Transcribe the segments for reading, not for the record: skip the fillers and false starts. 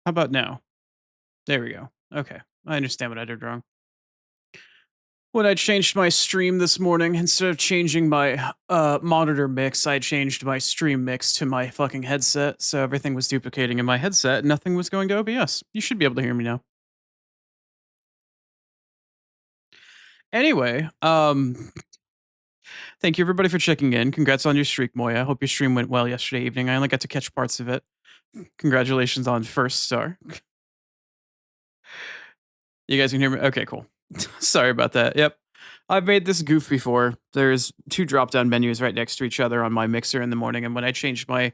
How about now? There we go. Okay. I understand what I did wrong. When I changed my stream this morning, instead of changing my monitor mix, I changed my stream mix to my fucking headset. So everything was duplicating in my headset. Nothing was going to OBS. You should be able to hear me now. Anyway, thank you everybody for checking in. Congrats on your streak, Moya. I hope your stream went well yesterday evening. I only got to catch parts of it. Congratulations on first star. You guys can hear me? Okay, cool. Sorry about that. Yep. I've made this goof before. There's two drop down menus right next to each other on my mixer in the morning. And when I changed my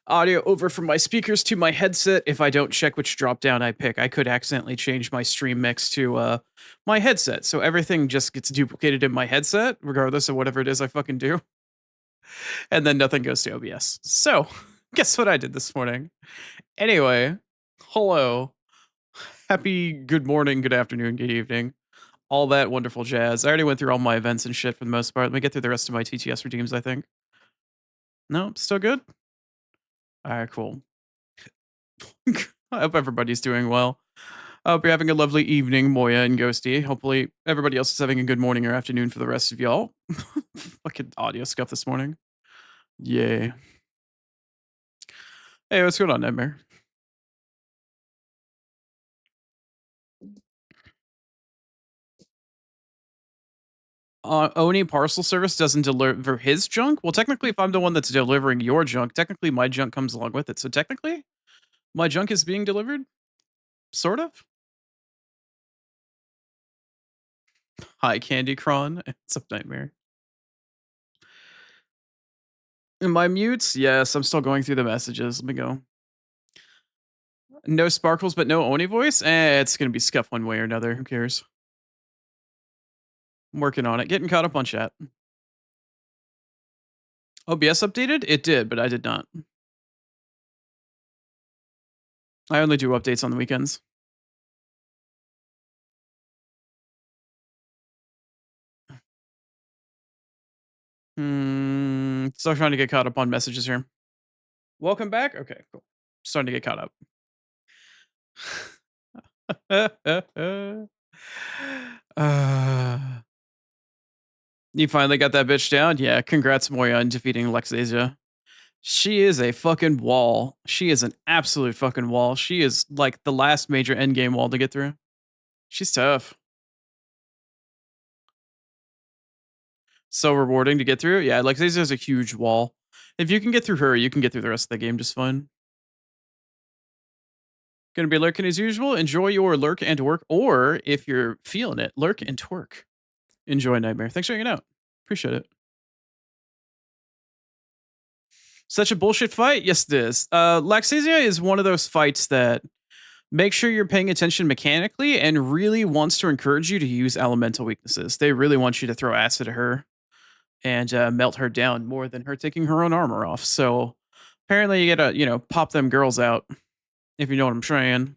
audio over from my speakers to my headset, if I don't check which drop down I pick, I could accidentally change my stream mix to my headset. So everything just gets duplicated in my headset, regardless of whatever it is I fucking do. And then nothing goes to OBS. So guess what I did this morning? Anyway, hello. Happy good morning, good afternoon, good evening. All that wonderful jazz. I already went through all my events and shit for the most part. Let me get through the rest of my TTS redeems, I think. No, still good? Alright, cool. I hope everybody's doing well. I hope you're having a lovely evening, Moya and Ghosty. Hopefully everybody else is having a good morning or afternoon for the rest of y'all. Fucking audio scuff this morning. Yay. Hey, what's going on, Nightmare? Oni parcel service doesn't deliver his junk? Well, technically, if I'm the one that's delivering your junk, technically my junk comes along with it. So technically, my junk is being delivered? Sort of? Hi, Candy Cron. It's a nightmare. Am I mutes? Yes, I'm still going through the messages. Let me go. No sparkles, but no Oni voice? It's gonna be scuff one way or another. Who cares? I'm working on it. Getting caught up on chat. OBS updated? It did, but I did not. I only do updates on the weekends. Still trying to get caught up on messages here. Welcome back? Okay, cool. Starting to get caught up. uh, you finally got that bitch down? Yeah, congrats, Moya, on defeating Lexasia. She is a fucking wall. She is an absolute fucking wall. She is like the last major endgame wall to get through. She's tough. So rewarding to get through. Yeah, Lexasia is a huge wall. If you can get through her, you can get through the rest of the game just fine. Gonna be lurking as usual. Enjoy your lurk and work, or if you're feeling it, lurk and twerk. Enjoy Nightmare. Thanks for hanging out. Appreciate it. Such a bullshit fight? Yes, it is. Laxasia is one of those fights that make sure you're paying attention mechanically and really wants to encourage you to use elemental weaknesses. They really want you to throw acid at her and melt her down more than her taking her own armor off. So apparently you gotta, pop them girls out, if you know what I'm saying.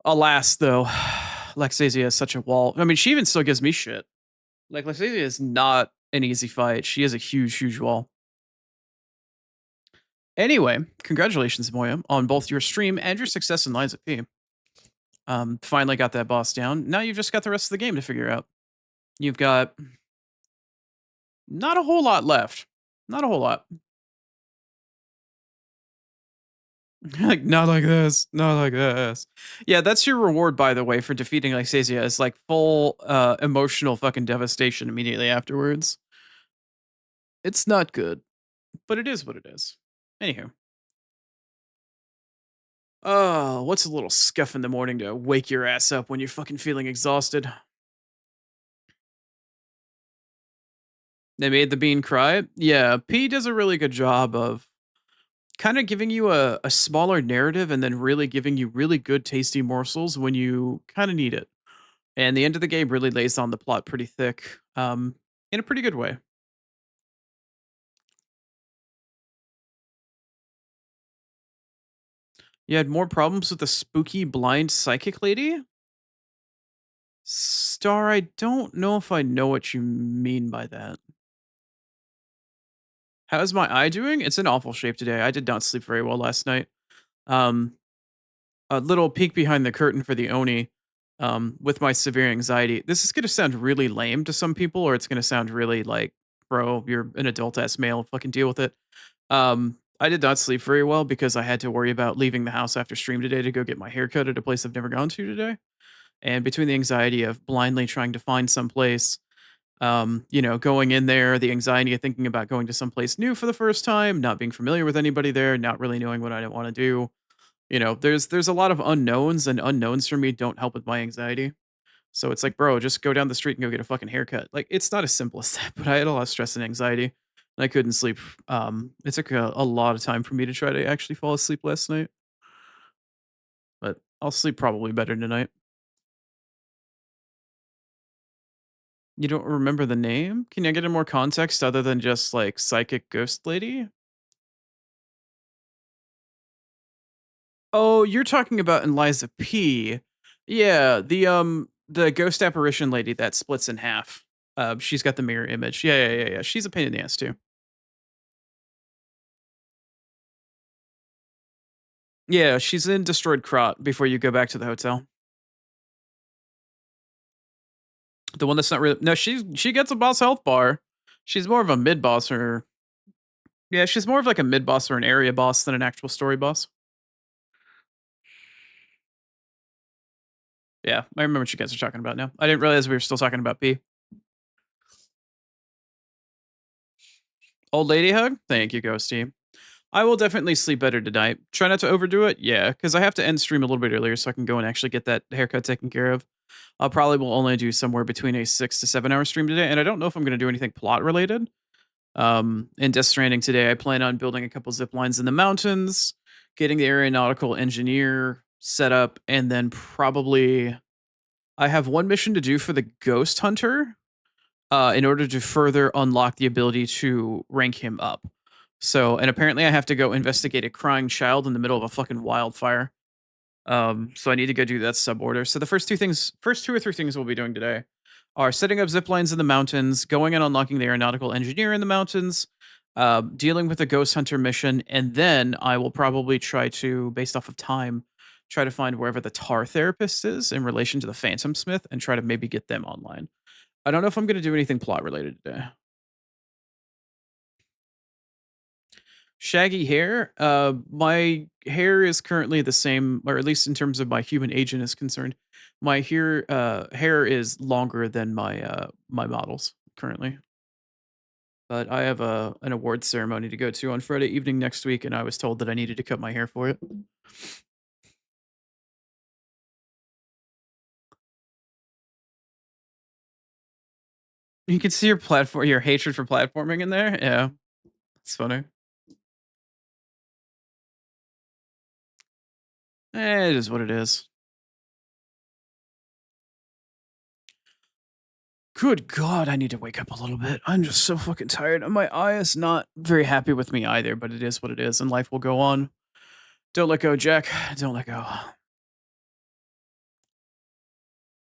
Alas, though, Lexasia is such a wall. I mean, she even still gives me shit. Like, Lexasia is not an easy fight. She is a huge, huge wall. Anyway, congratulations, Moya, on both your stream and your success in Lines of P. Finally got that boss down. Now you've just got the rest of the game to figure out. You've got not a whole lot left. Not a whole lot. Like, not like this. Not like this. Yeah, that's your reward, by the way, for defeating Lysasia. Is like full emotional fucking devastation immediately afterwards. It's not good, but it is what it is. Anywho. Oh, what's a little scuff in the morning to wake your ass up when you're fucking feeling exhausted? They made the bean cry. Yeah, P does a really good job of kind of giving you a smaller narrative and then really giving you really good tasty morsels when you kind of need it. And the end of the game really lays on the plot pretty thick, in a pretty good way. You had more problems with the spooky blind psychic lady? Star, I don't know if I know what you mean by that. How's my eye doing? It's in awful shape today. I did not sleep very well last night. Um, A little peek behind the curtain for the Oni. With my severe anxiety, this is gonna sound really lame to some people, or it's gonna sound really like, bro, you're an adult ass male, fucking deal with it. I did not sleep very well because I had to worry about leaving the house after stream today to go get my hair cut at a place I've never gone to today. And between the anxiety of blindly trying to find some place, going in there, the anxiety of thinking about going to some place new for the first time, not being familiar with anybody there, not really knowing what I want to do. There's a lot of unknowns, and unknowns for me don't help with my anxiety. So it's like, bro, just go down the street and go get a fucking haircut. Like, it's not as simple as that, but I had a lot of stress and anxiety, and I couldn't sleep. It took a lot of time for me to try to actually fall asleep last night, but I'll sleep probably better tonight. You don't remember the name? Can I get a more context other than just like psychic ghost lady? Oh, you're talking about Eliza P. Yeah, the ghost apparition lady that splits in half. She's got the mirror image. Yeah. She's a pain in the ass too. Yeah, she's in Destroyed Crot before you go back to the hotel. The one that's not really, no, she gets a boss health bar. She's more of a mid boss, or yeah, she's more of like a mid boss or an area boss than an actual story boss. Yeah, I remember what you guys are talking about now. I didn't realize we were still talking about P. Old lady hug? Thank you, Ghosty. I will definitely sleep better tonight. Try not to overdo it. Yeah, because I have to end stream a little bit earlier so I can go and actually get that haircut taken care of. I probably will only do somewhere between a 6 to 7 hour stream today, and I don't know if I'm going to do anything plot related. In Death Stranding today, I plan on building a couple zip lines in the mountains, getting the aeronautical engineer set up, and then probably I have one mission to do for the ghost hunter, in order to further unlock the ability to rank him up. So, and apparently I have to go investigate a crying child in the middle of a fucking wildfire. So I need to go do that sub order. So the first two or three things we'll be doing today are setting up zip lines in the mountains, going and unlocking the aeronautical engineer in the mountains, dealing with the ghost hunter mission, and then I will probably try to, based off of time, try to find wherever the tar therapist is in relation to the Phantom Smith and try to maybe get them online. I don't know if I'm gonna do anything plot related today. Shaggy hair? My hair is currently the same, or at least in terms of my human agent is concerned. My hair is longer than my models currently. But I have an awards ceremony to go to on Friday evening next week, and I was told that I needed to cut my hair for it. You can see your hatred for platforming in there. Yeah, it's funny. It is what it is. Good God, I need to wake up a little bit. I'm just so fucking tired. And my eye is not very happy with me either, but it is what it is, and life will go on. Don't let go, Jack. Don't let go.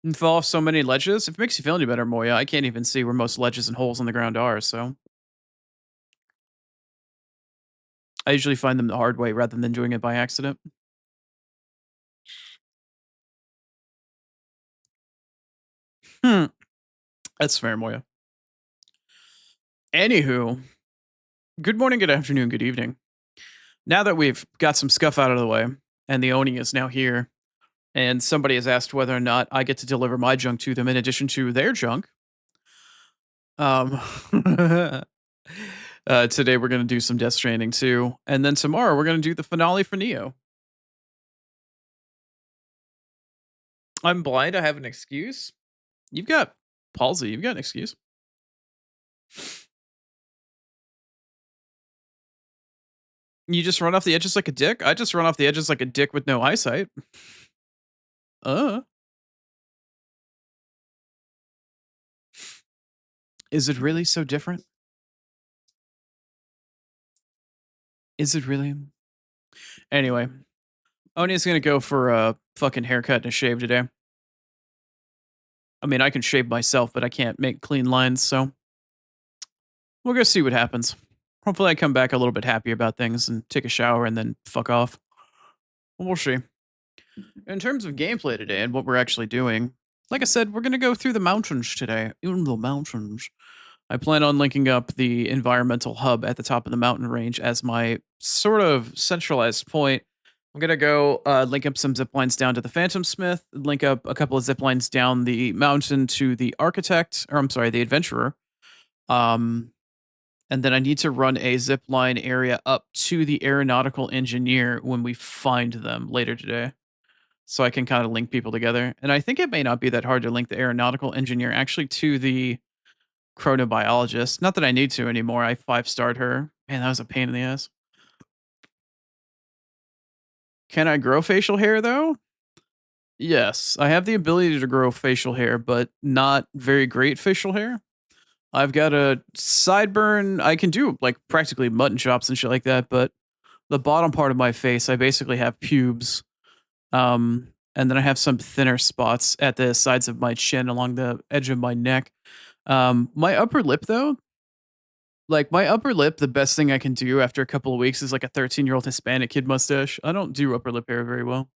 And fall off so many ledges. If it makes you feel any better, Moya, I can't even see where most ledges and holes in the ground are, so I usually find them the hard way rather than doing it by accident. Hmm. That's fair, Moya. Anywho, good morning, good afternoon, good evening. Now that we've got some scuff out of the way, and the Oni is now here, and somebody has asked whether or not I get to deliver my junk to them in addition to their junk. Um, today we're gonna do some Death Stranding too, and then tomorrow we're gonna do the finale for Neo. I'm blind. I have an excuse. You've got palsy. You've got an excuse. You just run off the edges like a dick. I just run off the edges like a dick with no eyesight. Uh, is it really so different? Is it really? Anyway, Oni's gonna go for a fucking haircut and a shave today. I mean, I can shave myself, but I can't make clean lines, so we'll go see what happens. Hopefully, I come back a little bit happier about things and take a shower and then fuck off. We'll see. In terms of gameplay today and what we're actually doing, like I said, we're gonna go through the mountains today. In the mountains. I plan on linking up the environmental hub at the top of the mountain range as my sort of centralized point. I'm gonna go link up some zip lines down to the Phantom Smith, link up a couple of zip lines down the mountain to the Architect, or I'm sorry, the Adventurer. Um, and then I need to run a zip line area up to the Aeronautical Engineer when we find them later today, so I can kind of link people together. And I think it may not be that hard to link the Aeronautical Engineer actually to the chronobiologist. Not that I need to anymore. I 5-starred her. Man, that was a pain in the ass. Can I grow facial hair though? Yes, I have the ability to grow facial hair, but not very great facial hair. I've got a sideburn. I can do like practically mutton chops and shit like that, but the bottom part of my face, I basically have pubes. And then I have some thinner spots at the sides of my chin along the edge of my neck. My upper lip though, like my upper lip, the best thing I can do after a couple of weeks is like a 13-year-old Hispanic kid mustache. I don't do upper lip hair very well.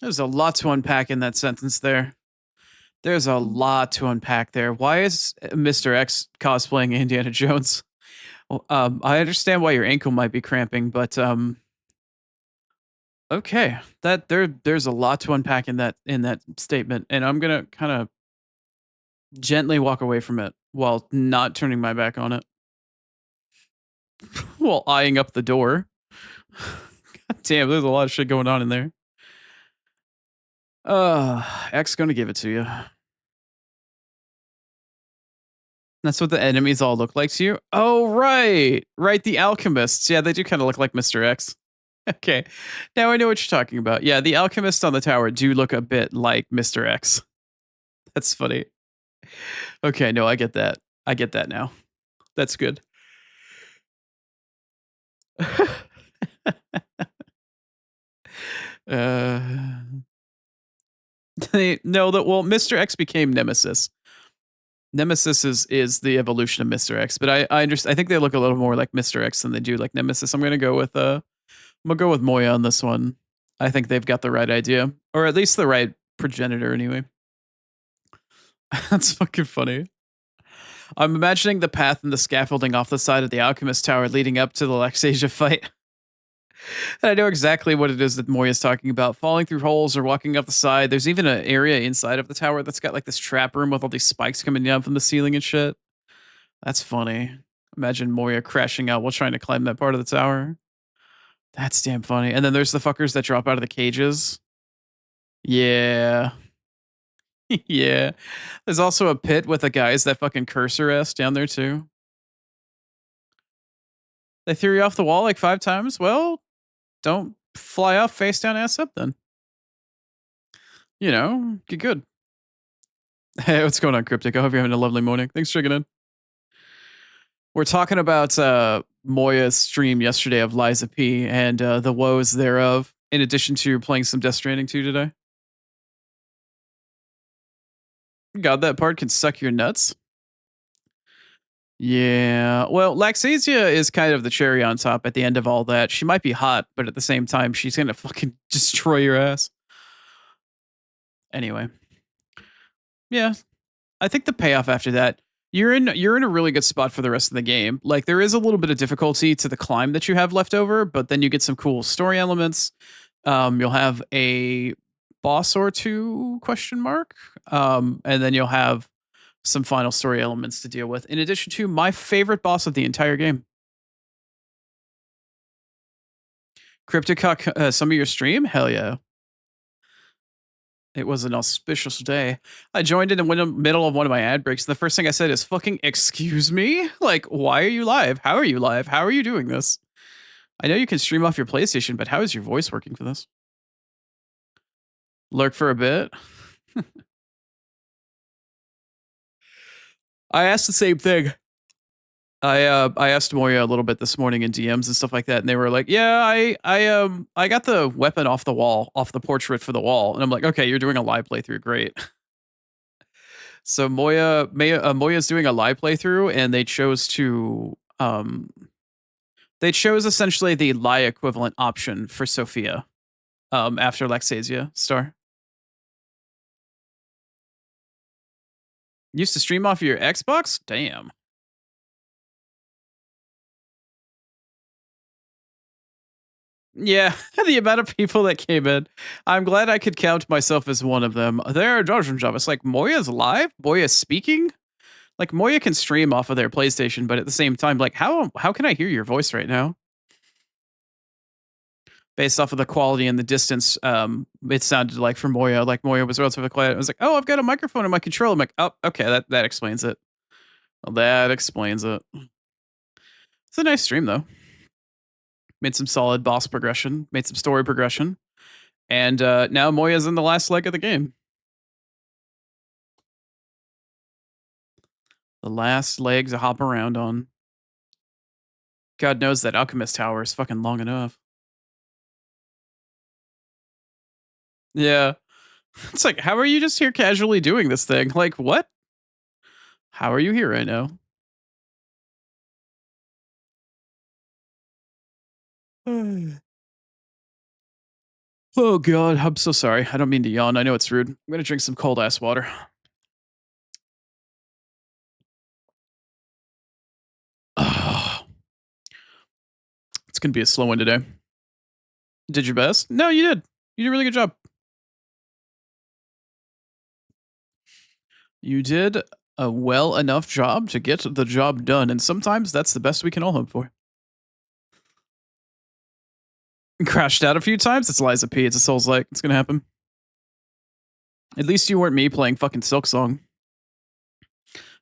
There's a lot to unpack in that sentence there. There's a lot to unpack there. Why is Mr. X cosplaying Indiana Jones? Well, I understand why your ankle might be cramping, but okay, there's a lot to unpack in that statement, and I'm gonna kind of gently walk away from it while not turning my back on it, while eyeing up the door. God damn, there's a lot of shit going on in there. X gonna give it to you. That's what the enemies all look like to you? Oh, right. Right, the alchemists. Yeah, they do kind of look like Mr. X. Okay. Now I know what you're talking about. Yeah, the alchemists on the tower do look a bit like Mr. X. That's funny. Okay, no, I get that. I get that now. That's good. uh, no, that well, Mr. X became Nemesis. Nemesis is the evolution of Mr. X, but I understand. I think they look a little more like Mr. X than they do like Nemesis. I'm gonna go with Moya on this one. I think they've got the right idea, or at least the right progenitor. Anyway, that's fucking funny. I'm imagining the path and the scaffolding off the side of the Alchemist Tower leading up to the Lexasia fight. And I know exactly what it is that Moya's talking about. Falling through holes or walking up the side. There's even an area inside of the tower that's got like this trap room with all these spikes coming down from the ceiling and shit. That's funny. Imagine Moya crashing out while trying to climb that part of the tower. That's damn funny. And then there's the fuckers that drop out of the cages. Yeah. Yeah. There's also a pit with the guys that fucking cursor us down there too. They threw you off the wall like 5 times? Well, don't fly off face down ass up then. You know, get good. Hey, what's going on, Cryptic? I hope you're having a lovely morning. Thanks for checking in. We're talking about Moya's stream yesterday of Liza P and the woes thereof, in addition to playing some Death Stranding 2 today. God, that part can suck your nuts. Yeah. Well, Laxasia is kind of the cherry on top at the end of all that. She might be hot, but at the same time, she's going to fucking destroy your ass. Anyway. Yeah. I think the payoff after that, you're in a really good spot for the rest of the game. Like there is a little bit of difficulty to the climb that you have left over, but then you get some cool story elements. You'll have a boss or two question mark. And then you'll have some final story elements to deal with, in addition to my favorite boss of the entire game. Cryptic, some of your stream? Hell yeah. It was an auspicious day. I joined in the middle of one of my ad breaks. And the first thing I said is, fucking excuse me? Like, why are you live? How are you live? How are you doing this? I know you can stream off your PlayStation, but how is your voice working for this? Lurk for a bit. I asked the same thing. I asked Moya a little bit this morning in DMs and stuff like that, and they were like, "Yeah, I got the weapon off the wall, off the portrait for the wall," and I'm like, "Okay, you're doing a live playthrough, great." So Moya's doing a live playthrough, and they chose essentially the lie equivalent option for Sophia after Lexasia Star. Used to stream off your Xbox? Damn. Yeah, the amount of people that came in. I'm glad I could count myself as one of them. There are Joshua It's like Moya's live, Moya's speaking. Like Moya can stream off of their PlayStation, but at the same time, like how can I hear your voice right now? Based off of the quality and the distance, it sounded like for Moya, like Moya was relatively quiet. I was like, oh, I've got a microphone in my control. I'm like, oh, okay, that explains it. Well, that explains it. It's a nice stream though. Made some solid boss progression, made some story progression, and now Moya's in the last leg of the game. The last leg to hop around on. God knows that Alchemist Tower is fucking long enough. Yeah. It's like, how are you just here casually doing this thing? Like, what? How are you here right now? Oh god, I'm so sorry. I don't mean to yawn. I know it's rude. I'm gonna drink some cold ass water. It's gonna be a slow one today. Did your best? No, you did. You did a really good job. You did a well enough job to get the job done, and sometimes that's the best we can all hope for. Crashed out a few times. It's Liza P. It's a Souls like. It's gonna happen. At least you weren't me playing fucking Silk Song.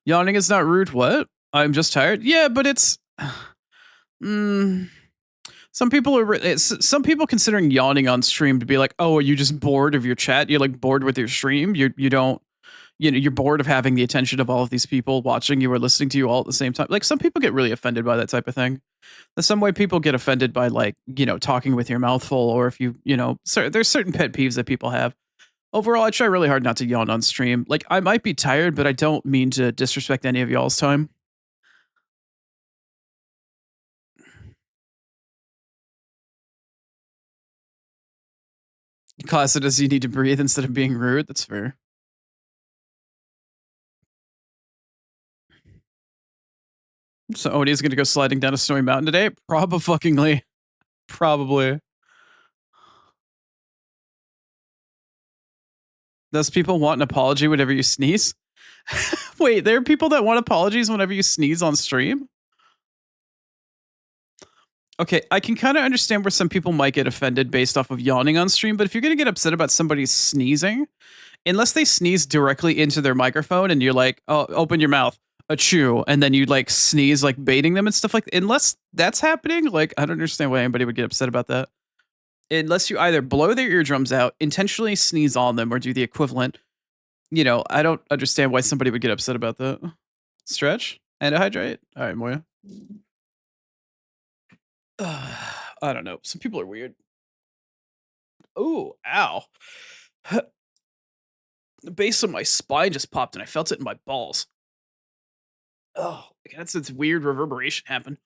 Yawning is not rude. What? I'm just tired. Yeah, but it's. Some people some people considering yawning on stream to be like, oh, are you just bored of your chat? You're like bored with your stream. You don't. You know, you're bored of having the attention of all of these people watching you or listening to you all at the same time. Like some people get really offended by that type of thing. The some way people get offended by like talking with your mouth full, or if there's certain pet peeves that people have. Overall, I try really hard not to yawn on stream. Like I might be tired, but I don't mean to disrespect any of y'all's time. Class it as you need to breathe instead of being rude. That's fair. So Odie's gonna go sliding down a snowy mountain today? Probably. Probably. Those people want an apology whenever you sneeze? Wait, there are people that want apologies whenever you sneeze on stream? Okay, I can kind of understand where some people might get offended based off of yawning on stream, but if you're gonna get upset about somebody sneezing, unless they sneeze directly into their microphone and you're like, oh, open your mouth, achoo, and then you like sneeze, like baiting them and stuff like that. Unless that's happening, like, I don't understand why anybody would get upset about that. Unless you either blow their eardrums out, intentionally sneeze on them, or do the equivalent. I don't understand why somebody would get upset about that. Stretch and hydrate. All right, Moya. I don't know. Some people are weird. Oh, ow. The base of my spine just popped and I felt it in my balls. Oh, that's this weird reverberation happened.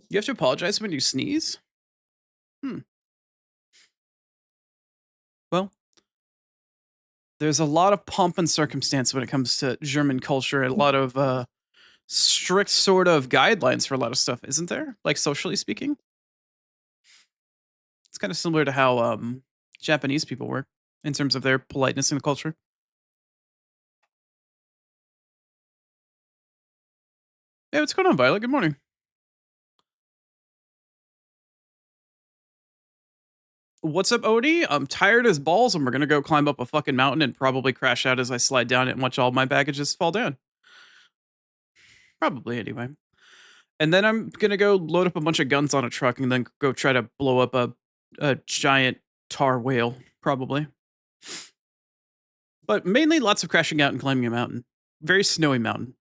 You have to apologize when you sneeze? Well, there's a lot of pomp and circumstance when it comes to German culture, and a lot of strict sort of guidelines for a lot of stuff, isn't there? Like socially speaking? It's kind of similar to how Japanese people work in terms of their politeness in the culture. Hey, what's going on, Violet? Good morning. What's up, Odie? I'm tired as balls, and we're gonna go climb up a fucking mountain and probably crash out as I slide down it and watch all my baggages fall down. Probably anyway. And then I'm gonna go load up a bunch of guns on a truck and then go try to blow up a giant tar whale, probably. But mainly lots of crashing out and climbing a mountain. Very snowy mountain.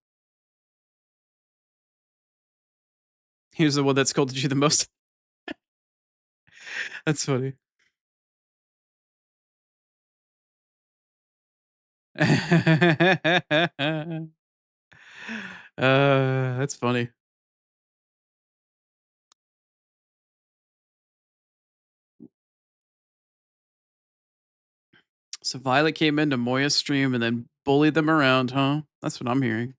Here's the one that scolded you the most. That's funny. That's funny. So Violet came into Moya's stream and then bullied them around, huh? That's what I'm hearing.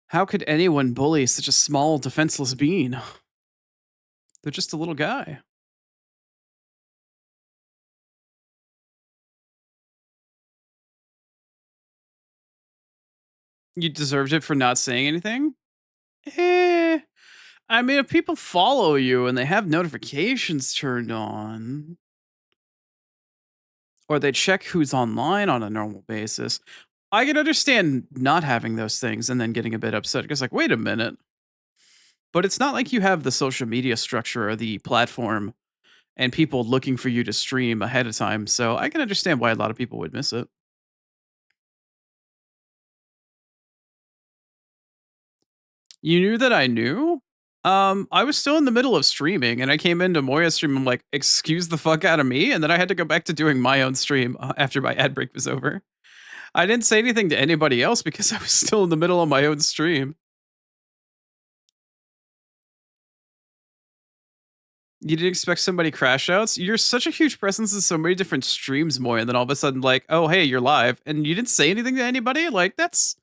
How could anyone bully such a small, defenseless being? They're just a little guy. You deserved it for not saying anything? Eh. I mean, if people follow you and they have notifications turned on, or they check who's online on a normal basis, I can understand not having those things and then getting a bit upset because, like, wait a minute. But it's not like you have the social media structure or the platform and people looking for you to stream ahead of time. So I can understand why a lot of people would miss it. You knew that I knew? I was still in the middle of streaming and I came into Moya's stream. I'm like, excuse the fuck out of me. And then I had to go back to doing my own stream after my ad break was over. I didn't say anything to anybody else because I was still in the middle of my own stream. You didn't expect somebody crash outs? You're such a huge presence in so many different streams, Moya, and then all of a sudden, like, oh, hey, you're live. And you didn't say anything to anybody? Like, that's,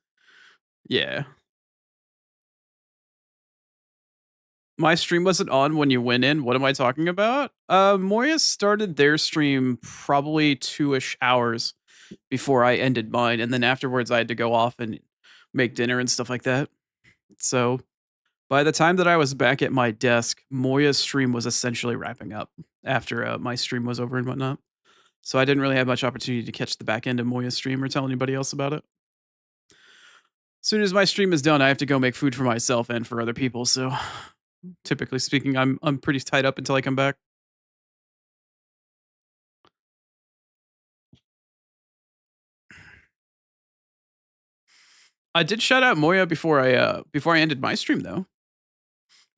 yeah. My stream wasn't on when you went in. What am I talking about? Moya started their stream probably 2-ish hours before I ended mine, and then afterwards I had to go off and make dinner and stuff like that. So by the time that I was back at my desk, Moya's stream was essentially wrapping up after my stream was over and whatnot. So I didn't really have much opportunity to catch the back end of Moya's stream or tell anybody else about it. As soon as my stream is done, I have to go make food for myself and for other people. So typically speaking, I'm pretty tied up until I come back. I did shout out Moya before I ended my stream though.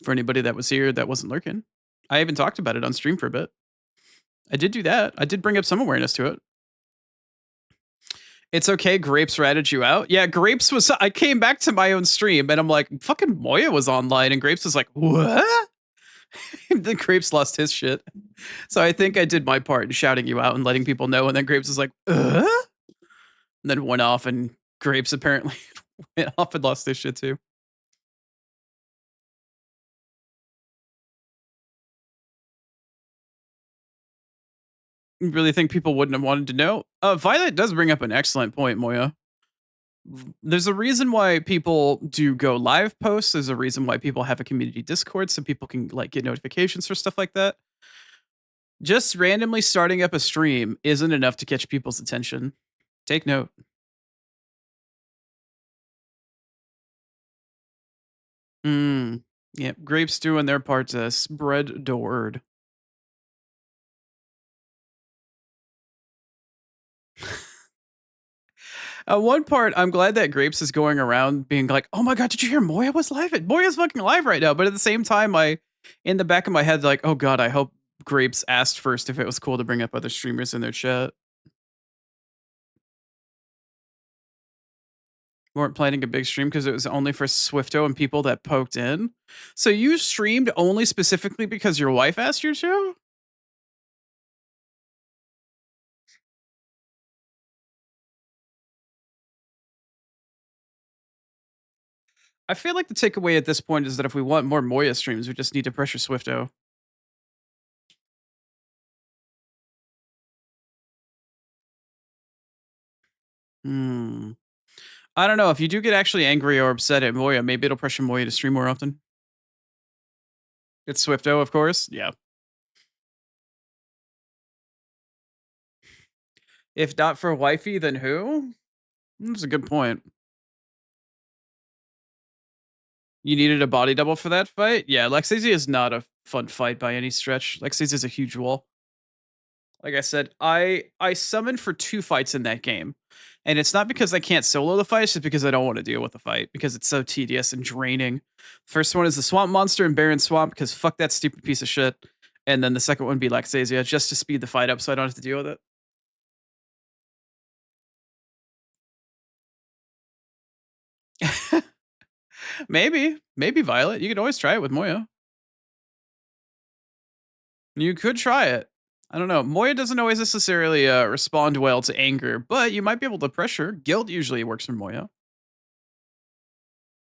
For anybody that was here that wasn't lurking. I even talked about it on stream for a bit. I did do that. I did bring up some awareness to it. It's okay, Grapes ratted you out. Yeah, Grapes was I came back to my own stream and I'm like, fucking Moya was online, and Grapes was like, what? Then Grapes lost his shit. So I think I did my part in shouting you out and letting people know, and then Grapes was like, and then went off, and Grapes apparently went off and lost his shit too. You really think people wouldn't have wanted to know? Violet does bring up an excellent point, Moya. There's a reason why people do go live posts. There's a reason why people have a community Discord so people can like get notifications for stuff like that. Just randomly starting up a stream isn't enough to catch people's attention. Take note. Mm. Yep, Grapes doing their part to spread the word. One part, I'm glad that Grapes is going around being like, "Oh my god, did you hear Moya was live? Moya's fucking live right now." But at the same time, in the back of my head, like, "Oh god, I hope Grapes asked first if it was cool to bring up other streamers in their chat." Weren't planning a big stream because it was only for Swifto and people that poked in. So you streamed only specifically because your wife asked you to? I feel like the takeaway at this point is that if we want more Moya streams, we just need to pressure Swifto. Hmm. I don't know. If you do get actually angry or upset at Moya, maybe it'll pressure Moya to stream more often. It's Swifto, of course. Yeah. If not for wifey, then who? That's a good point. You needed a body double for that fight? Yeah, Lexazy is not a fun fight by any stretch. Lexazy is a huge wall. Like I said, I summoned for 2 fights in that game. And it's not because I can't solo the fight, it's just because I don't want to deal with the fight because it's so tedious and draining. First one is the Swamp Monster and Barren Swamp because fuck that stupid piece of shit. And then the second one would be Laxasia just to speed the fight up so I don't have to deal with it. Maybe Violet. You could always try it with Moya. You could try it. I don't know. Moya doesn't always necessarily respond well to anger, but you might be able to pressure. Guilt usually works for Moya.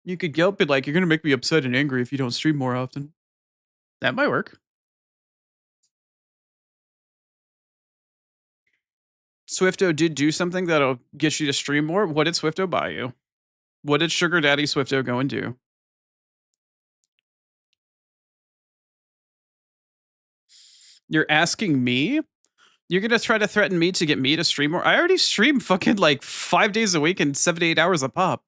You could guilt, but like, you're gonna make me upset and angry if you don't stream more often. That might work. Swifto did do something that'll get you to stream more. What did Swifto buy you? What did Sugar Daddy Swifto go and do? You're asking me? You're gonna try to threaten me to get me to stream more? I already stream fucking like 5 days a week and 7 to 8 hours a pop.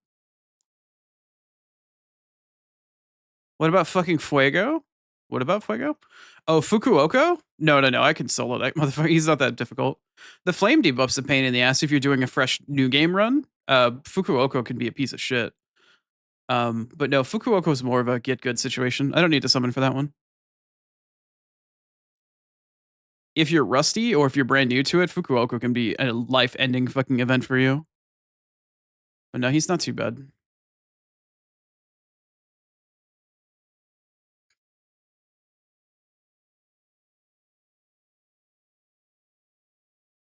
What about fucking Fuego? What about Fuego? Oh, Fukuoko? No, I can solo that motherfucker. He's not that difficult. The flame debuff's a pain in the ass if you're doing a fresh new game run. Fukuoko can be a piece of shit. But no, Fukuoko's more of a get good situation. I don't need to summon for that one. If you're rusty or if you're brand new to it, Fukuoko can be a life-ending fucking event for you. But no, he's not too bad.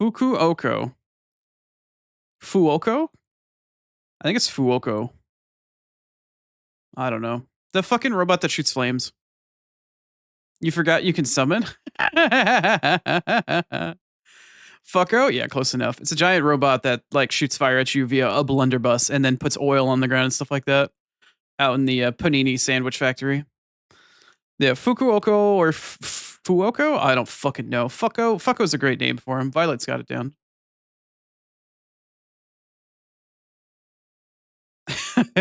Fukuoko. Fuoko? I think it's Fuoko. I don't know. The fucking robot that shoots flames. You forgot you can summon? Fucko? Yeah, close enough. It's a giant robot that like shoots fire at you via a blunderbuss and then puts oil on the ground and stuff like that out in the panini sandwich factory. Yeah, Fukuoko or Fuoko? I don't fucking know. Fucko's a great name for him. Violet's got it down.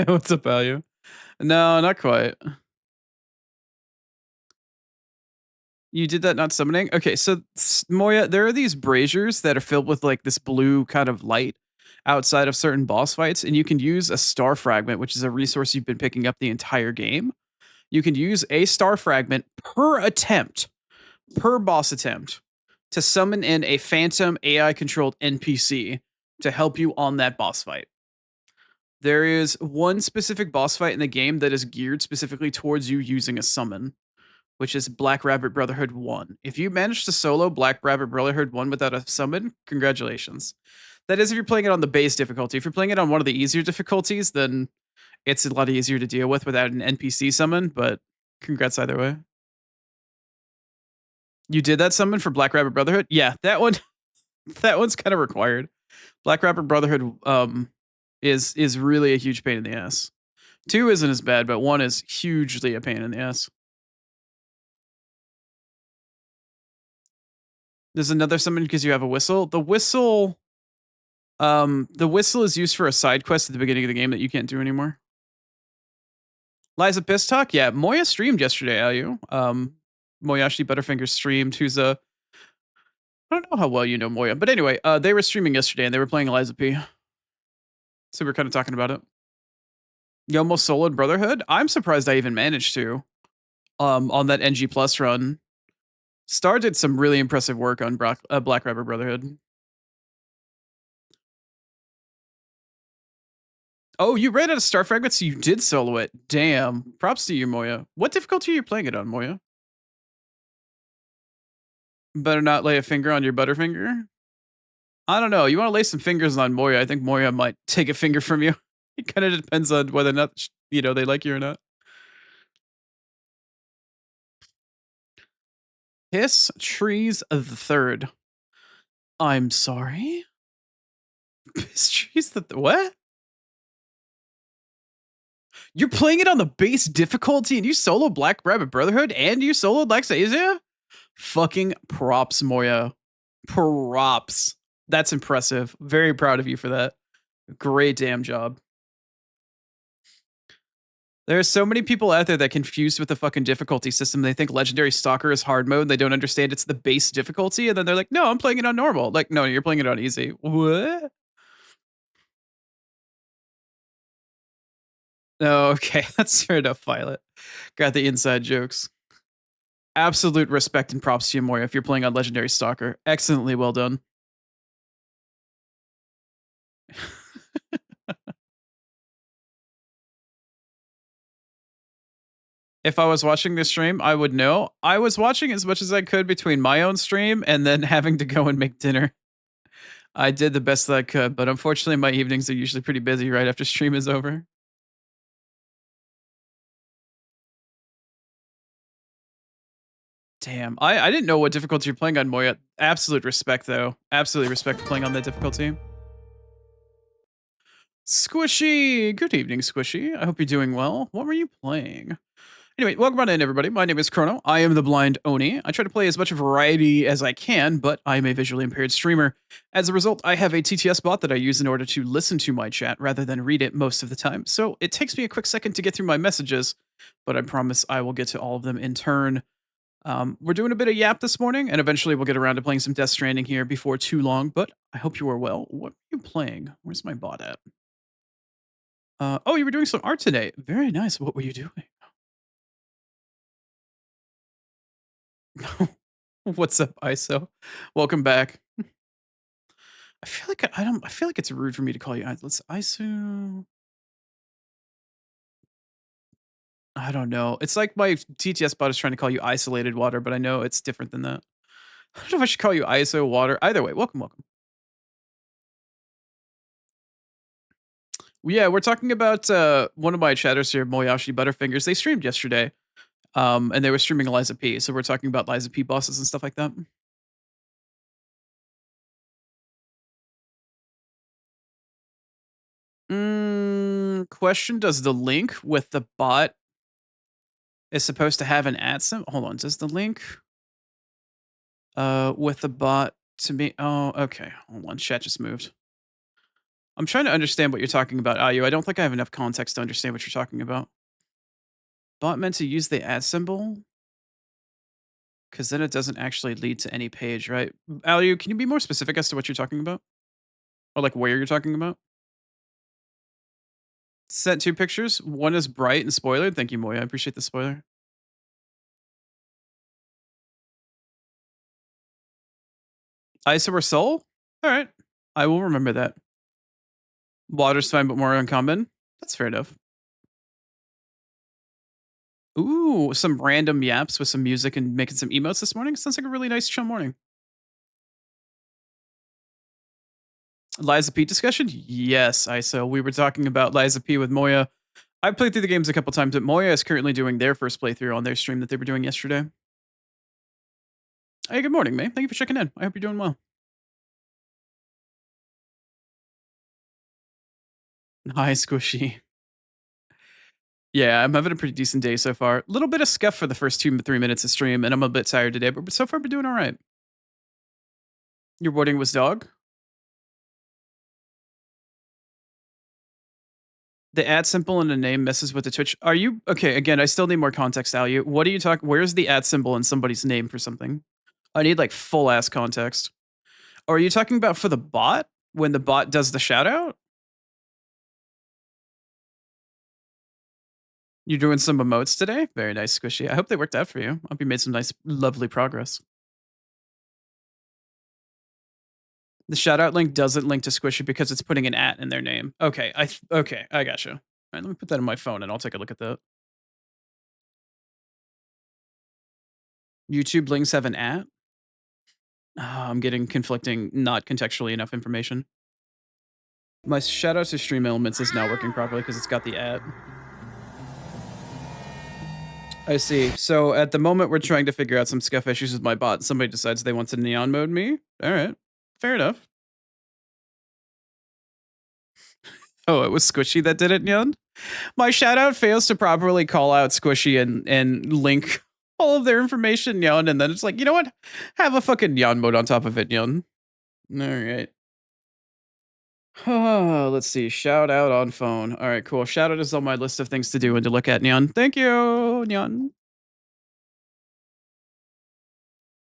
What's up, value? No, not quite. You did that not summoning? Okay, so Moya, there are these braziers that are filled with like this blue kind of light outside of certain boss fights, and you can use a star fragment, which is a resource you've been picking up the entire game. You can use a star fragment per attempt, per boss attempt, to summon in a phantom AI controlled NPC to help you on that boss fight. There is one specific boss fight in the game that is geared specifically towards you using a summon, which is Black Rabbit Brotherhood 1. If you manage to solo Black Rabbit Brotherhood 1 without a summon, congratulations. That is if you're playing it on the base difficulty. If you're playing it on one of the easier difficulties, then it's a lot easier to deal with without an NPC summon, but congrats either way. You did that summon for Black Rabbit Brotherhood? Yeah, that one that one's kind of required. Black Rabbit Brotherhood is really a huge pain in the ass. 2 isn't as bad, but 1 is hugely a pain in the ass. There's another summon because you have a whistle. The whistle is used for a side quest at the beginning of the game that you can't do anymore. Liza Pistalk? Yeah, Moya streamed yesterday, Ayu. Moyashi Butterfinger streamed, who's a I don't know how well you know Moya, but anyway, they were streaming yesterday and they were playing Eliza P. So we were kind of talking about it. You almost soloed Brotherhood? I'm surprised I even managed to. On that NG Plus run. Star did some really impressive work on Black Rabbit Brotherhood. Oh, you ran out of Star Fragments, so you did solo it. Damn. Props to you, Moya. What difficulty are you playing it on, Moya? Better not lay a finger on your Butterfinger? I don't know. You want to lay some fingers on Moya. I think Moya might take a finger from you. It kind of depends on whether or not, they like you or not. Piss Trees the Third. I'm sorry? Piss Trees the what? You're playing it on the base difficulty and you solo Black Rabbit Brotherhood and you soloed Laxasia? Fucking props, Moya. Props. That's impressive. Very proud of you for that. Great damn job. There are so many people out there that confused with the fucking difficulty system. They think Legendary Stalker is hard mode. They don't understand it's the base difficulty. And then they're like, no, I'm playing it on normal. Like, no, you're playing it on easy. What? Oh, okay. That's fair enough, Violet. Got the inside jokes. Absolute respect and props to you, Moya, if you're playing on Legendary Stalker. Excellently well done. If I was watching this stream, I would know. I was watching as much as I could between my own stream and then having to go and make dinner. I did the best that I could, but unfortunately, my evenings are usually pretty busy right after stream is over. Damn, I didn't know what difficulty you're playing on, Moya. Absolute respect, though. Absolutely respect playing on that difficulty. Squishy! Good evening, Squishy. I hope you're doing well. What were you playing? Anyway, welcome on in, everybody. My name is Chrono. I am the Blind Oni. I try to play as much variety as I can, but I'm a visually impaired streamer. As a result, I have a TTS bot that I use in order to listen to my chat rather than read it most of the time. So it takes me a quick second to get through my messages, but I promise I will get to all of them in turn. We're doing a bit of Yap this morning, and eventually we'll get around to playing some Death Stranding here before too long, but I hope you are well. What are you playing? Where's my bot at? Oh, you were doing some art today. Very nice. What were you doing? What's up, ISO? Welcome back. I feel like I don't. I feel like it's rude for me to call you. Let's ISO. I don't know. It's like my TTS bot is trying to call you isolated water, but I know it's different than that. I don't know if I should call you ISO water. Either way, welcome, welcome. Yeah, we're talking about one of my chatters here, Moyashi Butterfingers. They streamed yesterday, and they were streaming Eliza P. So we're talking about Eliza P bosses and stuff like that. Question: does the link with the bot is supposed to have an ad sim? Hold on, does the link with the bot to me? Oh, okay. Hold on, chat just moved. I'm trying to understand what you're talking about, Ayu. I don't think I have enough context to understand what you're talking about. Bot meant to use the ad symbol? Because then it doesn't actually lead to any page, right? Ayu, can you be more specific as to what you're talking about? Or like where you're talking about? Sent two pictures. One is bright and spoiler. Thank you, Moya. I appreciate the spoiler. Isomer Soul? Alright. I will remember that. Water's fine, but more uncommon. That's fair enough. Ooh, some random yaps with some music and making some emotes this morning. Sounds like a really nice chill morning. Liza P discussion? Yes, ISO. We were talking about Liza P with Moya. I played through the games a couple times, but Moya is currently doing their first playthrough on their stream that they were doing yesterday. Hey, good morning, man. Thank you for checking in. I hope you're doing well. Hi, Squishy. Yeah, I'm having a pretty decent day so far. A little bit of scuff for the first 2 3 minutes of stream, and I'm a bit tired today, but so far we're doing all right. Your wording was dog? The ad symbol in the name messes with the Twitch. Are you okay? Again, I still need more context, Alu. What are you talking? Where's the ad symbol in somebody's name for something? I need like full ass context. Or are you talking about for the bot when the bot does the shout out? You're doing some emotes today? Very nice, Squishy. I hope they worked out for you. I hope you made some nice, lovely progress. The shout out link doesn't link to Squishy because it's putting an at in their name. Okay, okay, I gotcha. All right, let me put that in my phone and I'll take a look at that. YouTube links have an at. Oh, I'm getting conflicting, not contextually enough information. My shout out to Stream Elements is now working properly because it's got the at. I see. So at the moment, we're trying to figure out some scuff issues with my bot. Somebody decides they want to neon mode me. All right, fair enough. Oh, it was Squishy that did it, Neon? My shout out fails to properly call out Squishy and link all of their information, Neon, and then it's like, you know what? Have a fucking Neon mode on top of it, Neon. All right. Let's see. Shout out on phone. All right, cool. Shout out is on my list of things to do and to look at, Neon. Thank you, Neon.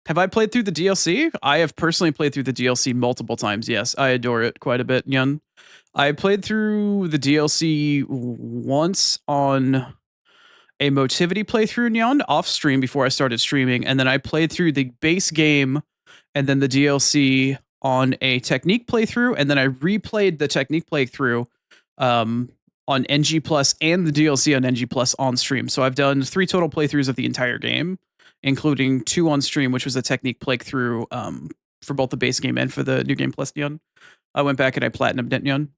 Have I played through the DLC? I have personally played through the DLC multiple times. Yes, I adore it quite a bit, Yun. I played through the DLC once on a Motivity playthrough, Nyan, off stream before I started streaming, and then I played through the base game and then the DLC on a Technique playthrough, and then I replayed the Technique playthrough um, on NG Plus and the DLC on NG Plus on stream. So I've done 3 total playthroughs of the entire game, including 2 on stream, which was a Technique playthrough for both the base game and for the New Game Plus, Nyan. I went back and I platinumed it, Nyan.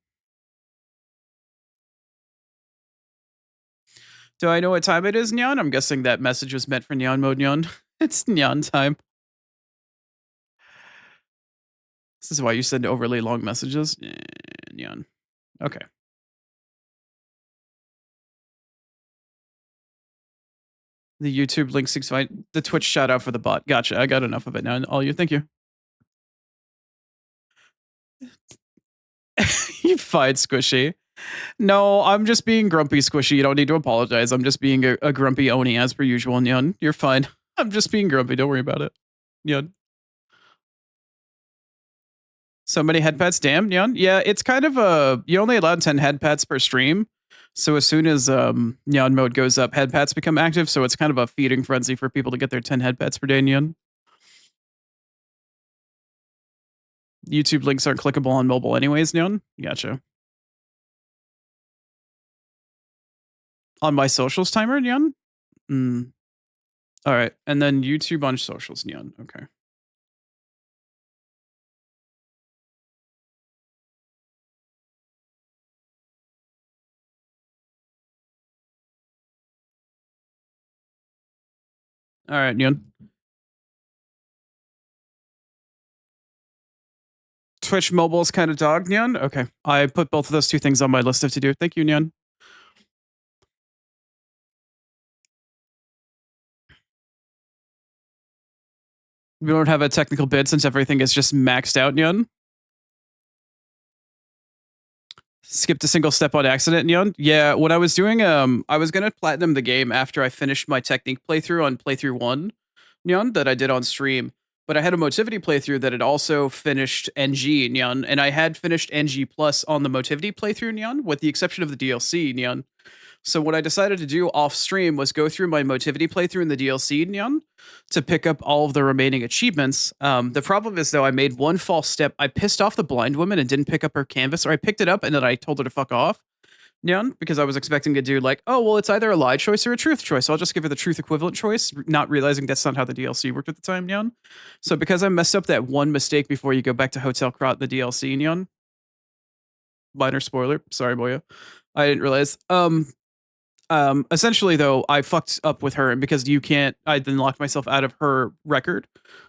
Do I know what time it is, Nyan? I'm guessing that message was meant for Nyan mode, Nyan. It's Nyan time. This is why you send overly long messages. Nyan. Okay. The YouTube link 65. The Twitch shout out for the bot. Gotcha. I got enough of it now. All you. Thank you. You fine, Squishy. No, I'm just being grumpy, Squishy. You don't need to apologize. I'm just being a grumpy Oni as per usual, Nyan. You're fine. I'm just being grumpy. Don't worry about it. Nyan. So many headpads, damn, Nyan. Yeah, it's kind of a you only allowed 10 headpads per stream. So as soon as Nyan mode goes up, headpads become active. So it's kind of a feeding frenzy for people to get their 10 headpads per day, Nyan. YouTube links aren't clickable on mobile anyways, Nyan. Gotcha. On my socials timer, Nyan? All right. And then YouTube on socials, Nyan. Okay. All right, Nyan. Twitch mobile is kind of dog, Nyan. Okay. I put both of those 2 things on my list of to do. Thank you, Nyan. We don't have a technical bid since everything is just maxed out, Nyan. Skipped a single step on accident, Nyan. Yeah, when I was doing I was gonna platinum the game after I finished my technique playthrough on playthrough 1, Nyan, that I did on stream. But I had a Motivity playthrough that had also finished NG, Nyan, and I had finished NG Plus on the Motivity playthrough, Nyan, with the exception of the DLC, Nyan. So what I decided to do off stream was go through my Motivity playthrough in the DLC, Nyan, to pick up all of the remaining achievements. The problem is though, I made one false step. I pissed off the blind woman and didn't pick up her canvas, or I picked it up and then I told her to fuck off, Nyan, because I was expecting to do like, oh well, it's either a lie choice or a truth choice. So I'll just give her the truth equivalent choice, not realizing that's not how the DLC worked at the time, Nyan. So because I messed up that one mistake before you go back to Hotel Krot in the DLC, Nyan. Minor spoiler. Sorry, Moya. I didn't realize. Essentially though, I fucked up with her, and because you can't, I then locked myself out of her record,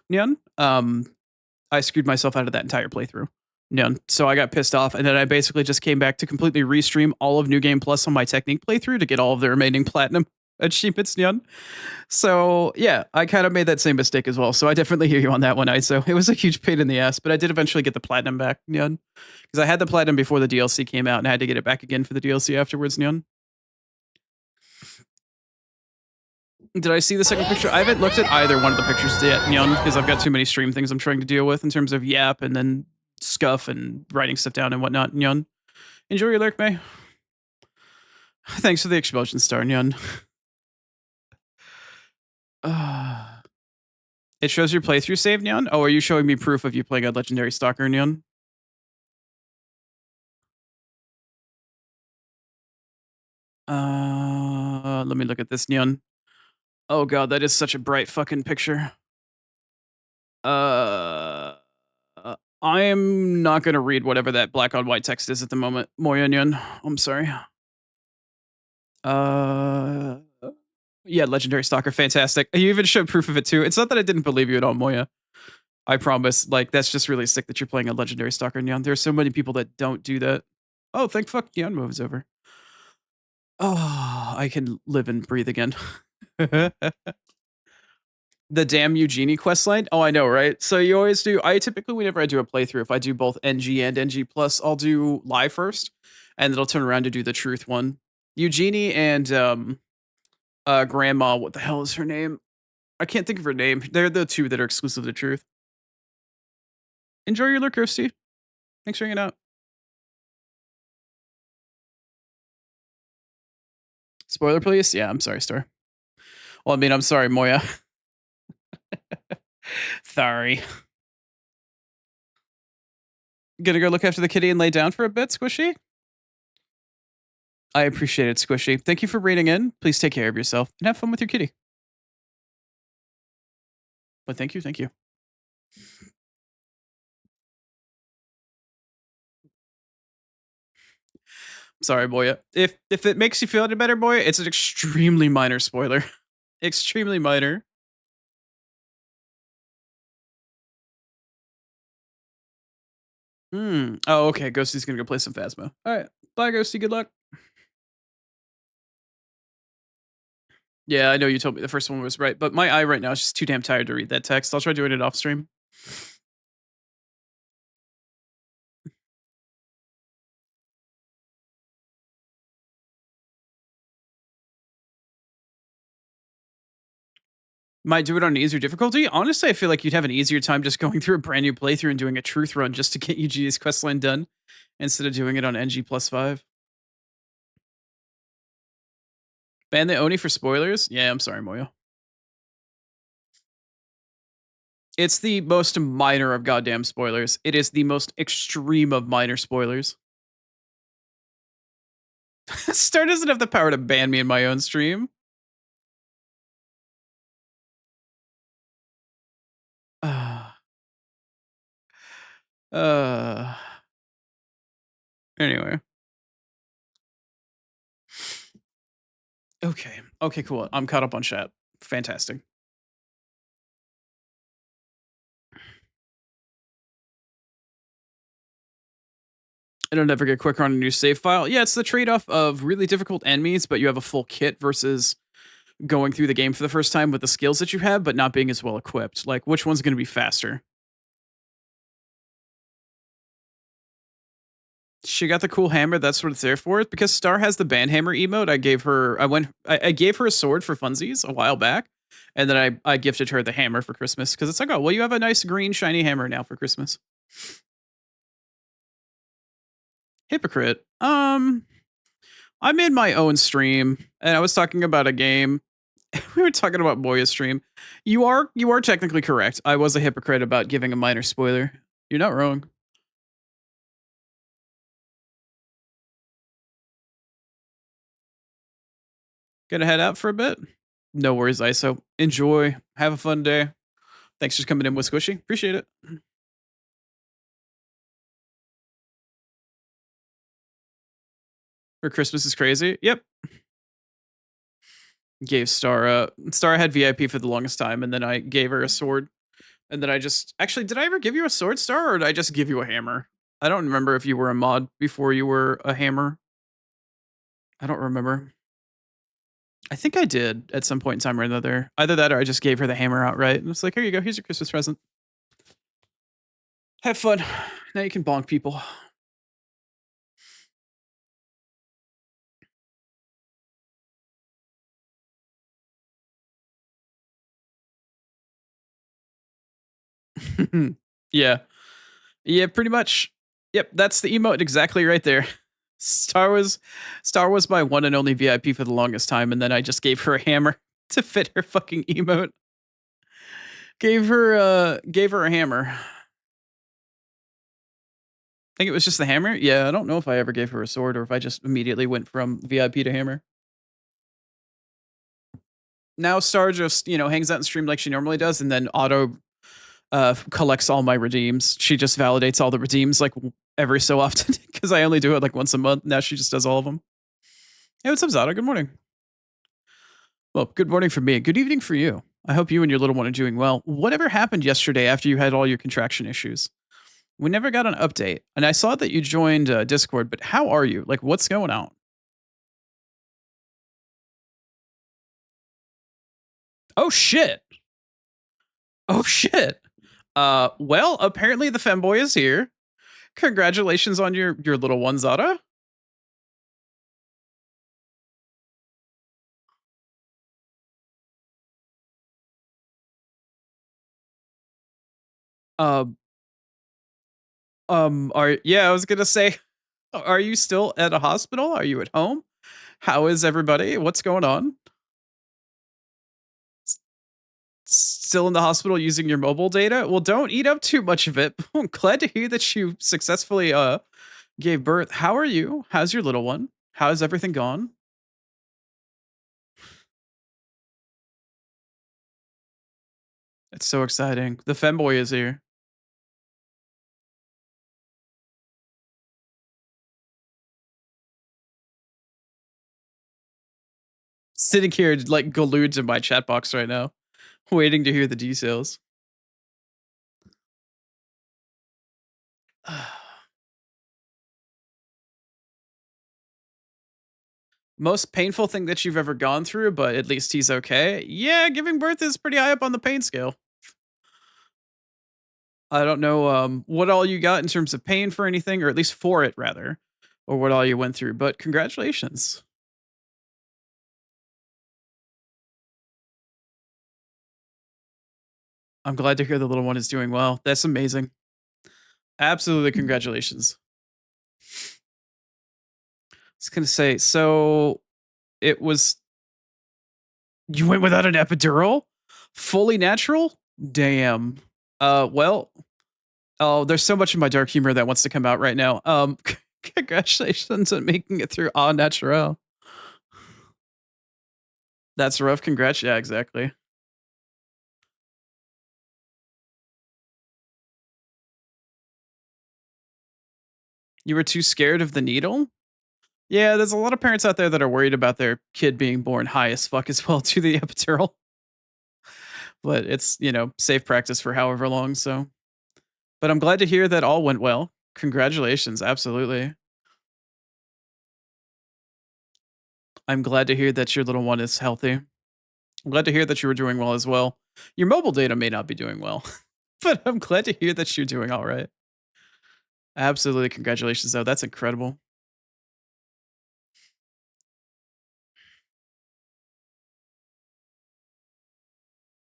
Nyan. I screwed myself out of that entire playthrough, Nyan. So I got pissed off, and then I basically just came back to completely restream all of New Game Plus on my Technique playthrough to get all of the remaining platinum achievements, Nyan. So yeah, I kind of made that same mistake as well. So I definitely hear you on that one, ISO. It was a huge pain in the ass, but I did eventually get the platinum back, Nyan, because I had the platinum before the DLC came out, and I had to get it back again for the DLC afterwards, Nyan. Did I see the second picture? I haven't looked at either one of the pictures yet, Nyan, because I've got too many stream things I'm trying to deal with in terms of Yap and then Scuff and writing stuff down and whatnot, Nyan. Enjoy your lurk, May. Thanks for the explosion star, Nyan. It shows your playthrough save, Nyan? Oh, are you showing me proof of you playing a Legendary Stalker, Nyan? Let me look at this, Nyan. Oh god, that is such a bright fucking picture. I am not gonna read whatever that black on white text is at the moment, Moyanian. I'm sorry. Uh, yeah, Legendary Stalker, fantastic. You even showed proof of it too. It's not that I didn't believe you at all, Moya. I promise. Like, that's just really sick that you're playing a Legendary Stalker, Neon. There's so many people that don't do that. Oh, thank fuck Neon moves over. Oh, I can live and breathe again. The damn Eugenie questline. Oh, I know, right? So you always do. I typically, whenever I do a playthrough, if I do both NG and NG plus, I'll do live first, and then I'll turn around to do the truth one. Eugenie and grandma. What the hell is her name? I can't think of her name. They're the two that are exclusive to Truth. Enjoy your lurk, Roasty. Thanks for hanging out. Spoiler, please. Yeah, I'm sorry, Star. Well, I mean, I'm sorry, Moya. Sorry. Gonna go look after the kitty and lay down for a bit, Squishy? I appreciate it, Squishy. Thank you for reading in. Please take care of yourself and have fun with your kitty. But thank you, thank you. Sorry, Moya. If it makes you feel any better, Moya, it's an extremely minor spoiler. Extremely minor. Oh, okay. Ghosty's gonna go play some Phasma. All right. Bye, Ghosty. Good luck. Yeah, I know you told me the first one was right, but my eye right now is just too damn tired to read that text. I'll try doing it off stream. Might do it on an easier difficulty. Honestly, I feel like you'd have an easier time just going through a brand new playthrough and doing a truth run just to get UG's questline done instead of doing it on NG +5. Ban the Oni for spoilers? Yeah, I'm sorry, Moyo. It's the most minor of goddamn spoilers. It is the most extreme of minor spoilers. Star doesn't have the power to ban me in my own stream. Uh, anyway. Okay. Okay, cool. I'm caught up on chat. Fantastic. It'll never get quicker on a new save file. Yeah, it's the trade-off of really difficult enemies, but you have a full kit versus going through the game for the first time with the skills that you have, but not being as well equipped. Like, which one's going to be faster? She got the cool hammer. That's what it's there for. Because Star has the band hammer emote. I gave her. I gave her a sword for funsies a while back, and then I gifted her the hammer for Christmas because it's like, oh well, you have a nice green shiny hammer now for Christmas. Hypocrite. I made my own stream, and I was talking about a game. We were talking about Moya's stream. You are technically correct. I was a hypocrite about giving a minor spoiler. You're not wrong. Gonna head out for a bit. No worries, ISO. Enjoy. Have a fun day. Thanks for coming in with Squishy. Appreciate it. For Christmas is crazy. Yep. Gave Star had VIP for the longest time, and then I gave her a sword. And then I just actually did I ever give you a sword, Star, or did I just give you a hammer? I don't remember if you were a mod before you were a hammer. I don't remember. I think I did at some point in time or another. Either that or I just gave her the hammer outright. And it's like, here you go. Here's your Christmas present. Have fun. Now you can bonk people. Yeah. Yeah, pretty much. Yep, that's the emote exactly right there. Star was my one and only VIP for the longest time, and then I just gave her a hammer to fit her fucking emote. Gave her a hammer. I think it was just the hammer. Yeah, I don't know if I ever gave her a sword or if I just immediately went from VIP to hammer. Now Star just, hangs out and stream like she normally does, and then auto collects all my redeems. She just validates all the redeems like every so often because I only do it like once a month. Now she just does all of them. Hey, what's up, Zada? Good morning. Well, good morning for me. Good evening for you. I hope you and your little one are doing well. Whatever happened yesterday after you had all your contraction issues? We never got an update. And I saw that you joined Discord, but how are you? Like, what's going on? Oh, shit. Oh, shit. Well, apparently the femboy is here. Congratulations on your little one, Zada. Um, I was gonna say, are you still at a hospital? Are you at home? How is everybody? What's going on? S- Still in the hospital using your mobile data? Well, don't eat up too much of it. I'm glad to hear that you successfully gave birth. How are you? How's your little one? How's everything gone? It's so exciting. The femboy is here. Sitting here like glued to my chat box right now, waiting to hear the details. Most painful thing that you've ever gone through, but at least he's okay. Yeah, giving birth is pretty high up on the pain scale. I don't know what all you got in terms of pain for anything, or at least for it rather, or what all you went through, but congratulations. I'm glad to hear the little one is doing well. That's amazing. Absolutely congratulations. I was gonna say, so it was you went without an epidural? Fully natural? Damn. Well, oh, there's so much of my dark humor that wants to come out right now. Congratulations on making it through au naturel. That's rough. Congrats. Yeah, exactly. You were too scared of the needle? Yeah, there's a lot of parents out there that are worried about their kid being born high as fuck as well to the epidural, but it's, safe practice for however long, so but I'm glad to hear that all went well. Congratulations, absolutely. I'm glad to hear that your little one is healthy. I'm glad to hear that you were doing well as well. Your mobile data may not be doing well, but I'm glad to hear that you're doing all right. Absolutely, congratulations, though. That's incredible.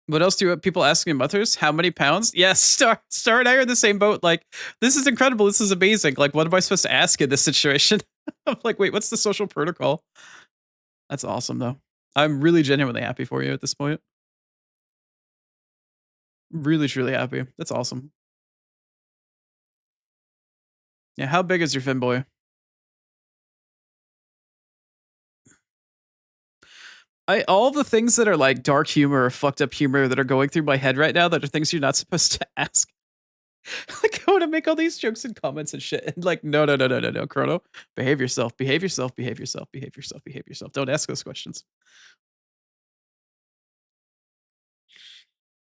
What else do people asking mothers? How many pounds? Yes, Star and I are in the same boat. Like, this is incredible. This is amazing. Like, what am I supposed to ask in this situation? I'm like, wait, what's the social protocol? That's awesome, though. I'm really genuinely happy for you at this point. Really, truly happy. That's awesome. Yeah, how big is your femboy? I all the things that are like dark humor or fucked up humor that are going through my head right now that are things you're not supposed to ask. Like I want to make all these jokes and comments and shit. And like, no, no, no, no, no, no, Chrono. Behave yourself. Behave yourself. Behave yourself. Behave yourself. Behave yourself. Don't ask those questions.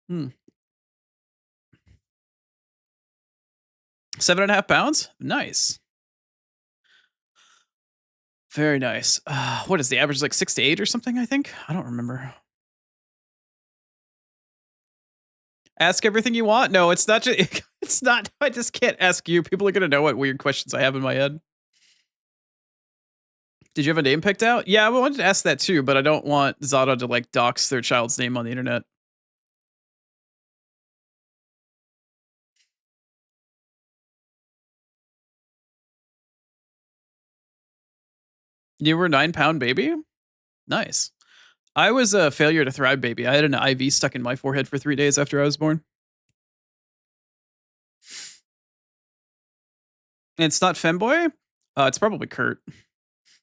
Hmm. 7.5 pounds? Nice. Very nice. What is the average? Like 6 to 8 or something, I think? I don't remember. Ask everything you want. No, it's not just it's not I just can't ask you. People are gonna know what weird questions I have in my head. Did you have a name picked out? Yeah, I wanted to ask that too, but I don't want Zada to like dox their child's name on the internet. You were a 9 pound baby? Nice. I was a failure to thrive baby. I had an IV stuck in my forehead for 3 days after I was born. And it's not femboy? It's probably Kurt.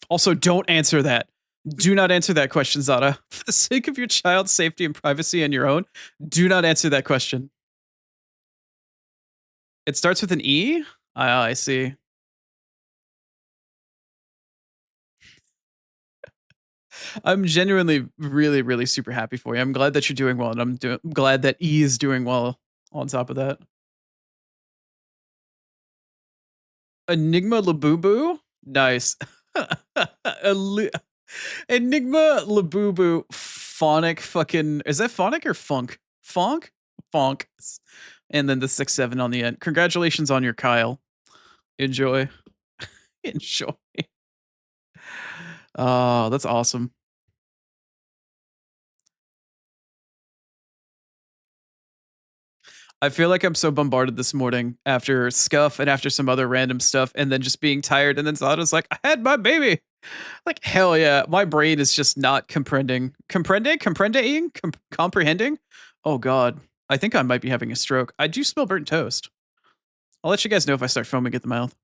Also, don't answer that. Do not answer that question, Zada. For the sake of your child's safety and privacy and your own, do not answer that question. It starts with an E? Ah, I see. I'm genuinely really, really super happy for you. I'm glad that you're doing well, and glad that E is doing well on top of that. Enigma Labubu? Nice. Enigma Labubu phonic fucking is that phonic or funk? Fonk? Fonk. And then the 6-7 on the end. Congratulations on your Kyle. Enjoy. Enjoy. Oh, that's awesome. I feel like I'm so bombarded this morning after Scuff and after some other random stuff, and then just being tired. And then Zada's like, I had my baby. Like, hell yeah. My brain is just not comprehending. Oh, God. I think I might be having a stroke. I do smell burnt toast. I'll let you guys know if I start foaming at the mouth.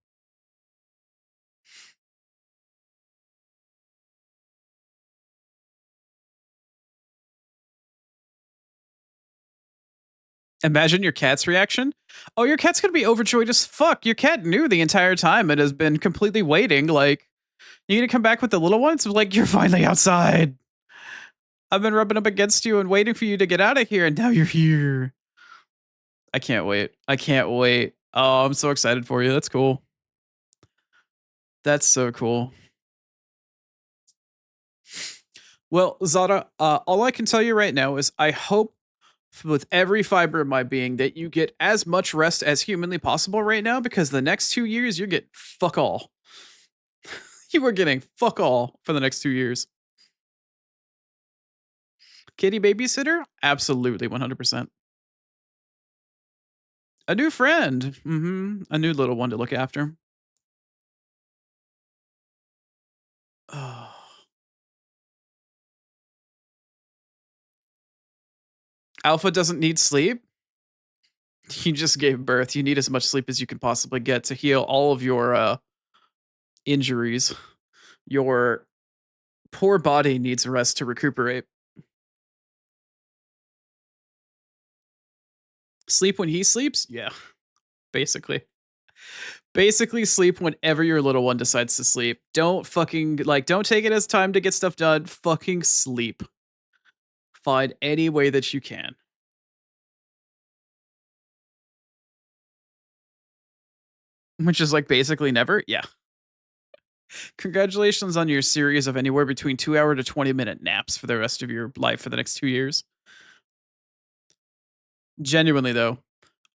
Imagine your cat's reaction. Oh, your cat's gonna be overjoyed as fuck. Your cat knew the entire time and has been completely waiting. Like, you gonna come back with the little ones? Like, you're finally outside. I've been rubbing up against you and waiting for you to get out of here, and now you're here. I can't wait. I can't wait. Oh, I'm so excited for you. That's cool. That's so cool. Well, Zada, all I can tell you right now is I hope with every fiber of my being that you get as much rest as humanly possible right now, because the next 2 years you're getting fuck all. You are getting fuck all for the next 2 years. Kitty babysitter? Absolutely, 100%. A new friend. A new little one to look after. Oh. Alpha doesn't need sleep. You just gave birth. You need as much sleep as you can possibly get to heal all of your injuries. Your poor body needs rest to recuperate. Sleep when he sleeps? Yeah, basically. Basically, sleep whenever your little one decides to sleep. Don't fucking, like, don't take it as time to get stuff done. Fucking sleep. Find any way that you can. Which is like basically never. Yeah. Congratulations on your series of anywhere between 2 hour to 20-minute naps for the rest of your life for the next 2 years. Genuinely, though,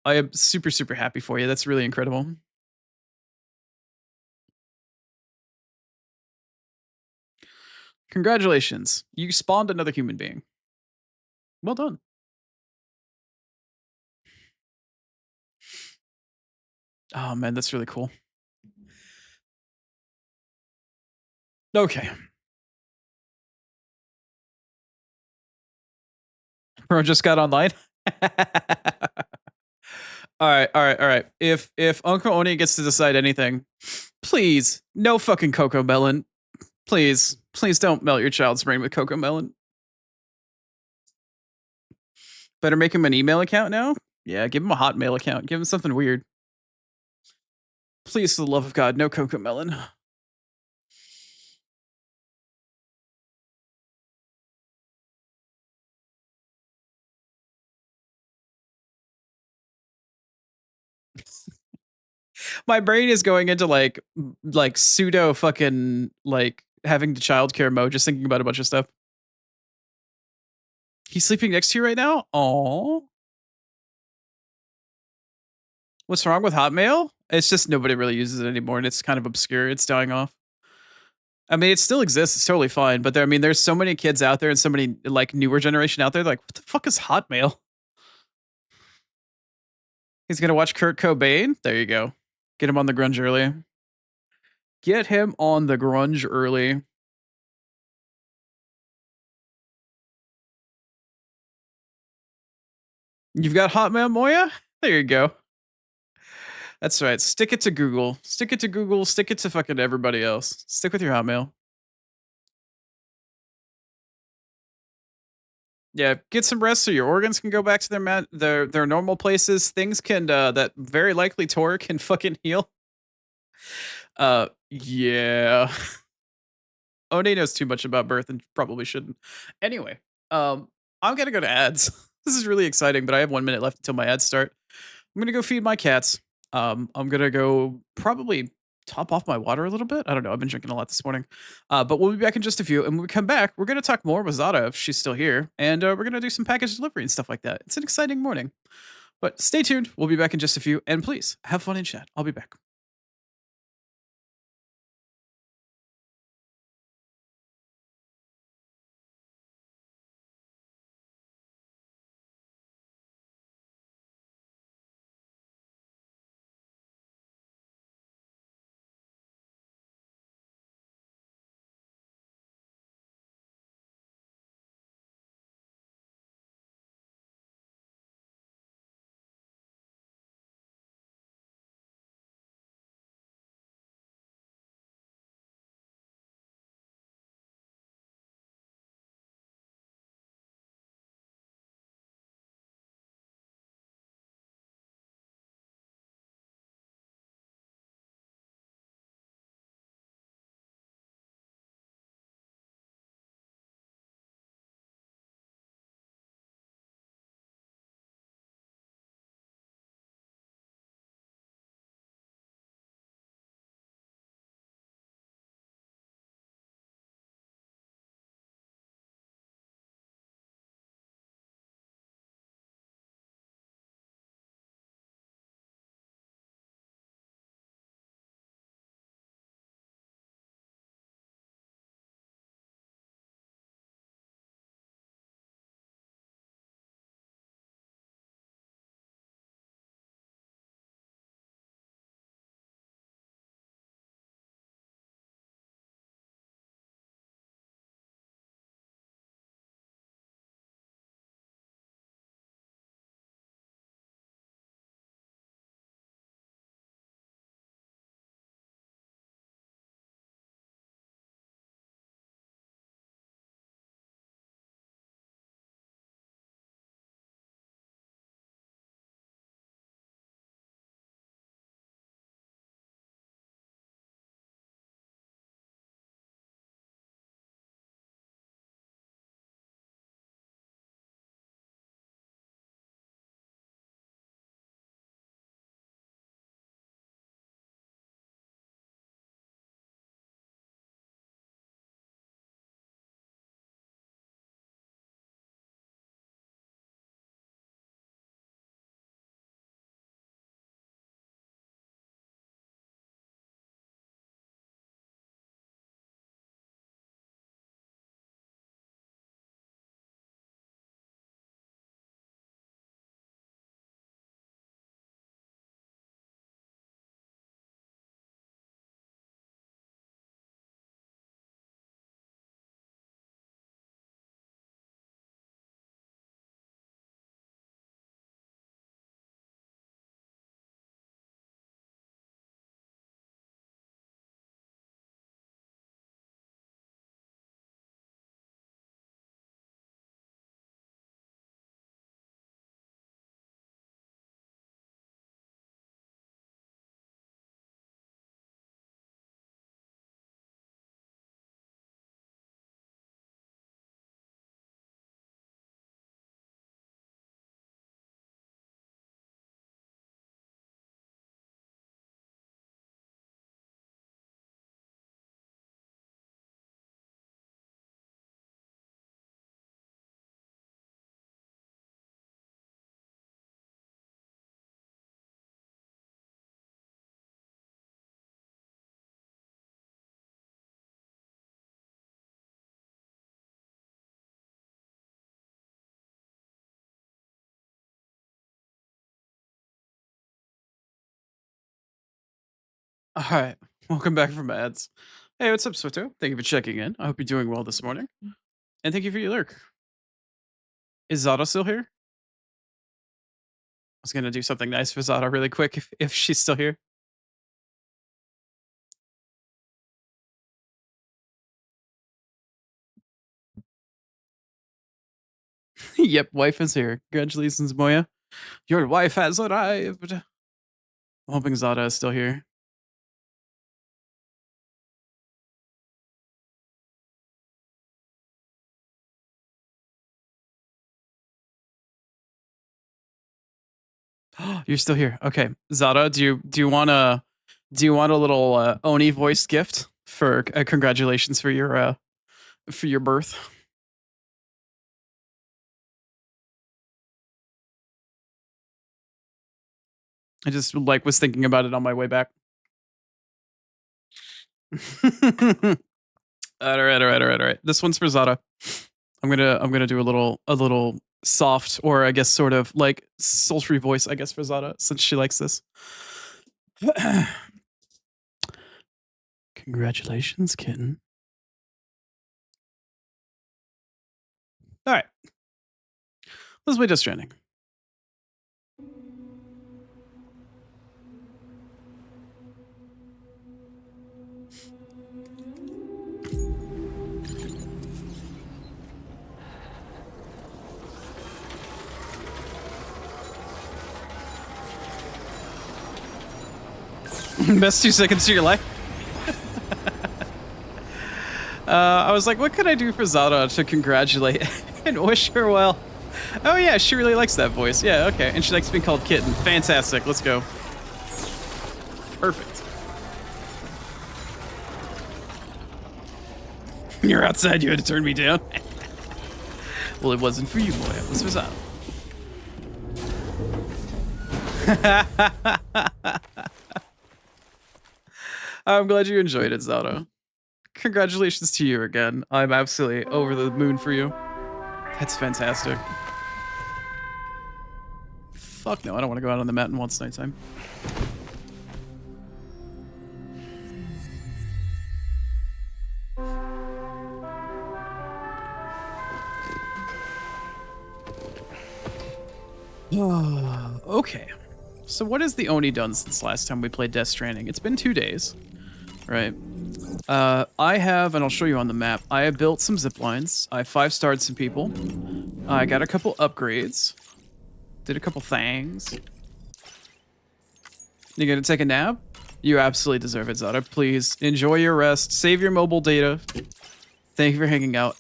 I am super, super happy for you. That's really incredible. Congratulations. You spawned another human being. Well done. Oh, man, that's really cool. Okay. Bro just got online. All right, all right, all right. If Uncle Oni gets to decide anything, please, no fucking cocoa melon. Please, please don't melt your child's brain with cocoa melon. Better make him an email account now. Yeah, give him a Hotmail account. Give him something weird. Please, for the love of God, no cocoa melon. My brain is going into like pseudo fucking like having the childcare mode, just thinking about a bunch of stuff. He's sleeping next to you right now. Oh, what's wrong with Hotmail? It's just nobody really uses it anymore, and it's kind of obscure. It's dying off. I mean, it still exists. It's totally fine, but I mean, there's so many kids out there and so many like newer generation out there. Like, what the fuck is Hotmail? He's gonna watch Kurt Cobain. There you go. Get him on the grunge early. Get him on the grunge early. You've got Hotmail, Moya? There you go. That's right. Stick it to Google. Stick it to Google. Stick it to fucking everybody else. Stick with your Hotmail. Yeah, get some rest so your organs can go back to their normal places. Things can that very likely Tor can fucking heal. Yeah. One knows too much about birth and probably shouldn't. Anyway, I'm gonna go to ads. This is really exciting, but I have 1 minute left until my ads start. I'm gonna go feed my cats. I'm gonna go probably top off my water a little bit. I don't know. I've been drinking a lot this morning. But we'll be back in just a few. And when we come back, we're gonna talk more with Zada if she's still here, and we're gonna do some package delivery and stuff like that. It's an exciting morning. But stay tuned. We'll be back in just a few, and please have fun in chat. I'll be back. All right, welcome back from ads. Hey, what's up, Swito? Thank you for checking in. I hope you're doing well this morning, and thank you for your lurk. Is Zada still here? I was gonna do something nice for Zada really quick if she's still here. Yep, wife is here. Congratulations, Moya. Your wife has arrived. I'm hoping Zada is still here. You're still here. Okay, Zada, do you want a little Oni voice gift for congratulations for your birth? I just like was thinking about it on my way back. All right. This one's for Zada. I'm gonna do a little soft, or I guess sort of like sultry voice, I guess, for Zada, since she likes this. Congratulations, kitten. All right, let's play Death Stranding. Best 2 seconds of your life. I was like, what could I do for Zada to congratulate and wish her well? Oh yeah, she really likes that voice. Yeah, okay. And she likes being called kitten. Fantastic. Let's go. Perfect. You're outside. You had to turn me down. Well, it wasn't for you, boy. It was for Zada. I'm glad you enjoyed it, Zada. Congratulations to you again. I'm absolutely over the moon for you. That's fantastic. Fuck no, I don't want to go out on the mountain once nighttime. Okay. So what has the Oni done since last time we played Death Stranding? It's been 2 days, right? I have, and I'll show you on the map, I have built some zip lines. I 5-starred some people. I got a couple upgrades. Did a couple things. You gonna take a nap? You absolutely deserve it, Zada. Please, enjoy your rest. Save your mobile data. Thank you for hanging out.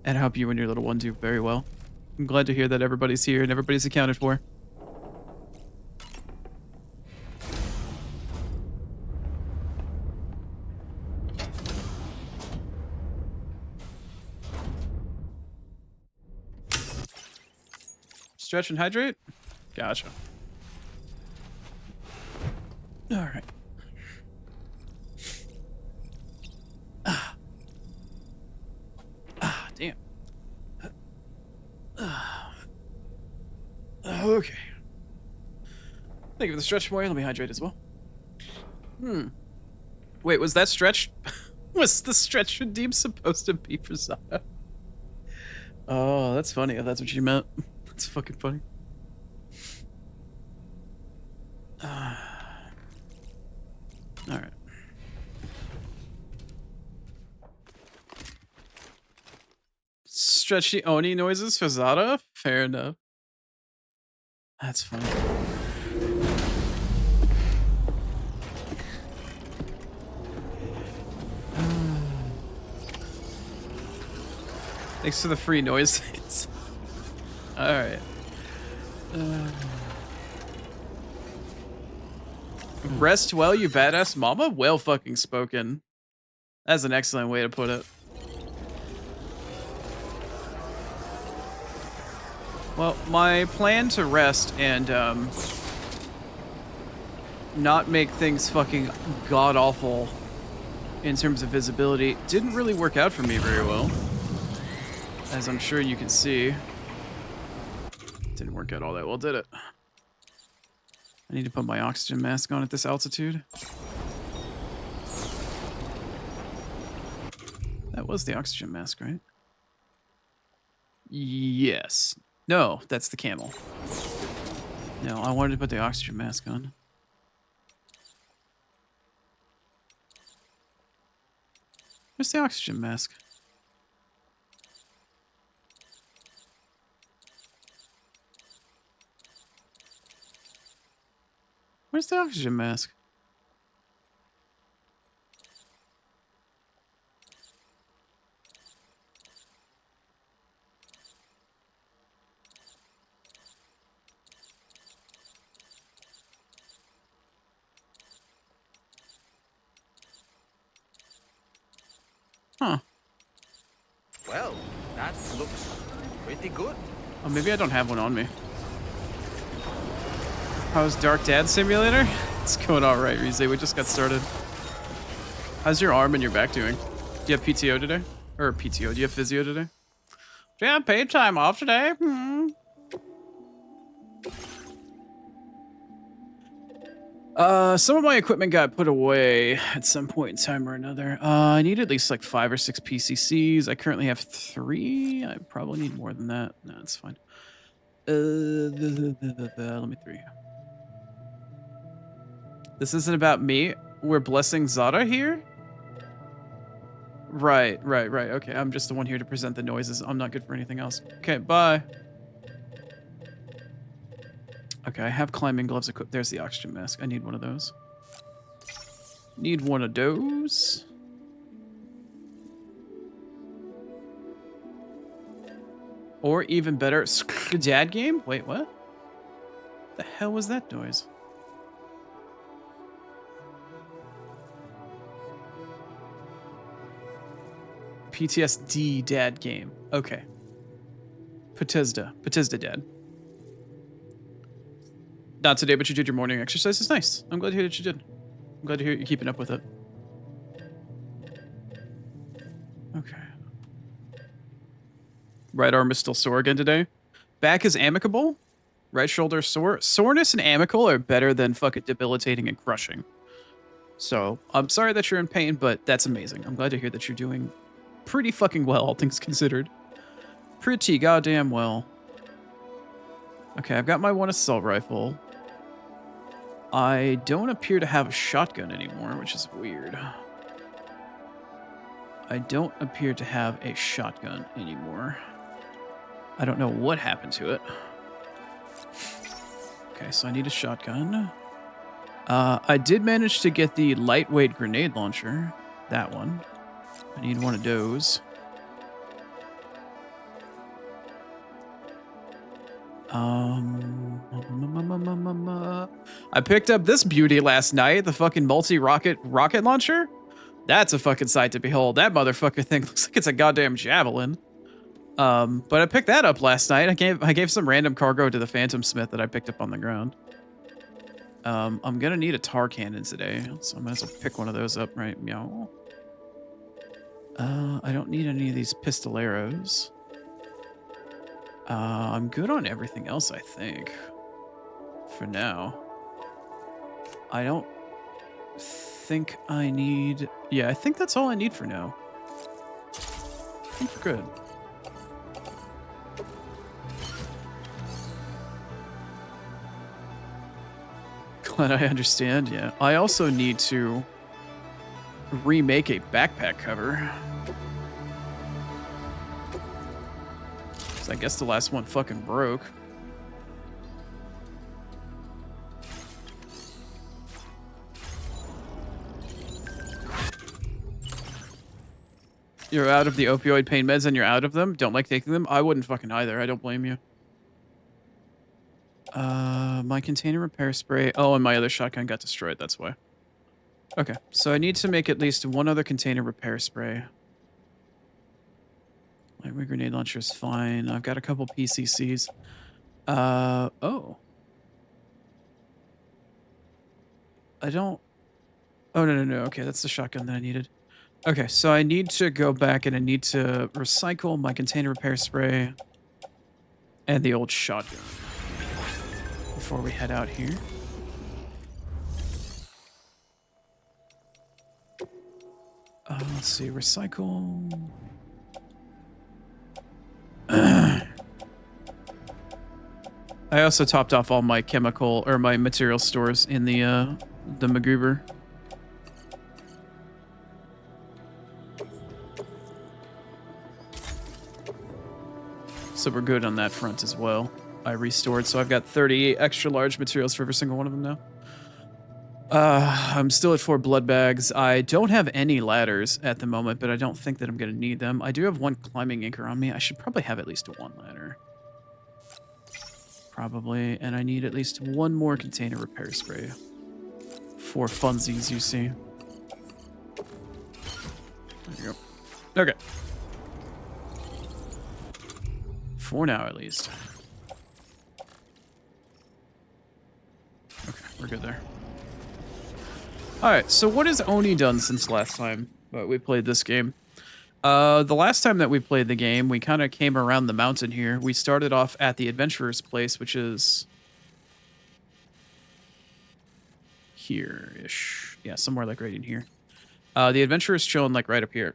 And I hope you and your little one do very well. I'm glad to hear that everybody's here and everybody's accounted for. Stretch and hydrate? Gotcha. All right. Damn. Okay. Thank you for the stretch, boy. Let me hydrate as well. Wait, was that stretch? Was the stretch redeem supposed to be for Zada? Oh, that's funny if that's what you meant. That's fucking funny. Alright. Stretchy Oni noises for Zada? Fair enough. That's funny. Thanks for the free noise. Alright. Rest well, you badass mama? Well fucking spoken. That's an excellent way to put it. Well, my plan to rest and not make things fucking god-awful in terms of visibility didn't really work out for me very well. As I'm sure you can see. Didn't work out all that well, did it? I need to put my oxygen mask on at this altitude. That was the oxygen mask, right? Yes. No, that's the camel. No, I wanted to put the oxygen mask on. Where's the oxygen mask? Where's the oxygen mask? Huh. Well, that looks pretty good. Oh, maybe I don't have one on me. How's Dark Dad Simulator? It's going all right, Rize. We just got started. How's your arm and your back doing? Do you have PTO today? Or PTO, do you have physio today? Do you have paid time off today? Some of my equipment got put away at some point in time or another. I need at least like 5 or 6 PCCs. I currently have 3. I probably need more than that. No, it's fine. Let me 3. This isn't about me. We're blessing Zara here? Right. Okay, I'm just the one here to present the noises. I'm not good for anything else. Okay, bye. Okay, I have climbing gloves equipped. There's the oxygen mask. I need one of those. Need one of those. Or even better, dad game? Wait, what? The hell was that noise? PTSD dad game. Okay. Bethesda dad. Not today, but you did your morning exercise. It's nice. I'm glad to hear that you did. I'm glad to hear you're keeping up with it. Okay. Right arm is still sore again today. Back is amicable. Right shoulder sore. Soreness and amicable are better than fucking debilitating and crushing. So I'm sorry that you're in pain, but that's amazing. I'm glad to hear that you're doing pretty fucking well, all things considered. Pretty goddamn well. Okay, I've got my one assault rifle. I don't appear to have a shotgun anymore, which is weird. I don't appear to have a shotgun anymore. I don't know what happened to it. Okay, so I need a shotgun. I did manage to get the lightweight grenade launcher. That one. I need one of those. I picked up this beauty last night, the fucking multi-rocket rocket launcher. That's a fucking sight to behold. That motherfucker thing looks like it's a goddamn javelin. But I picked that up last night. I gave some random cargo to the Phantom Smith that I picked up on the ground. I'm gonna need a tar cannon today, so I might as well pick one of those up, right? Meow. I don't need any of these pistoleros. I'm good on everything else, I think. For now. I don't think I need... Yeah, I think that's all I need for now. I think we're good. Glad I understand, yeah. I also need to remake a backpack cover. I guess the last one fucking broke. You're out of the opioid pain meds and you're out of them? Don't like taking them? I wouldn't fucking either. I don't blame you. My container repair spray. Oh, and my other shotgun got destroyed. That's why. Okay, so I need to make at least one other container repair spray. Lightweight grenade launcher is fine. I've got a couple PCCs. Oh. I don't... Oh, no. Okay, that's the shotgun that I needed. Okay, so I need to go back and I need to recycle my container repair spray and the old shotgun before we head out here. Let's see, recycle. I also topped off all my chemical or my material stores in the Magoober. So we're good on that front as well. I restored, so I've got 38 extra large materials for every single one of them now. I'm still at 4 blood bags. I don't have any ladders at the moment, but I don't think that I'm going to need them. I do have 1 climbing anchor on me. I should probably have at least 1 ladder. Probably. And I need at least 1 more container repair spray. For funsies, you see. There you go. Okay. For now, at least. Okay, we're good there. Alright, so what has Oni done since last time we played this game? The last time that we played the game, we kind of came around the mountain here. We started off at the adventurer's place, which is here-ish. Yeah, somewhere like right in here. The adventurer's chilling like right up here.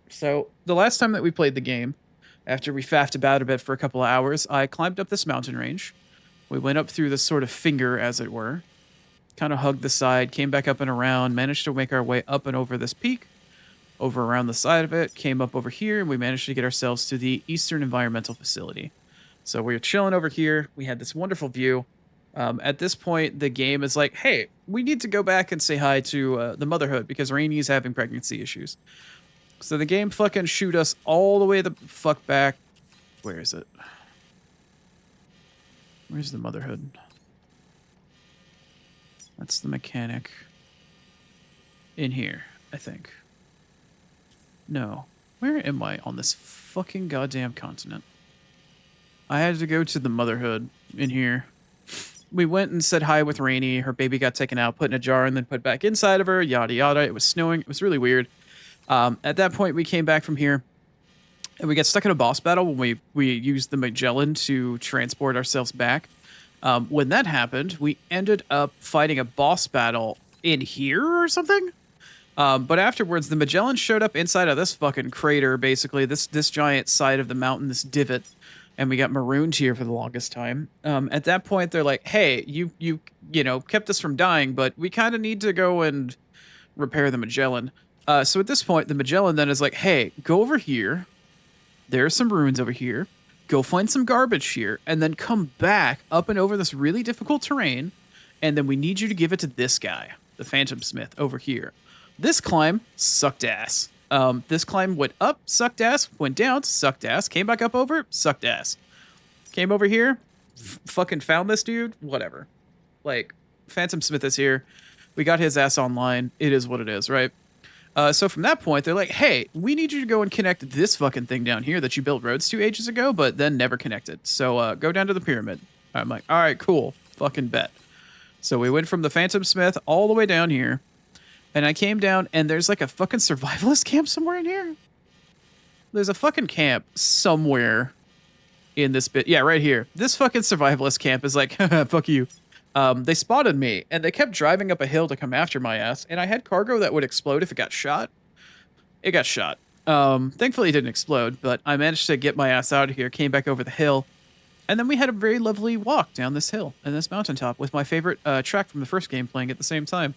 So the last time that we played the game, after we faffed about a bit for a couple of hours, I climbed up this mountain range. We went up through this sort of finger, as it were. Kind of hugged the side, came back up and around, managed to make our way up and over this peak, over around the side of it, came up over here, and we managed to get ourselves to the Eastern Environmental Facility. So we were chilling over here. We had this wonderful view. At this point, the game is like, hey, we need to go back and say hi to the Motherhood because Rainy's having pregnancy issues. So the game fucking shoot us all the way the fuck back. Where is it? Where's the Motherhood? That's the mechanic. In here, I think. No. Where am I on this fucking goddamn continent? I had to go to the Motherhood in here. We went and said hi with Rainy. Her baby got taken out, put in a jar, and then put back inside of her. Yada yada. It was snowing. It was really weird. At that point, we came back from here. And we got stuck in a boss battle when we used the Magellan to transport ourselves back. When that happened, we ended up fighting a boss battle in here or something. But afterwards, the Magellan showed up inside of this fucking crater, basically, this giant side of the mountain, this divot, and we got marooned here for the longest time. At that point, they're like, hey, you know, kept us from dying, but we kind of need to go and repair the Magellan. So at this point, the Magellan then is like, hey, go over here. There are some ruins over here. Go find some garbage here, and then come back up and over this really difficult terrain, and then we need you to give it to this guy, the Phantom Smith, over here. This climb sucked ass. This climb went up, sucked ass, went down, sucked ass, came back up over, sucked ass. Came over here, fucking found this dude, whatever. Like, Phantom Smith is here. We got his ass online. It is what it is, right? So from that point, they're like, hey, we need you to go and connect this fucking thing down here that you built roads to ages ago, but then never connected. So go down to the pyramid. I'm like, all right, cool. Fucking bet. So we went from the Phantom Smith all the way down here. And I came down, and there's like a fucking survivalist camp somewhere in here. There's a fucking camp somewhere in this bit. Yeah, right here. This fucking survivalist camp is like, fuck you. They spotted me, and they kept driving up a hill to come after my ass, and I had cargo that would explode if it got shot. It got shot. Thankfully, it didn't explode, but I managed to get my ass out of here, came back over the hill, and then we had a very lovely walk down this hill and this mountaintop with my favorite track from the first game playing at the same time.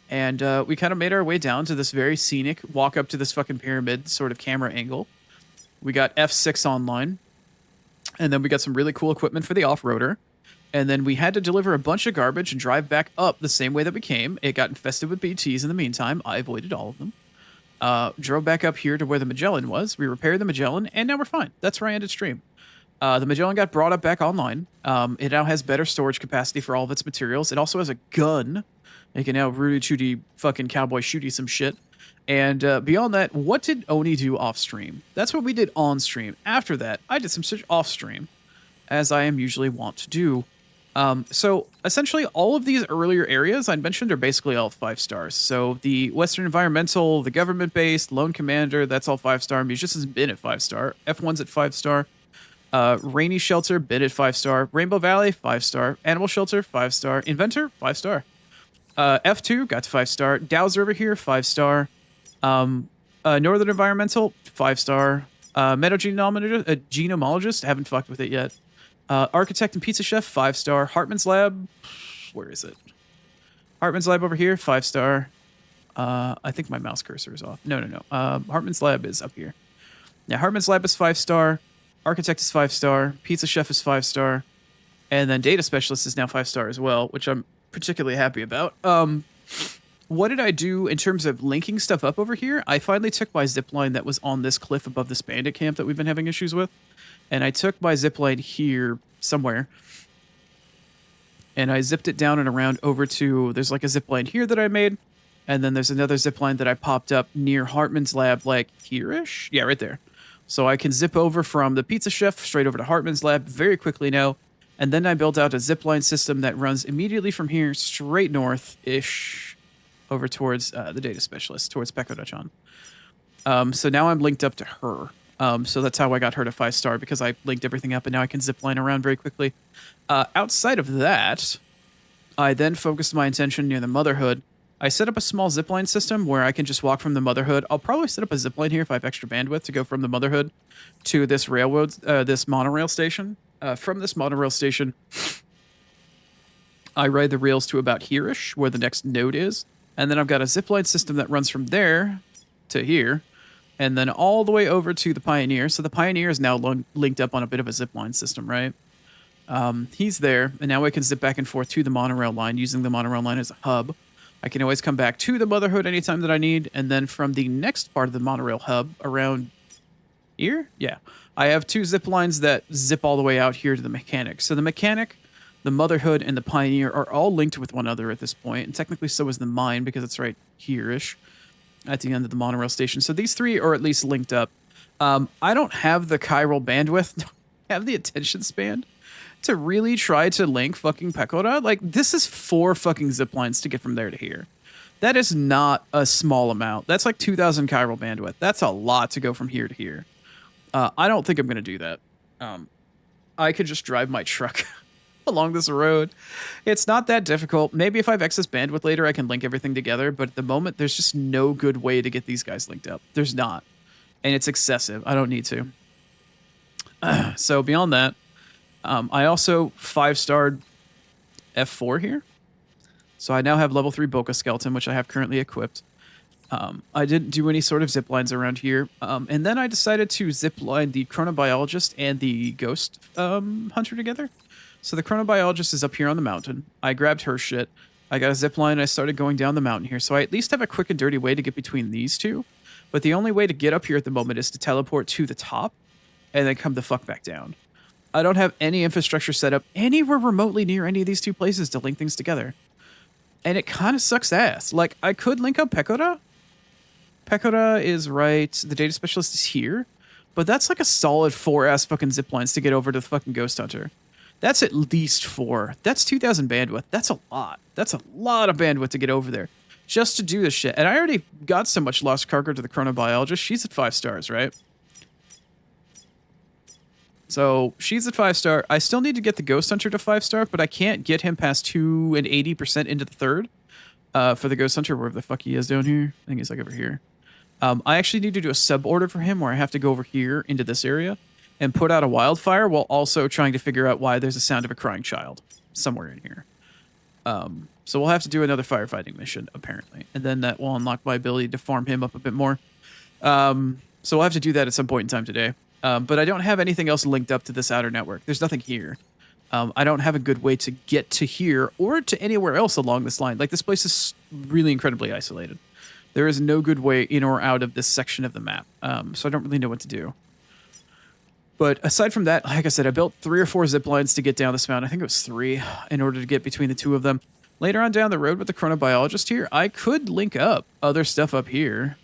And we kind of made our way down to this very scenic walk up to this fucking pyramid sort of camera angle. We got F6 online, and then we got some really cool equipment for the off-roader. And then we had to deliver a bunch of garbage and drive back up the same way that we came. It got infested with BTs in the meantime. I avoided all of them. Drove back up here to where the Magellan was. We repaired the Magellan, and now we're fine. That's where I ended stream. The Magellan got brought up back online. It now has better storage capacity for all of its materials. It also has a gun. It can now Rudy Chooty fucking cowboy shooty some shit. And beyond that, what did Oni do off stream? That's what we did on stream. After that, I did some shit off stream, as I am usually wont to do. So essentially all of these earlier areas I mentioned are basically all 5 stars. So the Western Environmental, the government-based, Lone Commander, that's all 5-star. Musician's been at 5-star. F1's at 5-star. Rainy Shelter, been at 5-star. Rainbow Valley, 5-star. Animal Shelter, 5-star. Inventor, 5-star. F2 got to 5-star. Dow's over here, 5-star. Northern Environmental, 5-star. Genomologist, haven't fucked with it yet. Architect and Pizza Chef, 5-star. Hartman's Lab, where is it? Hartman's Lab over here, 5-star. I think my mouse cursor is off. No. Hartman's Lab is up here. Yeah, Hartman's Lab is 5-star. Architect is 5-star. Pizza Chef is 5-star. And then Data Specialist is now 5-star as well, which I'm particularly happy about. What did I do in terms of linking stuff up over here? I finally took my zipline that was on this cliff above this bandit camp that we've been having issues with. And I took my zipline here somewhere. And I zipped it down and around over to... There's like a zipline here that I made. And then there's another zipline that I popped up near Hartman's Lab, like here-ish? Yeah, right there. So I can zip over from the Pizza Chef straight over to Hartman's Lab very quickly now. And then I built out a zipline system that runs immediately from here straight north-ish over towards the Data Specialist, towards Pekodachan. So now I'm linked up to her. So that's how I got her to 5-star, because I linked everything up and now I can zipline around very quickly. Outside of that, I then focused my attention near the Motherhood. I set up a small zipline system where I can just walk from the Motherhood. I'll probably set up a zipline here if I have extra bandwidth to go from the Motherhood to this railroad, this monorail station. From this monorail station, I ride the rails to about here-ish, where the next node is. And then I've got a zipline system that runs from there to here, and then all the way over to the Pioneer. So the Pioneer is now linked up on a bit of a zipline system, right? He's there, and now I can zip back and forth to the monorail line, using the monorail line as a hub. I can always come back to the Motherhood anytime that I need, and then from the next part of the monorail hub, around here? Yeah. I have 2 zip lines that zip all the way out here to the Mechanic. So the Mechanic, the Motherhood, and the Pioneer are all linked with one another at this point, and technically so is the Mine, because it's right here-ish at the end of the monorail station. So these 3 are at least linked up. I don't have the chiral bandwidth, have the attention span to really try to link fucking Pecora. Like, this is 4 fucking zip lines to get from there to here. That is not a small amount. That's like 2,000 chiral bandwidth. That's a lot to go from here to here. I don't think I'm going to do that. I could just drive my truck along this road. It's not that difficult. Maybe if I have excess bandwidth later, I can link everything together. But at the moment, there's just no good way to get these guys linked up. There's not. And it's excessive. I don't need to. So beyond that, I also 5-starred F4 here. So I now have level 3 Boca Skeleton, which I have currently equipped. I didn't do any sort of zip lines around here. And then I decided to zip line the Chronobiologist and the Ghost Hunter together. So the Chronobiologist is up here on the mountain. I grabbed her shit. I got a zip line and I started going down the mountain here. So I at least have a quick and dirty way to get between these two. But the only way to get up here at the moment is to teleport to the top and then come the fuck back down. I don't have any infrastructure set up anywhere remotely near any of these 2 places to link things together. And it kind of sucks ass. Like, I could link up Pecora. Pecora is right. The Data Specialist is here. But that's like a solid 4-ass fucking zip lines to get over to the fucking Ghost Hunter. That's at least 4. That's 2,000 bandwidth. That's a lot. That's a lot of bandwidth to get over there. Just to do this shit. And I already got so much lost cargo to the Chronobiologist. She's at 5 stars, right? So she's at 5-star. I still need to get the Ghost Hunter to 5-star, but I can't get him past 280% into the 3rd for the Ghost Hunter, wherever the fuck he is down here. I think he's like over here. I actually need to do a sub-order for him where I have to go over here into this area and put out a wildfire while also trying to figure out why there's a sound of a crying child somewhere in here. So we'll have to do another firefighting mission, apparently. And then that will unlock my ability to farm him up a bit more. So we'll have to do that at some point in time today. But I don't have anything else linked up to this outer network. There's nothing here. I don't have a good way to get to here or to anywhere else along this line. Like, this place is really incredibly isolated. There is no good way in or out of this section of the map. So I don't really know what to do. But aside from that, like I said, I built 3 or 4 zip lines to get down this mountain. I think it was 3 in order to get between the 2 of them. Later on down the road with the Chronobiologist here, I could link up other stuff up here.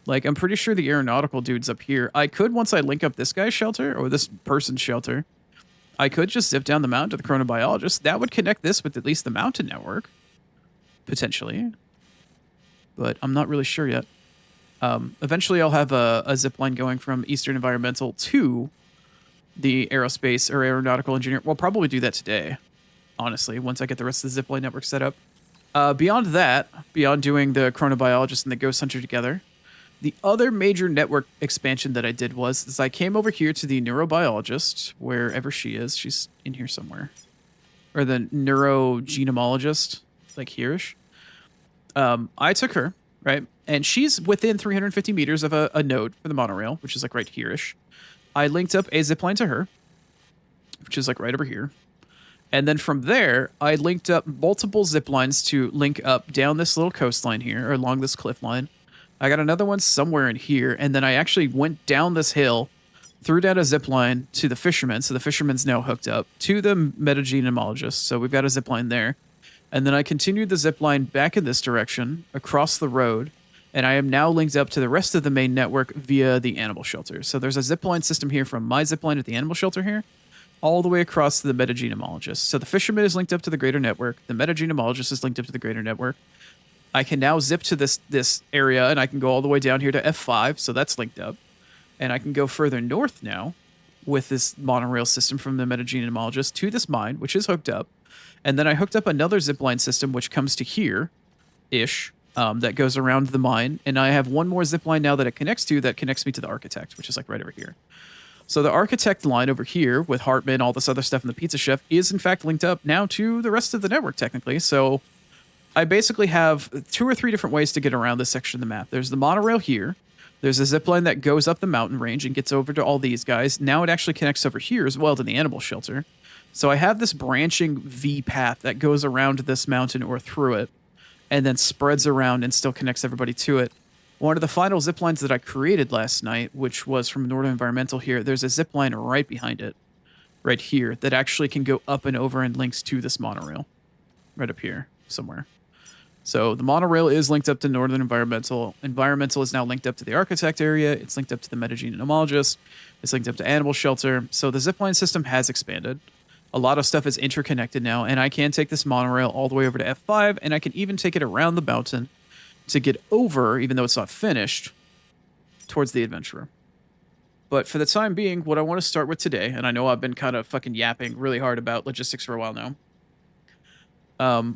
Like, I'm pretty sure the aeronautical dude's up here. I could, once I link up this guy's shelter, or this person's shelter, I could just zip down the mountain to the Chronobiologist. That would connect this with at least the mountain network. Potentially. But I'm not really sure yet. Eventually, I'll have a zip line going from Eastern Environmental to the aerospace or aeronautical engineer. We'll probably do that today, honestly, once I get the rest of the zip line network set up. Beyond that, beyond doing the Chronobiologist and the Ghost Hunter together, The other major network expansion that I did was I came over here to the neurobiologist, wherever she is. She's in here somewhere. Or the neurogenomologist, like here-ish. I took her, right? And she's within 350 meters of a node for the monorail, which is like right here-ish. I linked up a zipline to her, which is like right over here. And then from there, I linked up multiple zip lines to link up down this little coastline here, or along this cliff line. I got another one somewhere in here, and then I actually went down this hill, threw down a zip line to the fisherman, so the fisherman's now hooked up, to the metagenomologist, so we've got a zip line there. And then I continued the zip line back in this direction, across the road, and I am now linked up to the rest of the main network via the animal shelter. So there's a zip line system here from my zip line at the animal shelter here, all the way across to the metagenomologist. So the fisherman is linked up to the greater network. The metagenomologist is linked up to the greater network. I can now zip to this area, and I can go all the way down here to F5, so that's linked up. And I can go further north now with this monorail system from the metagenomologist to this mine, which is hooked up. And then I hooked up another zipline system, which comes to here-ish, that goes around the mine. And I have one more zipline now that it connects to that connects me to the architect, which is like right over here. So the architect line over here with Hartman, all this other stuff in the pizza chef is in fact linked up now to the rest of the network technically. So I basically have 2 or 3 different ways to get around this section of the map. There's the monorail here. There's a zipline that goes up the mountain range and gets over to all these guys. Now it actually connects over here as well to the animal shelter. So I have this branching V path that goes around this mountain or through it and then spreads around and still connects everybody to it. One of the final zip lines that I created last night, which was from Northern Environmental here, there's a zip line right behind it, right here, that actually can go up and over and links to this monorail. Right up here, somewhere. So the monorail is linked up to Northern Environmental. Environmental is now linked up to the architect area. It's linked up to the metagenomologist. It's linked up to animal shelter. So the zipline system has expanded. A lot of stuff is interconnected now, and I can take this monorail all the way over to F5, and I can even take it around the mountain to get over, even though it's not finished, towards the adventurer. But for the time being, what I want to start with today, and I know I've been kind of fucking yapping really hard about logistics for a while now.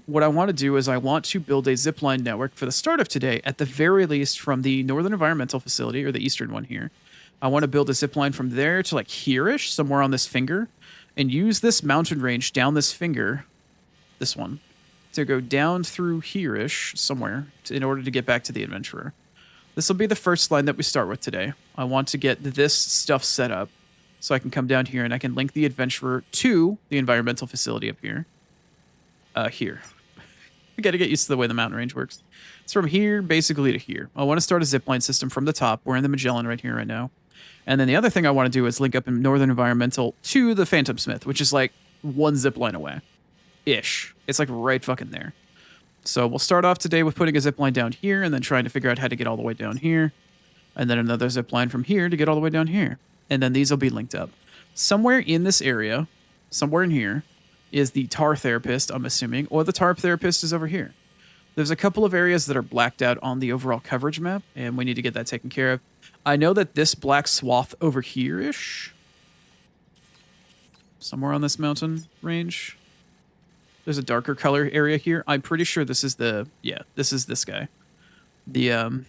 What I want to do is I want to build a zipline network for the start of today, at the very least from the Northern Environmental Facility, or the eastern one here. I want to build a zipline from there to like here-ish, somewhere on this finger, and use this mountain range down this finger, this one, to go down through here-ish somewhere in order to get back to the adventurer. This will be the first line that we start with today. I want to get this stuff set up so I can come down here and I can link the adventurer to the environmental facility up here. Here. We got to get used to the way the mountain range works. It's from here basically to here. I want to start a zipline system from the top. We're in the Magellan right here right now. And then the other thing I want to do is link up in Northern Environmental to the Phantom Smith, which is like one zipline away. Ish. It's like right fucking there. So we'll start off today with putting a zipline down here and then trying to figure out how to get all the way down here. And then another zipline from here to get all the way down here. And then these will be linked up. Somewhere in this area, somewhere in here, is the tar therapist, I'm assuming, or the tar therapist is over here. There's a couple of areas that are blacked out on the overall coverage map, and we need to get that taken care of. I know that this black swath over here-ish, somewhere on this mountain range, there's a darker color area here. I'm pretty sure this is this is this guy. The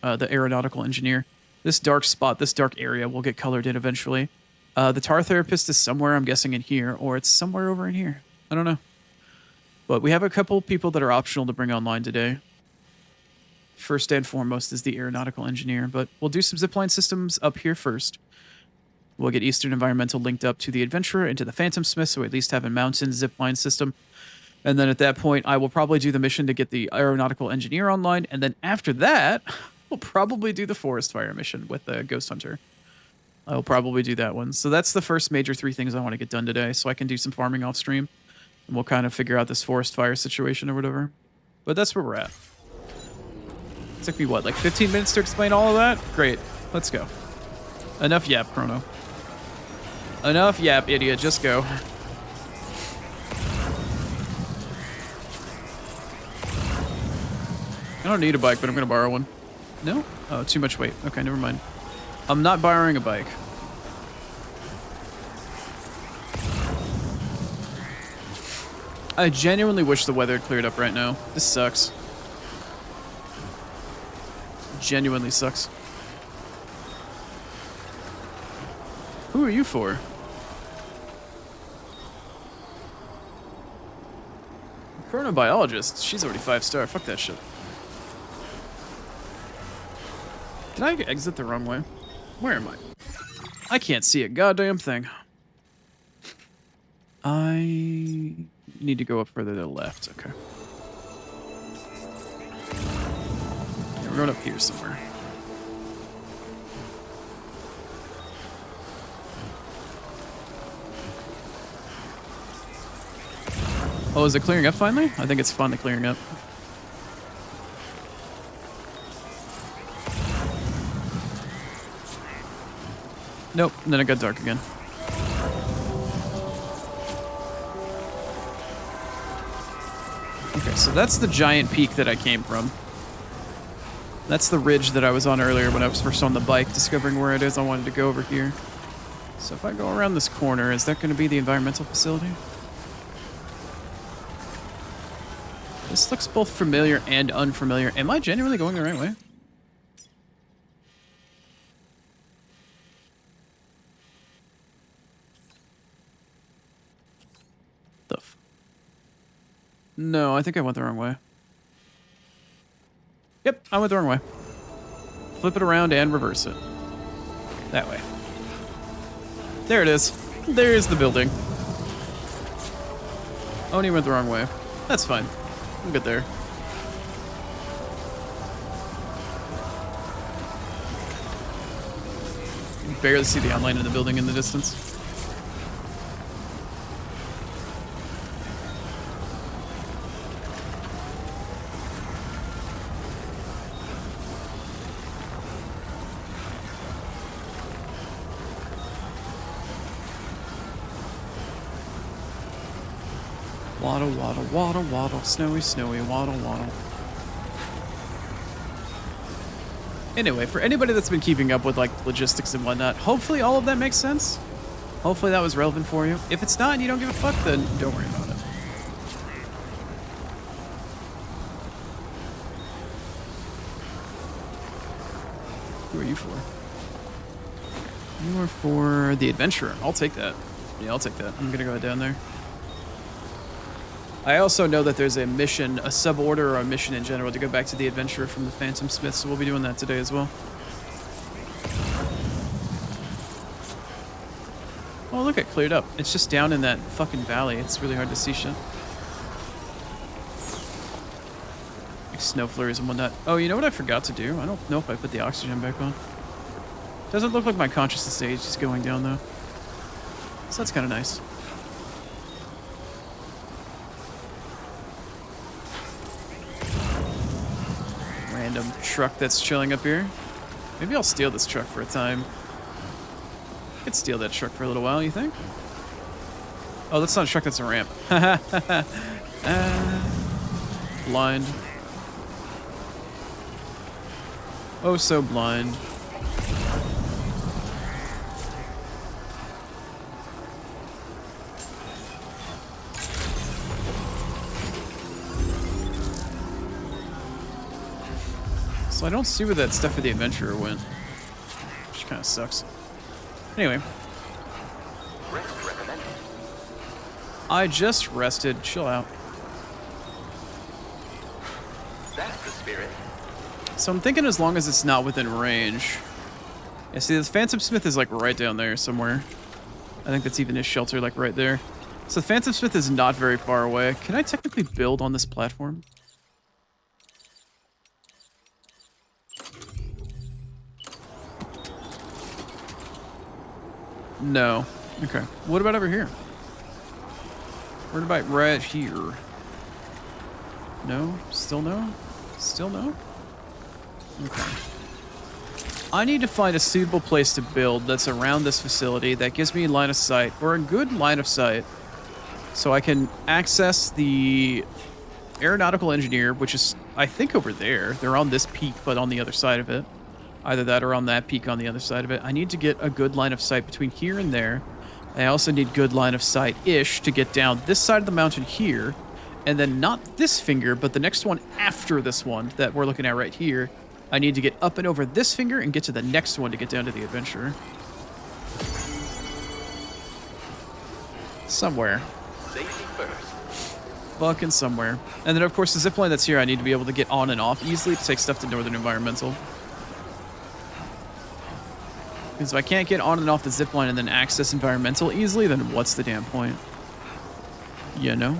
aeronautical engineer. This dark spot, this dark area will get colored in eventually. The tar therapist is somewhere, I'm guessing, in here, or it's somewhere over in here. I don't know. But we have a couple people that are optional to bring online today. First and foremost is the aeronautical engineer, but we'll do some zipline systems up here first. We'll get Eastern Environmental linked up to the Adventurer and to the Phantom Smith, so we at least have a mountain zipline system. And then at that point, I will probably do the mission to get the aeronautical engineer online, and then after that, we'll probably do the forest fire mission with the Ghost Hunter. I'll probably do that one. So that's the first major 3 things I want to get done today, so I can do some farming off stream. And we'll kind of figure out this forest fire situation or whatever. But that's where we're at. It took me, what, like 15 minutes to explain all of that? Great. Let's go. Enough yap, Chrono. Enough yap, idiot. Just go. I don't need a bike, but I'm going to borrow one. No? Oh, too much weight. Okay, never mind. I'm not borrowing a bike. I genuinely wish the weather had cleared up right now. This sucks. genuinely sucks. Who are you for? Chronobiologist. She's already 5-star. Fuck that shit. Did I exit the wrong way? Where am I? I can't see a goddamn thing. I need to go up further to the left. Okay. Yeah, we're going up here somewhere. Oh, is it clearing up finally? I think it's finally clearing up. Nope, and then it got dark again. Okay, so that's the giant peak that I came from. That's the ridge that I was on earlier when I was first on the bike, discovering where it is I wanted to go over here. So if I go around this corner, is that going to be the environmental facility? This looks both familiar and unfamiliar. Am I genuinely going the right way? The f... No, I think I went the wrong way. Yep, I went the wrong way. Flip it around and reverse it. That way. There it is. There's the building. Oni went the wrong way. That's fine. I'm good there. You can barely see the outline of the building in the distance. Waddle, waddle, waddle, waddle, snowy, snowy, waddle, waddle. Anyway, for anybody that's been keeping up with like logistics and whatnot, hopefully all of that makes sense. Hopefully that was relevant for you. If it's not and you don't give a fuck, then don't worry about it. Who are you for? You are for the adventurer. I'll take that. Yeah, I'll take that. I'm gonna go down there. I also know that there's a mission, a suborder or a mission in general to go back to the adventurer from the Phantom Smith, so we'll be doing that today as well. Oh, look, it cleared up. It's just down in that fucking valley. It's really hard to see shit. Like snow flurries and whatnot. Oh, you know what I forgot to do? I don't know if I put the oxygen back on. Doesn't look like my consciousness stage is going down, though. So that's kind of nice. Random truck that's chilling up here. Maybe I'll steal this truck for a time. I could steal that truck for a little while, you think? Oh, that's not a truck, that's a ramp. Blind. Oh, so blind. So I don't see where that stuff for the adventurer went. Which kind of sucks. Anyway. I just rested. Chill out. That's the spirit. So I'm thinking as long as it's not within range. Yeah, see, this Phantom Smith is like right down there somewhere. I think that's even his shelter, like right there. So the Phantom Smith is not very far away. Can I technically build on this platform? No. Okay. What about over here? What about right here? No? Still no? Still no? Okay. I need to find a suitable place to build that's around this facility that gives me line of sight, or a good line of sight, so I can access the aeronautical engineer, which is, I think, over there. They're on this peak, but on the other side of it. Either that or on that peak on the other side of it. I need to get a good line of sight between here and there. I also need good line of sight-ish to get down this side of the mountain here, and then not this finger, but the next one after this one that we're looking at right here, I need to get up and over this finger and get to the next one to get down to the adventurer. Somewhere. Safety first. Fucking somewhere. And then, of course, the zipline that's here, I need to be able to get on and off easily to take stuff to Northern Environmental. Because if I can't get on and off the zipline and then access Environmental easily, then what's the damn point? You know?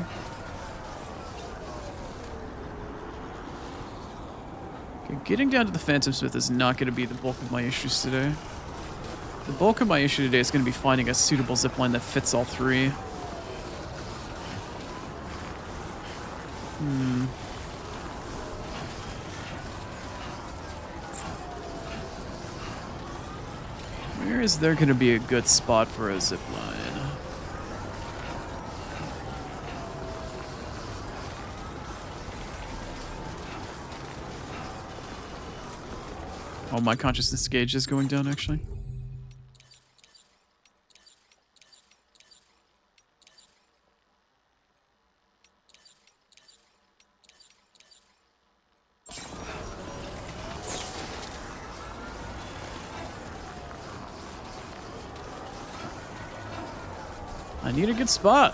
Okay, getting down to the Phantom Smith is not going to be the bulk of my issues today. The bulk of my issue today is going to be finding a suitable zipline that fits all three. Where is there going to be a good spot for a zipline? Oh, my consciousness gauge is going down, actually. I need a good spot.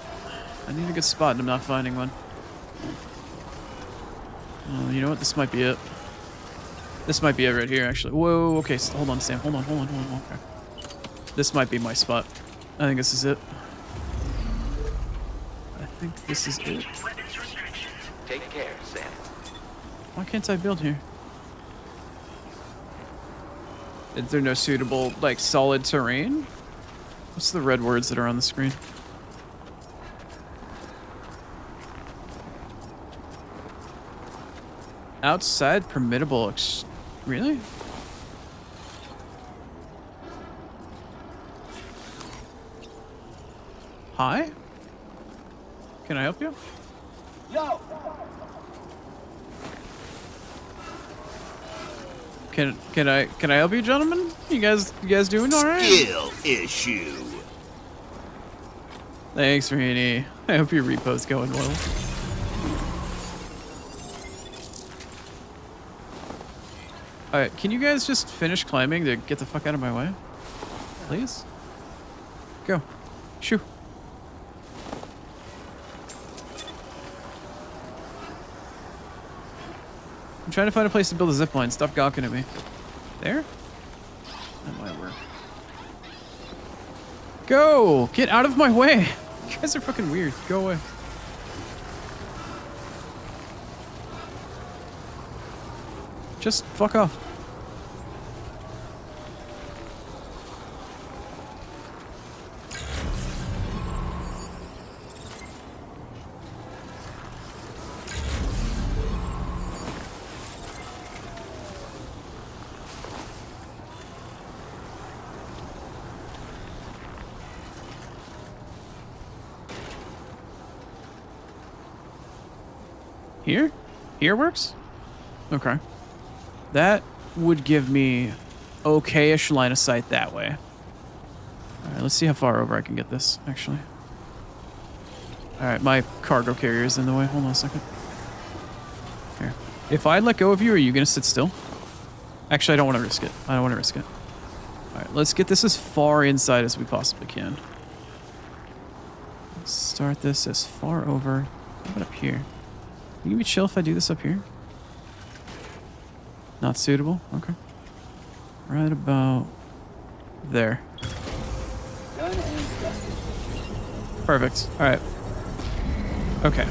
I need a good spot, and I'm not finding one. Oh, you know what? This might be it. This might be it right here, actually. Whoa, okay, hold on, Sam. Hold on. Okay. This might be my spot. I think this is it. I think this is it. Take care, Sam. Why can't I build here? Is there no suitable, like, solid terrain? What's the red words that are on the screen? Outside permittable. Really? Hi? Can I help you? Yo! Can I help you, gentlemen? You guys doing all right? Skill issue. Thanks, Rainy. I hope your repo's going well. Alright, can you guys just finish climbing to get the fuck out of my way? Please? Go. Shoo. I'm trying to find a place to build a zipline. Stop gawking at me. There? That might work. Go! Get out of my way! You guys are fucking weird. Go away. Just fuck off. Here? Here works? Okay. That would give me okay-ish line of sight that way. Alright, let's see how far over I can get this, actually. Alright, my cargo carrier is in the way. Hold on a second. Here. If I let go of you, are you going to sit still? Actually, I don't want to risk it. I don't want to risk it. Alright, let's get this as far inside as we possibly can. Let's start this as far over. How about up here? Can you be chill if I do this up here? Not suitable? Okay. Right about there. Perfect. Alright. Okay.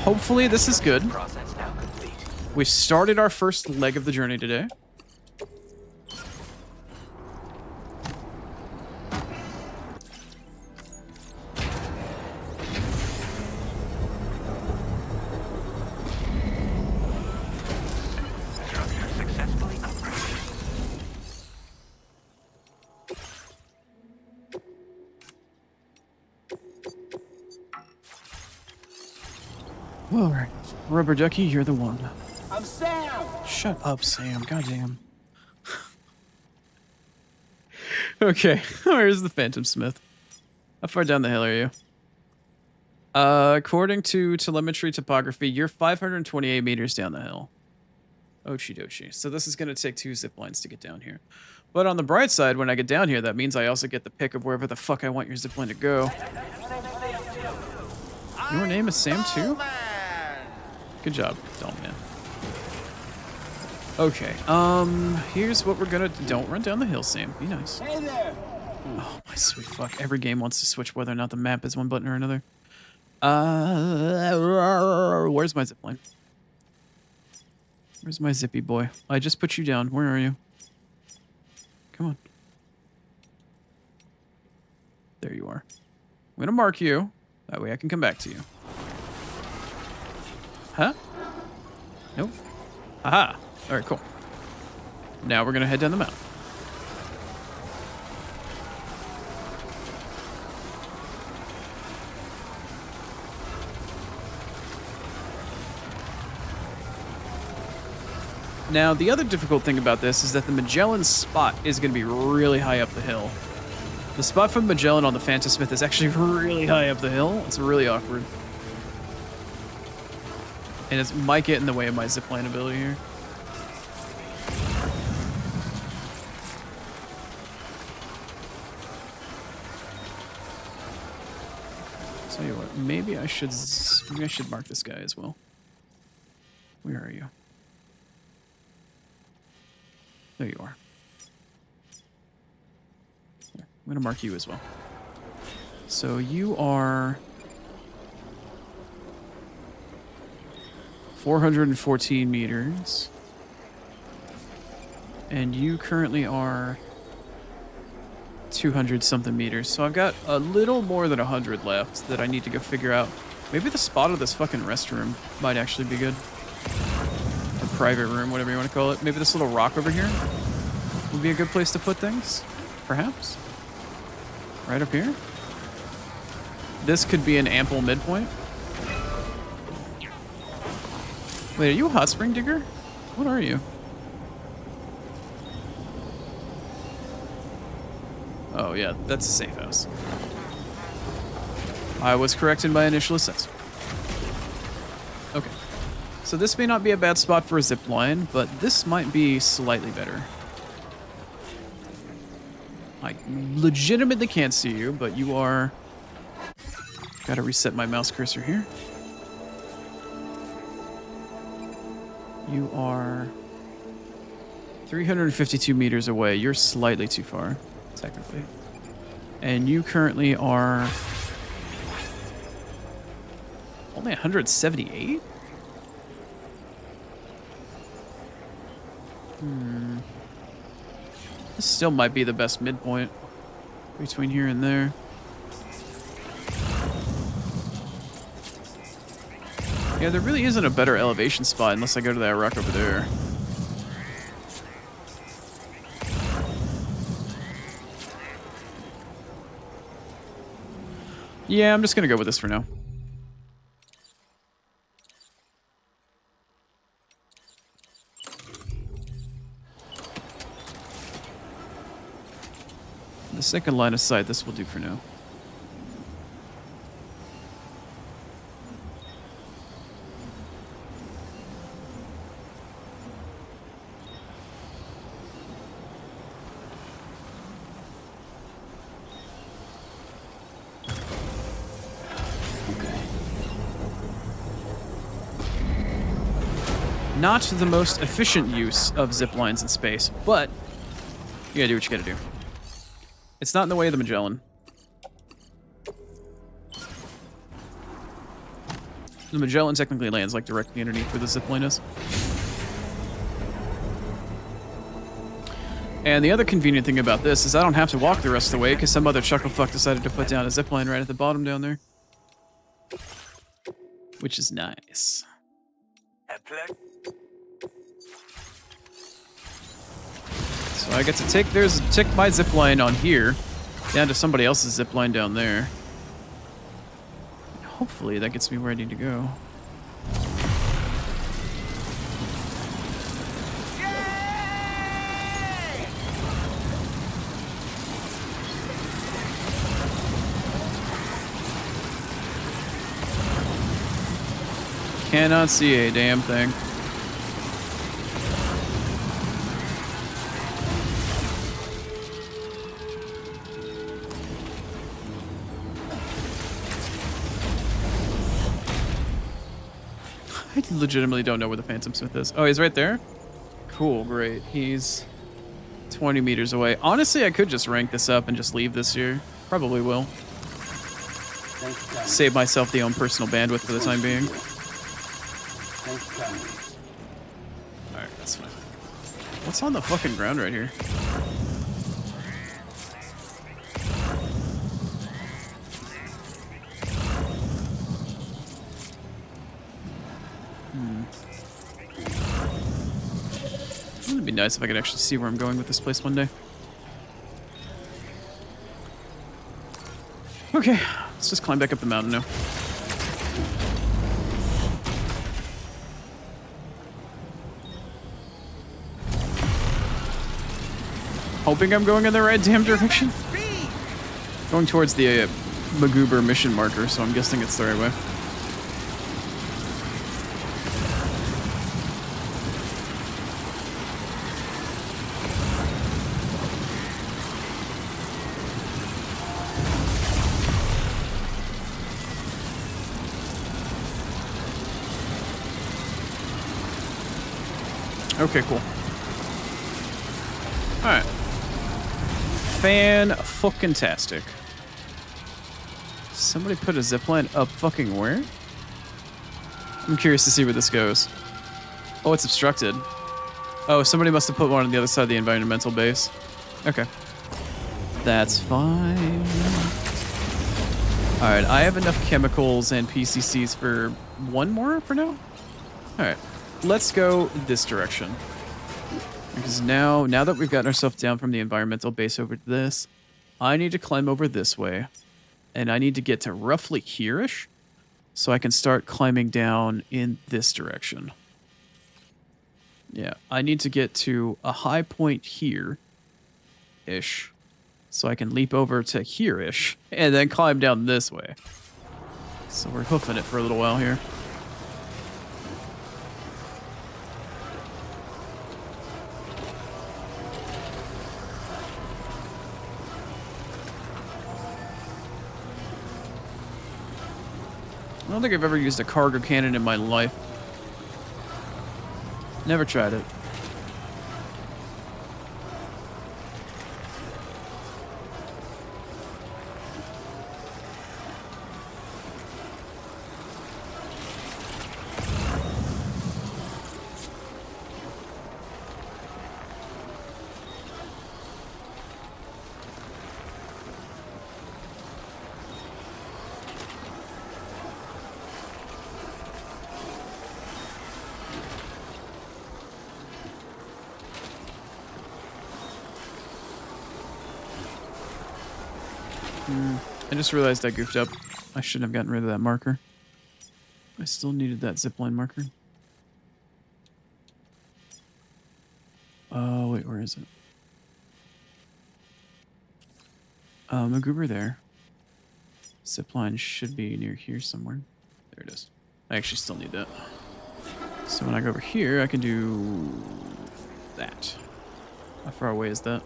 Hopefully this is good. Process now complete. We started our first leg of the journey today. Structure successfully upgraded. Well, right. Rubber Ducky, you're the one. I'm Sam. Shut up, Sam. Goddamn. Okay, where's the Phantom Smith? How far down the hill are you? According to telemetry topography, you're 528 meters down the hill. Ochi dochi. So this is going to take 2 zip lines to get down here. But on the bright side, when I get down here, that means I also get the pick of wherever the fuck I want your zip line to go. Your name is Sam too? Good job, Doll Man. Okay, here's what we're gonna do. Don't run down the hill, Sam. Be nice. Hey there. Oh, my sweet fuck. Every game wants to switch whether or not the map is one button or another. Where's my zip line? Where's my zippy boy? I just put you down. Where are you? Come on. There you are. I'm gonna mark you. That way I can come back to you. Huh? Nope. Aha. Alright, cool. Now we're gonna head down the mountain. Now, the other difficult thing about this is that the Magellan spot is going to be really high up the hill. The spot from Magellan on the Phantasmith is actually really high up the hill. It's really awkward. And it might get in the way of my zipline ability here. Tell you what, maybe I should mark this guy as well. Where are you? There you are. I'm going to mark you as well. So you are 414 meters. And you currently are 200 something meters. So I've got a little more than 100 left that I need to go figure out. Maybe the spot of this fucking restroom might actually be good. Or private room, whatever you want to call it. Maybe this little rock over here would be a good place to put things. Perhaps. Right up here. This could be an ample midpoint. Wait, are you a hot spring digger? What are you? Oh yeah, that's a safe house. I was correct in my initial assessment. Okay. So this may not be a bad spot for a zip line, but this might be slightly better. I legitimately can't see you, but you are... Gotta reset my mouse cursor here. You are 352 meters away. You're slightly too far, technically. And you currently are only 178? This still might be the best midpoint between here and there. Yeah, there really isn't a better elevation spot unless I go to that rock over there. Yeah, I'm just gonna go with this for now. The second line of sight, this will do for now. Not the most efficient use of zip lines in space, but you gotta do what you gotta do. It's not in the way of the Magellan. The Magellan technically lands like directly underneath where the zip line is. And the other convenient thing about this is I don't have to walk the rest of the way because some other chucklefuck decided to put down a zip line right at the bottom down there. Which is nice. So I get to take my zip line on here down to somebody else's zip line down there. Hopefully that gets me where I need to go. Cannot see a damn thing. legitimately don't know where the Phantom Smith is. Oh, he's right there? Cool, great. He's 20 meters away. Honestly, I could just rank this up and just leave this year. Probably will. Thanks for coming. Save myself the own personal bandwidth for the time being. Thanks for coming. Alright, that's fine. What's on the fucking ground right here? It'd be nice if I could actually see where I'm going with this place one day. Okay, let's just climb back up the mountain now. Hoping I'm going in the right damn direction. Going towards the Magoober mission marker, so I'm guessing it's the right way. Okay, cool. Alright. Fan-fucking-tastic. Somebody put a zipline up fucking where? I'm curious to see where this goes. Oh, it's obstructed. Oh, somebody must have put one on the other side of the environmental base. Okay. That's fine. Alright, I have enough chemicals and PCCs for one more for now? Alright. Let's go this direction. Because now that we've gotten ourselves down from the environmental base over to this, I need to climb over this way. And I need to get to roughly here-ish, so I can start climbing down in this direction. Yeah, I need to get to a high point here-ish, so I can leap over to here-ish, and then climb down this way. So we're hoofing it for a little while here. I don't think I've ever used a cargo cannon in my life. Never tried it. I just realized I goofed up. I shouldn't have gotten rid of that marker. I still needed that zipline marker. Oh, wait, where is it? Magoober there. Zipline should be near here somewhere. There it is. I actually still need that. So when I go over here, I can do that. How far away is that?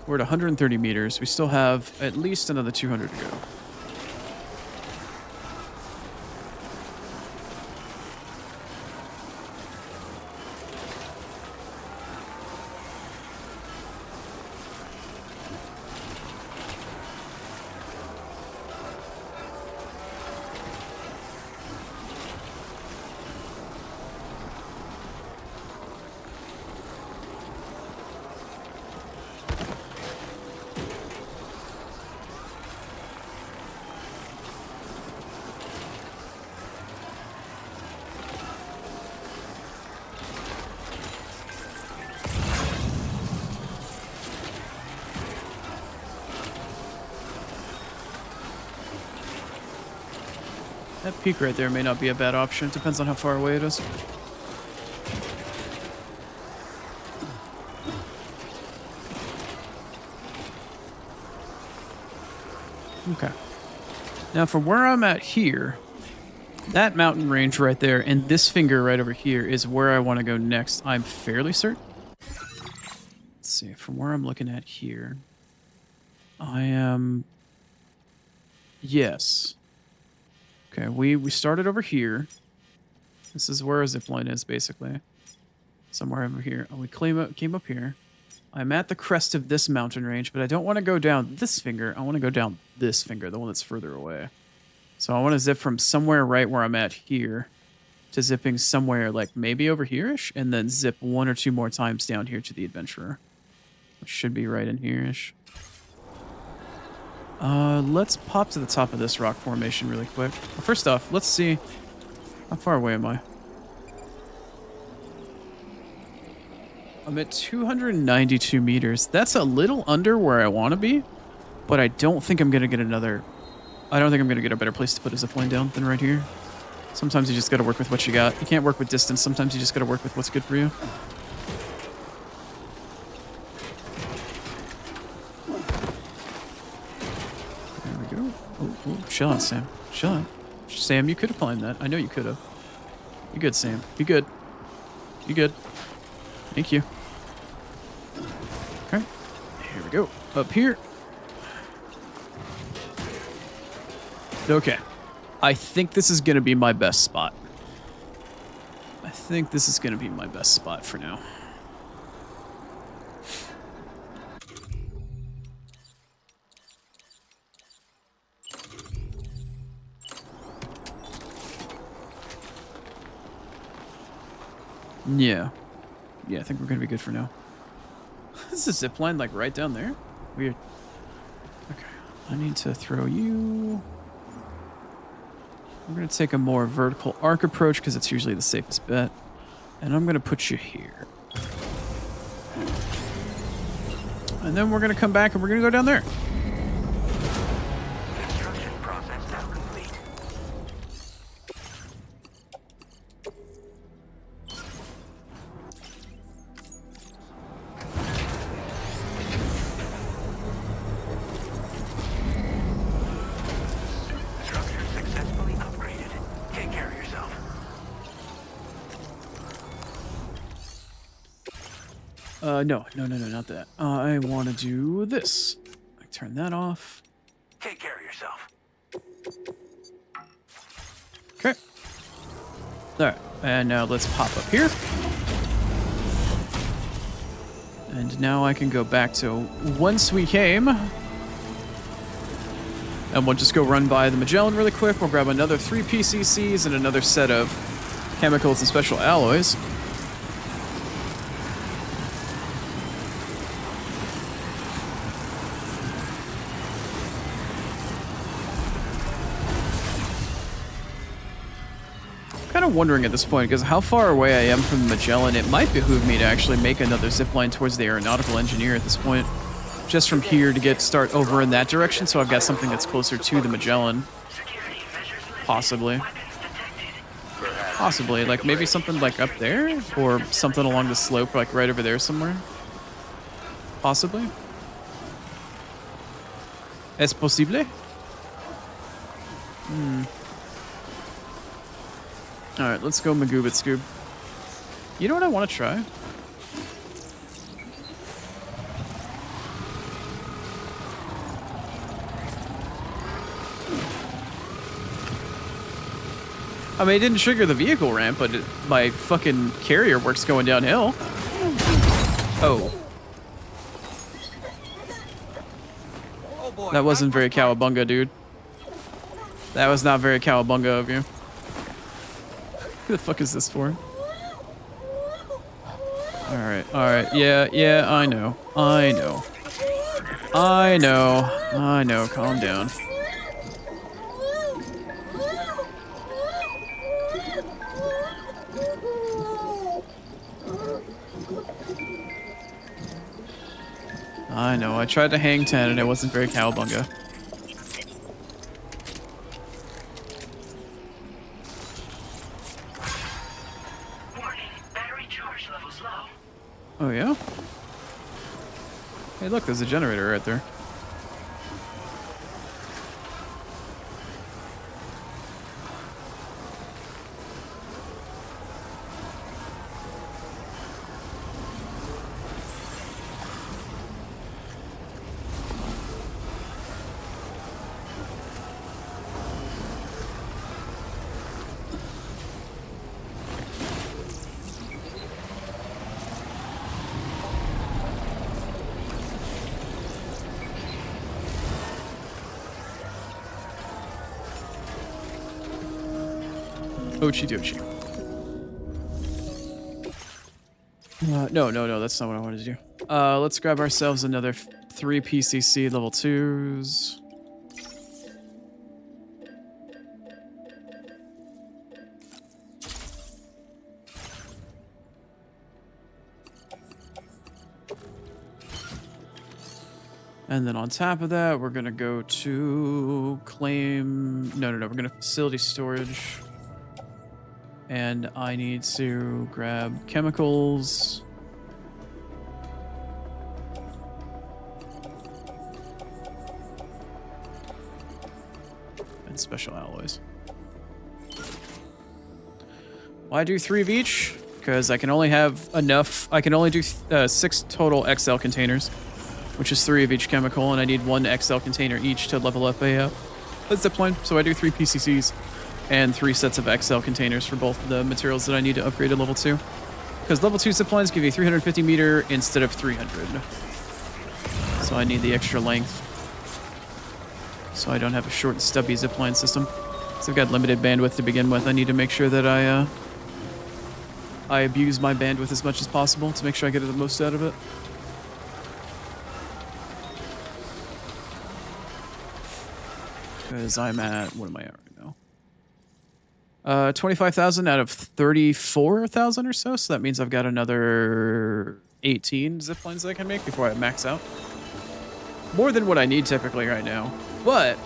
We're at 130 meters. We still have at least another 200 to go. That peak right there may not be a bad option. It depends on how far away it is. Okay. Now from where I'm at here, that mountain range right there and this finger right over here is where I want to go next. I'm fairly certain. Let's see. From where I'm looking at here, I am... Yes. Okay, we started over here. This is where a zipline is, basically. Somewhere over here. Oh, we came up here. I'm at the crest of this mountain range, but I don't want to go down this finger. I want to go down this finger, the one that's further away. So I want to zip from somewhere right where I'm at here to zipping somewhere like maybe over here-ish, and then zip 1 or 2 more times down here to the Adventurer, which should be right in here-ish. Let's pop to the top of this rock formation really quick. Well, first off, let's see. How far away am I? I'm at 292 meters. That's a little under where I want to be, but I don't think I'm going to get another... I don't think I'm going to get a better place to put a zipline down than right here. Sometimes you just got to work with what you got. You can't work with distance. Sometimes you just got to work with what's good for you. There we go. Oh, chill out, Sam. Chill out. Sam, you could have climbed that. I know you could have. You good, Sam. You good. You good. Thank you. Okay. Here we go. Up here. Okay. I think this is going to be my best spot. I think this is going to be my best spot for now. Yeah. Yeah, I think we're going to be good for now. This is a zipline like right down there? Weird. Okay. I need to throw you... I'm going to take a more vertical arc approach because it's usually the safest bet. And I'm going to put you here. And then we're going to come back and we're going to go down there. Construction process now complete. Structure successfully upgraded. Take care of yourself. No, not that. I want to do this. I turn that off. Take care of yourself. Okay. Alright, and now let's pop up here. And now I can go back to whence we came. And we'll just go run by the Magellan really quick. We'll grab another 3 PCCs and another set of chemicals and special alloys. Kind of wondering at this point, because how far away I am from the Magellan, it might behoove me to actually make another zipline towards the aeronautical engineer at this point. Just from here to start over in that direction, so I've got something that's closer to the Magellan. Possibly. Possibly, like maybe something like up there, or something along the slope, like right over there somewhere. Possibly. Es posible? Alright, let's go Magoob it, Scoob. You know what I want to try? I mean, it didn't trigger the vehicle ramp, but my fucking carrier works going downhill. Oh. That wasn't very cowabunga, dude. That was not very cowabunga of you. Who the fuck is this for? Alright, yeah, I know. Calm down. I know, I tried to hang 10 and it wasn't very cowabunga. Oh, yeah? Hey, look, there's a generator right there. Ochi dochi. No, that's not what I wanted to do. Let's grab ourselves another 3 PCC level 2s. And then on top of that, we're going to go to claim... No, we're going to facility storage. And I need to grab chemicals. And special alloys. Why do 3 of each? Because I can only have enough... I can only do 6 total XL containers, which is 3 of each chemical, and I need 1 XL container each to level up a zipline. So I do 3 PCCs and 3 sets of XL containers for both the materials that I need to upgrade to level 2. Because level 2 ziplines give you 350 meter instead of 300. So I need the extra length. So I don't have a short, stubby zipline system. So I've got limited bandwidth to begin with. I need to make sure that I abuse my bandwidth as much as possible to make sure I get the most out of it. Because I'm at, what am I at right now? 25,000 out of 34,000 or so. So that means I've got another 18 ziplines that I can make before I max out. More than what I need typically right now. But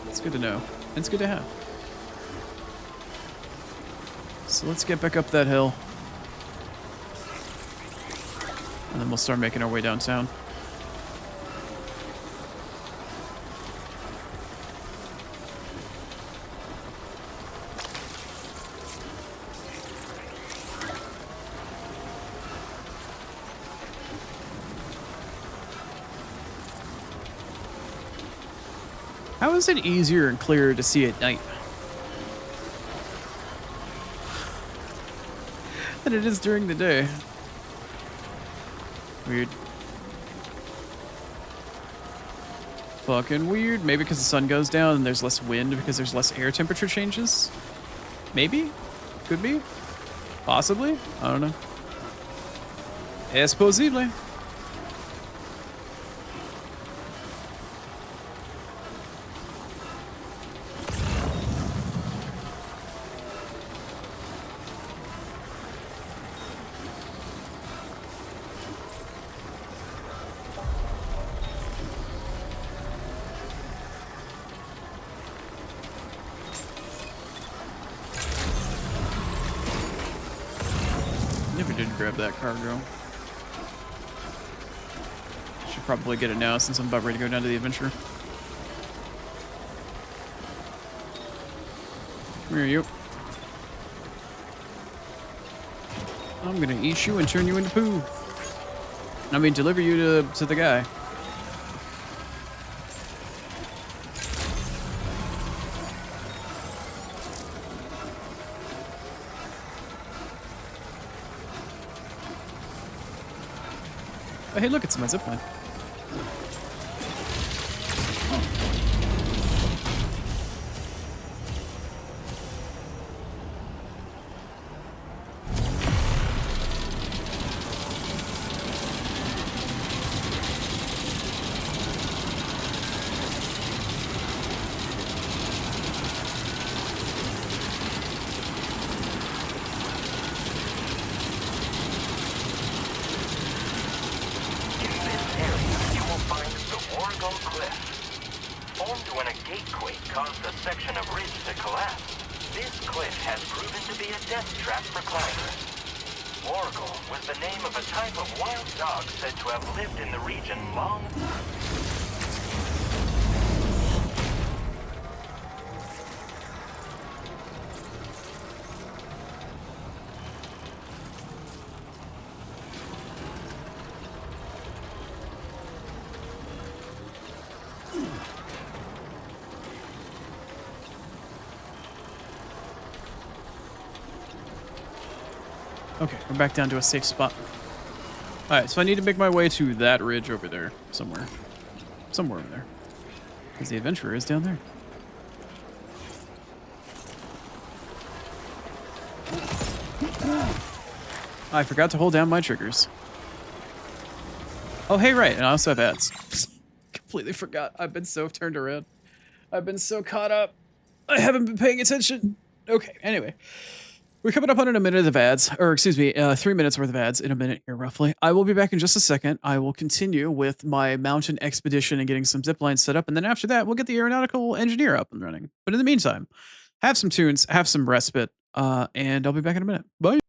it's good to know. And it's good to have. So let's get back up that hill. And then we'll start making our way downtown. How is it easier and clearer to see at night than it is during the day? Weird. Fucking weird. Maybe because the sun goes down and there's less wind because there's less air temperature changes? Maybe? Could be? Possibly? I don't know. Es posible. Never did grab that cargo. Should probably get it now since I'm about ready to go down to the adventure. Where are you? I'm gonna eat you and turn you into poo. I mean, deliver you to the guy. Oh, hey, look, it's my zipline. Okay, we're back down to a safe spot. Alright, so I need to make my way to that ridge over there. Somewhere. Somewhere over there. Because the adventurer is down there. I forgot to hold down my triggers. Oh, hey, right, and I also have ads. Completely forgot. I've been so turned around. I've been so caught up. I haven't been paying attention. Okay, anyway. We're coming up on a minute of ads, or excuse me, 3 minutes worth of ads in a minute here, roughly. I will be back in just a second. I will continue with my mountain expedition and getting some zip lines set up. And then after that, we'll get the aeronautical engineer up and running. But in the meantime, have some tunes, have some respite, and I'll be back in a minute. Bye.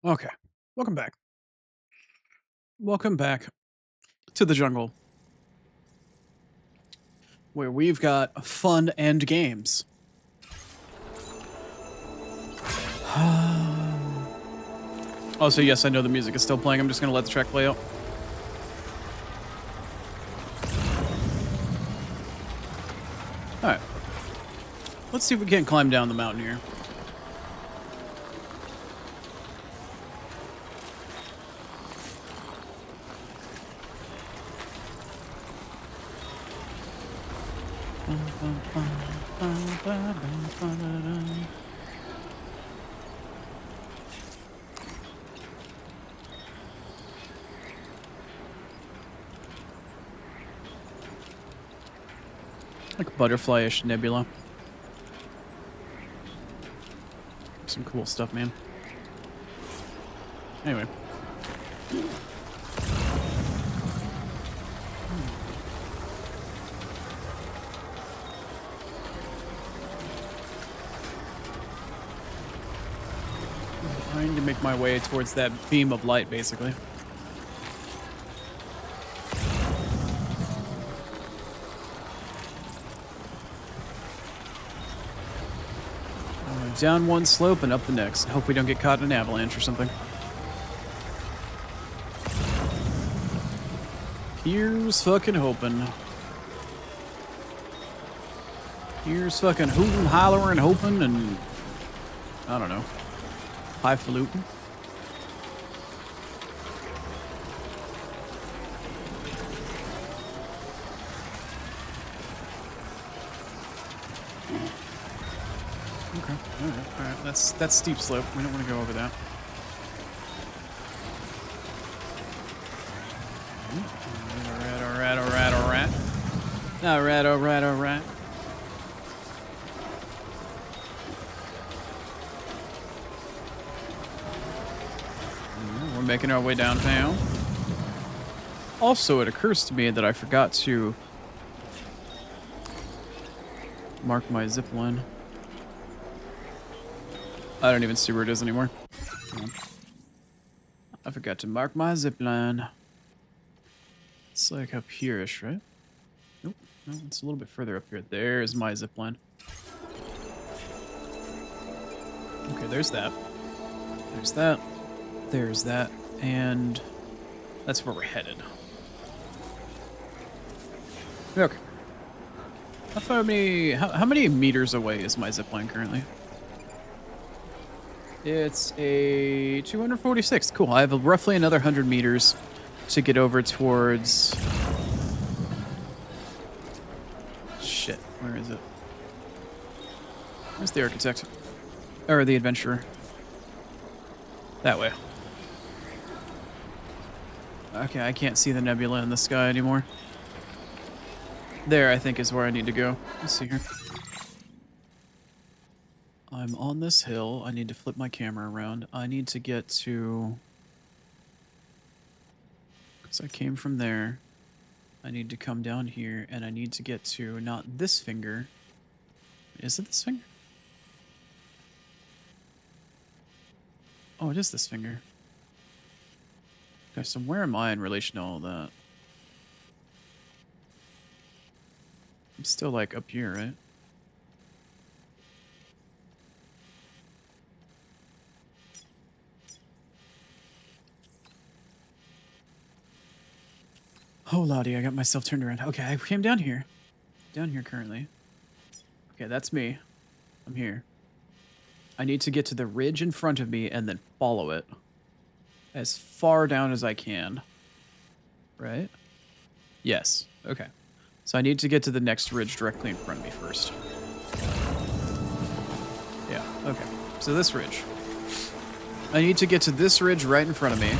Okay. Welcome back. Welcome back to the jungle, where we've got fun and games. Also, yes, I know the music is still playing. I'm just going to let the track play out. All right. Let's see if we can't climb down the mountain here. Like butterfly-ish nebula. Some cool stuff, man. Anyway. I'm trying to make my way towards that beam of light, basically. Down one slope and up the next. Hope we don't get caught in an avalanche or something. Here's fucking hoping. Here's fucking hooting, hollering, hoping, and I don't know. Highfalutin. Okay. All right. That's steep slope. We don't want to go over that. All right. We're making our way downtown. Also, it occurs to me that I forgot to mark my zip line. I don't even see where it is anymore. I forgot to mark my zip line. It's like up here-ish, right? Nope. No, it's a little bit further up here. There's my zip line. Okay, there's that. There's that. There's that. And that's where we're headed. Okay. How many meters away is my zip line currently? It's a 246. Cool. I have roughly another 100 meters to get over towards... Shit. Where is it? Where's the architect? Or the adventurer? That way. Okay, I can't see the nebula in the sky anymore. There, I think, is where I need to go. Let's see here. I'm on this hill. I need to flip my camera around. I need to get to... Because I came from there. I need to come down here, and I need to get to not this finger. Is it this finger? Oh, it is this finger. Okay, so where am I in relation to all that? I'm still, like, up here, right? Oh, Lottie, I got myself turned around. Okay, I came down here. Down here currently. Okay, that's me. I'm here. I need to get to the ridge in front of me and then follow it. As far down as I can. Right? Yes. Okay. So I need to get to the next ridge directly in front of me first. Yeah, okay. So this ridge. I need to get to this ridge right in front of me.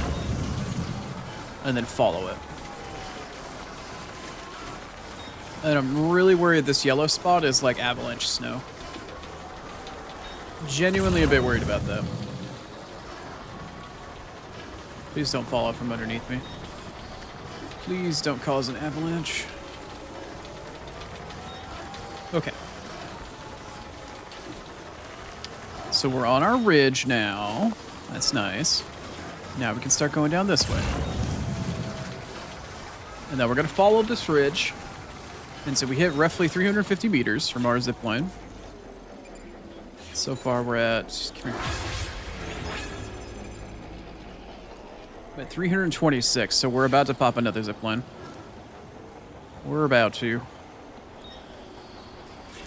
And then follow it. And I'm really worried this yellow spot is like avalanche snow. Genuinely a bit worried about that. Please don't fall out from underneath me. Please don't cause an avalanche. Okay. So we're on our ridge now. That's nice. Now we can start going down this way. And then we're going to follow this ridge. And so we hit roughly 350 meters from our zip line. So far we're at 326, so we're about to pop another zip line. We're about to.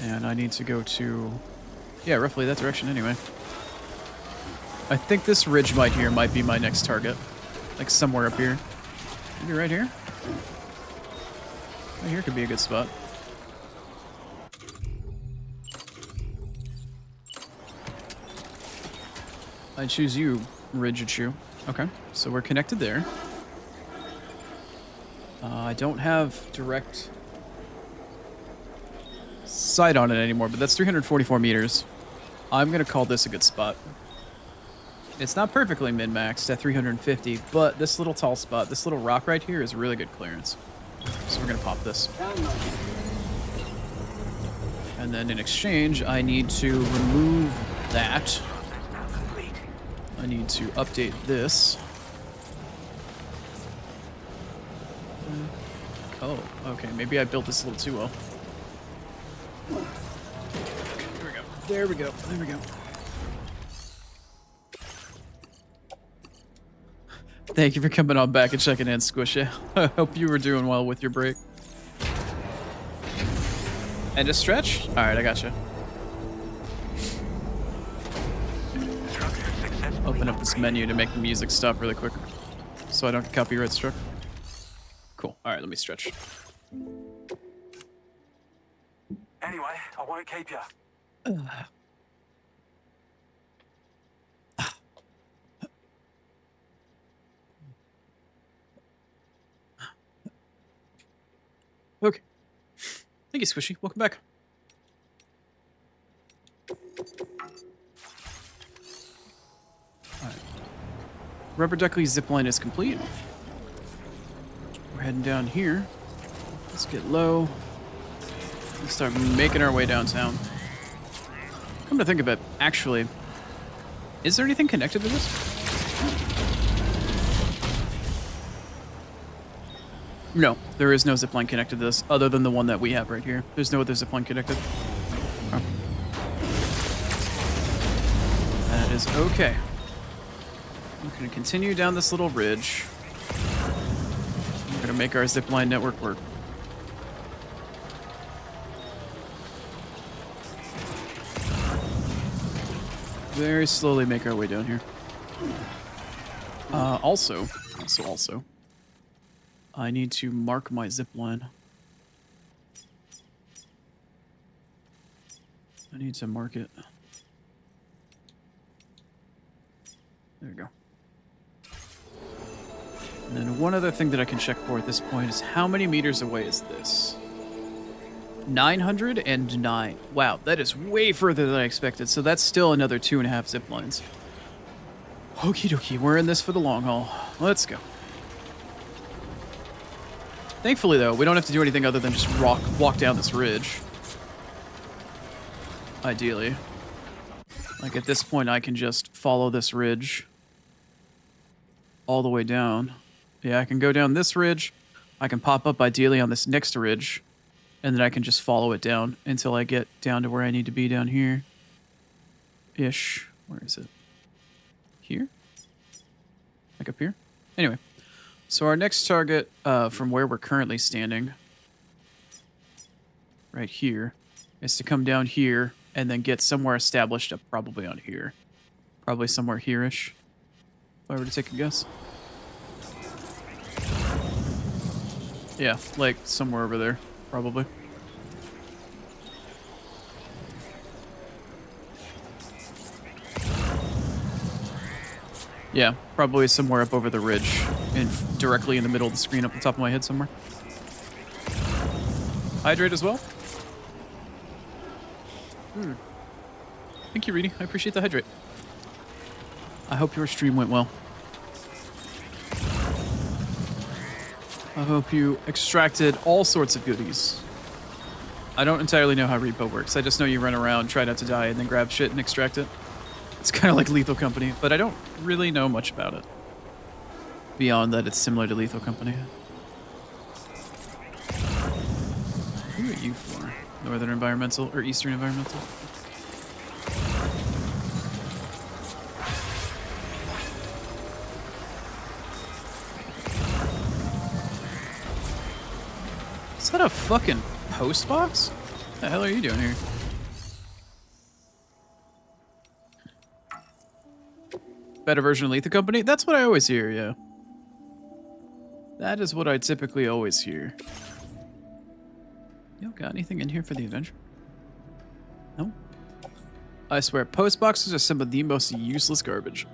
And I need to go to, yeah, roughly that direction anyway. I think this ridge might be my next target. Like somewhere up here. Maybe right here? Right here could be a good spot. I choose you, Ridge-a-Chew. Okay, so we're connected there. I don't have direct sight on it anymore, but that's 344 meters. I'm going to call this a good spot. It's not perfectly min-maxed at 350, but this little tall spot, this little rock right here is really good clearance. So we're going to pop this. And then in exchange, I need to remove that. I need to update this. Oh, okay. Maybe I built this a little too well. Here we go. There we go. There we go. Thank you for coming on back and checking in, Squishy. I hope you were doing well with your break. And a stretch? Alright, I got you. Open up this menu to make the music stop really quick so I don't get copyright struck. Cool. Alright, let me stretch. Anyway, I won't keep you. Okay. Thank you, Squishy. Welcome back. Alright. Rubber Duckley zipline is complete. We're heading down here. Let's get low. Let's start making our way downtown. Come to think of it, actually, is there anything connected to this? No, there is no zipline connected to this, other than the one that we have right here. There's no other zipline connected. Oh. That is okay. We're going to continue down this little ridge. We're going to make our zipline network work. Very slowly make our way down here. Also, I need to mark my zipline. I need to mark it. There we go. And then one other thing that I can check for at this point is how many meters away is this? 909. Wow, that is way further than I expected. So that's still another 2.5 zip lines. Okie dokie, we're in this for the long haul. Let's go. Thankfully, though, we don't have to do anything other than just walk down this ridge. Ideally. Like, at this point, I can just follow this ridge all the way down. Yeah, I can go down this ridge. I can pop up, ideally, on this next ridge. And then I can just follow it down until I get down to where I need to be down here. Ish. Where is it? Here? Like up here? Anyway. So our next target from where we're currently standing, right here, is to come down here and then get somewhere established up probably on here. Probably somewhere here-ish, if I were to take a guess. Yeah, like somewhere over there, probably. Yeah, probably somewhere up over the ridge, directly in the middle of the screen, up the top of my head somewhere. Hydrate as well. Thank you, Reedy. I appreciate the hydrate. I hope your stream went well. I hope you extracted all sorts of goodies. I don't entirely know how repo works. I just know you run around, try not to die, and then grab shit and extract it. It's kind of like Lethal Company, but I don't really know much about it. Beyond that, it's similar to Lethal Company. Who are you for? Northern Environmental or Eastern Environmental? Is that a fucking post box? What the hell are you doing here? Better version of Lethal Company? That's what I always hear, yeah. That is what I typically always hear. You don't got anything in here for the adventure? No? I swear, post boxes are some of the most useless garbage.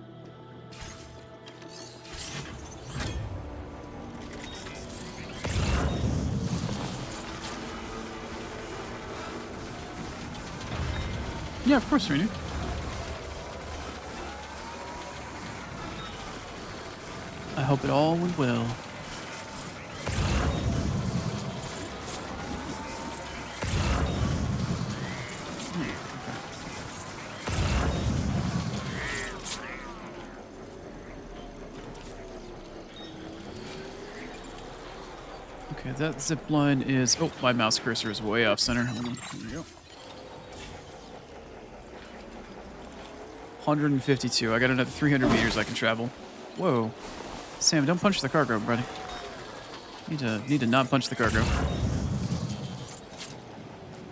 Yeah, of course, Rainier. I hope it all went well. Okay, that zip line is... Oh, my mouse cursor is way off center. Hold on. There we go. 152. I got another 300 meters I can travel. Whoa. Sam, don't punch the cargo, buddy. Need to not punch the cargo.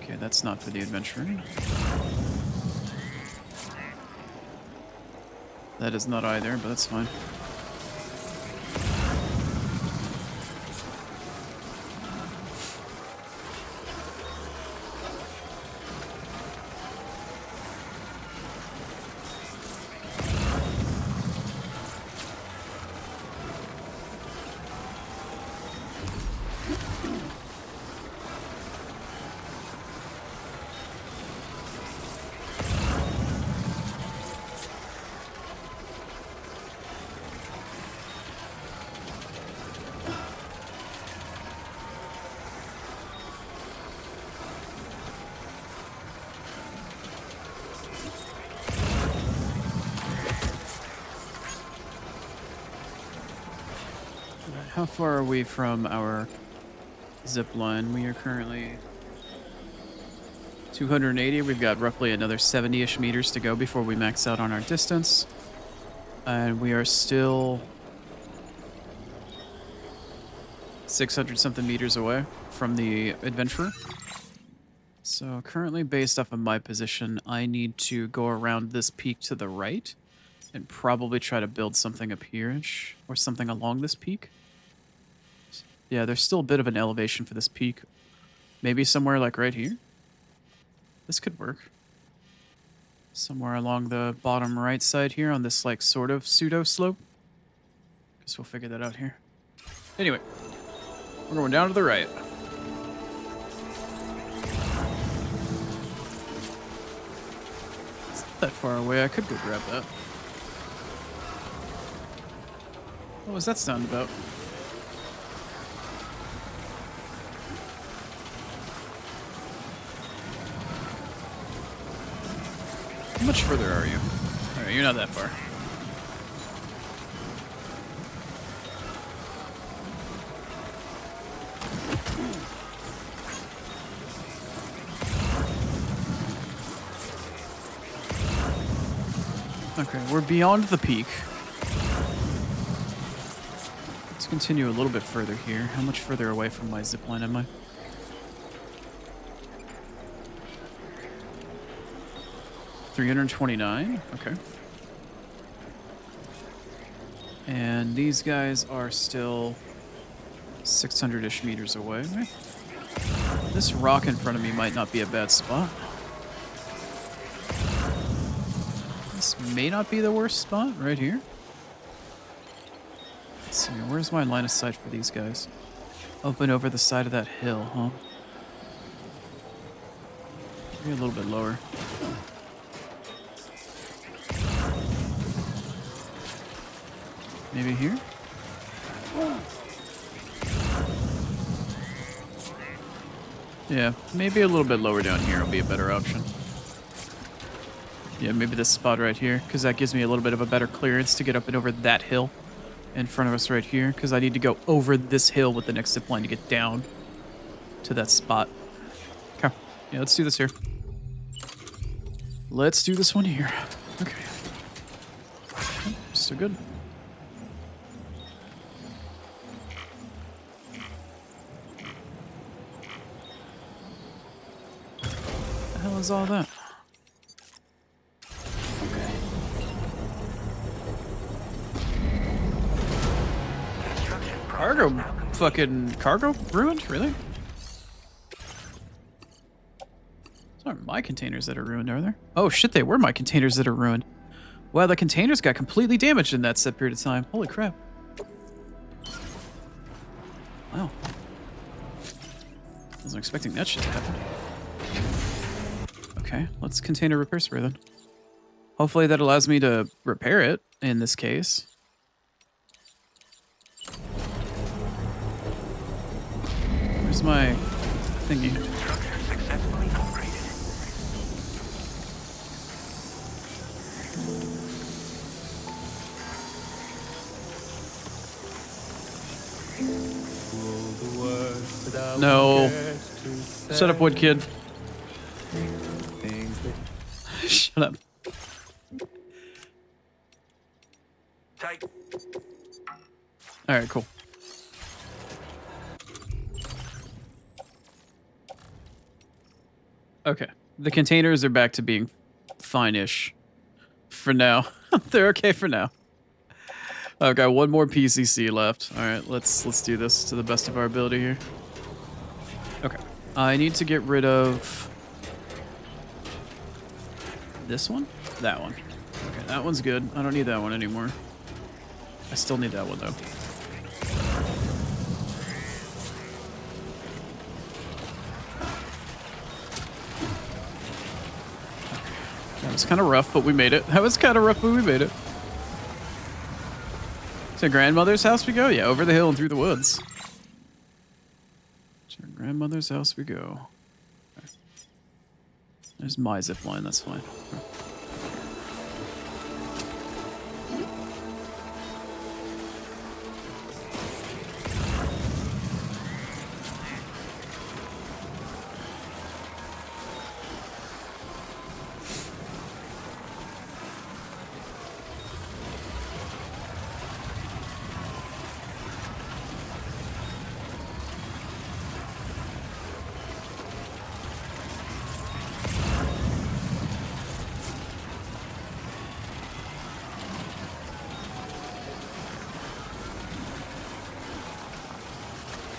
Okay, that's not for the adventure. That is not either, but that's fine. How far are we from our zip line? We are currently 280. We've got roughly another 70-ish meters to go before we max out on our distance. And we are still 600-something meters away from the adventurer. So currently, based off of my position, I need to go around this peak to the right and probably try to build something up here-ish or something along this peak. Yeah, there's still a bit of an elevation for this peak. Maybe somewhere like right here? This could work. Somewhere along the bottom right side here on this like sort of pseudo slope. Guess we'll figure that out here. Anyway, we're going down to the right. It's not that far away. I could go grab that. What was that sound about? How much further are you? Alright, you're not that far. Okay, we're beyond the peak. Let's continue a little bit further here. How much further away from my zipline am I? $329. Okay. And these guys are still 600-ish meters away. This rock in front of me might not be a bad spot. This may not be the worst spot right here. Let's see, where's my line of sight for these guys? Open over the side of that hill, huh? Maybe a little bit lower. Maybe here? Yeah, maybe a little bit lower down here will be a better option. Yeah, maybe this spot right here, because that gives me a little bit of a better clearance to get up and over that hill in front of us right here, because I need to go over this hill with the next zip line to get down to that spot. Okay. Yeah, let's do this here. Let's do this one here. Okay. Still good. What the hell is all that? Construction process Cargo, now complete. fucking cargo ruined? Really? Those aren't my containers that are ruined, are there? Oh shit, they were my containers that are ruined. Wow, the containers got completely damaged in that set period of time. Holy crap. Wow. Wasn't expecting that shit to happen. Okay, let's container repair spray then. Hopefully that allows me to repair it in this case. Where's my thingy? Structure successfully upgraded. No. Shut up, wood kid. Shut up. Tight. Alright, cool. Okay. The containers are back to being fine-ish for now. They're okay for now. I've got one more PCC left. Alright, let's do this to the best of our ability here. Okay. I need to get rid of this one? That one. Okay, that one's good. I don't need that one anymore. I still need that one though. That was kind of rough, but we made it. That was kind of rough, but we made it. To grandmother's house we go? Yeah, over the hill and through the woods. To grandmother's house we go. Okay. There's my zip line, that's fine. Okay.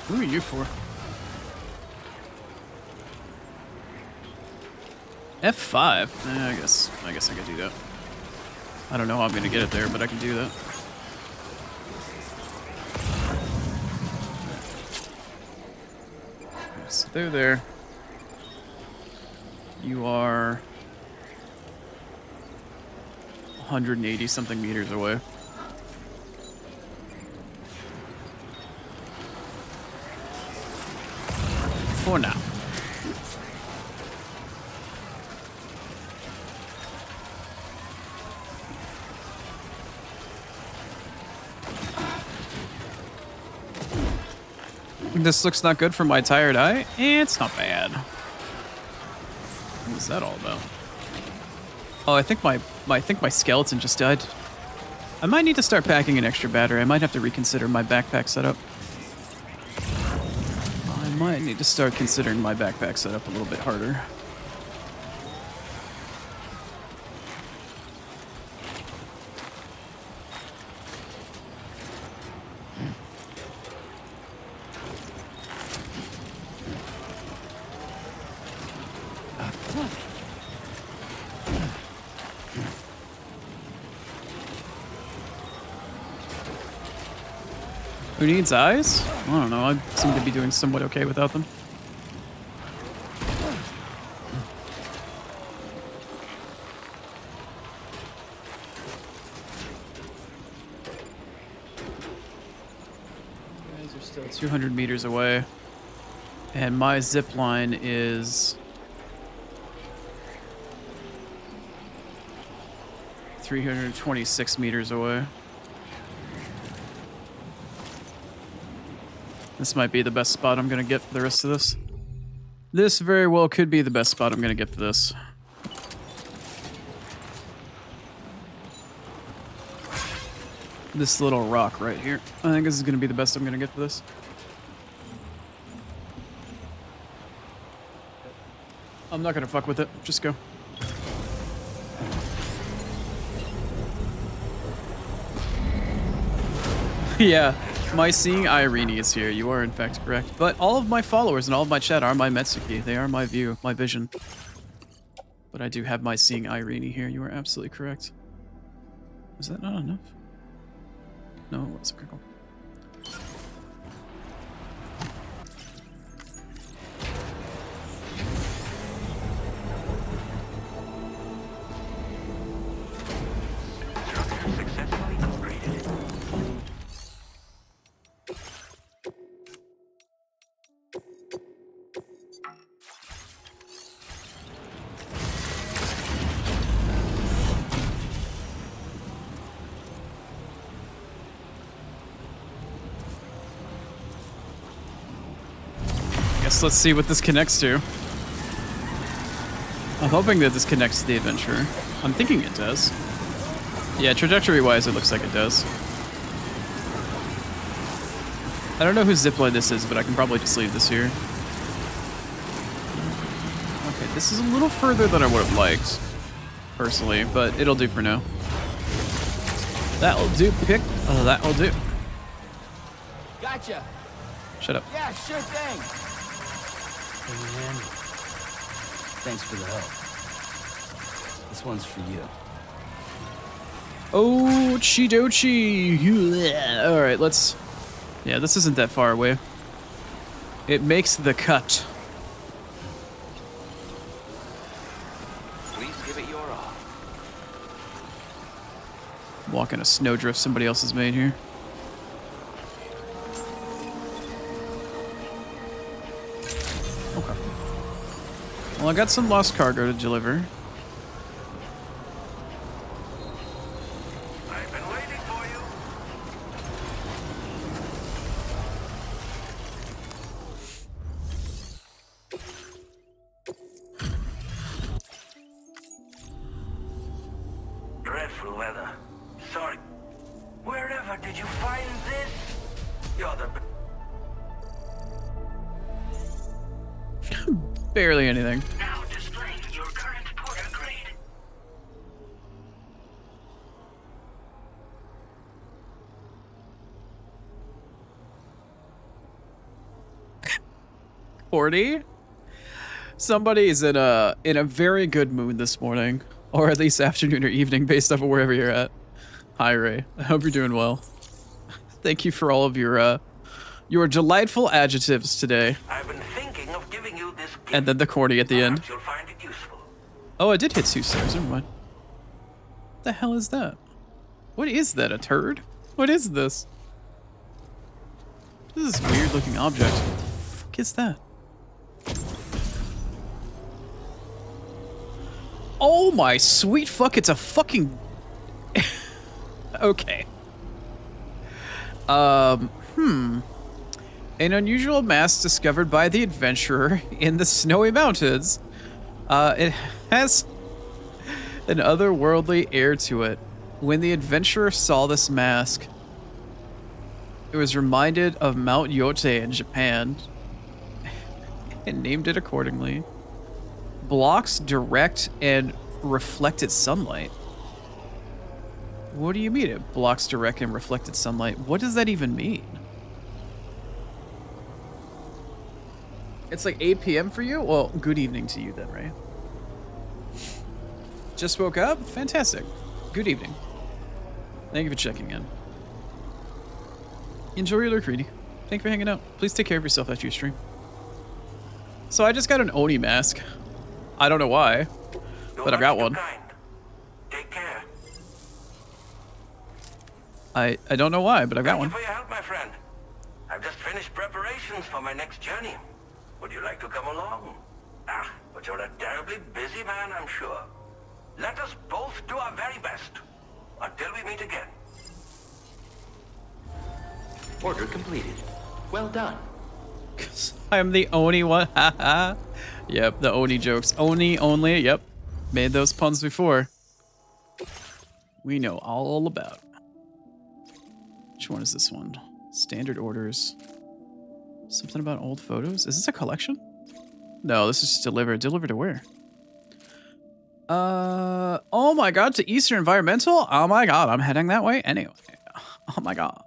Who are you for? F5? I guess I could do that. I don't know how I'm gonna get it there, but I can do that. Okay, so they're there. You are 180 something meters away. For now. This looks not good for my tired eye. It's not bad. What was that all about? Oh, I think my skeleton just died. I might need to start packing an extra battery. I might have to reconsider my backpack setup. I might need to start considering my backpack setup a little bit harder. Who needs eyes? I don't know. I seem to be doing somewhat okay without them. You guys are still 200 meters away. And my zip line is 326 meters away. This might be the best spot I'm gonna get for the rest of this. This very well could be the best spot I'm gonna get for this. This little rock right here. I think this is gonna be the best I'm gonna get for this. I'm not gonna fuck with it. Just go. Yeah, my seeing Irene is here. You are in fact correct. But all of my followers and all of my chat are my Metsuki. They are my view, my vision. But I do have my seeing Irene here. You are absolutely correct. Is that not enough? No, it was a crinkle. Structure successfully upgraded. Guess let's see what this connects to. I'm hoping that this connects to the adventure. I'm thinking it does. Yeah, trajectory-wise, it looks like it does. I don't know whose zipline this is, but I can probably just leave this here. Okay, this is a little further than I would have liked, personally, but it'll do for now. That'll do, pick. Oh, that'll do. Gotcha. Shut up. Yeah, sure thing. Hey, man. Thanks for the help. This one's for you. Oh, Chidochi. All right, let's. Yeah, this isn't that far away. It makes the cut. Please give it your all. Walking a snowdrift somebody else has made here. Okay. Well, I got some lost cargo to deliver. I've been waiting for you. Dreadful weather. Sorry. Wherever did you find this? You're the... Barely anything. Now displaying your current porter grade. Cordy? Somebody's in a very good mood this morning, or at least afternoon or evening, based off of wherever you're at. Hi, Ray. I hope you're doing well. Thank you for all of your delightful adjectives today, I've been thinking of giving you this gift. and then the Cordy at the end. Perhaps you'll find it useful. Oh, I did hit 2 stars. Never mind. What the hell is that? What is that? A turd? What is this? This is a weird looking object. What the fuck is that? Oh my sweet fuck, it's a fucking... Okay. An unusual mass discovered by the adventurer in the snowy mountains. It has an otherworldly air to it. When the adventurer saw this mask, it was reminded of Mount Yote in Japan and named it accordingly. Blocks direct and reflected sunlight. What do you mean it blocks direct and reflected sunlight? What does that even mean? It's like 8 p.m. for you? Well, good evening to you then, right? Just woke up? Fantastic. Good evening. Thank you for checking in. Enjoy your lurk, Reedy. Thank you for hanging out. Please take care of yourself after your stream. So I just got an Oni mask. I don't know why, but I've got one. Take care. I don't know why, but I've got one. Thank you for your help, my friend. I've just finished preparations for my next journey. Would you like to come along? But you're a terribly busy man, I'm sure. Let us both do our very best. Until we meet again. Order completed. Well done. I'm the Oni one. Haha. Yep, the Oni jokes. Oni only. Yep. Made those puns before. We know all about it. Which one is this one? Standard orders. Something about old photos? Is this a collection? No, this is just delivered. Delivered to where? Oh my god, to Eastern Environmental? Oh my god, I'm heading that way anyway. Oh my god.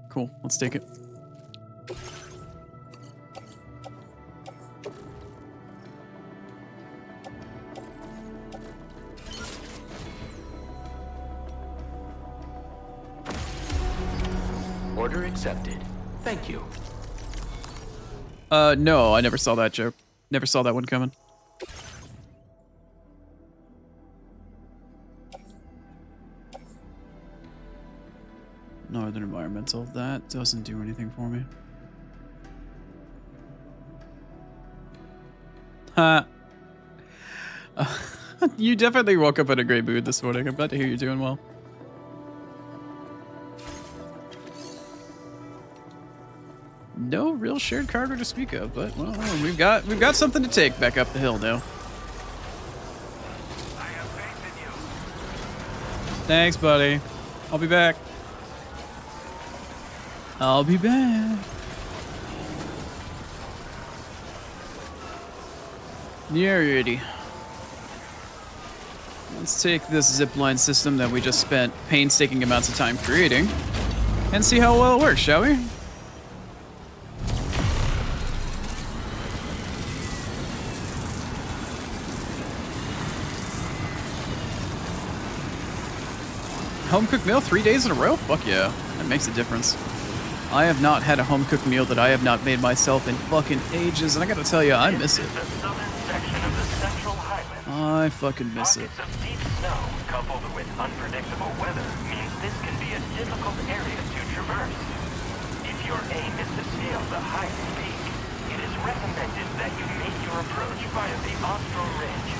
Cool, let's take it. Order accepted. Thank you. No, I never saw that joke. Never saw that one coming. Northern Environmental. That doesn't do anything for me. Ha. You definitely woke up in a great mood this morning. I'm glad to hear you're doing well. No real shared cargo to speak of, but well, we've got something to take back up the hill now. I have faith in you. Thanks, buddy. I'll be back. I'll be back. Yeah, ready. Let's take this zipline system that we just spent painstaking amounts of time creating and see how well it works, shall we? Home cooked meal 3 days in a row? Fuck yeah, that makes a difference. I have not had a home cooked meal that I have not made myself in fucking ages, and I gotta tell you, I miss it. The southern section of the Central Highlands. I fucking miss it. Pockets of deep snow coupled with unpredictable weather means this can be a difficult area to traverse. If your aim is to scale the highest peak, it is recommended that you make your approach via the Austral Ridge.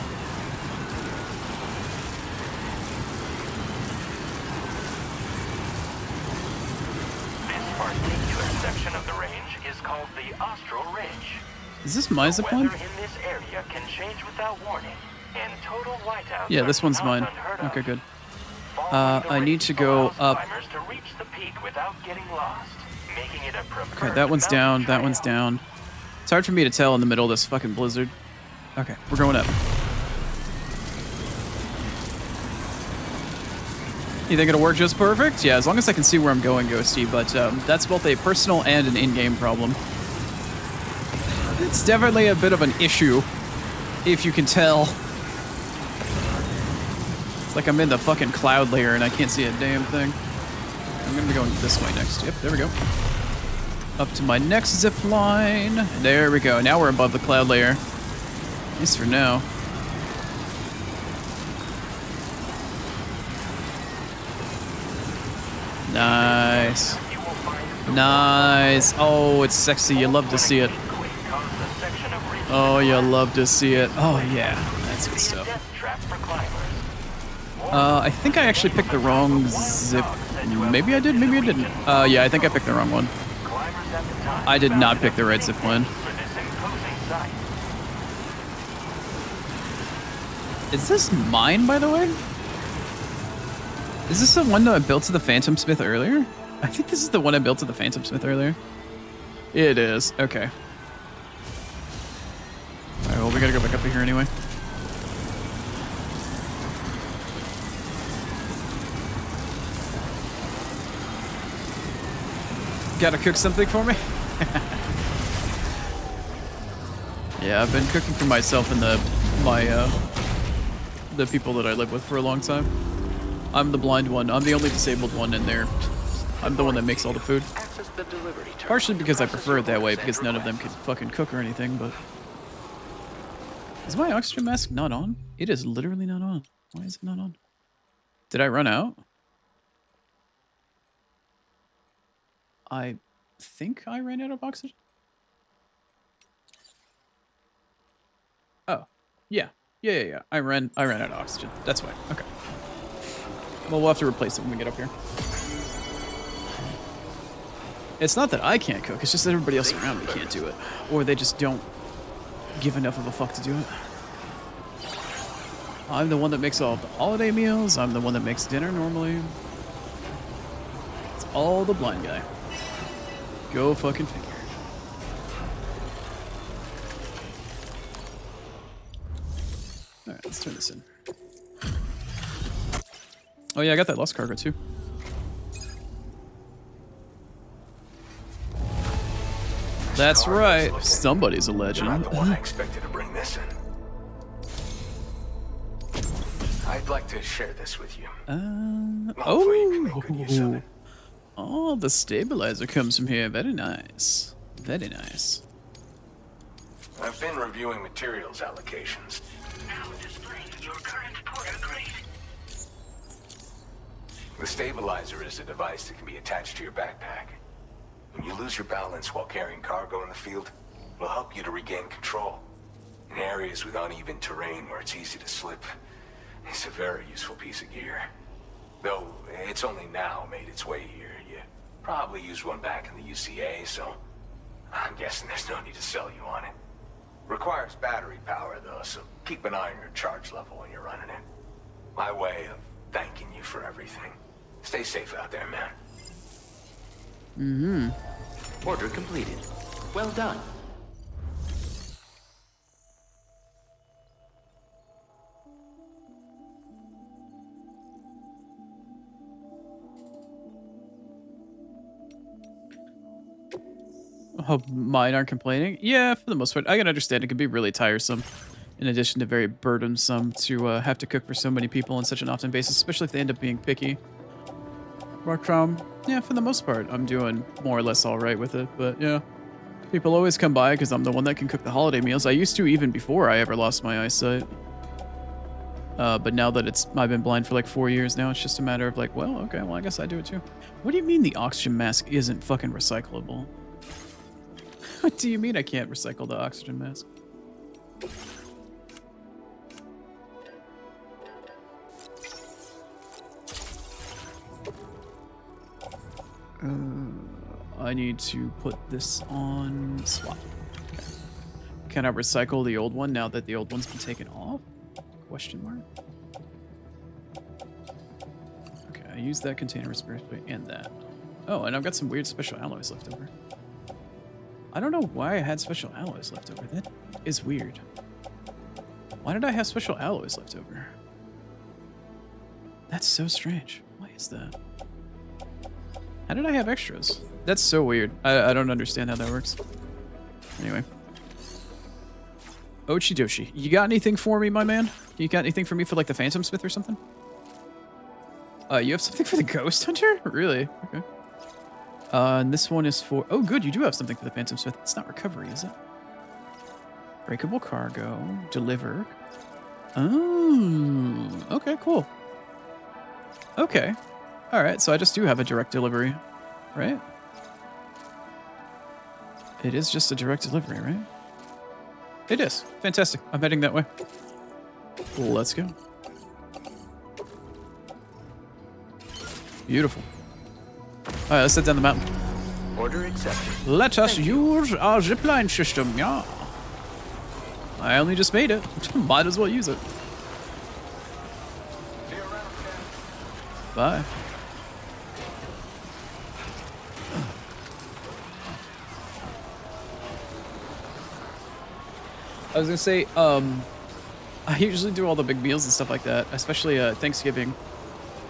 This particular section of the range is called the Austral Ridge. Is this my The zipline? weather in this area can change without warning, and total whiteouts Yeah, this are one's not mine. unheard of. Okay, good. Following the I need ridge to go allows up. climbers to reach the peak without getting lost, making it a preferred Okay, that one's mountain down, that trail. one's down. It's hard for me to tell in the middle of this fucking blizzard. Okay, we're going up. You think it'll work just perfect? Yeah, as long as I can see where I'm going, Ghosty, but that's both a personal and an in-game problem. It's definitely a bit of an issue, if you can tell. It's like I'm in the fucking cloud layer and I can't see a damn thing. I'm gonna be going this way next. Yep, there we go. Up to my next zip line. There we go. Now we're above the cloud layer. At least for now. Nice. You will find Nice. Oh, it's sexy. You love to see it. earthquake caused a section of ridge Oh, you love to see it. Oh, yeah. That's good to be a stuff. death trap for climbers. I think I actually picked the wrong zip. Maybe I did, maybe I didn't. Yeah, I think I picked the wrong one. Climbers at the time I did found not it pick the right a fitting zip line. place for this imposing sight. Is this mine, by the way? Is this the one that I built to the Phantom Smith earlier? I think this is the one I built to the Phantom Smith earlier. It is. Okay. Alright, well, we gotta go back up here anyway. Gotta cook something for me? Yeah, I've been cooking for myself and the people that I live with for a long time. I'm the blind one. I'm the only disabled one in there. I'm the one that makes all the food. Access the delivery terminal Partially because I to process prefer it your that way, orders because and none of them requests. can fucking cook or anything, but... Is my oxygen mask not on? It is literally not on. Why is it not on? Did I run out? I think I ran out of oxygen? Oh. Yeah. Yeah. I ran out of oxygen. That's why. Okay. Well, we'll have to replace it when we get up here. It's not that I can't cook, it's just that everybody else around me can't do it. Or they just don't give enough of a fuck to do it. I'm the one that makes all the holiday meals, I'm the one that makes dinner normally. It's all the blind guy. Go fucking figure. Alright, let's turn this in. Oh yeah, I got that lost cargo too. That's right. Somebody's a legend. You're not the one I expected to bring this in. I'd like to share this with you. Hopefully you can make good use of it. Oh, the stabilizer comes from here. Very nice. Very nice. I've been reviewing materials allocations. Now displaying your current portal grade. The stabilizer is a device that can be attached to your backpack. When you lose your balance while carrying cargo in the field, it'll help you to regain control. In areas with uneven terrain where it's easy to slip, it's a very useful piece of gear. Though it's only now made its way here. You probably used one back in the UCA, so I'm guessing there's no need to sell you on it. Requires battery power though, so keep an eye on your charge level when you're running it. My way of thanking you for everything. Stay safe out there, man. Order completed. Well done. Hope mine aren't complaining. Yeah, for the most part. I can understand it can be really tiresome. In addition to very burdensome to have to cook for so many people on such an often basis, especially if they end up being picky. But yeah, for the most part, I'm doing more or less all right with it. But yeah, people always come by because I'm the one that can cook the holiday meals. I used to even before I ever lost my eyesight. But now that I've been blind for like 4 years now, it's just a matter of like, well, okay, well, I guess I do it too. What do you mean the oxygen mask isn't fucking recyclable? What do you mean I can't recycle the oxygen mask? I need to put this on swap. Okay. Can I recycle the old one now that the old one's been taken off? Question mark. Okay, I used that container respirator and that. Oh, and I've got some weird special alloys left over. I don't know why I had special alloys left over. That is weird. Why did I have special alloys left over? That's so strange. Why is that? How did I have extras? That's so weird. I don't understand how that works. Anyway. Ochidoshi. You got anything for me, my man? You got anything for me for like the Phantom Smith or something? You have something for the Ghost Hunter? Really? Okay. And this one is for... Oh, good. You do have something for the Phantom Smith. It's not recovery, is it? Breakable cargo. Delivered. Oh. Okay, cool. Okay. Alright, so I just do have a direct delivery, right? It is just a direct delivery, right? It is. Fantastic. I'm heading that way. Let's go. Beautiful. Alright, let's head down the mountain. Order accepted. Let us use our zipline system, yeah. I only just made it. Might as well use it. Bye. I was gonna say, I usually do all the big meals and stuff like that, especially Thanksgiving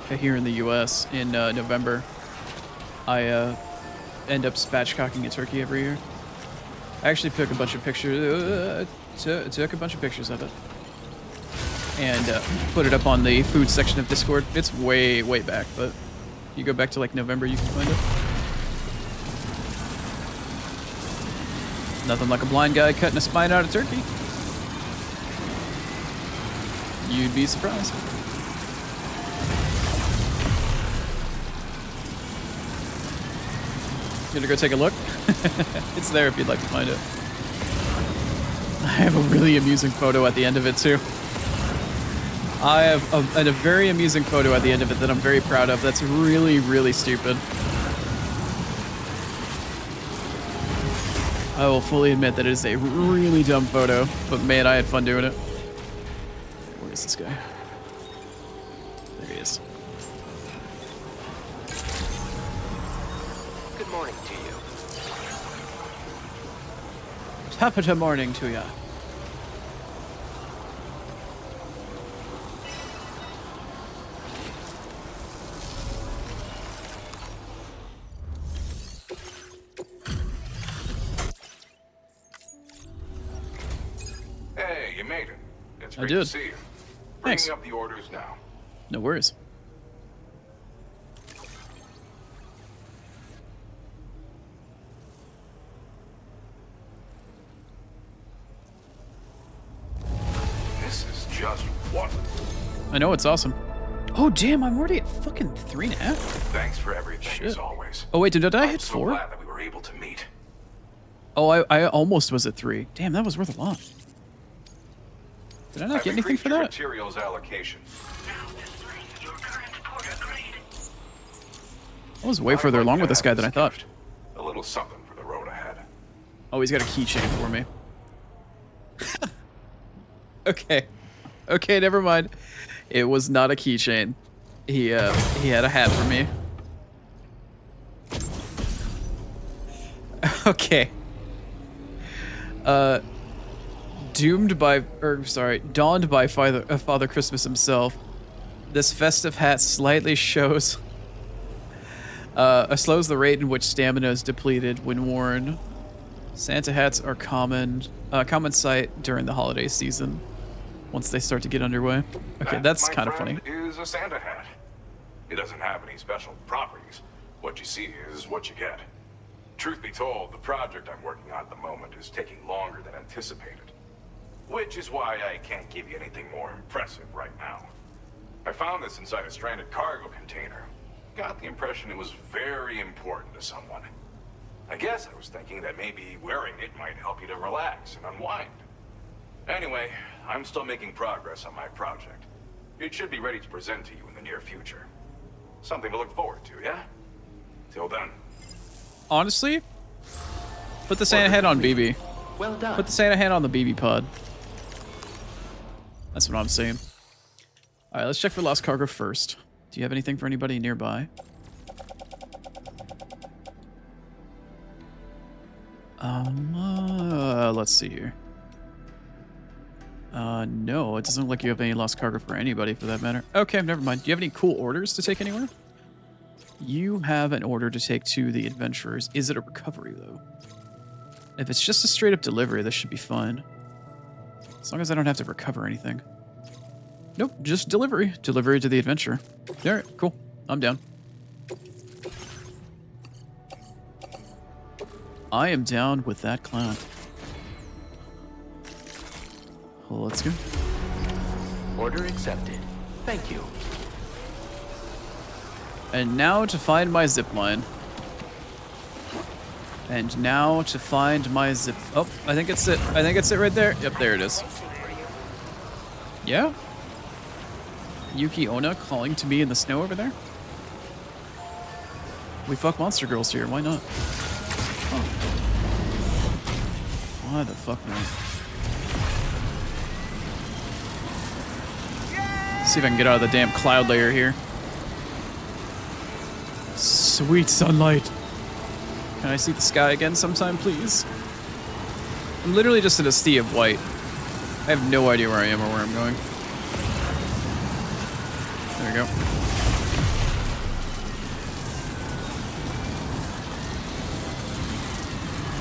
here in the U.S. in November. I end up spatchcocking a turkey every year. I actually took a bunch of pictures, took a bunch of pictures of it, and put it up on the food section of Discord. It's way back, but you go back to like November, you can find it. Nothing like a blind guy cutting a spine out of turkey. You'd be surprised. You gonna go take a look? It's there if you'd like to find it. I have a really amusing photo at the end of it too. I have a very amusing photo at the end of it that I'm very proud of. That's really, really stupid. I will fully admit that it is a really dumb photo, but man, I had fun doing it. Where is this guy? There he is. Good morning to you. Top of the morning to ya. Hey, you made it. It's I great did. to see you. Thanks. Bringing up the orders now. No worries. This is just wonderful. I know, it's awesome. Oh, damn, I'm already at fucking 3.5. Thanks for everything, Shit. as always. Oh, wait, did I I'm hit so 4? glad that we were able to meet. Oh, I almost was at 3. Damn, that was worth a lot. Did I not I've get anything increased for your that? materials allocation. I was way further along with this guy than I thought. Gift. A little something for the road ahead. Oh, he's got a keychain for me. Okay. Okay, never mind. It was not a keychain. He had a hat for me. Okay. Dawned by Father Christmas himself. This festive hat slightly slows the rate in which stamina is depleted when worn. Santa hats are common sight during the holiday season. Once they start to get underway. Okay, that's my kind of funny. friend, is a Santa hat. It doesn't have any special properties. What you see is what you get. Truth be told, the project I'm working on at the moment is taking longer than anticipated. Which is why I can't give you anything more impressive right now. I found this inside a stranded cargo container. Got the impression it was very important to someone. I guess I was thinking that maybe wearing it might help you to relax and unwind. Anyway, I'm still making progress on my project. It should be ready to present to you in the near future. Something to look forward to, yeah? Till then. Honestly, put the Santa hat on BB. Well done. Put the Santa hat on the BB pod. That's what I'm saying. All right, let's check for lost cargo first. Do you have anything for anybody nearby? Let's see here. No, it doesn't look like you have any lost cargo for anybody for that matter. Okay, never mind. Do you have any cool orders to take anywhere? You have an order to take to the adventurers. Is it a recovery, though? If it's just a straight-up delivery, this should be fine. As long as I don't have to recover anything. Nope, just delivery. Delivery to the adventurer. Alright, cool. I'm down. I am down with that clown. Let's go. Order accepted. Thank you. And now to find my zip line. And now to find my zip... Oh, I think it's it. I think it's it right there. Yep, there it is. Yeah? Yuki Onna calling to me in the snow over there? We fuck monster girls here. Why not? Oh. Why the fuck not? See if I can get out of the damn cloud layer here. Sweet sunlight. Can I see the sky again sometime, please? I'm literally just in a sea of white. I have no idea where I am or where I'm going. There we go.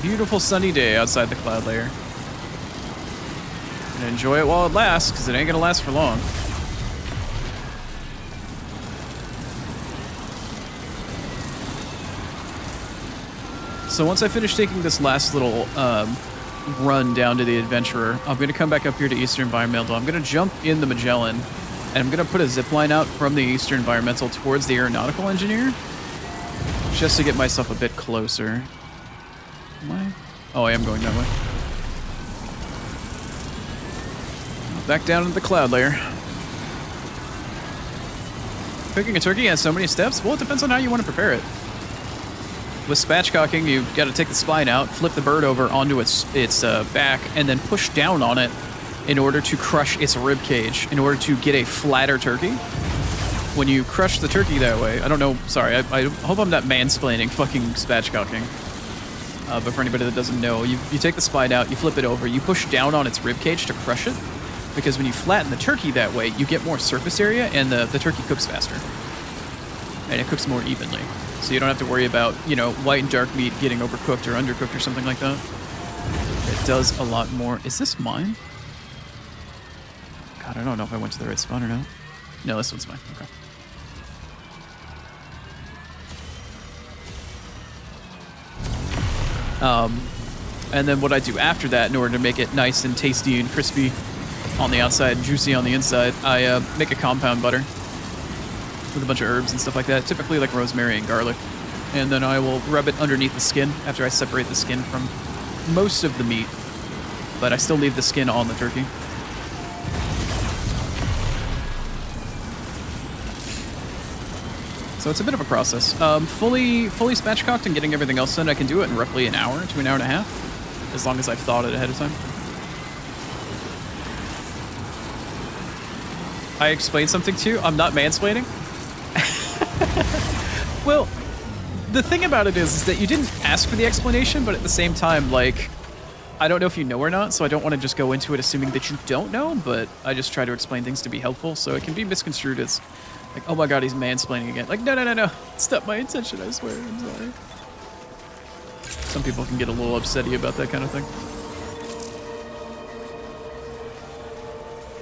Beautiful sunny day outside the cloud layer. And enjoy it while it lasts, because it ain't gonna last for long. So once I finish taking this last little run down to the Adventurer, I'm going to come back up here to Eastern Environmental. I'm going to jump in the Magellan, and I'm going to put a zip line out from the Eastern Environmental towards the Aeronautical Engineer, just to get myself a bit closer. Am I? Oh, I am going that way. Back down into the cloud layer. Cooking a turkey has so many steps? Well, it depends on how you want to prepare it. With spatchcocking, you've got to take the spine out, flip the bird over onto its back, and then push down on it in order to crush its rib cage, in order to get a flatter turkey. When you crush the turkey that way, I don't know, sorry, I hope I'm not mansplaining fucking spatchcocking. But for anybody that doesn't know, you take the spine out, you flip it over, you push down on its rib cage to crush it, because when you flatten the turkey that way, you get more surface area, and the turkey cooks faster. And it cooks more evenly. So you don't have to worry about, you know, white and dark meat getting overcooked or undercooked or something like that. It does a lot more. Is this mine? God, I don't know if I went to the right spot or not. No, this one's mine. Okay. And then what I do after that, in order to make it nice and tasty and crispy on the outside and juicy on the inside, I make a compound butter with a bunch of herbs and stuff like that, typically like rosemary and garlic. And then I will rub it underneath the skin after I separate the skin from most of the meat, but I still leave the skin on the turkey. So it's a bit of a process. Fully spatchcocked and getting everything else done, I can do it in roughly an hour to an hour and a half, as long as I've thawed it ahead of time. I explained something to you. I'm not mansplaining. Well, the thing about it is that you didn't ask for the explanation, but at the same time, like, I don't know if you know or not, so I don't want to just go into it assuming that you don't know, but I just try to explain things to be helpful, so it can be misconstrued as, like, oh my god, he's mansplaining again. Like, no. It's not my intention, I swear. I'm sorry. Some people can get a little upsetty about that kind of thing.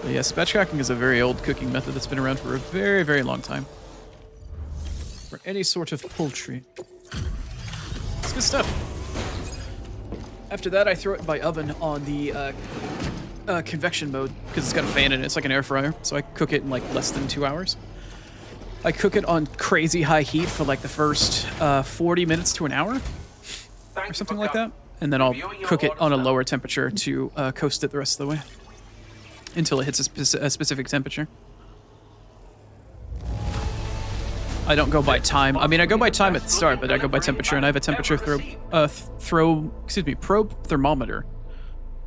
But yeah, spatchcocking is a very old cooking method that's been around for a very, very long time. For any sort of poultry. It's good stuff. After that, I throw it by oven on the convection mode, because it's got a fan in it. It's like an air fryer, so I cook it in like less than 2 hours. I cook it on crazy high heat for like the first 40 minutes to an hour, or something like that. And then I'll cook it on a lower temperature to coast it the rest of the way, until it hits a specific temperature. I don't go by time. I mean, I go by time at the start, but I go by temperature, and I have a temperature probe thermometer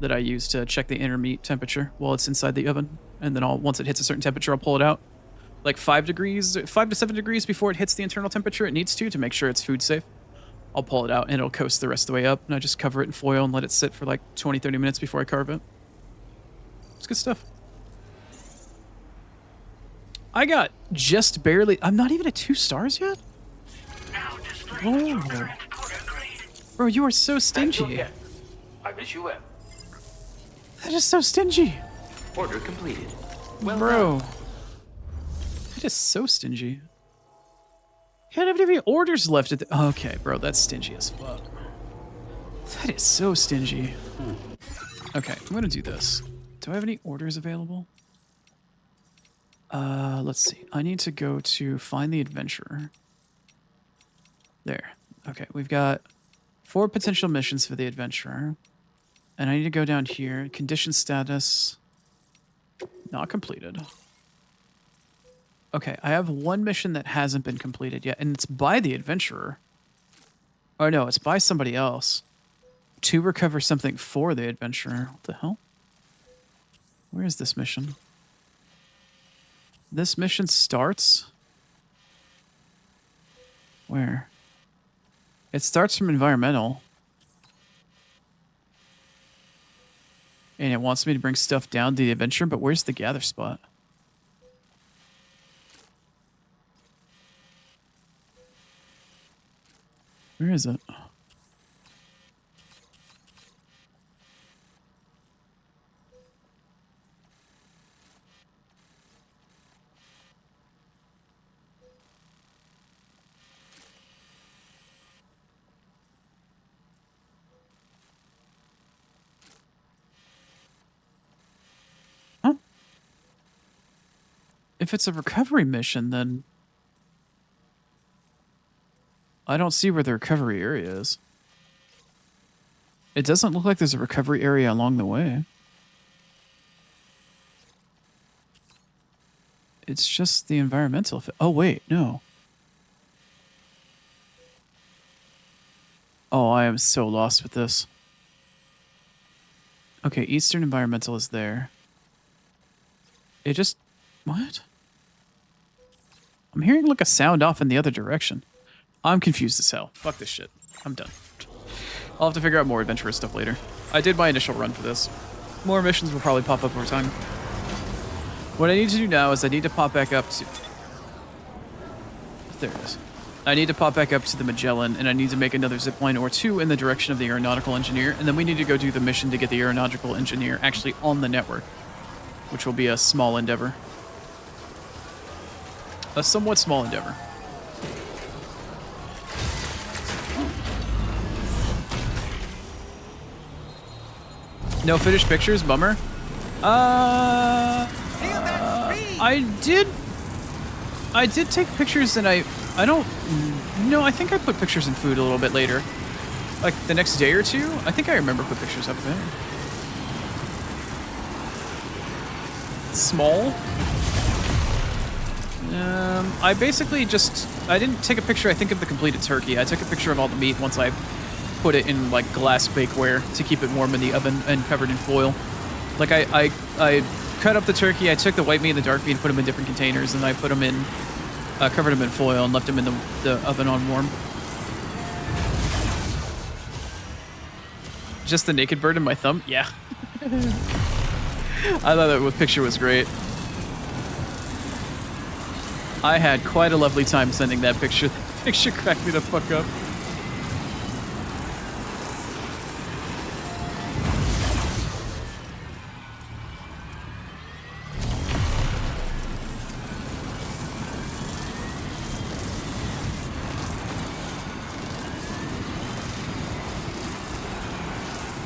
that I use to check the inner meat temperature while it's inside the oven. And then once it hits a certain temperature, I'll pull it out. Like 5 to 7 degrees before it hits the internal temperature it needs to make sure it's food safe. I'll pull it out, and it'll coast the rest of the way up, and I just cover it in foil and let it sit for like 20-30 minutes before I carve it. It's good stuff. I got just barely... I'm not even at 2 stars yet? Oh. Bro, you are so stingy. I wish you well. That is so stingy. Order completed. Well Bro. done. That is so stingy. You don't have any orders left at the... Okay, bro, that's stingy as fuck. That is so stingy. Okay, I'm gonna do this. Do I have any orders available? Let's see. I need to go to find the adventurer. There. Okay, we've got 4 potential missions for the adventurer. And I need to go down here. Condition status. Not completed. Okay, I have 1 mission that hasn't been completed yet, and it's by the adventurer. Oh no, it's by somebody else. To recover something for the adventurer. What the hell? Where is this mission? This mission starts... Where? It starts from environmental. And it wants me to bring stuff down to the adventure, but where's the gather spot? Where is it? Huh? If it's a recovery mission, then I don't see where the recovery area is. It doesn't look like there's a recovery area along the way. It's just the environmental effect. Oh, wait, no. Oh, I am so lost with this. Okay, Eastern Environmental is there. It just... What? I'm hearing like a sound off in the other direction. I'm confused as hell. Fuck this shit. I'm done. I'll have to figure out more adventurous stuff later. I did my initial run for this. More missions will probably pop up over time. What I need to do now is I need to pop back up to... There it is. I need to pop back up to the Magellan, and I need to make another zipline or two in the direction of the aeronautical engineer, and then we need to go do the mission to get the aeronautical engineer actually on the network, which will be a small endeavor. A somewhat small endeavor. No finished pictures, bummer. I did take pictures, and I don't know. I think I put pictures in food a little bit later, like the next day or two. I think I remember put pictures up there. Small. I basically just, I didn't take a picture, I think, of the completed turkey. I took a picture of all the meat once I put it in, like, glass bakeware to keep it warm in the oven and covered in foil. Like, I cut up the turkey, I took the white meat and the dark meat and put them in different containers, and I put them in, covered them in foil and left them in the oven on warm. Just the naked bird in my thumb? Yeah. I thought that picture was great. I had quite a lovely time sending that picture. The picture cracked me the fuck up.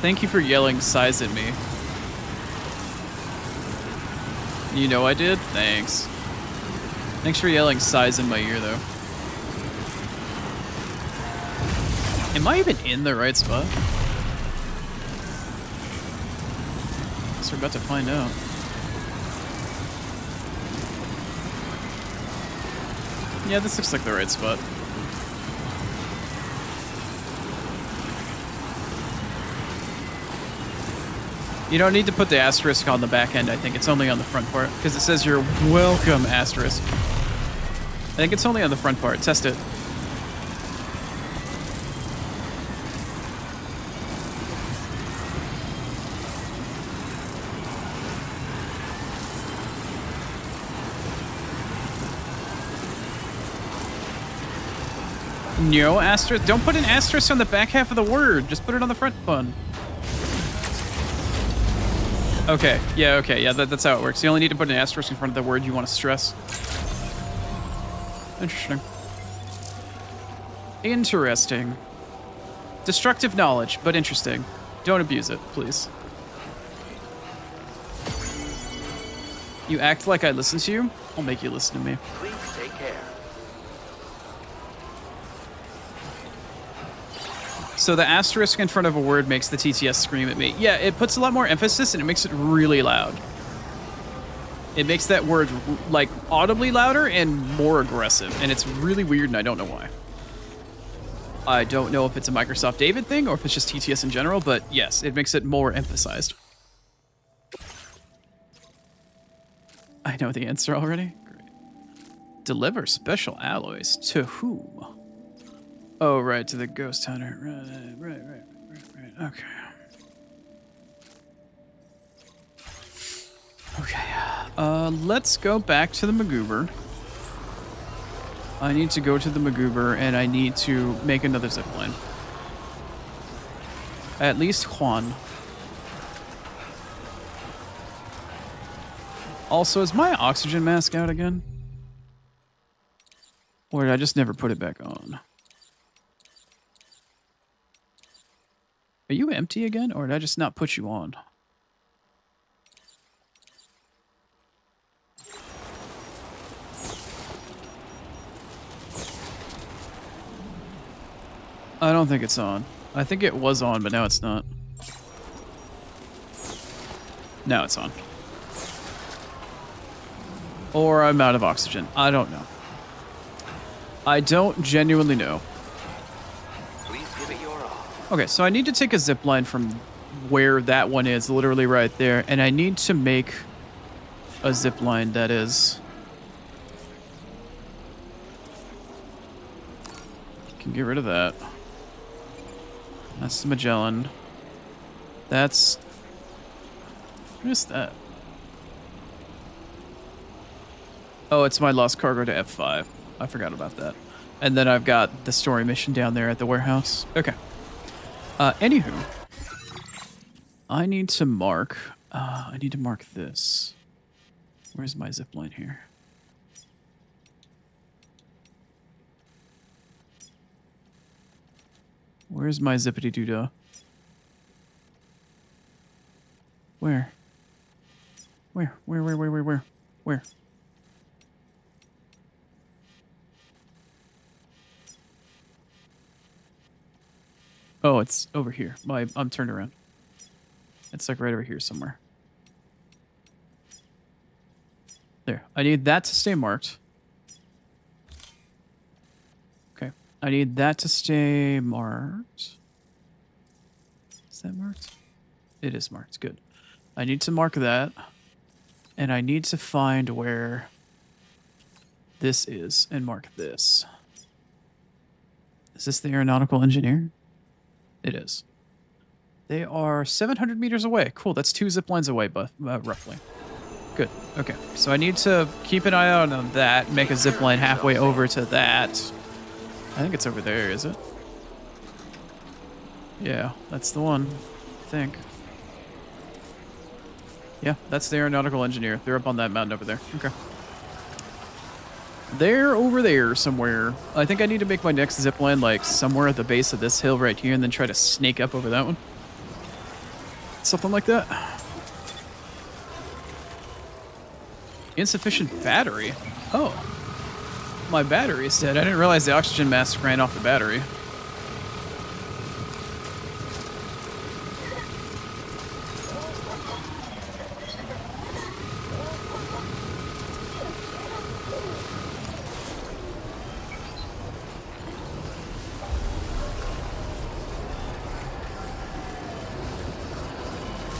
Thank you for yelling size at me. You know I did? Thanks. Thanks for yelling size in my ear, though. Am I even in the right spot? Guess we're about to find out. Yeah, this looks like the right spot. You don't need to put the asterisk on the back end, I think. It's only on the front part, because it says you're welcome, asterisk. I think it's only on the front part. Test it. No asterisk. Don't put an asterisk on the back half of the word. Just put it on the front one. Okay, yeah, that's how it works. You only need to put an asterisk in front of the word you want to stress. Interesting. Interesting. Destructive knowledge, but interesting. Don't abuse it, please. You act like I listen to you? I'll make you listen to me. Please take care. So the asterisk in front of a word makes the TTS scream at me. Yeah, it puts a lot more emphasis and it makes it really loud. It makes that word like audibly louder and more aggressive, and it's really weird and I don't know why. I don't know if it's a Microsoft David thing or if it's just TTS in general, but yes, it makes it more emphasized. I know the answer already. Great. Deliver special alloys to whom? Oh, right, to the ghost hunter. Right. Okay. Okay. Let's go back to the Magoober. I need to go to the Magoober, and I need to make another zipline. At least Juan. Also, is my oxygen mask out again? Or did I just never put it back on? Are you empty again, or did I just not put you on? I don't think it's on. I think it was on, but now it's not. Now it's on. Or I'm out of oxygen. I don't know. I don't genuinely know. Please give it your all. Okay, so I need to take a zip line from where that one is, literally right there, and I need to make a zip line that is... Can get rid of that. That's the Magellan. That's... What is that? Oh, it's my lost cargo to F5. I forgot about that. And then I've got the story mission down there at the warehouse. Okay. Anywho. I need to mark... I need to mark this. Where's my zip line here? Where's my zippity doodah? Where? Where? Oh, it's over here. I'm turned around. It's like right over here somewhere. There. I need that to stay marked. Okay. I need that to stay marked. Is that marked? It is marked. Good. I need to mark that. And I need to find where this is and mark this. Is this the aeronautical engineer? It is. They are 700 meters away. Cool. That's 2 zip lines away, but roughly. Good. Okay. So I need to keep an eye out on that. Make a zip line halfway over to that. I think it's over there, is it? Yeah, that's the one. I think. Yeah, that's the aeronautical engineer. They're up on that mountain over there. Okay. They're over there somewhere. I think I need to make my next zip line like somewhere at the base of this hill right here and then try to snake up over that one. Something like that. Insufficient battery? Oh. My battery is dead. I didn't realize the oxygen mask ran off the battery.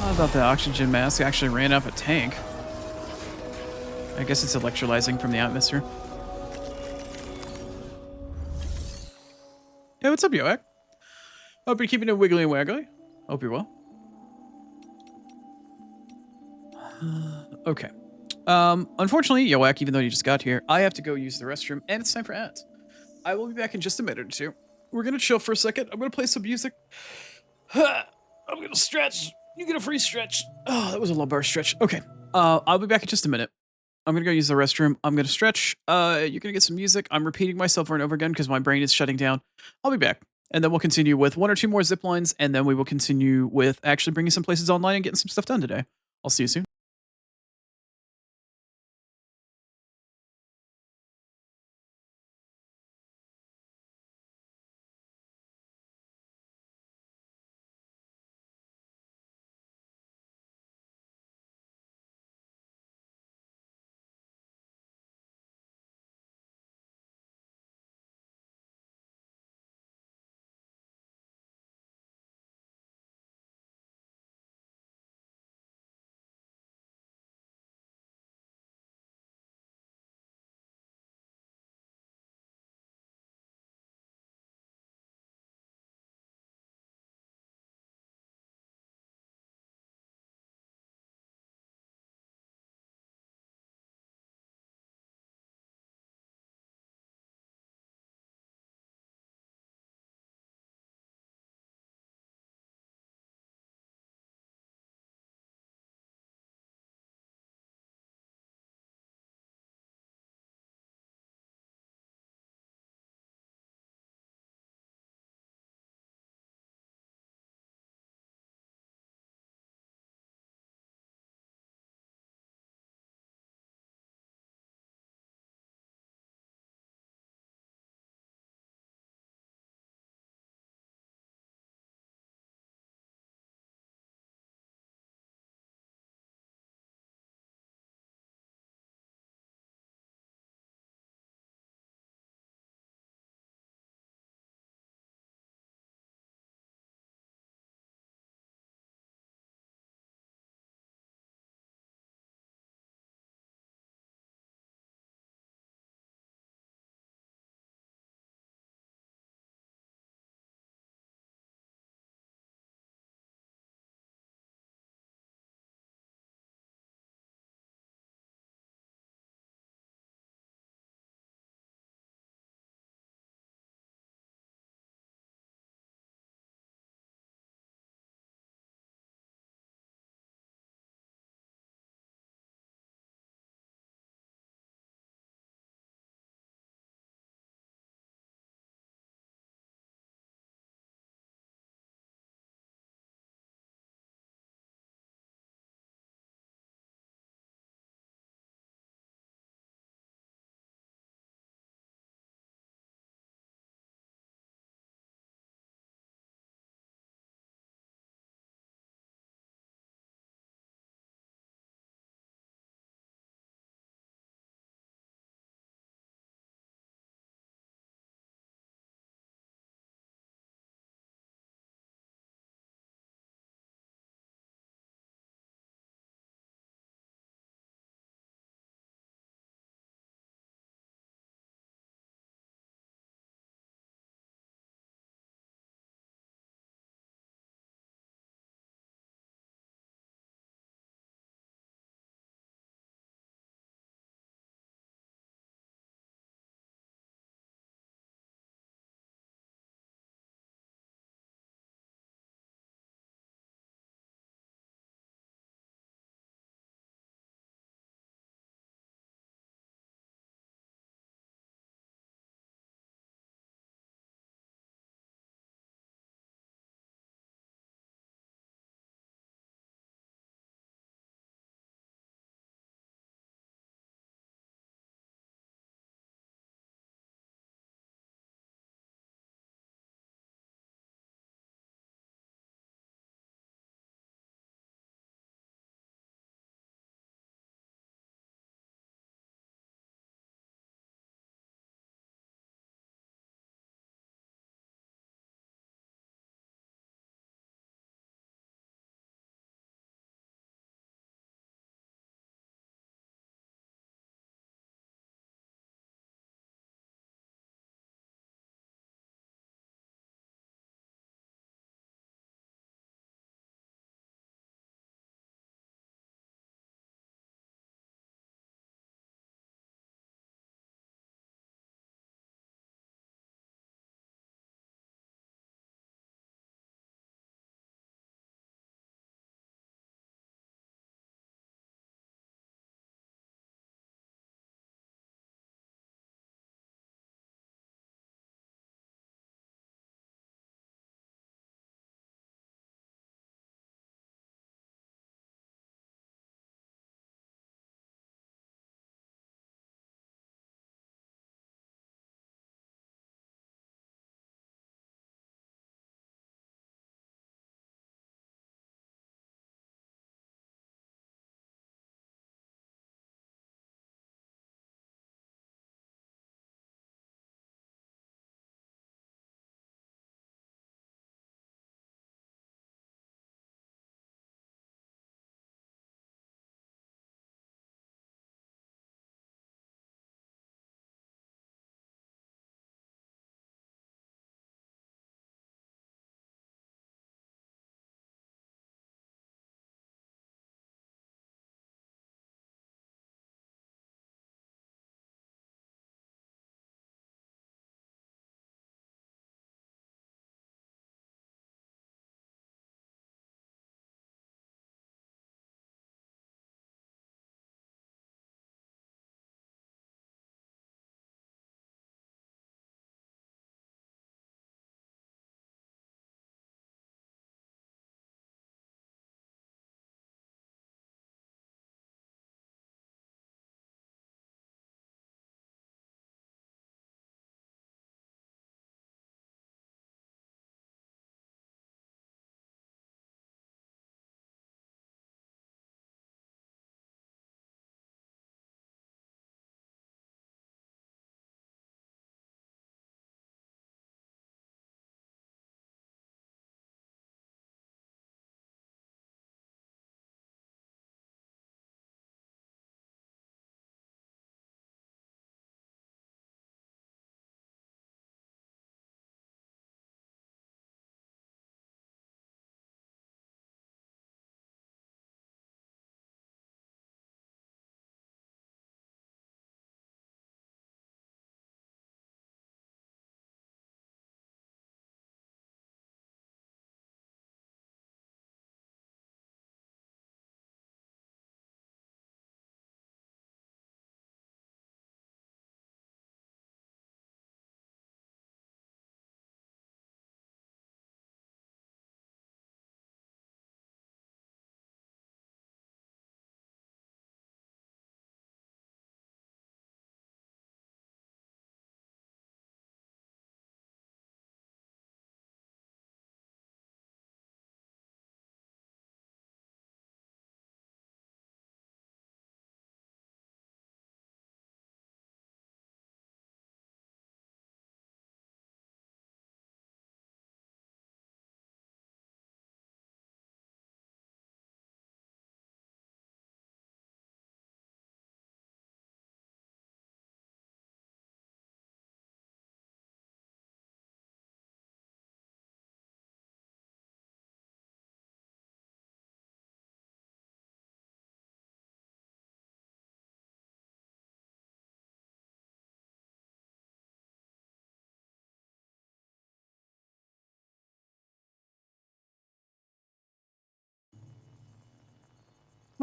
I thought the oxygen mask actually ran off a tank. I guess it's electrolyzing from the atmosphere. Hey, what's up, Yoak? Hope you're keeping it wiggly and waggly. Hope you're well. Okay. Unfortunately, Yoak, even though you just got here, I have to go use the restroom, and it's time for ads. I will be back in just a minute or two. We're gonna chill for a second. I'm gonna play some music. I'm gonna stretch. You get a free stretch. Oh, that was a lumbar stretch. Okay. I'll be back in just a minute. I'm gonna go use the restroom. I'm gonna stretch. You're gonna get some music. I'm repeating myself over and over again because my brain is shutting down. I'll be back. And then we'll continue with 1 or 2 more zip lines, and then we will continue with actually bringing some places online and getting some stuff done today. I'll see you soon.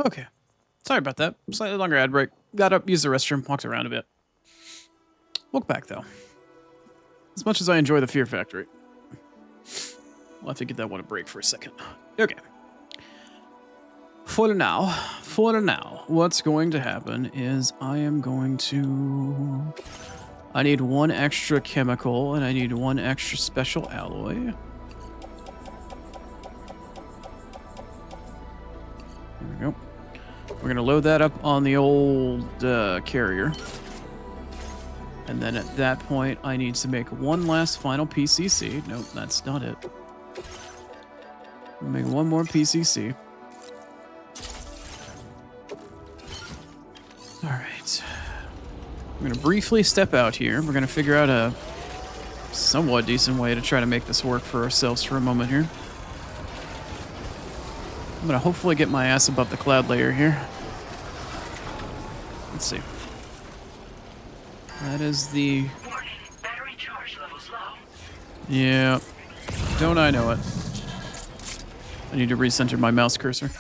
Okay. Sorry about that. Slightly longer ad break. Got up, used the restroom, walked around a bit. Welcome back, though. As much as I enjoy the Fear Factory, we'll have to give that one a break for a second. Okay. For now, what's going to happen is I am going to... I need one extra chemical, and I need one extra special alloy. There we go. We're going to load that up on the old carrier. And then at that point, I need to make one last final PCC. Nope, that's not it. Make one more PCC. All right. I'm going to briefly step out here. We're going to figure out a somewhat decent way to try to make this work for ourselves for a moment here. I'm going to hopefully get my ass above the cloud layer here. Let's see. That is the... Warning, battery charge levels low. Yeah. Don't I know it. I need to recenter my mouse cursor.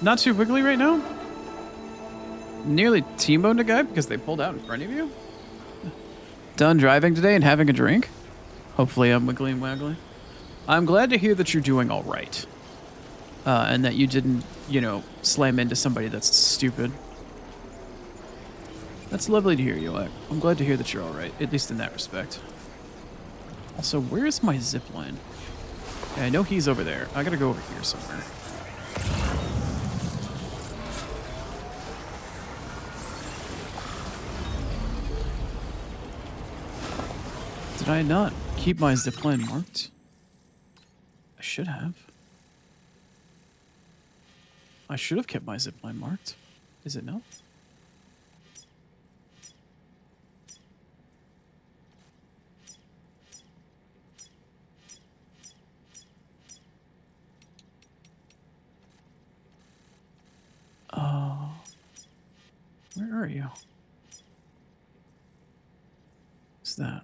Not too wiggly right now? Nearly T-boned a guy because they pulled out in front of you? Done driving today and having a drink? Hopefully I'm wiggly and waggly. I'm glad to hear that you're doing all right. And that you didn't, you know, slam into somebody that's stupid. That's lovely to hear, Yoak. I'm glad to hear that you're all right, at least in that respect. Also, where's my zipline? Yeah, I know he's over there. I gotta go over here somewhere. Did I not keep my zipline marked? I should have. I should have kept my zipline marked. Is it no? Where are you? What's that?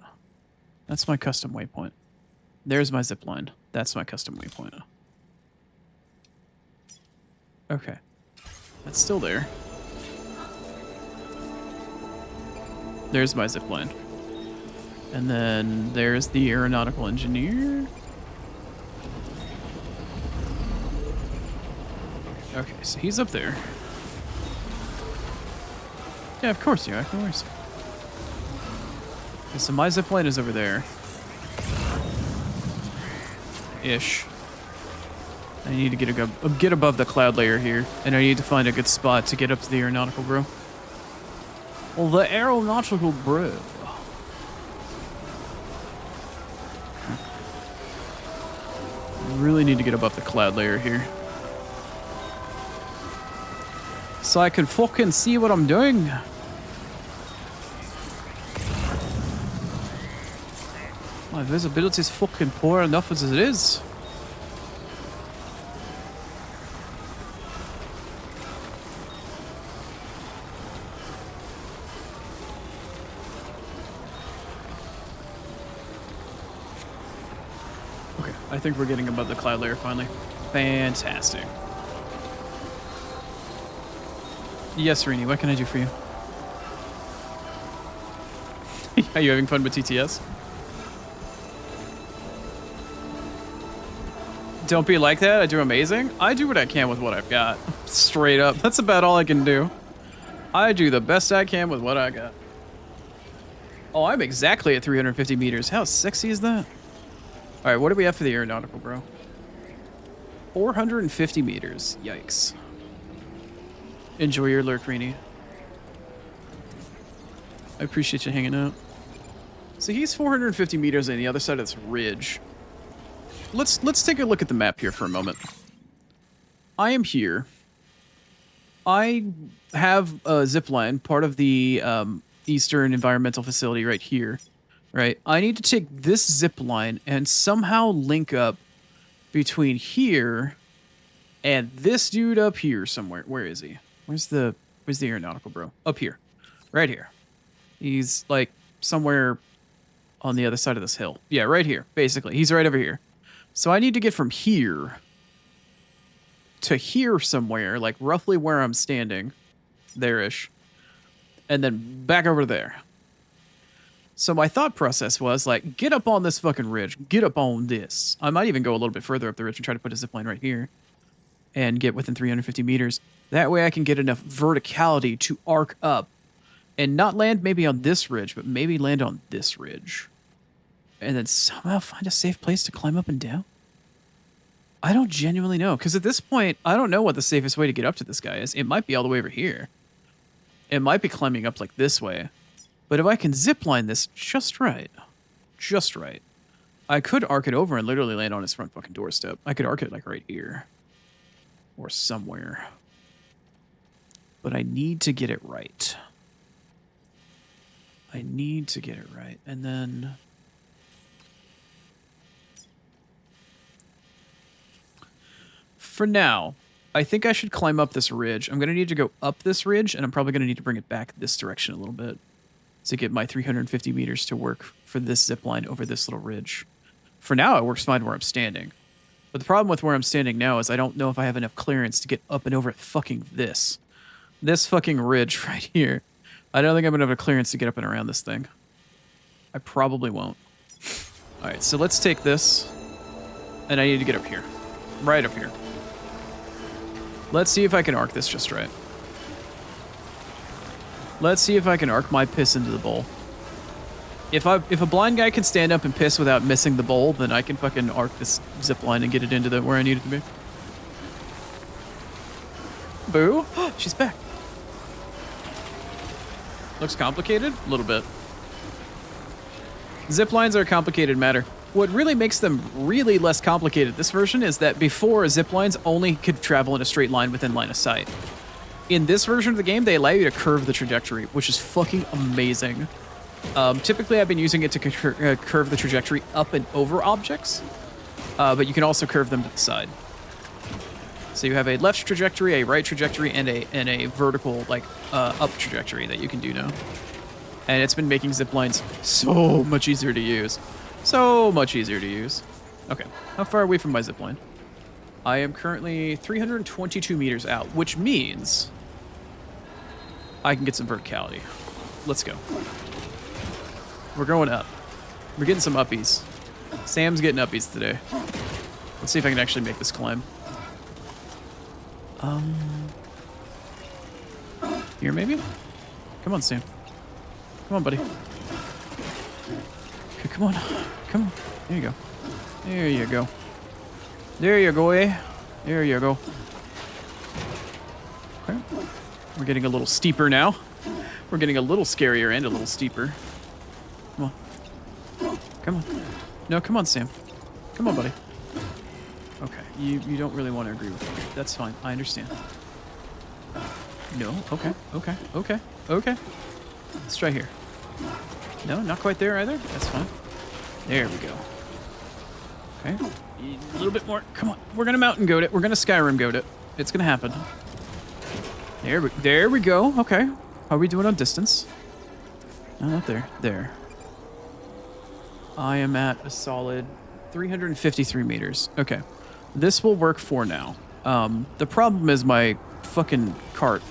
That's my custom waypoint. There's my zipline. That's my custom waypoint. Okay. That's still there. There's my zipline. And then there's the aeronautical engineer. Okay, so he's up there. Yeah, of course you are. Of course. Okay, so my zipline is over there. Ish. I need to get above the cloud layer here, and I need to find a good spot to get up to the aeronautical bro. Well, the aeronautical bro. Really need to get above the cloud layer here. So I can fucking see what I'm doing. My visibility is fucking poor enough as it is. Okay, I think we're getting above the cloud layer finally. Fantastic. Yes, Rini, what can I do for you? Are you having fun with TTS? Don't be like that. I do amazing. I do what I can with what I've got. Straight up. That's about all I can do. I do the best I can with what I got. Oh, I'm exactly at 350 meters. How sexy is that? All right, what do we have for the aeronautical, bro? 450 meters. Yikes. Enjoy your lurk, Rini. I appreciate you hanging out. So he's 450 meters on the other side of this ridge. Let's take a look at the map here for a moment. I am here. I have a zipline, part of the Eastern Environmental Facility right here. Right? I need to take this zipline and somehow link up between here and this dude up here somewhere. Where is he? Where's the aeronautical bro? Up here. Right here. He's like somewhere on the other side of this hill. Yeah, right here, basically. He's right over here. So I need to get from here to here somewhere, like roughly where I'm standing, there-ish, and then back over there. So my thought process was like, get up on this fucking ridge, get up on this. I might even go a little bit further up the ridge and try to put a zipline right here and get within 350 meters. That way I can get enough verticality to arc up and not land maybe on this ridge, but maybe land on this ridge. And then somehow find a safe place to climb up and down. I don't genuinely know, because at this point, I don't know what the safest way to get up to this guy is. It might be all the way over here. It might be climbing up like this way. But if I can zipline this just right, I could arc it over and literally land on his front fucking doorstep. I could arc it like right here. Or somewhere. But I need to get it right. I need to get it right. And then... for now, I think I should climb up this ridge. I'm going to need to go up this ridge, and I'm probably going to need to bring it back this direction a little bit to get my 350 meters to work for this zip line over this little ridge. For now, it works fine where I'm standing. But the problem with where I'm standing now is I don't know if I have enough clearance to get up and over fucking this. This fucking ridge right here. I don't think I'm going to have a clearance to get up and around this thing. I probably won't. Alright, so let's take this. And I need to get up here. Right up here. Let's see if I can arc this just right. Let's see if I can arc my piss into the bowl. If a blind guy can stand up and piss without missing the bowl, then I can fucking arc this zip line and get it into where I need it to be. Boo! She's back. Looks complicated? A little bit. Zip lines are a complicated matter. What really makes them really less complicated this version is that before, zip lines only could travel in a straight line within line of sight. In this version of the game, they allow you to curve the trajectory, which is fucking amazing. Typically, I've been using it to curve the trajectory up and over objects, but you can also curve them to the side. So you have a left trajectory, a right trajectory, and a vertical, like, up trajectory that you can do now. And it's been making zip lines so much easier to use. So much easier to use. Okay, how far are we from my zip line? I am currently 322 meters out, which means I can get some verticality. Let's go. We're going up. We're getting some uppies. Sam's getting uppies today. Let's see if I can actually make this climb. Here maybe? Come on, Sam. Come on, buddy. Okay, come on. Come on. There you go. There you go. There you go, eh? There you go. Okay. We're getting a little steeper now. We're getting a little scarier and a little steeper. Come on. Come on. No, come on, Sam. Come on, buddy. Okay. You don't really want to agree with me. That's fine. I understand. No. Okay. Okay. Okay. Okay. Let's try here. No, not quite there either. That's fine. There we go. Okay. A little bit more. Come on. We're going to mountain goat it. We're going to Skyrim goat it. It's going to happen. There we go. Okay. How are we doing on distance? No, not there. There. I am at a solid 353 meters. Okay. This will work for now. The problem is my fucking cart.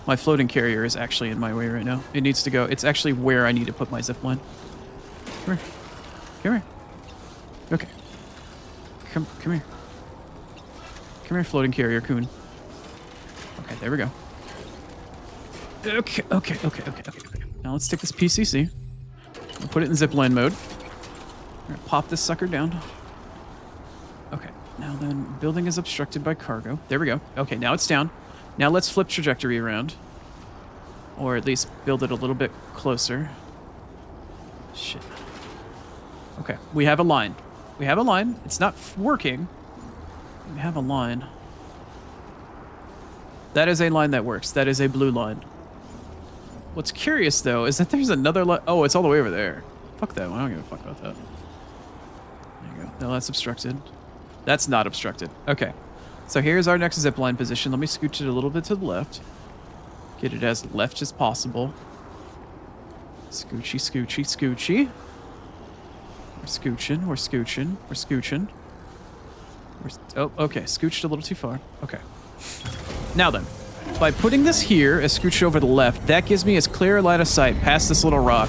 My floating carrier is actually in my way right now. It needs to go. It's actually where I need to put my zipline. Come here. Come here. Okay. Come here. Come here, floating carrier coon. Okay, there we go. Okay. Now let's take this PCC. We'll put it in zipline mode. We're gonna pop this sucker down. Okay. Now then, building is obstructed by cargo. There we go. Okay, now it's down. Now let's flip trajectory around. Or at least build it a little bit closer. Shit. Okay, we have a line. We have a line. It's not working. We have a line. That is a line that works. That is a blue line. What's curious, though, is that there's another line. Oh, it's all the way over there. Fuck that one. I don't give a fuck about that. There you go. No, that's obstructed. That's not obstructed. Okay. So here's our next zipline position. Let me scooch it a little bit to the left. Get it as left as possible. Scoochy, scoochy, scoochy. We're scooching, we're scooching, we're scooching. Oh, okay. Scooched a little too far. Okay. Now then, by putting this here as scooched over the left, that gives me as clear a line of sight past this little rock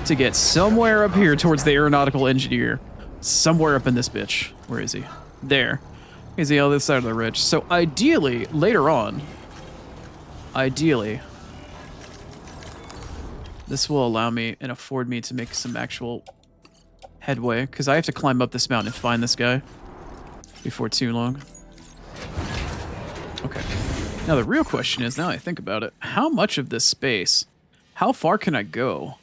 to get somewhere up here towards the aeronautical engineer. Somewhere up in this bitch. Where is he? There. He's the other side of the ridge. So ideally, later on, this will allow me and afford me to make some actual headway, because I have to climb up this mountain and find this guy before too long. Okay. Now the real question is, now I think about it, how much of this space, how far can I go?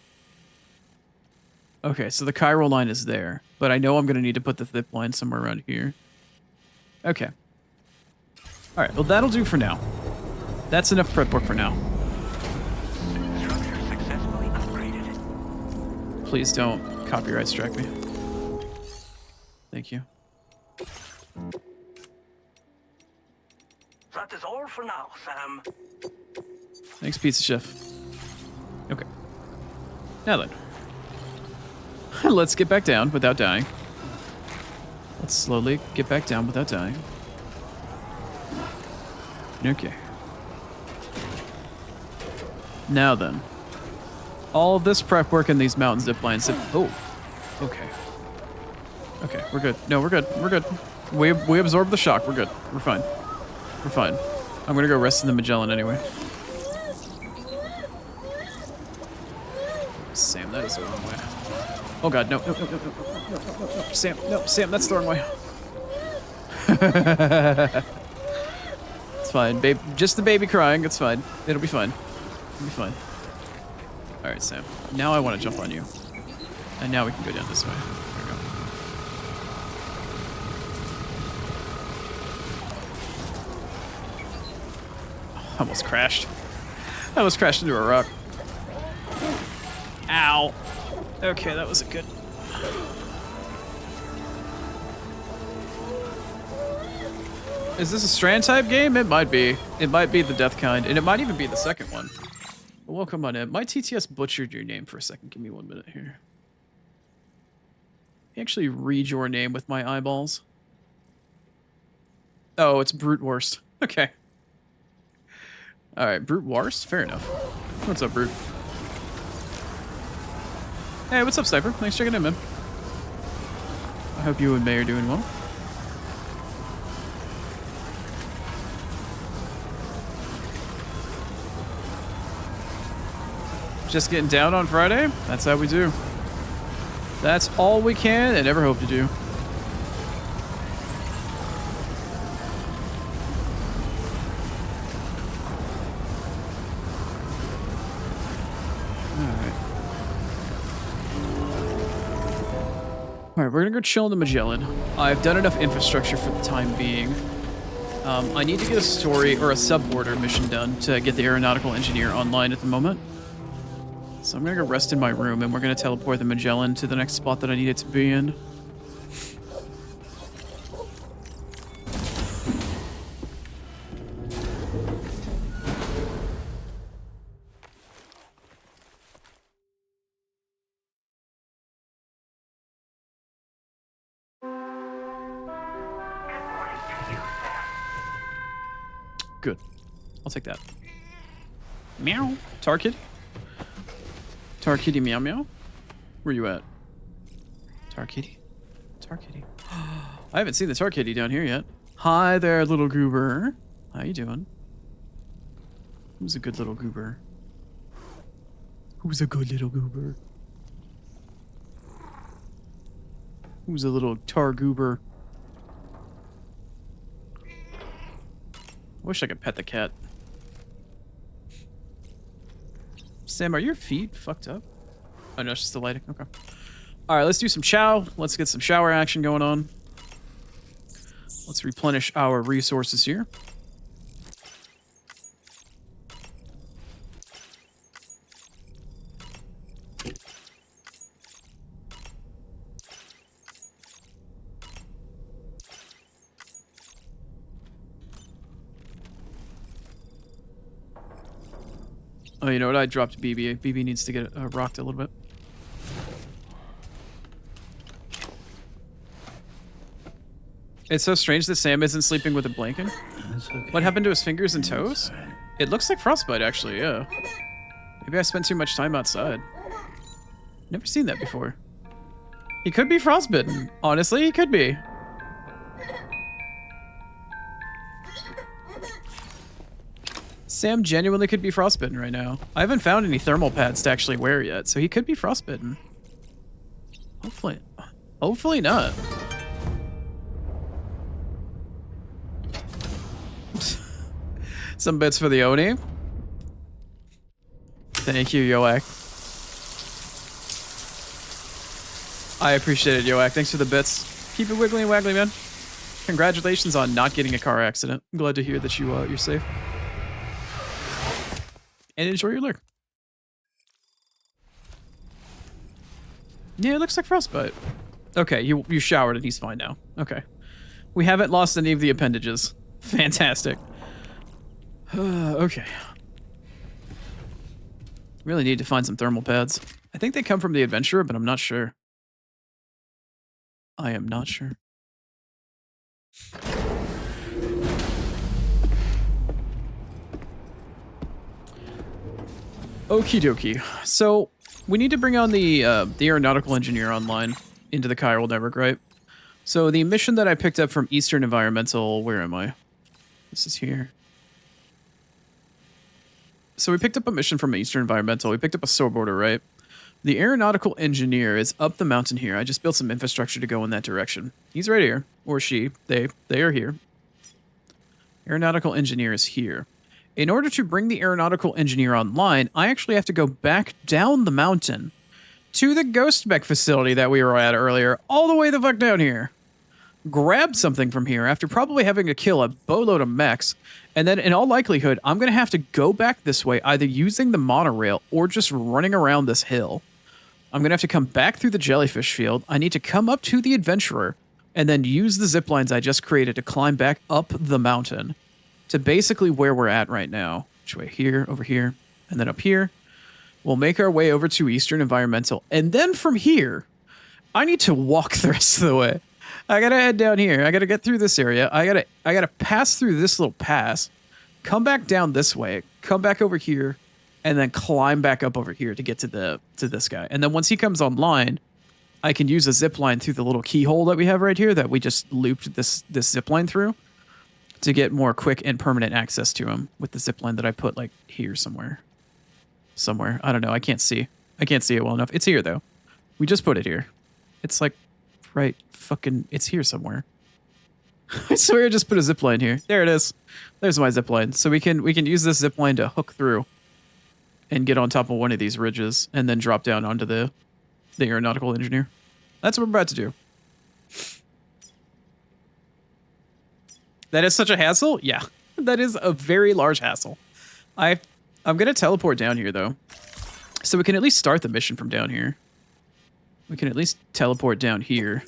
Okay, so the chiral line is there, but I know I'm going to need to put the zip line somewhere around here. Okay. All right, well, that'll do for now. That's enough prep work for now. Structure successfully upgraded. Please don't copyright strike me. Thank you. That is all for now, Sam. Thanks, Pizza Chef. Okay. Now then. Let's get back down without dying. Let's slowly get back down without dying. Okay. Now then. All of this prep work in these mountain zip lines. Oh. Okay. Okay, we're good. No, we're good. We're good. We absorbed the shock. We're good. We're fine. We're fine. I'm gonna go rest in the Magellan anyway. Sam, that is the wrong way. Oh god, no, no, no, no, no, no, no, no, no, Sam, no, Sam, that's the wrong way. It's fine, babe. Just the baby crying. It's fine. It'll be fine. It'll be fine. All right, Sam. Now I want to jump on you, and now we can go down this way. There we go. Almost crashed. I almost crashed into a rock. Ow. Okay, that was a good... Is this a Strand type game? It might be. It might be the death kind, and it might even be the second one. But welcome on in. My TTS butchered your name for a second. Give me 1 minute here. I actually read your name with my eyeballs. Oh, it's Brute Worst. Okay. Alright, Brute Worst? Fair enough. What's up, Brute? Hey, what's up, Sniper? Thanks for checking in, man. I hope you and May are doing well. Just getting down on Friday? That's how we do. That's all we can and ever hope to do. Alright, we're gonna go chill in the Magellan. I've done enough infrastructure for the time being. I need to get a story or a sub-order mission done to get the aeronautical engineer online at the moment. So I'm gonna go rest in my room and we're gonna teleport the Magellan to the next spot that I need it to be in. Good. I'll take that. Meow. Tar Kitty? Tar Kitty meow meow? Where you at? Tar Kitty? Tar Kitty. I haven't seen the Tar Kitty down here yet. Hi there, little goober. How you doing? Who's a good little goober? Who's a good little goober? Who's a little tar goober? Wish I could pet the cat. Sam, are your feet fucked up? Oh no, it's just the lighting. Okay. Alright, let's do some chow. Let's get some shower action going on. Let's replenish our resources here. Oh, you know what? I dropped BB. BB needs to get rocked a little bit. It's so strange that Sam isn't sleeping with a blanket. It's okay. What happened to his fingers and toes? It's all right. It looks like frostbite, actually, yeah. Maybe I spent too much time outside. Never seen that before. He could be frostbitten. Honestly, he could be. Sam genuinely could be frostbitten right now. I haven't found any thermal pads to actually wear yet, so he could be frostbitten. Hopefully not. Some bits for the Oni. Thank you, Yoak. I appreciate it, Yoak. Thanks for the bits. Keep it wiggly and waggly, man. Congratulations on not getting a car accident. I'm glad to hear that you're safe. And enjoy your lurk. Yeah, it looks like frostbite. Okay, you showered and he's fine now. Okay. We haven't lost any of the appendages. Fantastic. Okay. Really need to find some thermal pads. I think they come from the adventurer, but I'm not sure. I am not sure. Okie dokie. So we need to bring on the aeronautical engineer online into the chiral network, right? So the mission that I picked up from Eastern Environmental, where am I? This is here. So we picked up a mission from Eastern Environmental. We picked up a snowboarder, right? The aeronautical engineer is up the mountain here. I just built some infrastructure to go in that direction. He's right here. Or she. They are here. Aeronautical engineer is here. In order to bring the aeronautical engineer online, I actually have to go back down the mountain to the ghost mech facility that we were at earlier, all the way the fuck down here. Grab something from here after probably having to kill a boatload of mechs, and then in all likelihood, I'm going to have to go back this way, either using the monorail or just running around this hill. I'm going to have to come back through the jellyfish field. I need to come up to the adventurer and then use the zip lines I just created to climb back up the mountain to basically where we're at right now. Which way? Here, over here, and then up here. We'll make our way over to Eastern Environmental. And then from here, I need to walk the rest of the way. I gotta head down here. I gotta get through this area. I gotta pass through this little pass, come back down this way, come back over here, and then climb back up over here to get to this guy. And then once he comes online, I can use a zip line through the little keyhole that we have right here that we just looped this zip line through to get more quick and permanent access to him with the zip line that I put like here somewhere. Somewhere. I don't know. I can't see. I can't see it well enough. It's here though. We just put it here. It's like right fucking it's here somewhere. I swear I just put a zip line here. There it is. There's my zip line. So we can use this zip line to hook through and get on top of one of these ridges and then drop down onto the aeronautical engineer. That's what we're about to do. That is such a hassle? Yeah. That is a very large hassle. I'm going to teleport down here, though. So we can at least start the mission from down here. We can at least teleport down here.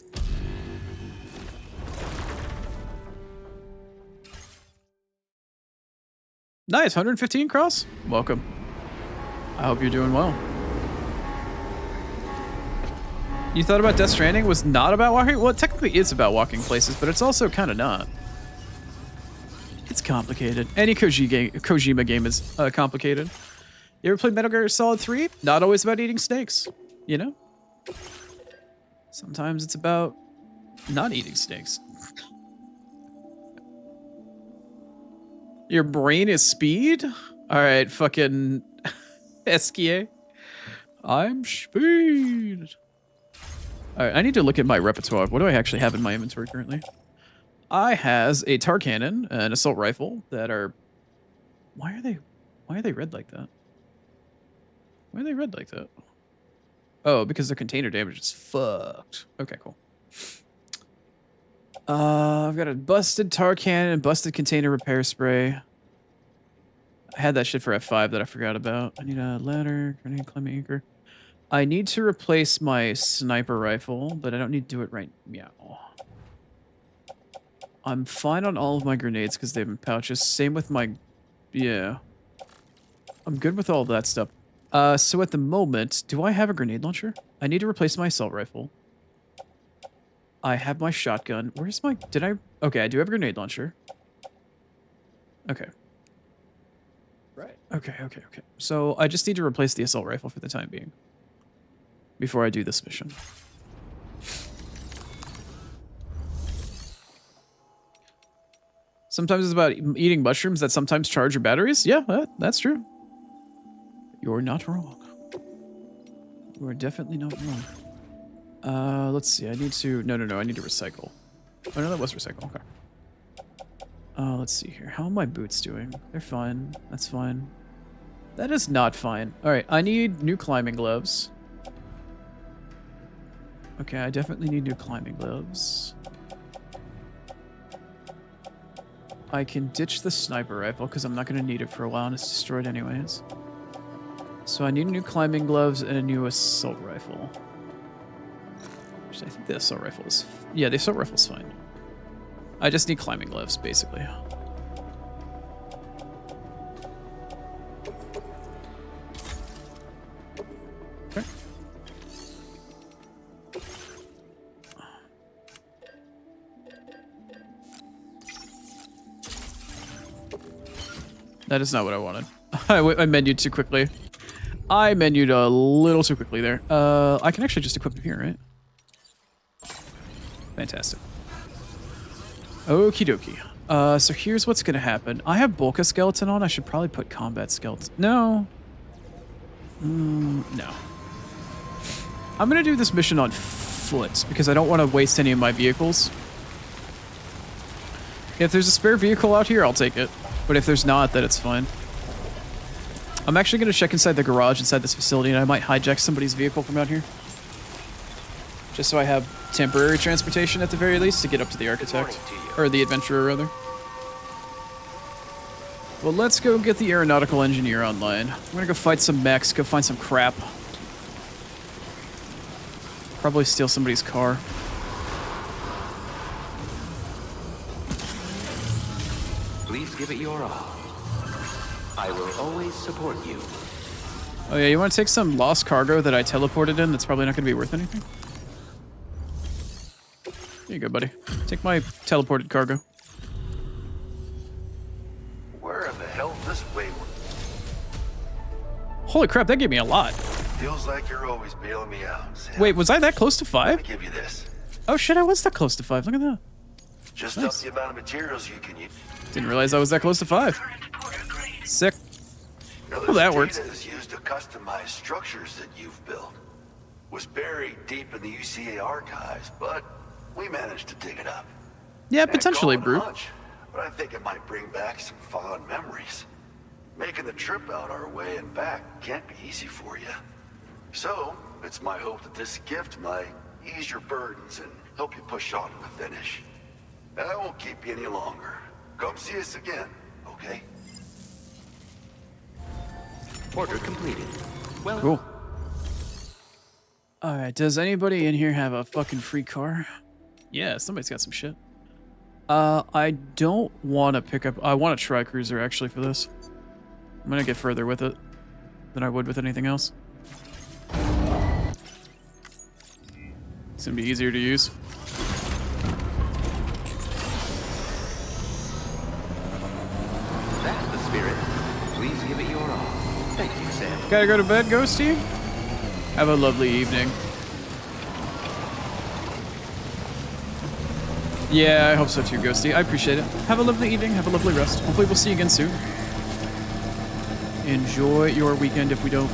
Nice, 115 cross? Welcome. I hope you're doing well. You thought about Death Stranding was not about walking? Well, it technically is about walking places, but it's also kind of not. It's complicated. Any Kojima game is complicated. You ever played Metal Gear Solid 3? Not always about eating snakes, you know? Sometimes it's about not eating snakes. Your brain is speed? Alright, fucking Esquier. I'm speed. Alright, I need to look at my repertoire. What do I actually have in my inventory currently? I has a tar cannon, an assault rifle that are... Why are they red like that? Why are they red like that? Oh, because their container damage is fucked. Okay, cool. I've got a busted tar cannon and busted container repair spray. I had that shit for F5 that I forgot about. I need a ladder, grenade climbing anchor. I need to replace my sniper rifle, but I don't need to do it right now. I'm fine on all of my grenades because they have in pouches. Same with my... Yeah. I'm good with all of that stuff. So at the moment, do I have a grenade launcher? I need to replace my assault rifle. I have my shotgun. Where's my... Did I... Okay, I do have a grenade launcher. Okay. Right. Okay. So I just need to replace the assault rifle for the time being. Before I do this mission. Sometimes it's about eating mushrooms that sometimes charge your batteries. Yeah, that's true. You're not wrong. You are definitely not wrong. Let's see. I need to... No. I need to recycle. Oh, no, that was recycle. Okay. Let's see here. How are my boots doing? They're fine. That's fine. That is not fine. All right. I need new climbing gloves. Okay, I definitely need new climbing gloves. I can ditch the sniper rifle because I'm not going to need it for a while and it's destroyed anyways. So I need new climbing gloves and a new assault rifle. Actually, I think the assault rifle is... Yeah, the assault rifle is fine. I just need climbing gloves, basically. Okay. That is not what I wanted. I menued too quickly. I menued a little too quickly there. I can actually just equip it here, right? Fantastic. Okie dokie. So here's what's gonna happen. I have Bulka skeleton on. I should probably put combat skeleton. No. No. I'm gonna do this mission on foot because I don't want to waste any of my vehicles. If there's a spare vehicle out here, I'll take it. But if there's not, then it's fine. I'm actually going to check inside the garage inside this facility, and I might hijack somebody's vehicle from out here. Just so I have temporary transportation at the very least to get up to the architect. Or the adventurer, rather. Well, let's go get the aeronautical engineer online. I'm going to go fight some mechs, go find some crap. Probably steal somebody's car. Please give it your all. I will always support you. Oh yeah, you want to take some lost cargo that I teleported in that's probably not going to be worth anything? Here you go, buddy. Take my teleported cargo. Where in the hell is this wayward? Holy crap, that gave me a lot. Feels like you're always bailing me out, Sam. Wait, was I that close to Let 5? me give you this. Oh shit, I was that close to 5. Look at that. Just Nice. up the amount of materials you can use. Didn't realize I was that close to 5. Sick. Now, Well, that this works. data is used to customize structures that you've built. Was buried deep in the UCA archives, but we managed to dig it up. Yeah, Can't potentially, call it a Brute. hunch, but I think it might bring back some fond memories. Making the trip out our way and back can't be easy for you. So, it's my hope that this gift might ease your burdens and help you push on to the finish. I won't keep you any longer. Come see us again, okay? Order completed. Well, Cool. Alright, does anybody in here have a fucking free car? Yeah, somebody's got some shit. I don't want to pick up... I want a tri-cruiser, actually, for this. I'm gonna get further with it than I would with anything else. It's gonna be easier to use. that's the spirit. Please give it your all. Thank you, Sam. Gotta go to bed, Ghosty? Have a lovely evening. Yeah, I hope so too, Ghosty. I appreciate it. Have a lovely evening. Have a lovely rest. Hopefully we'll see you again soon. Enjoy your weekend if we don't.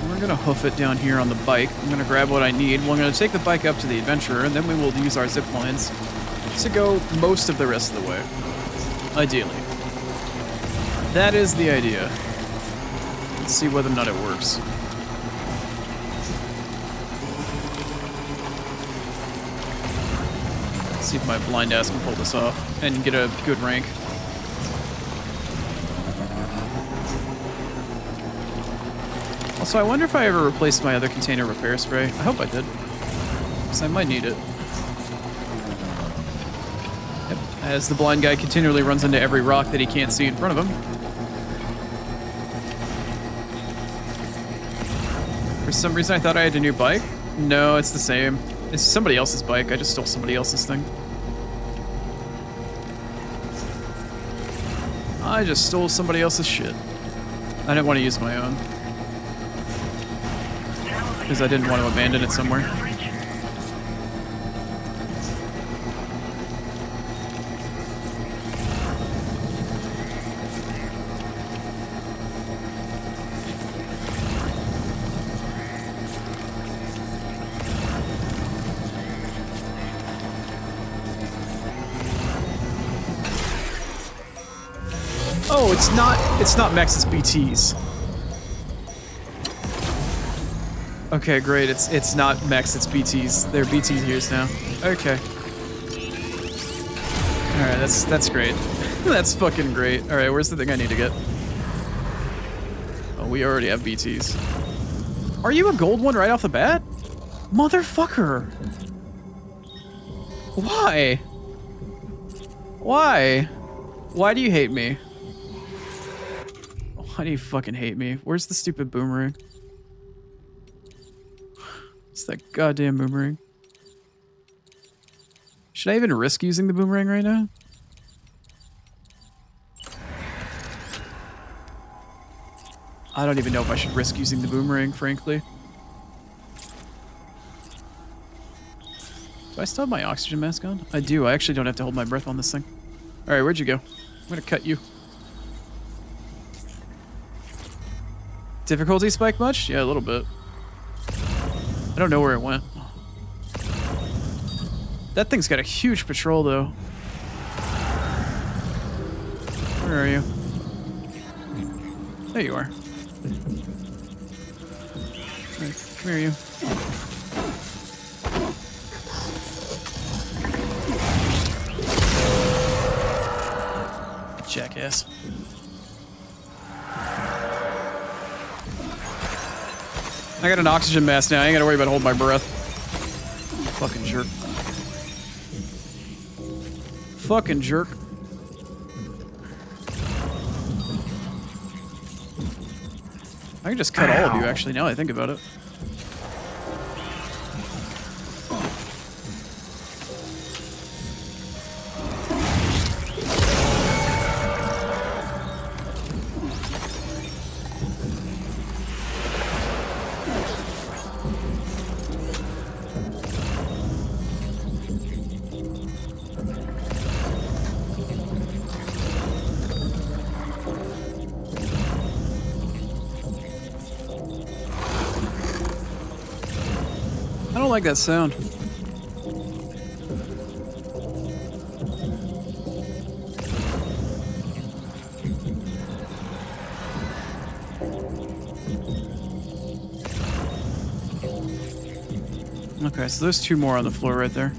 We're gonna hoof it down here on the bike. I'm gonna grab what I need. We're gonna take the bike up to the adventurer, and then we will use our zip lines to go most of the rest of the way. Ideally. That is the idea. Let's see whether or not it works. See if my blind ass can pull this off and get a good rank. Also, I wonder if I ever replaced my other container repair spray. I hope I did, because I might need it. Yep. As the blind guy continually runs into every rock that he can't see in front of him. For some reason, I thought I had a new bike. No, it's the same. It's somebody else's bike. I just stole somebody else's thing. I just stole somebody else's shit. I didn't want to use my own. Because I didn't want to abandon it somewhere. Oh, it's not Max, it's BTs. Okay, great. It's not Max, it's BTs. They're BT tiers now. Okay. Alright, that's great. That's fucking great. Alright, where's the thing I need to get? Oh, we already have BTs. Are you a gold one right off the bat? Motherfucker! Why? Why? Why do you hate me? Why do you fucking hate me? Where's the stupid boomerang? It's that goddamn boomerang. Should I even risk using the boomerang right now? I don't even know if I should risk using the boomerang, frankly. Do I still have my oxygen mask on? I do. I actually don't have to hold my breath on this thing. Alright, where'd you go? I'm gonna cut you. Difficulty spike much? Yeah, a little bit. I don't know where it went. That thing's got a huge patrol, though. Where are you? There you are. Right, come here, you. Jackass. I got an oxygen mask now. I ain't gotta worry about holding my breath. Fucking jerk. Fucking jerk. I can just cut all of you, actually, now I think about it. I don't like that sound. Okay, so there's two more on the floor right there.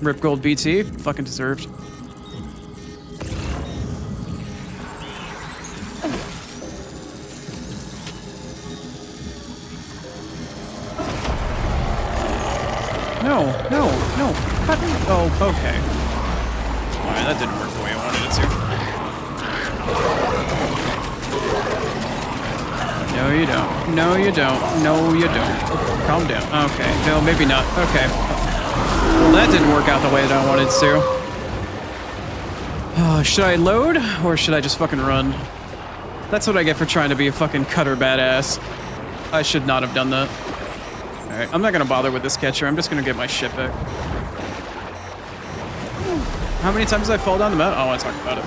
Rip Gold BT, fucking deserved. No. Cut me. Oh, okay. Alright, that didn't work the way I wanted it to. No, you don't. No, you don't. No, you don't. Calm down. Okay. No, maybe not. Okay. Well, that didn't work out the way that I wanted to. Should I load, or should I just fucking run? That's what I get for trying to be a fucking cutter badass. I should not have done that. Alright, I'm not gonna bother with this catcher. I'm just gonna get my shit back. How many times did I fall down the mountain? I don't want to talk about it.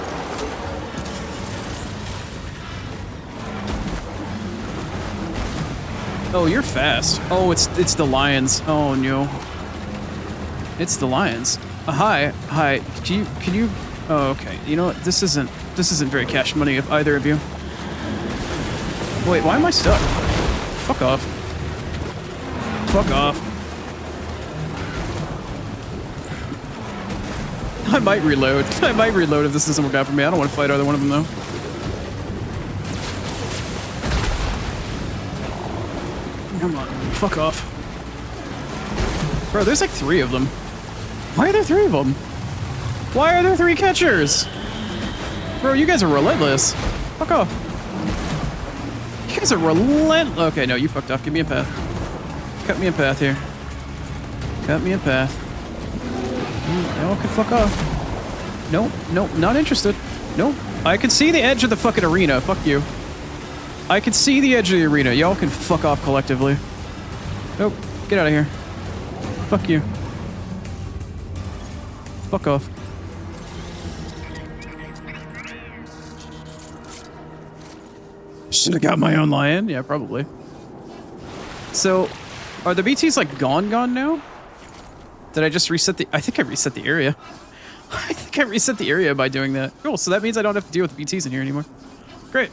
Oh, you're fast. Oh, it's the lions. Oh no. It's the lions. Hi. Can you? Oh, okay. You know what? This isn't very cash money of either of you. Wait, why am I stuck? Fuck off. Fuck off. I might reload. I might reload if this doesn't work out for me. I don't want to fight either one of them, though. Come on. Fuck off. Bro, there's like 3 of them. Why are there 3 of them? Why are there 3 catchers? Bro, you guys are relentless. Fuck off. You guys are relentless. Okay, no, you fucked off. Give me a path. Cut me a path here. Cut me a path. Y'all can fuck off. Nope, nope, not interested. Nope. I can see the edge of the fucking arena. Fuck you. I can see the edge of the arena. Y'all can fuck off collectively. Nope. Get out of here. Fuck you. Fuck off. Should have got my own lion. Yeah, probably. So, are the BTs like gone now? Did I just reset the... I think I reset the area. I think I reset the area by doing that. Cool, so that means I don't have to deal with BTs in here anymore. Great.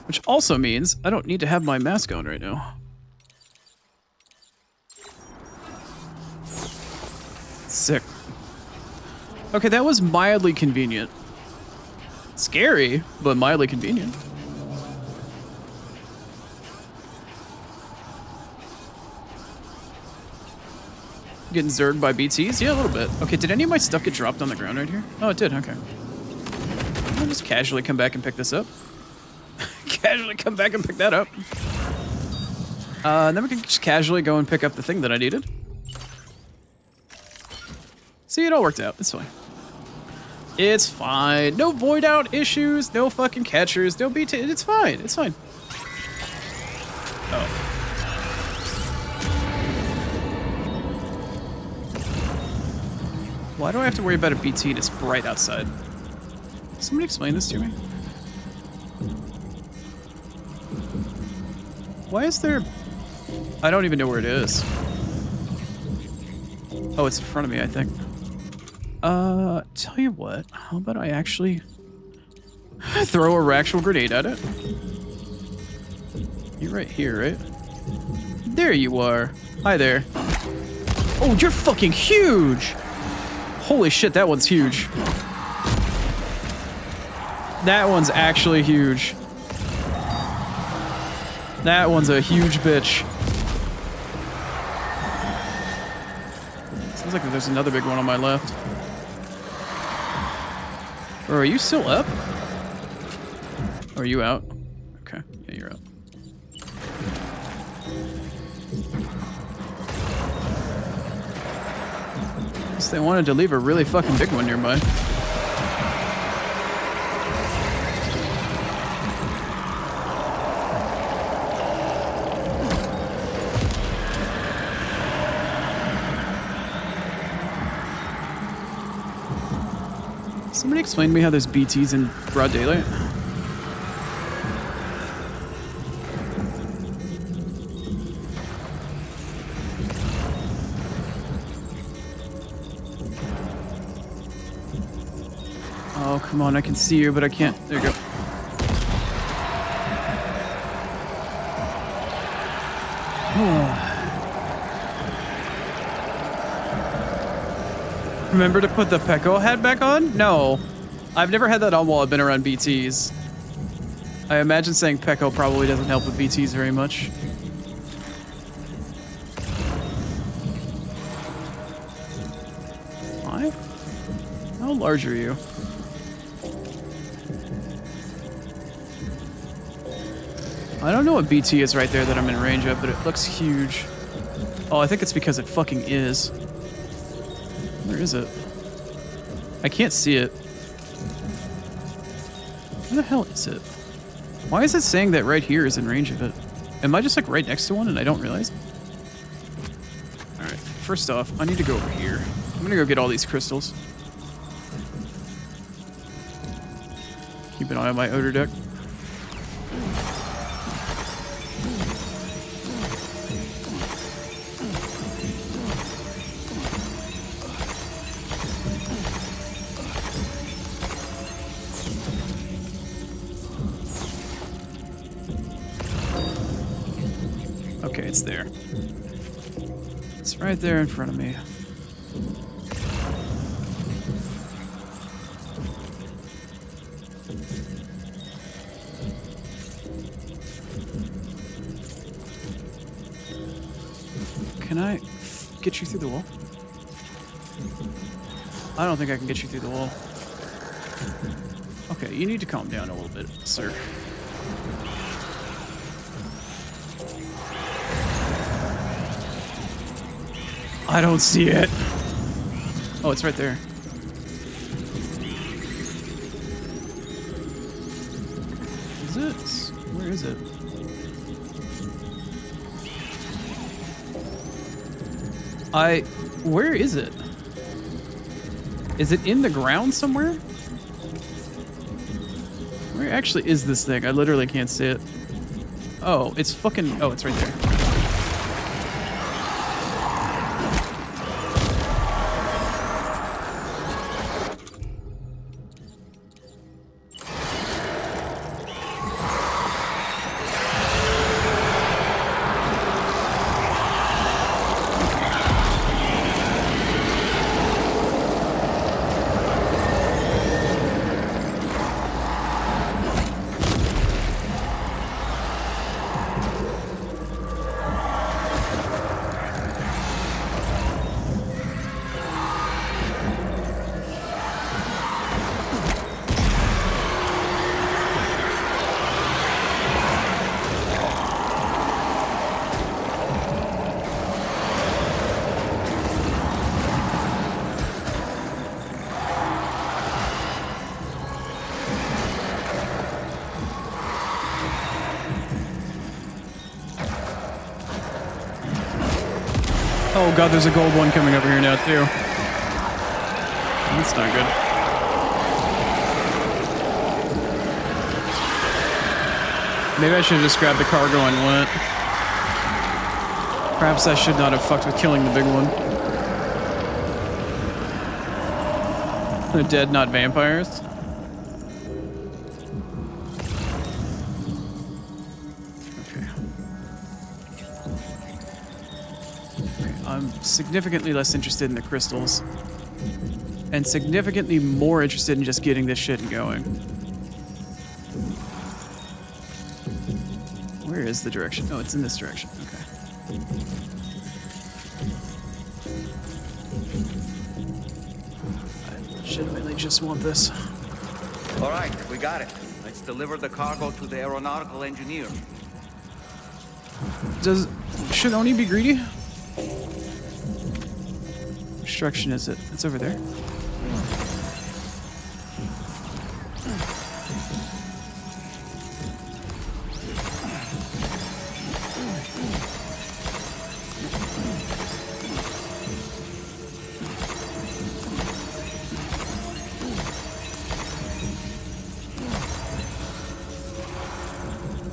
Which also means I don't need to have my mask on right now. Sick. Okay, that was mildly convenient. Scary, but mildly convenient. Getting zerged by BTs? Yeah, a little bit. Okay, did any of my stuff get dropped on the ground right here? Oh, it did, okay. I'll just casually come back and pick this up. Casually come back and pick that up. And then we can just casually go and pick up the thing that I needed. See, it all worked out. It's fine. It's fine. No void out issues, no fucking catchers, no BT. It's fine. It's fine. Oh. Why do I have to worry about a BT that's bright outside? Somebody explain this to me. Why is there... I don't even know where it is. Oh, it's in front of me, I think. Tell you what. How about I actually throw a actual grenade at it? You're right here, right? There you are. Hi there. Oh, you're fucking huge! Holy shit, that one's huge. That one's actually huge. That one's a huge bitch. Sounds like there's another big one on my left. Or are you still up? Or are you out? Okay, yeah, you're out. Guess they wanted to leave a really fucking big one nearby. Somebody explain to me how there's BTs in broad daylight? Oh, come on, I can see you, but I can't. There you go. Remember to put the Pecco hat back on? No. I've never had that on while I've been around BTs. I imagine saying Pecco probably doesn't help with BTs very much. Why? How large are you? I don't know what BT is right there that I'm in range of, but it looks huge. Oh, I think it's because it fucking is. Where is it? I can't see it. Where the hell is it? Why is it saying that right here is in range of it? Am I just like right next to one and I don't realize? Alright, first off, I need to go over here. I'm gonna go get all these crystals. Keep an eye on my odor deck. Okay, it's there. It's right there in front of me. Can I get you through the wall? I don't think I can get you through the wall. Okay, you need to calm down a little bit, sir. I don't see it. Oh, it's right there. Is it? Where is it? Where is it? Is it in the ground somewhere? Where actually is this thing? I literally can't see it. Oh, it's fucking... Oh, it's right there. Oh god, there's a gold one coming over here now too. That's not good. Maybe I should have just grabbed the cargo and went. Perhaps I should not have fucked with killing the big one. The dead, not vampires. I'm significantly less interested in the crystals. And significantly more interested in just getting this shit going. Where is the direction? Oh, it's in this direction. Okay. I legitimately just want this. All right, we got it. Let's deliver the cargo to the aeronautical engineer. Should Oni be greedy? Which direction is it? It's over there.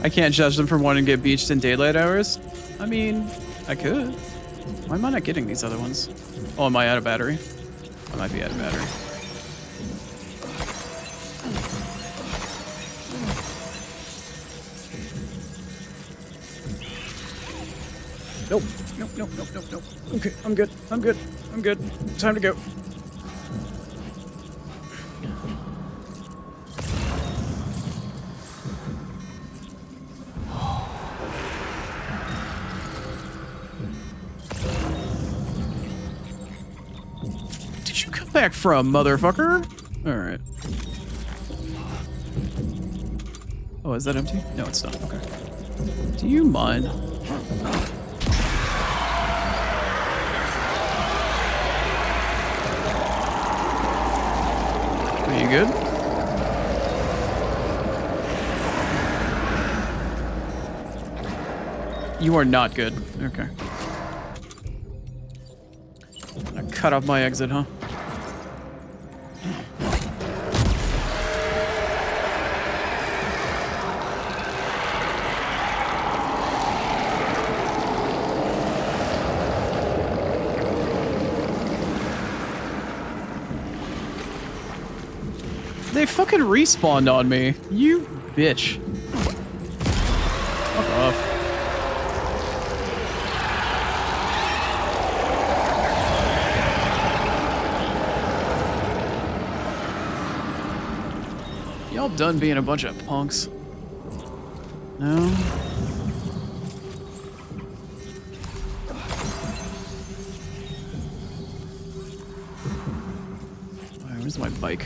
I can't judge them for wanting to get beached in daylight hours. I mean, I could. Why am I not getting these other ones? Oh, am I out of battery? I might be out of battery. Nope. Nope, nope, nope, nope, nope. Okay, I'm good. I'm good. I'm good. Time to go. Back from, motherfucker. All right. Oh, is that empty? No, it's not. Okay. Do you mind? Are you good? You are not good. Okay. I'm gonna cut off my exit, huh? They fucking respawned on me. You bitch. Fuck off. Y'all done being a bunch of punks? No? Alright, where's my bike?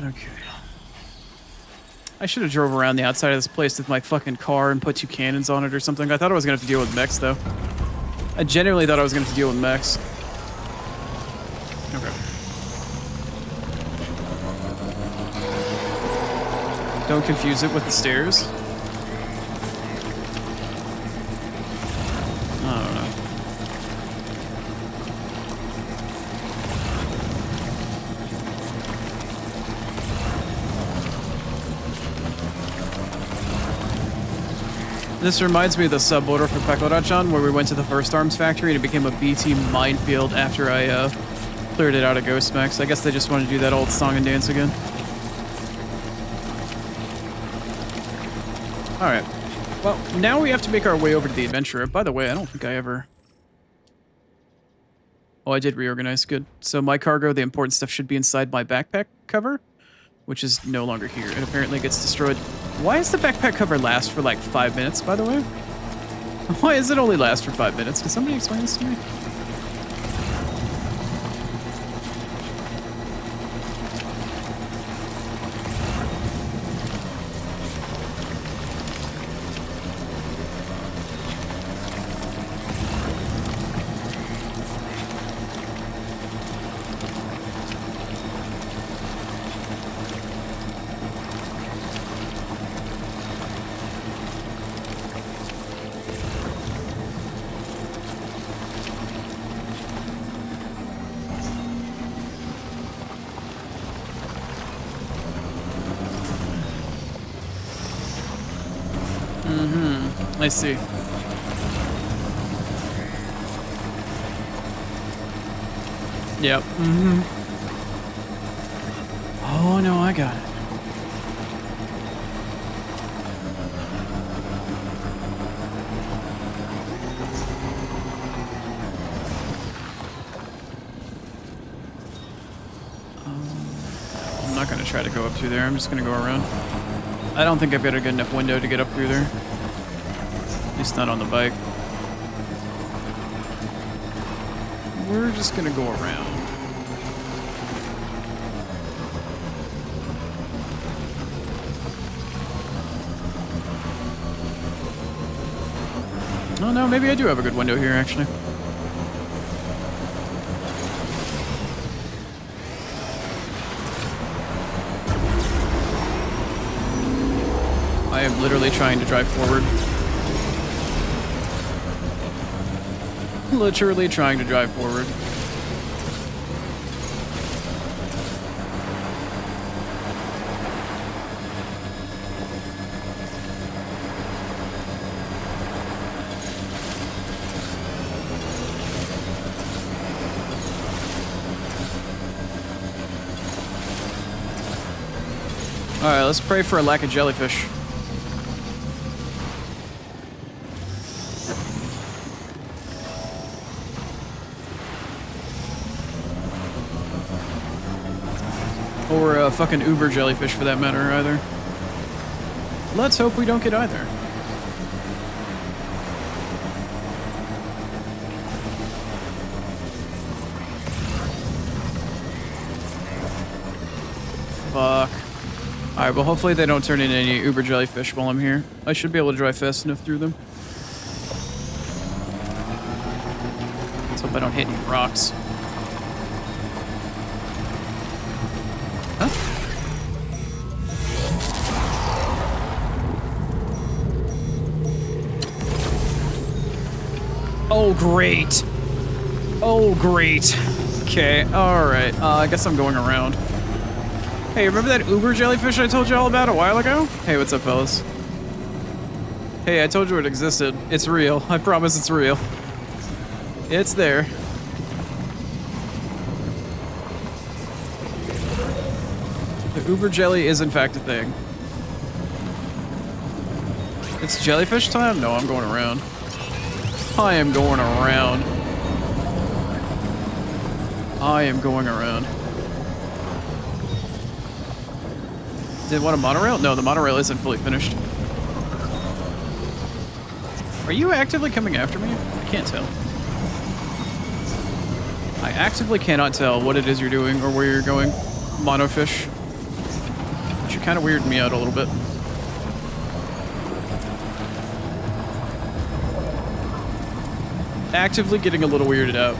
Okay. I should have drove around the outside of this place with my fucking car and put 2 cannons on it or something. I thought I was going to have to deal with mechs, though. I genuinely thought I was going to have to deal with mechs. Okay. Don't confuse it with the stairs. I don't know. This reminds me of the sub-order for Pekorachan, where we went to the first arms factory and it became a BT minefield after I cleared it out of Ghost Mechs. I guess they just wanted to do that old song and dance again. Alright. Well, now we have to make our way over to the Adventurer. By the way, I don't think I ever... Oh, I did reorganize. Good. So my cargo, the important stuff, should be inside my backpack cover, which is no longer here. It apparently gets destroyed. Why does the backpack cover last for like 5 minutes, by the way? Why does it only last for 5 minutes? Can somebody explain this to me? I see. Yep. Oh, no, I got it. I'm not going to try to go up through there. I'm just going to go around. I don't think I've got a good enough window to get up through there. At least not on the bike. We're just gonna go around. Oh no, maybe I do have a good window here actually. I am literally trying to drive forward. Literally trying to drive forward. Alright, let's pray for a lack of jellyfish. Or a fucking uber jellyfish for that matter, either. Let's hope we don't get either. Fuck. Alright, well hopefully they don't turn into any uber jellyfish while I'm here. I should be able to drive fast enough through them. Let's hope I don't hit any rocks. Oh, great. Oh, great. Okay, alright. I guess I'm going around. Hey, remember that uber jellyfish I told you all about a while ago? Hey, what's up, fellas? Hey, I told you it existed. It's real. I promise it's real. It's there. The uber jelly is in fact a thing. It's jellyfish time? No, I'm going around. I am going around. I am going around. Did it want a monorail? No, the monorail isn't fully finished. Are you actively coming after me? I can't tell. I actively cannot tell what it is you're doing or where you're going. Monofish. actually kind of weirded me out a little bit. Actively getting a little weirded out.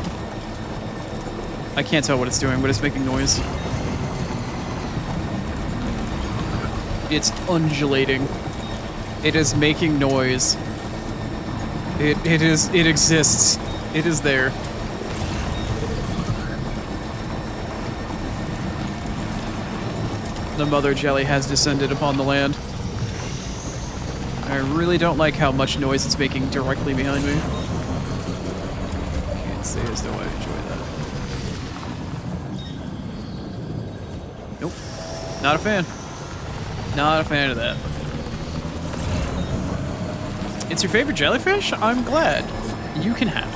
I can't tell what it's doing, but it's making noise. It's undulating. It is making noise. It exists. It is there. The mother jelly has descended upon the land. I really don't like how much noise it's making directly behind me. Can't say as though I enjoy that. Nope. Not a fan. Not a fan of that. It's your favorite jellyfish? I'm glad. You can have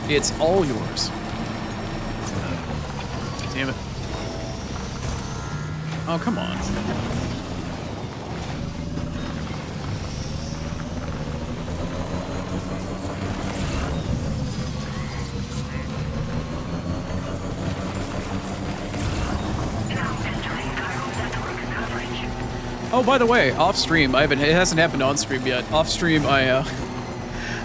it. It's all yours. Damn it. Oh, come on. Oh, by the way, off stream, it hasn't happened on stream yet. Off stream, I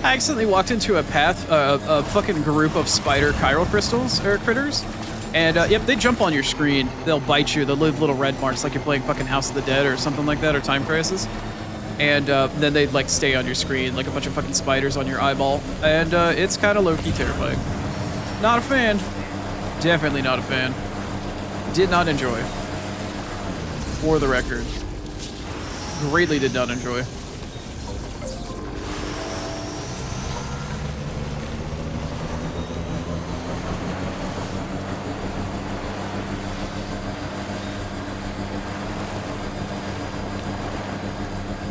accidentally walked into a fucking group of spider chiral crystals, or critters. And, yep, they jump on your screen. They'll bite you. They'll leave little red marks like you're playing fucking House of the Dead or something like that, or Time Crisis. And, then they like, stay on your screen like a bunch of fucking spiders on your eyeball. And, it's kind of low-key terrifying. Not a fan. Definitely not a fan. Did not enjoy. For the record. Greatly did not enjoy.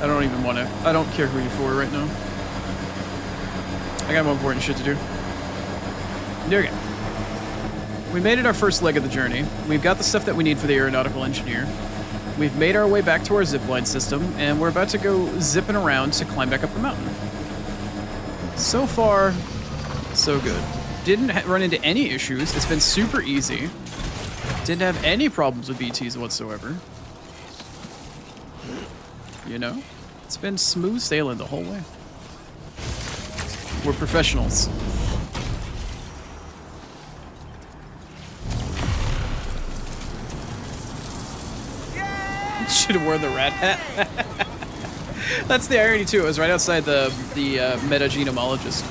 I don't even want to. I don't care who you're for right now. I got more important shit to do. There we go. We made it our first leg of the journey. We've got the stuff that we need for the aeronautical engineer. We've made our way back to our zipline system, and we're about to go zipping around to climb back up the mountain. So far, so good. Didn't run into any issues. It's been super easy. Didn't have any problems with BTs whatsoever. You know? It's been smooth sailing the whole way. We're professionals. Should have worn the rat hat. That's the irony too. It was right outside the metagenomologist.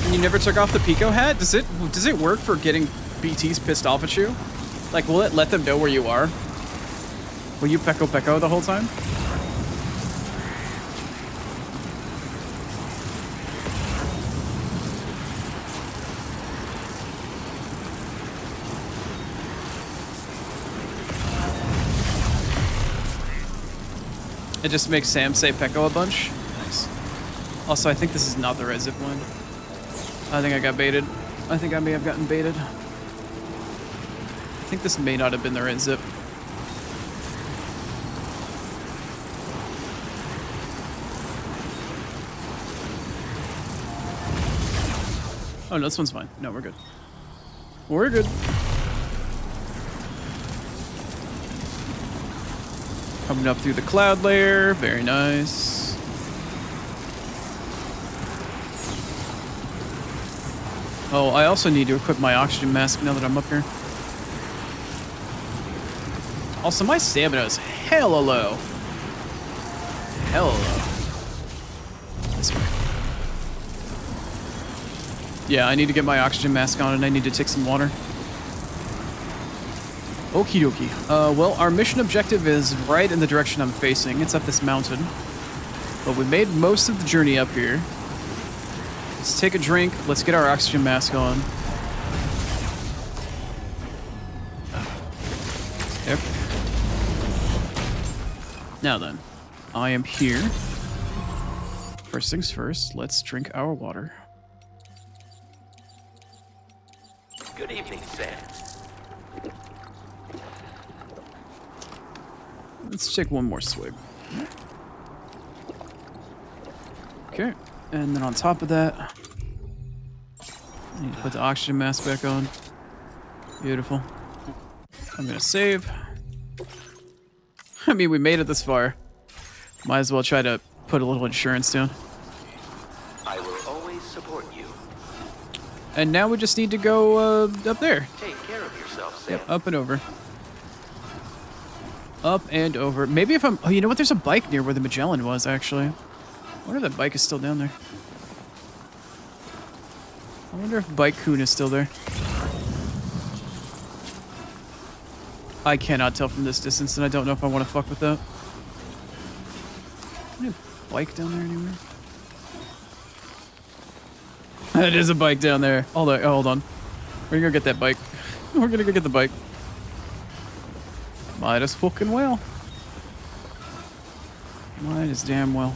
And you never took off the Pico hat? Does it work for getting BTs pissed off at you? Like, will it let them know where you are? Will you pecco the whole time? It just makes Sam say Pecco a bunch. Nice. Also, I think this is not the right zip line. I think I got baited. I think I may have gotten baited. I think this may not have been the right zip. Oh, no, this one's fine. No, we're good. We're good. Coming up through the cloud layer. Very nice. Oh, I also need to equip my oxygen mask now that I'm up here. Also, my stamina is hella low. Hella low. This way. Yeah, I need to get my oxygen mask on and I need to take some water. Okie dokie. Well, our mission objective is right in the direction I'm facing. It's up this mountain. But we made most of the journey up here. Let's take a drink. Let's get our oxygen mask on. Yep. Now then, I am here. First things first, let's drink our water. Good evening, Sam. Let's take one more swig. Okay. And then on top of that, I need to put the oxygen mask back on. Beautiful. I'm gonna save. I mean, we made it this far. Might as well try to put a little insurance down. I will always support you. And now we just need to go up there. Take care of yourself, Sam. Yep, up and over. Up and over. Maybe if I'm... Oh, you know what? There's a bike near where the Magellan was, actually. I wonder if that bike is still down there. I wonder if Bike Coon is still there. I cannot tell from this distance, and I don't know if I want to fuck with that. Is there a bike down there anywhere? That is a bike down there. Hold on. We're gonna go get that bike. We're gonna go get the bike. Might as fucking well. Might as damn well.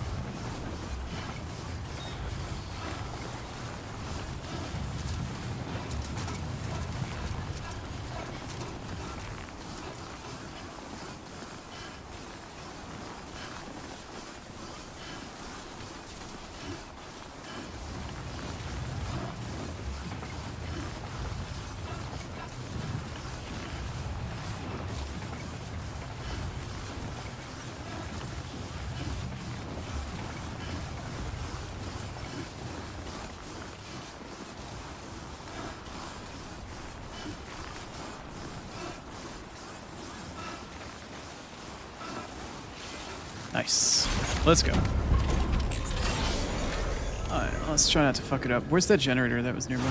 Nice. Let's go. Alright, let's try not to fuck it up. Where's that generator that was nearby?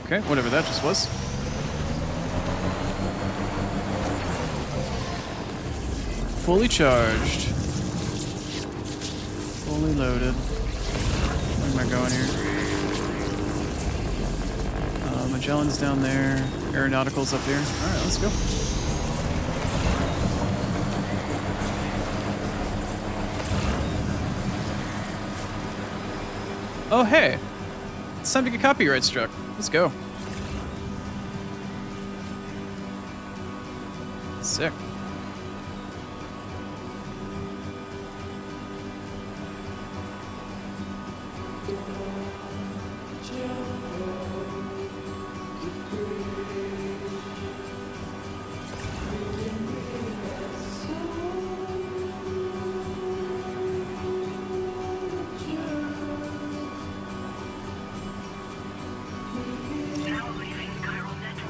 Okay, whatever that just was. Fully charged. Fully loaded. Where am I going here? Magellan's down there. Aeronautical's up here. Alright, let's go. Oh, hey. It's time to get copyright struck. Let's go. Sick.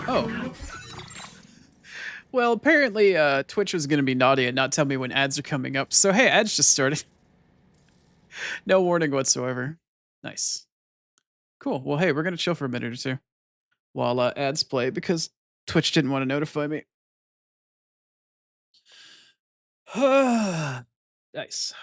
Oh. Well, apparently Twitch was going to be naughty and not tell me when ads are coming up. So, hey, ads just started. No warning whatsoever. Nice. Cool. Well, hey, we're going to chill for a minute or two while ads play because Twitch didn't want to notify me. Nice.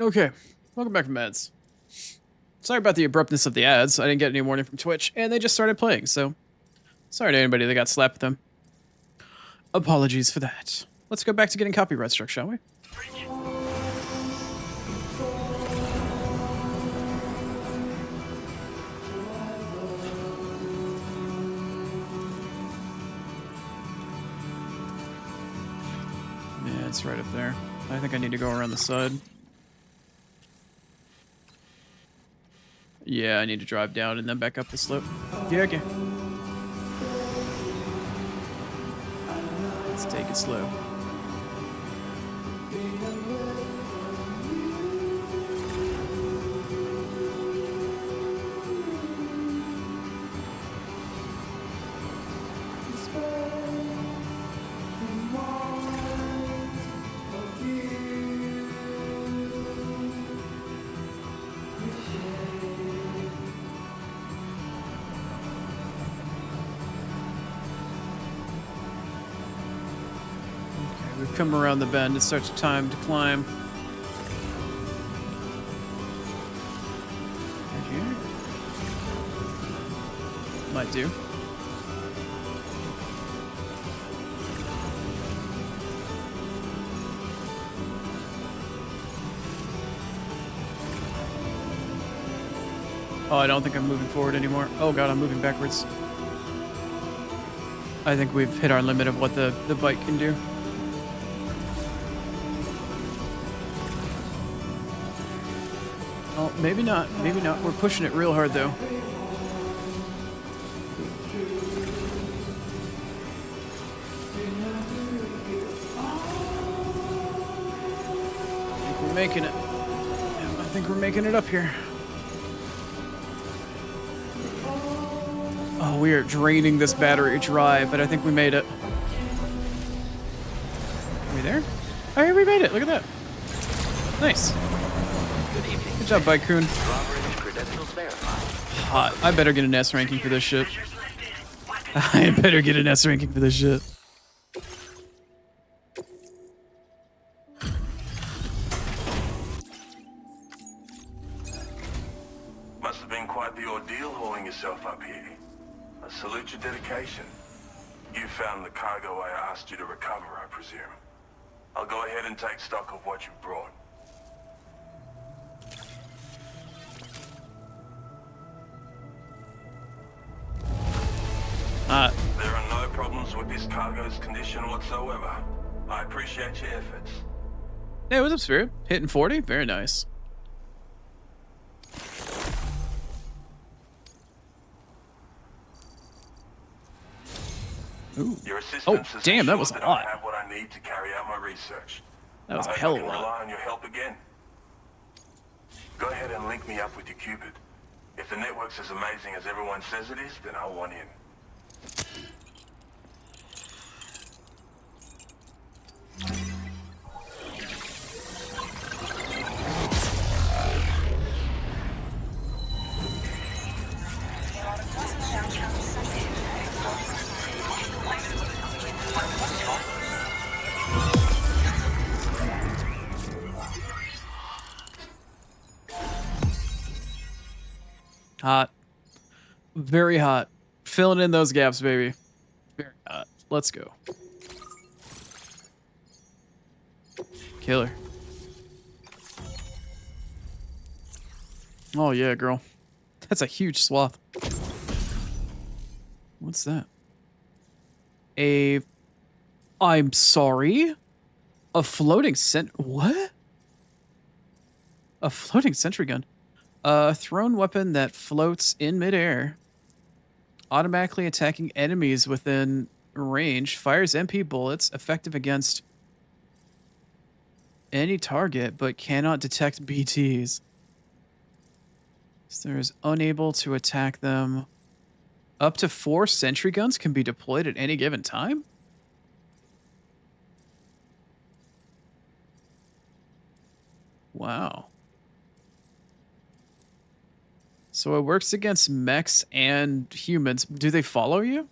Okay, welcome back from ads. Sorry about the abruptness of the ads. I didn't get any warning from Twitch, and they just started playing, so sorry to anybody that got slapped with them. Apologies for that. Let's go back to getting copyright struck, shall we? Yeah, it's right up there. I think I need to go around the side. Yeah, I need to drive down and then back up the slope. Yeah, okay. Let's take it slow. We've come around the bend. It starts time to climb. Right here. Might do. Oh, I don't think I'm moving forward anymore. Oh god, I'm moving backwards. I think we've hit our limit of what the bike can do. Oh, maybe not. Maybe not. We're pushing it real hard, though. I think we're making it. Yeah, I think we're making it up here. Oh, we are draining this battery dry, but I think we made it. Are we there? Oh, yeah, we made it. Look at that. Nice. Good job, Bike-kun. Hot. I better get an S ranking for this shit. I better get an S ranking for this shit. Must have been quite the ordeal hauling yourself up here. I salute your dedication. You found the cargo I asked you to recover, I presume. I'll go ahead and take stock of what you brought. There are no problems with this cargo's condition whatsoever. I appreciate your efforts. Hey, what's up, Spirit? Hitting 40? Very nice. Ooh. Your assistance Oh, has damn, that was ensured a I lot. have what I need to carry out my research. That was I a hope hell I of a can lot. rely on your help again. Go ahead and link me up with your Cupid. If the network's as amazing as everyone says it is, then I'll want in. Hot. Very hot. Filling in those gaps, baby. Very hot. Let's go. Killer. Oh, yeah, girl. That's a huge swath. What's that? I'm sorry? A floating what? A floating sentry gun. A thrown weapon that floats in midair, automatically attacking enemies within range, fires MP bullets, effective against any target, but cannot detect BTs. So there's unable to attack them. Up to 4 sentry guns can be deployed at any given time? Wow. So it works against mechs and humans. Do they follow you?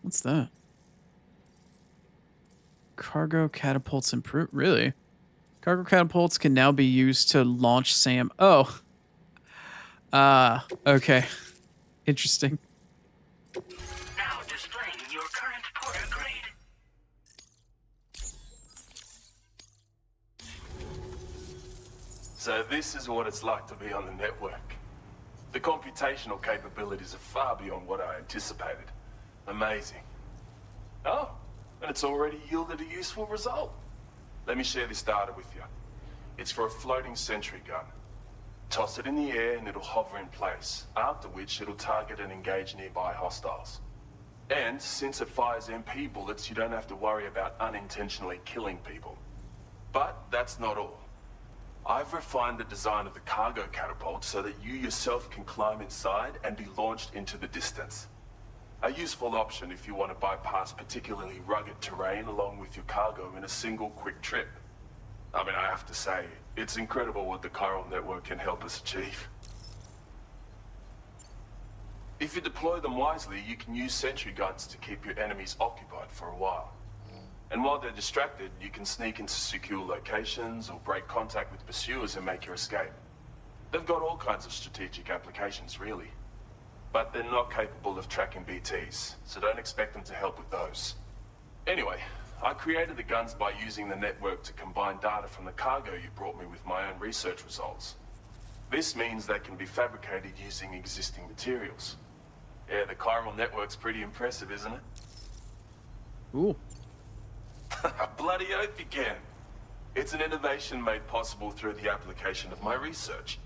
What's that? Cargo catapults improve. Really? Cargo catapults can now be used to launch SAM. Oh. Okay. Interesting. Now displaying your current porter grade. So this is what it's like to be on the network. The computational capabilities are far beyond what I anticipated. Amazing. Oh, and it's already yielded a useful result. Let me share this data with you. It's for a floating sentry gun. Toss it in the air and it'll hover in place, after which it'll target and engage nearby hostiles. And since it fires MP bullets, you don't have to worry about unintentionally killing people. But that's not all. I've refined the design of the cargo catapult so that you yourself can climb inside and be launched into the distance. A useful option if you want to bypass particularly rugged terrain along with your cargo in a single quick trip. I mean, I have to say, it's incredible what the chiral network can help us achieve. If you deploy them wisely, you can use sentry guns to keep your enemies occupied for a while. And while they're distracted, you can sneak into secure locations or break contact with pursuers and make your escape. They've got all kinds of strategic applications, really. But they're not capable of tracking BTs, so don't expect them to help with those. Anyway, I created the guns by using the network to combine data from the cargo you brought me with my own research results. This means they can be fabricated using existing materials. Yeah, the chiral network's pretty impressive, isn't it? Ooh. Bloody oath you can. It's an innovation made possible through the application of my research.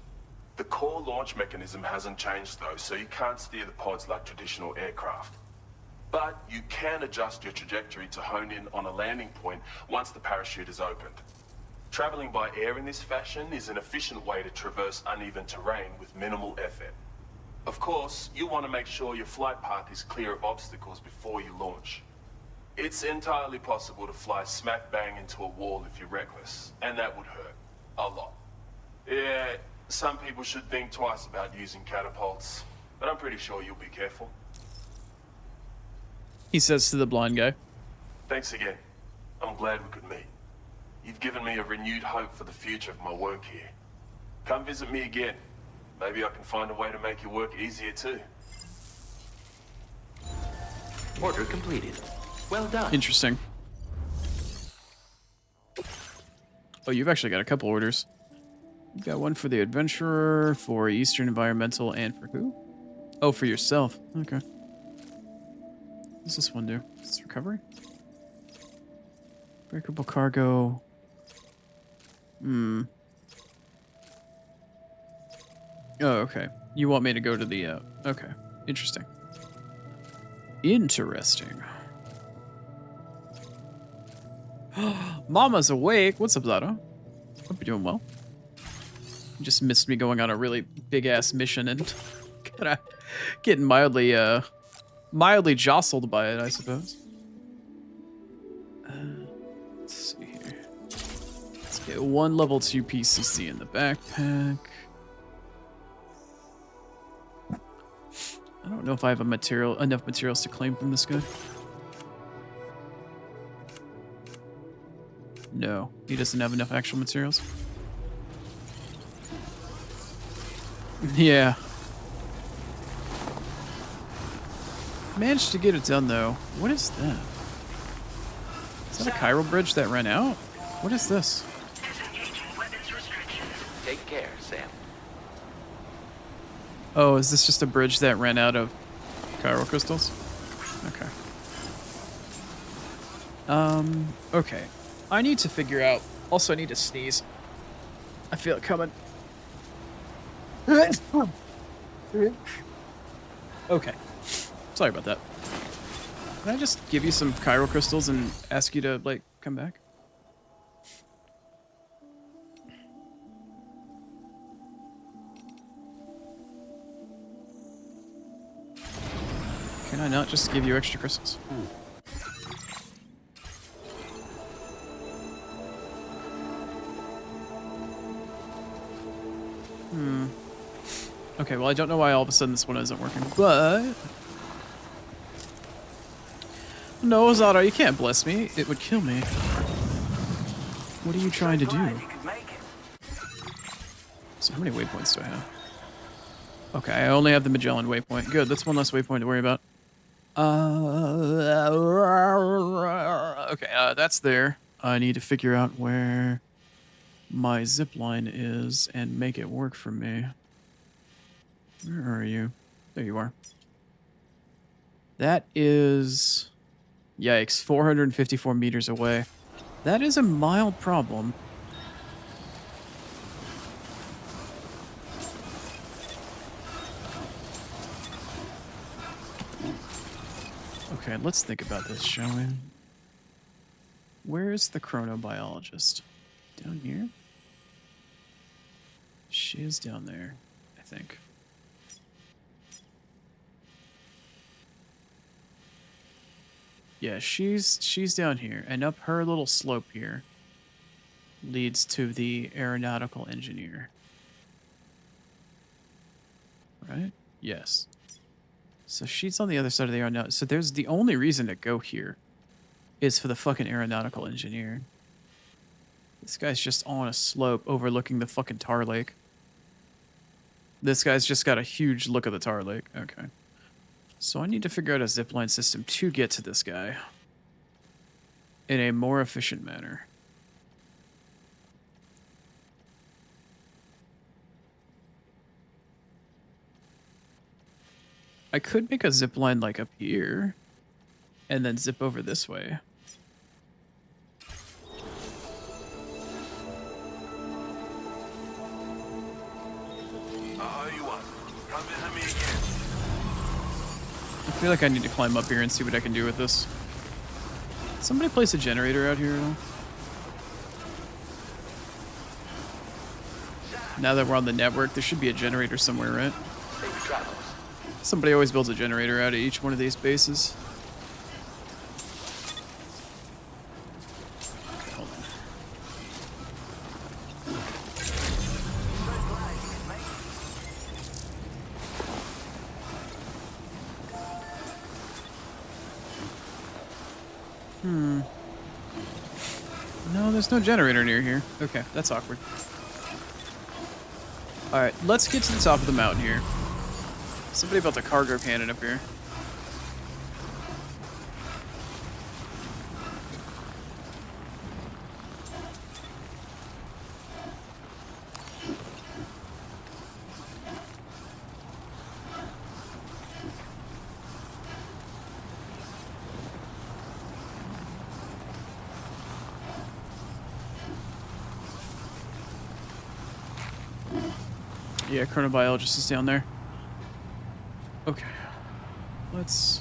The core launch mechanism hasn't changed though, so you can't steer the pods like traditional aircraft. But you can adjust your trajectory to hone in on a landing point once the parachute is opened. Traveling by air in this fashion is an efficient way to traverse uneven terrain with minimal effort. Of course, you want to make sure your flight path is clear of obstacles before you launch. It's entirely possible to fly smack bang into a wall if you're reckless, and that would hurt. A lot. Yeah, some people should think twice about using catapults, but I'm pretty sure you'll be careful. He says to the blind guy. Thanks again. I'm glad we could meet. You've given me a renewed hope for the future of my work here. Come visit me again. Maybe I can find a way to make your work easier too. Order completed. Well done. Interesting. Oh, you've actually got a couple orders. You got one for the adventurer, for Eastern Environmental, and for who? Oh, for yourself. Okay. What's this one do? Is this recovery? Breakable cargo. Oh, okay. You want me to go to the, okay. Interesting. Interesting. Mama's awake. What's up, Zado? Hope you're doing well. You just missed me going on a really big-ass mission and kinda getting mildly jostled by it, I suppose. Let's see here. Let's get one level 2 PCC in the backpack. I don't know if I have enough materials to claim from this guy. No, he doesn't have enough actual materials. Yeah. Managed to get it done though. What is that? Is that a chiral bridge that ran out? What is this? Take care, Sam. Oh, is this just a bridge that ran out of chiral crystals? Okay. Okay. I need to figure out... Also, I need to sneeze. I feel it coming. Okay. Sorry about that. Can I just give you some chiral crystals and ask you to, like, come back? Can I not just give you extra crystals? Okay, well, I don't know why all of a sudden this one isn't working, but... No, Zara, you can't bless me. It would kill me. What are you trying to do? Glad you could make it. So how many waypoints do I have? Okay, I only have the Magellan waypoint. Good, that's one less waypoint to worry about. Okay, that's there. I need to figure out where my zip line is and make it work for me. Where are you? There you are. That is... Yikes, 454 meters away. That is a mild problem. Okay, let's think about this, shall we? Where is the chronobiologist? Down here? She is down there, I think. Yeah, she's down here, and up her little slope here leads to the aeronautical engineer. Right? Yes. So she's on the other side of the aeronautical. So there's the only reason to go here is for the fucking aeronautical engineer. This guy's just on a slope overlooking the fucking tar lake. This guy's just got a huge look at the tar lake. Okay. So I need to figure out a zipline system to get to this guy in a more efficient manner. I could make a zipline like up here and then zip over this way. You want? Come visit me again. I feel like I need to climb up here and see what I can do with this. Somebody place a generator out here at all? Now that we're on the network, there should be a generator somewhere, right? Somebody always builds a generator out of each one of these bases. Okay, hold on. No, there's no generator near here. Okay, that's awkward. Alright, let's get to the top of the mountain here. Somebody built a cargo cannon up here. Yeah, chronobiologist is down there. Okay. Let's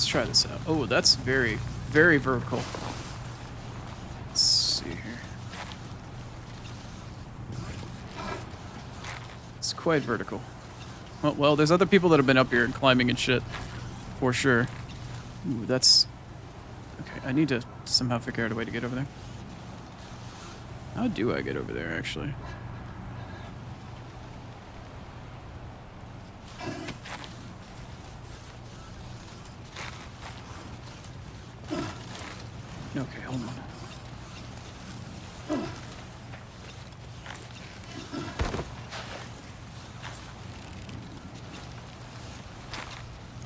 try this out. Oh, that's very, very vertical. Let's see here. It's quite vertical. Well, there's other people that have been up here and climbing and shit. For sure. Ooh, that's... Okay, I need to somehow figure out a way to get over there. How do I get over there, actually? Okay, hold on.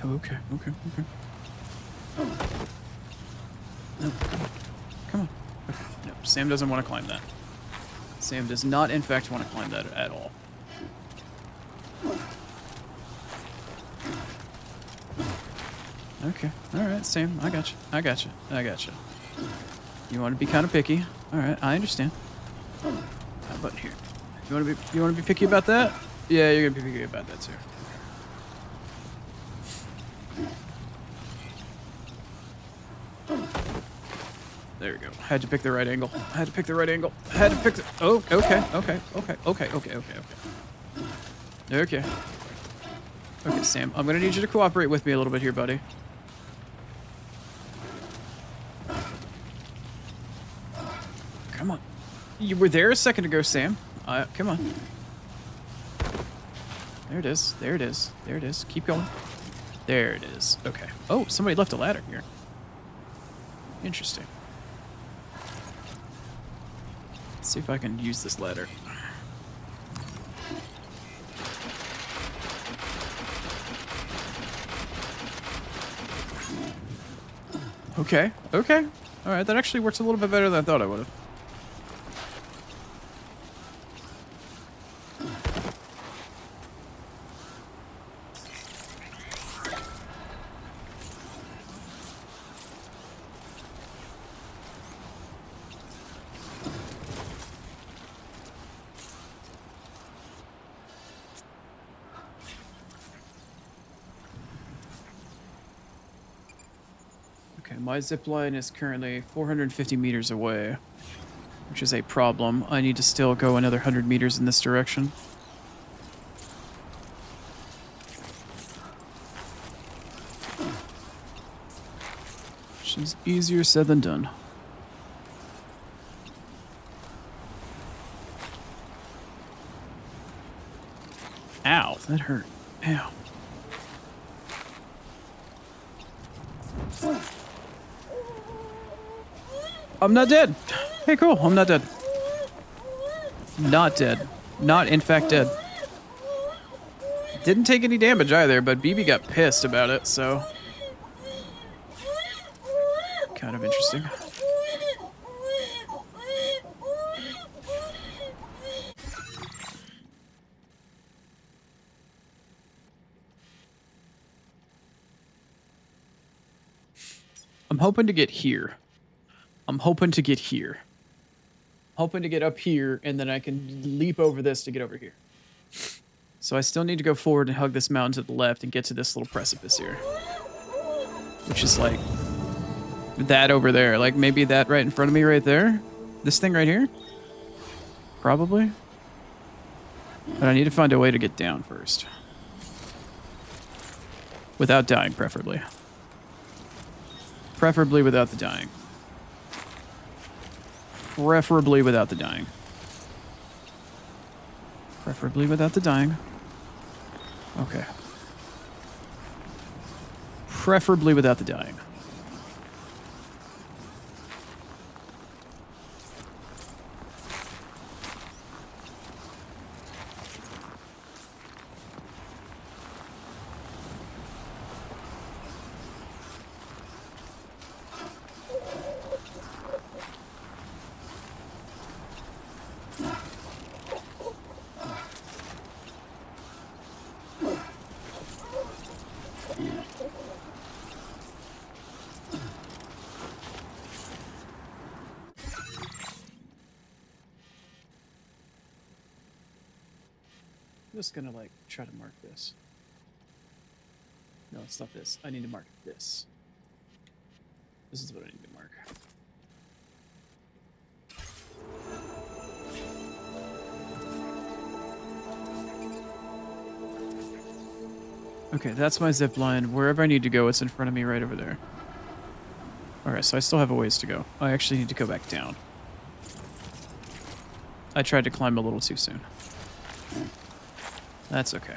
Oh, okay. No, come on. Okay, no, Sam doesn't want to climb that. Sam does not, in fact, want to climb that at all. Okay, alright, Sam, I got you. You want to be kind of picky. Alright, I understand. How about here? You want to be picky about that? Yeah, you're gonna be picky about that too. There we go. Had to pick the right angle. Had to pick the... Oh, okay. Okay, Sam, I'm gonna need you to cooperate with me a little bit here, buddy. Come on. You were there a second ago, Sam. Come on. There it is. Keep going. There it is. Okay. Oh, somebody left a ladder here. Interesting. Let's see if I can use this ladder. Okay, okay. Alright, that actually works a little bit better than I thought I would have. Okay, my zip line is currently 450 meters away, which is a problem. I need to still go another 100 meters in this direction. Which is easier said than done. Ow, that hurt. Ow. I'm not dead. Hey, cool. I'm not dead. Not dead. Not, in fact, dead. Didn't take any damage either, but BB got pissed about it, so... kind of interesting. I'm hoping to get here. I'm hoping to get here. Hoping to get up here, and then I can leap over this to get over here. So I still need to go forward and hug this mountain to the left and get to this little precipice here. Which is like... that over there. Like maybe that right in front of me right there? This thing right here? Probably. But I need to find a way to get down first. Without dying, preferably. Preferably without the dying. Preferably without the dying. Preferably without the dying. Okay. Preferably without the dying. I'm just gonna like try to mark this. No, it's not this. I need to mark this. This is what I need to mark. Okay, that's my zip line. Wherever I need to go, it's in front of me right over there. Alright, so I still have a ways to go. I actually need to go back down. I tried to climb a little too soon. That's okay.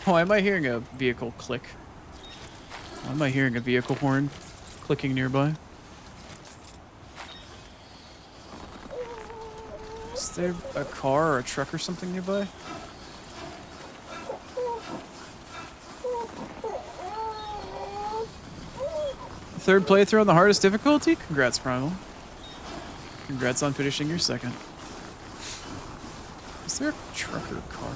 Oh, am I hearing a vehicle click? Am I hearing a vehicle horn clicking nearby? Is there a car or a truck or something nearby? Third playthrough on the hardest difficulty? Congrats, Primal. Congrats on finishing your second. Is there a truck or a car?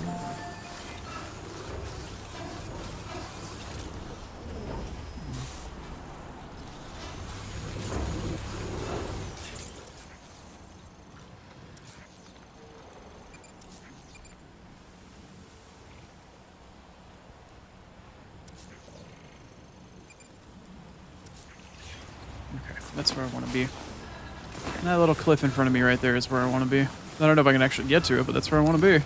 That's where I want to be. And that little cliff in front of me right there is where I want to be. I don't know if I can actually get to it, but that's where I want to be.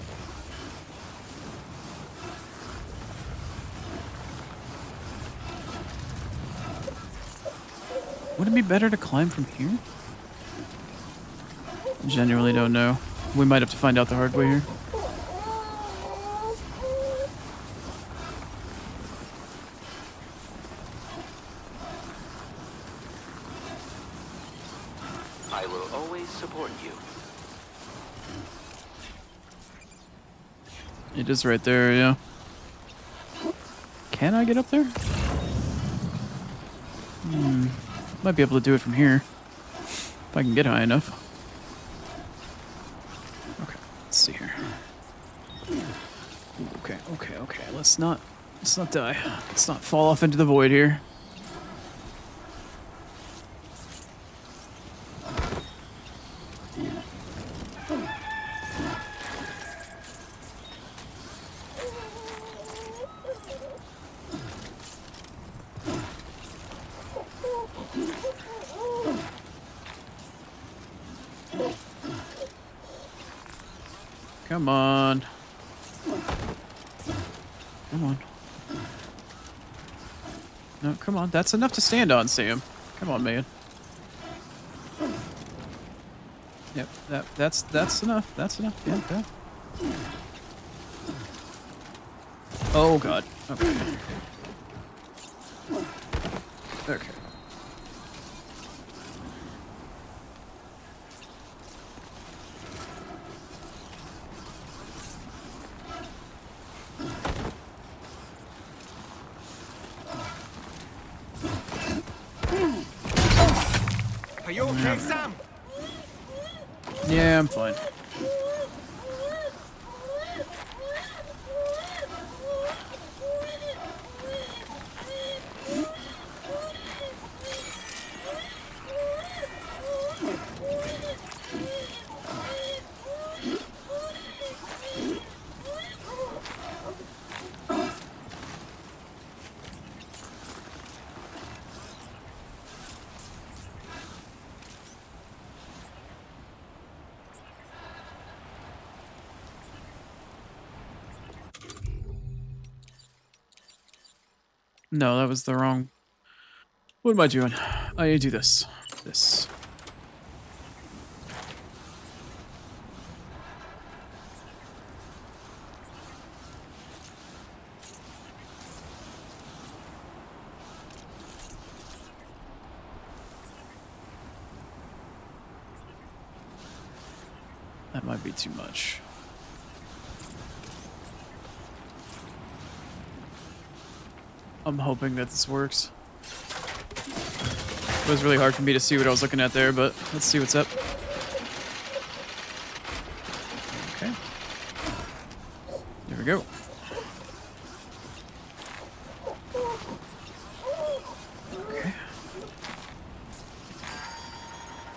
Would it be better to climb from here? I genuinely don't know. We might have to find out the hard way here. I will always support you. It is right there, yeah. Can I get up there? Might be able to do it from here. If I can get high enough. Okay, let's see here. Okay, okay, okay. Let's not die. Let's not fall off into the void here. Come on. Come on. No, come on. That's enough to stand on, Sam. Come on, man. Yep, that's enough. That's enough. Yeah, yeah. Oh god. Okay. Okay. Are you okay, Sam? Yeah, I'm fine. No, that was the wrong... What am I doing? I need to do this. This. That might be too much. I'm hoping that this works. It was really hard for me to see what I was looking at there, but let's see what's up. Okay. There we go. Okay.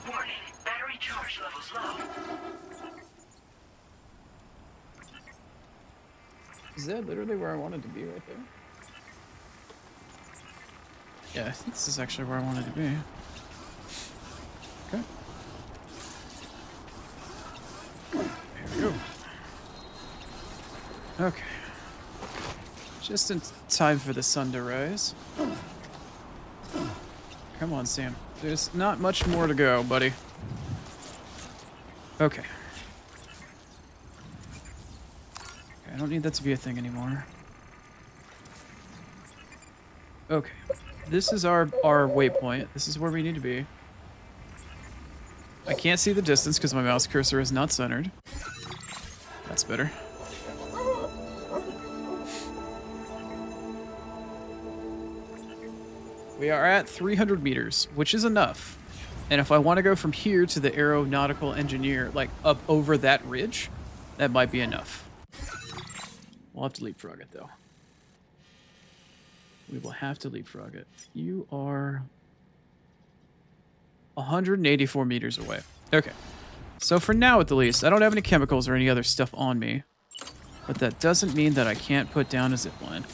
Warning, battery charge levels low. Is that literally where I wanted to be right there? Yeah, I think this is actually where I wanted to be. Okay. Here we go. Okay. Just in time for the sun to rise. Come on, Sam. There's not much more to go, buddy. Okay. I don't need that to be a thing anymore. Okay. This is our waypoint. This is where we need to be. I can't see the distance because my mouse cursor is not centered. That's better. We are at 300 meters, which is enough. And if I want to go from here to the aeronautical engineer, like up over that ridge, that might be enough. We'll have to leapfrog it, though. We will have to leapfrog it. You are 184 meters away. Okay. So for now, at the least, I don't have any chemicals or any other stuff on me. But that doesn't mean that I can't put down a zipline.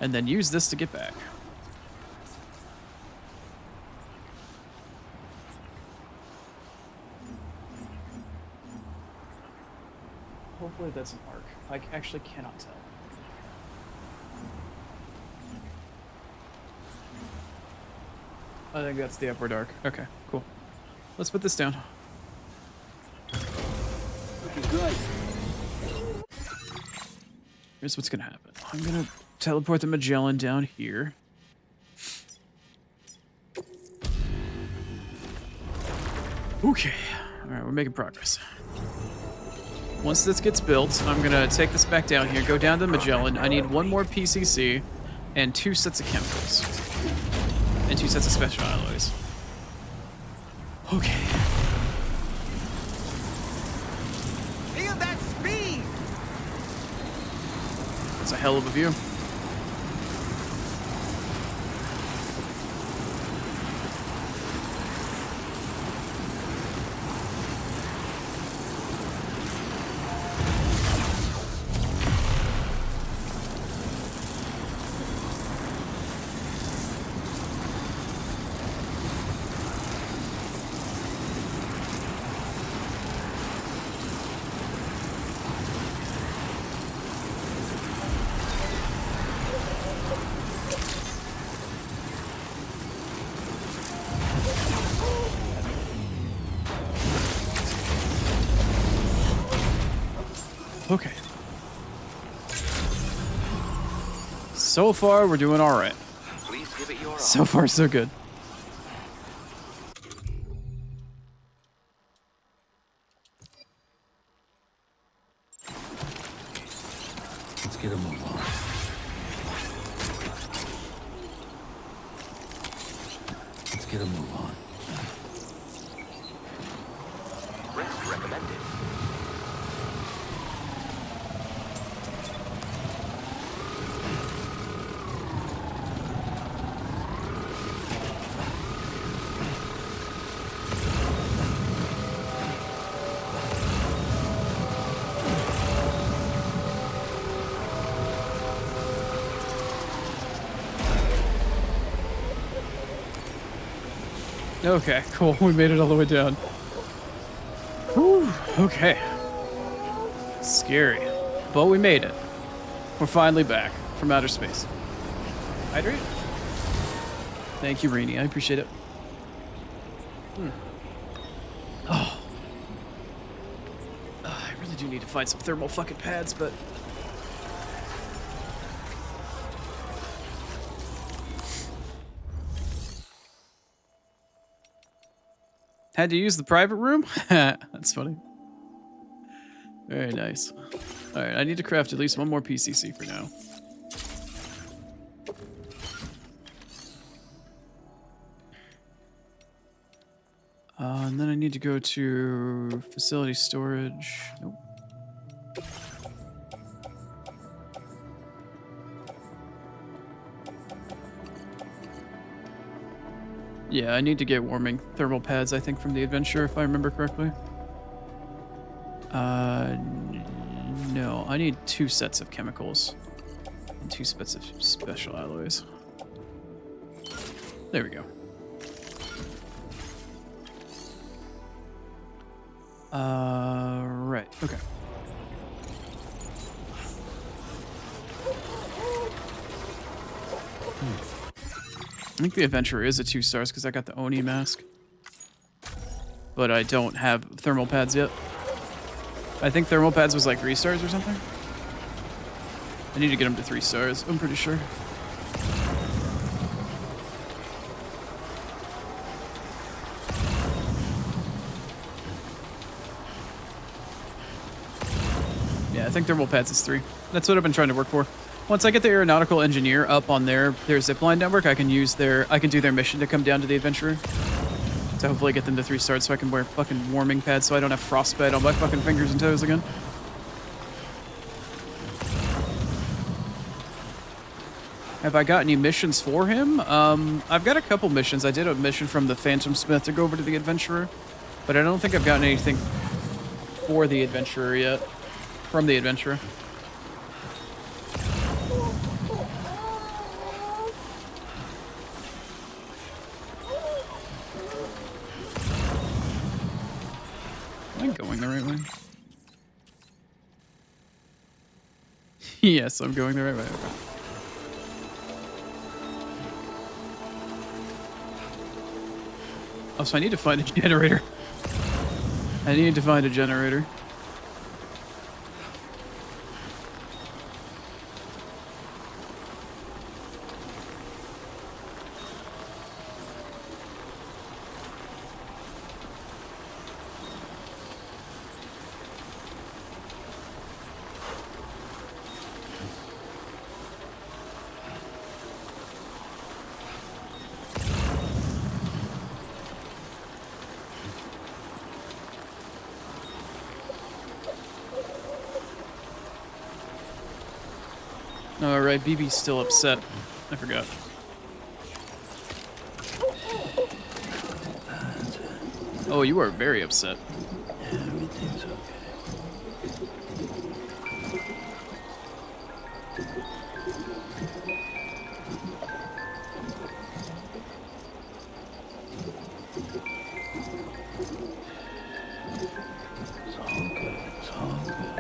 And then use this to get back. Hopefully that's an arc. I actually cannot tell. I think that's the upward arc. Okay, cool. Let's put this down. Looking good. Here's what's gonna happen. I'm gonna teleport the Magellan down here. Okay. All right, we're making progress. Once this gets built, I'm gonna take this back down here, go down to Magellan. I need one more PCC and 2 sets of chemicals. And 2 sets of special alloys. Okay. Feel that speed! That's a hell of a view. Okay. So far, we're doing all right. Please give it your all. So far, so good. Let's get a move on. Let's get a move on. Rest recommended. Okay, cool. We made it all the way down. Whew, okay. Scary. But we made it. We're finally back from outer space. Hydrate? Thank you, Rainy. I appreciate it. Oh. I really do need to find some thermal fucking pads, but... Had to use the private room? That's funny. Very nice. Alright, I need to craft at least one more PCC for now. And then I need to go to facility storage. Nope. Yeah, I need to get warming thermal pads, I think, from the adventure, if I remember correctly. No, I need 2 sets of chemicals and 2 sets of special alloys. There we go. Right, okay. I think the adventurer is a 2 stars because I got the Oni mask. But I don't have thermal pads yet. I think thermal pads was like 3 stars or something. I need to get them to 3 stars, I'm pretty sure. Yeah, I think thermal pads is 3. That's what I've been trying to work for. Once I get the aeronautical engineer up on their zipline network, I can do their mission to come down to the adventurer. To hopefully get them to 3 stars so I can wear fucking warming pads so I don't have frostbite on my fucking fingers and toes again. Have I got any missions for him? I've got a couple missions. I did a mission from the Phantom Smith to go over to the adventurer, but I don't think I've gotten anything for the adventurer yet. From the adventurer. Am I going the right way? Yes, I'm going the right way. Okay. Oh, so I need to find a generator. I need to find a generator. All right, BB's still upset. I forgot. Oh, you are very upset. Everything's okay. It's all good. It's all good.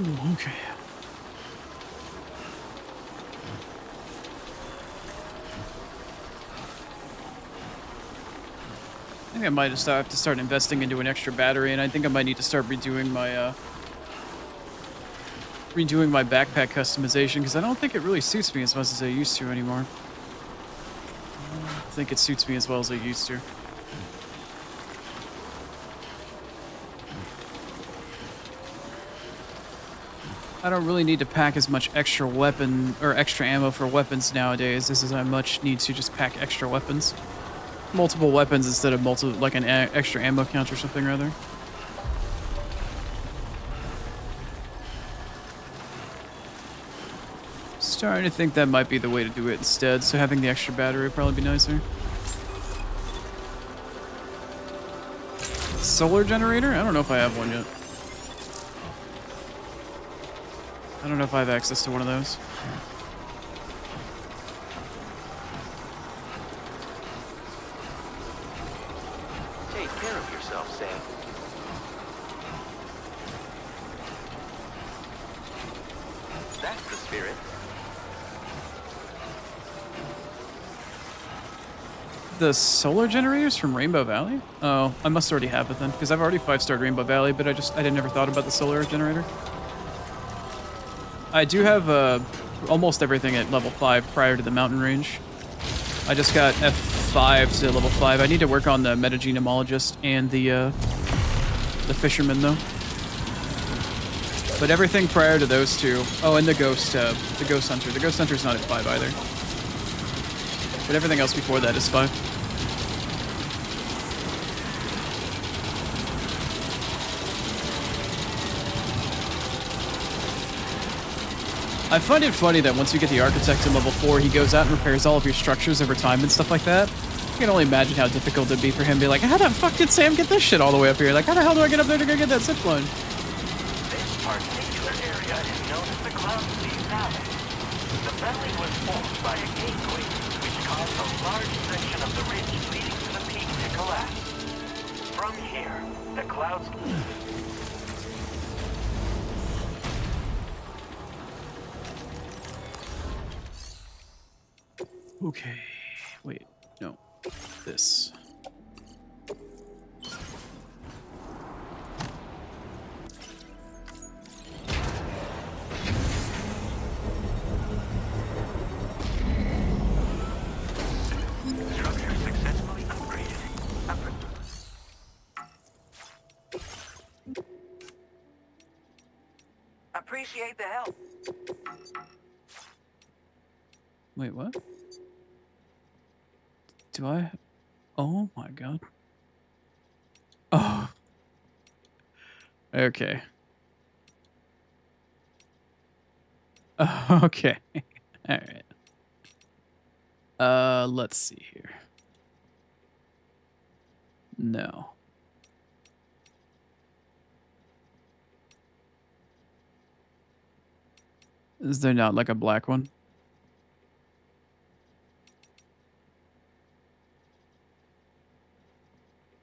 Ooh, okay. I think I might just have to start investing into an extra battery, and I think I might need to start redoing my backpack customization because I don't think it really suits me as much as I used to anymore. I don't think it suits me as well as I used to. I don't really need to pack as much extra weapon or extra ammo for weapons nowadays. This is how much need to just pack extra weapons. Multiple weapons instead of like an extra ammo count or something rather. Starting to think that might be the way to do it instead, so having the extra battery would probably be nicer. Solar generator? I don't know if I have one yet. I don't know if I have access to one of those. Take care of yourself, Sam. That's the spirit. The solar generators from Rainbow Valley? Oh, I must already have it then, because I've already 5-starred Rainbow Valley, but I never thought about the solar generator. I do have almost everything at level 5 prior to the mountain range. I just got F5 to level 5. I need to work on the metagenomologist and the fisherman though. But everything prior to those two. Oh, and the ghost hunter. The ghost hunter's not at 5 either. But everything else before that is 5. I find it funny that once you get the architect in level 4, he goes out and repairs all of your structures over time and stuff like that. I can only imagine how difficult it'd be for him to be like, how the fuck did Sam get this shit all the way up here? Like, how the hell do I get up there to go get that zip line? This particular area is known as the Cloud Sea Valley. The valley was formed by a gateway, which caused a large section of the ridge leading to the peak to collapse. From here, the clouds... Okay, wait, no, this. Structure successfully upgraded. Appreciate the help. Wait, what? Do I? Oh my god. Oh. Okay. Okay. All right. Let's see here. No. Is there not like a black one?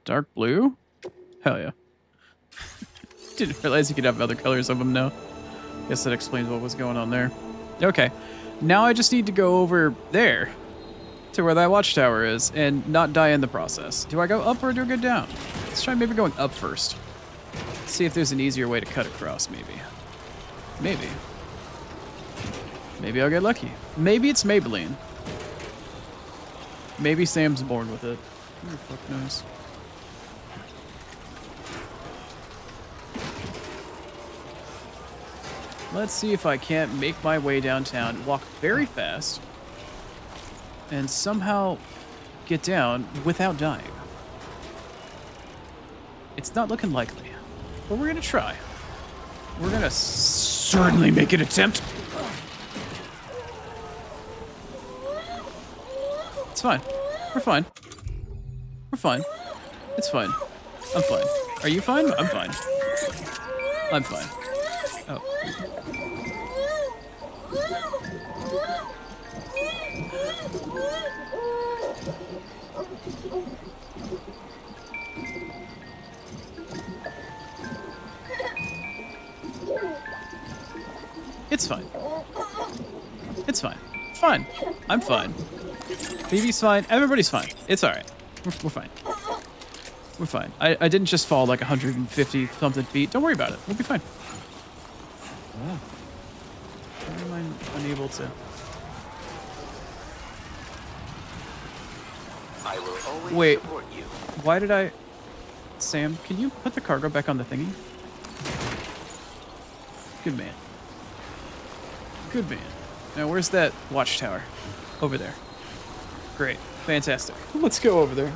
Dark blue? Hell yeah. Didn't realize you could have other colors of them now. Guess that explains what was going on there. Okay. Now I just need to go over there to where that watchtower is and not die in the process. Do I go up or do I go down? Let's try maybe going up first. See if there's an easier way to cut across, maybe. Maybe. Maybe I'll get lucky. Maybe it's Maybelline. Maybe Sam's born with it. Who the fuck knows? Let's see if I can't make my way downtown, walk very fast, and somehow get down without dying. It's not looking likely, but we're gonna try. We're gonna certainly make an attempt. It's fine. We're fine. We're fine. It's fine. I'm fine. Are you fine? I'm fine. I'm fine. Oh. It's fine. It's fine. Fine. I'm fine. Baby's fine. Everybody's fine. It's alright. We're fine. We're fine. I didn't just fall like 150 something feet. Don't worry about it. We'll be fine. Oh. Why am I unable to? I will always Wait. support you. Why did I... Sam, can you put the cargo back on the thingy? Good man. Good man. Now, where's that watchtower? Over there. Great. Fantastic. Let's go over there.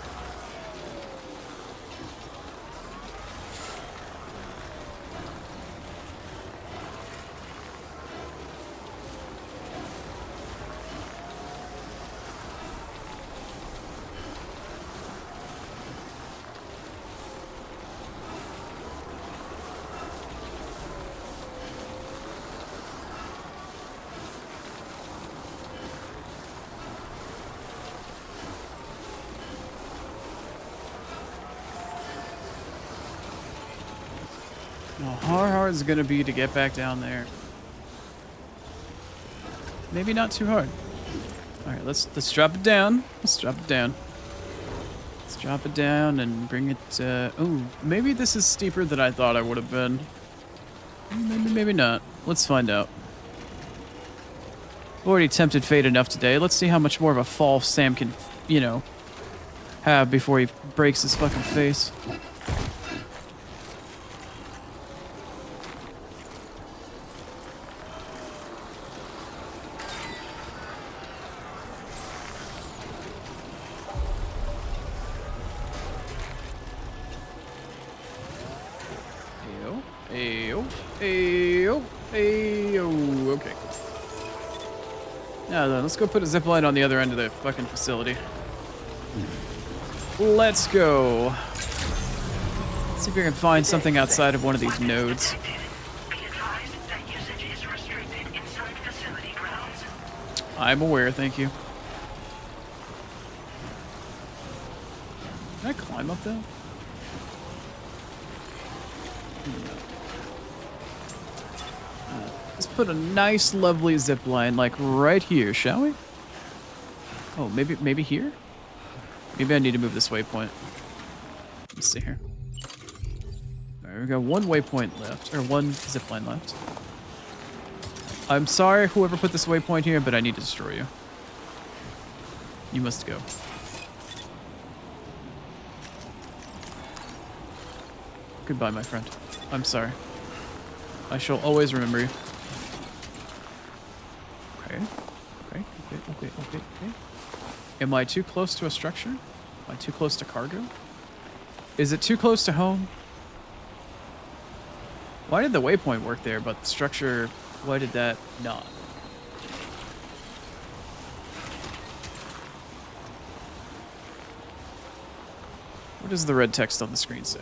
How hard is it gonna be to get back down there? Maybe not too hard. All right, let's drop it down. Let's drop it down. Let's drop it down and bring it. Oh, maybe this is steeper than I thought I would have been. Maybe not. Let's find out. Already tempted fate enough today. Let's see how much more of a fall Sam can, you know, have before he breaks his fucking face. Okay. Now then, let's go put a zipline on the other end of the fucking facility. Let's go. Let's see if we can find something outside of one of these nodes. I'm aware, thank you. Can I climb up though? Let's put a nice, lovely zip line, like right here, shall we? Oh, maybe here? Maybe I need to move this waypoint. Let's see here. All right, we got one waypoint left, or one zip line left. I'm sorry, whoever put this waypoint here, but I need to destroy you. You must go. Goodbye, my friend. I'm sorry. I shall always remember you. Okay. Am I too close to a structure? Am I too close to cargo? Is it too close to home? Why did the waypoint work there, but the structure, why did that not? What does the red text on the screen say?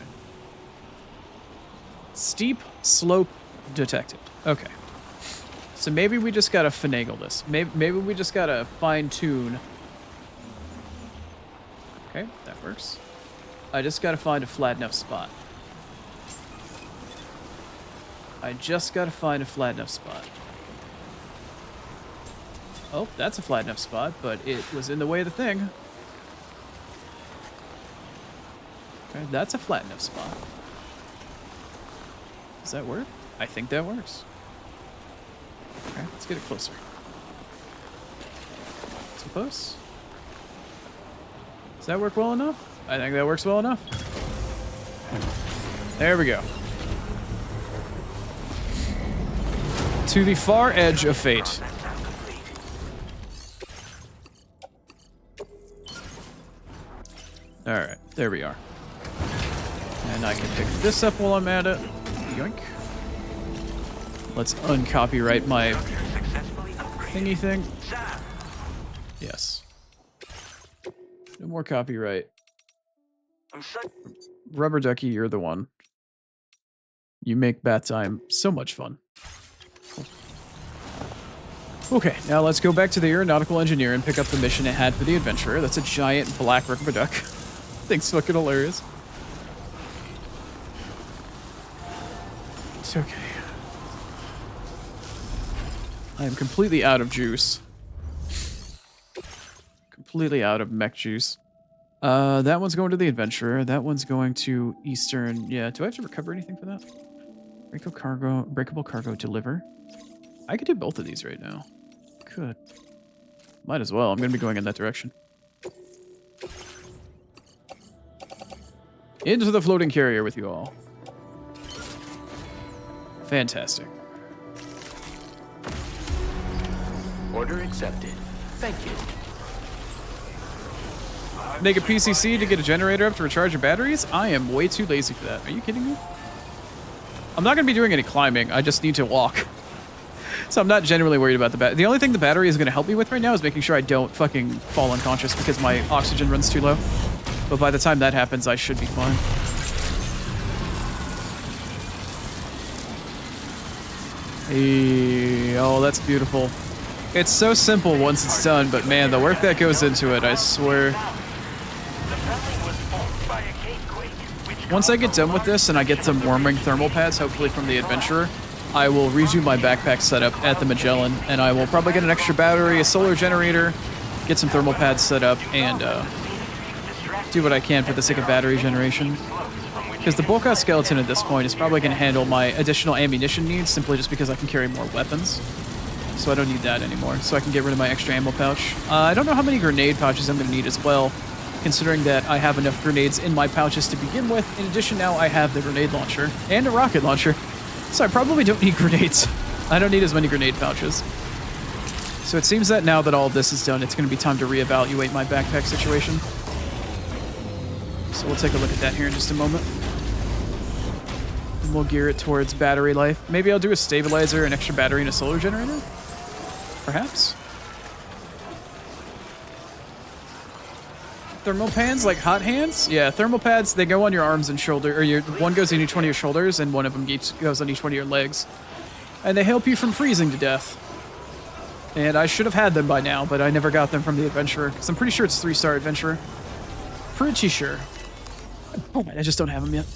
Steep slope detected. Okay. So maybe we just gotta finagle this. Maybe we just gotta fine tune. Okay, that works. I just gotta find a flat enough spot. Oh, that's a flat enough spot, but it was in the way of the thing. Okay, that's a flat enough spot. Does that work? I think that works. Okay, let's get it closer. Too close? Does that work well enough? I think that works well enough. There we go. To the far edge of fate. Process now complete. Alright, there we are. And I can pick this up while I'm at it. Yoink. Let's uncopyright my Successfully upgraded. thingy thing. Sam, Yes. No more copyright. I'm so Rubber Ducky, you're the one. You make bat time so much fun. Okay, now let's go back to the aeronautical engineer and pick up the mission it had for the adventurer. That's a giant black rubber duck. Thing's fucking hilarious. It's okay. I am completely out of juice. Completely out of mech juice. That one's going to the adventurer. That one's going to Eastern. Yeah, do I have to recover anything for that? Breakable cargo, deliver. I could do both of these right now. Could. Might as well. I'm going to be going in that direction. Into the floating carrier with you all. Fantastic. Order accepted. Thank you. Make a PCC to get a generator up to recharge your batteries? I am way too lazy for that. Are you kidding me? I'm not going to be doing any climbing. I just need to walk. So I'm not generally worried about the battery. The only thing the battery is going to help me with right now is making sure I don't fucking fall unconscious because my oxygen runs too low. But by the time that happens, I should be fine. Hey, oh, that's beautiful. It's so simple once it's done, but man, the work that goes into it, I swear. the valley was formed by a gateway, which Once I get done with this and I get some warming thermal pads, hopefully from the Adventurer, I will redo my backpack setup at the Magellan, and I will probably get an extra battery, a solar generator, get some thermal pads set up, and do what I can for the sake of battery generation. Because the bulk out skeleton at this point is probably going to handle my additional ammunition needs, simply just because I can carry more weapons. So I don't need that anymore, so I can get rid of my extra ammo pouch. I don't know how many grenade pouches I'm going to need as well, considering that I have enough grenades in my pouches to begin with. In addition, now I have the grenade launcher and a rocket launcher, so I probably don't need grenades. I don't need as many grenade pouches. So it seems that now that all of this is done, it's going to be time to reevaluate my backpack situation. So we'll take a look at that here in just a moment. And we'll gear it towards battery life. Maybe I'll do a stabilizer, an extra battery, and a solar generator? Perhaps? Thermal pads, like hot hands? Yeah, thermal pads, they go on your arms and shoulder, or one goes on each one of your shoulders, and one of them goes on each one of your legs. And they help you from freezing to death. And I should have had them by now, but I never got them from the Adventurer, because I'm pretty sure it's 3-star Adventurer. Pretty sure. Oh, I just don't have them yet.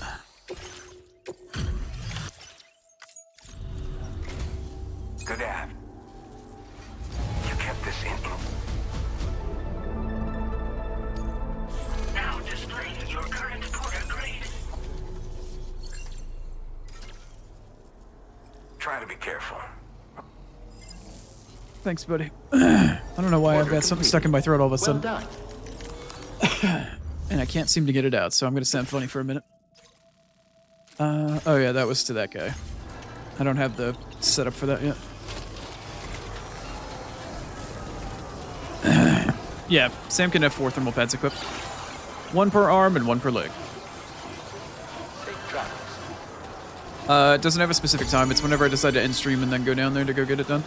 Good ad. You kept this in. Now displaying your current order grade. Try to be careful. Thanks, buddy. I don't know why I've got something stuck in my throat all of a sudden. Well done. And I can't seem to get it out, so I'm going to sound funny for a minute. Oh yeah, that was to that guy. I don't have the setup for that yet. Yeah, Sam can have 4 thermal pads equipped. 1 per arm and 1 per leg. Safe travels. It doesn't have a specific time. It's whenever I decide to end stream and then go down there to go get it done.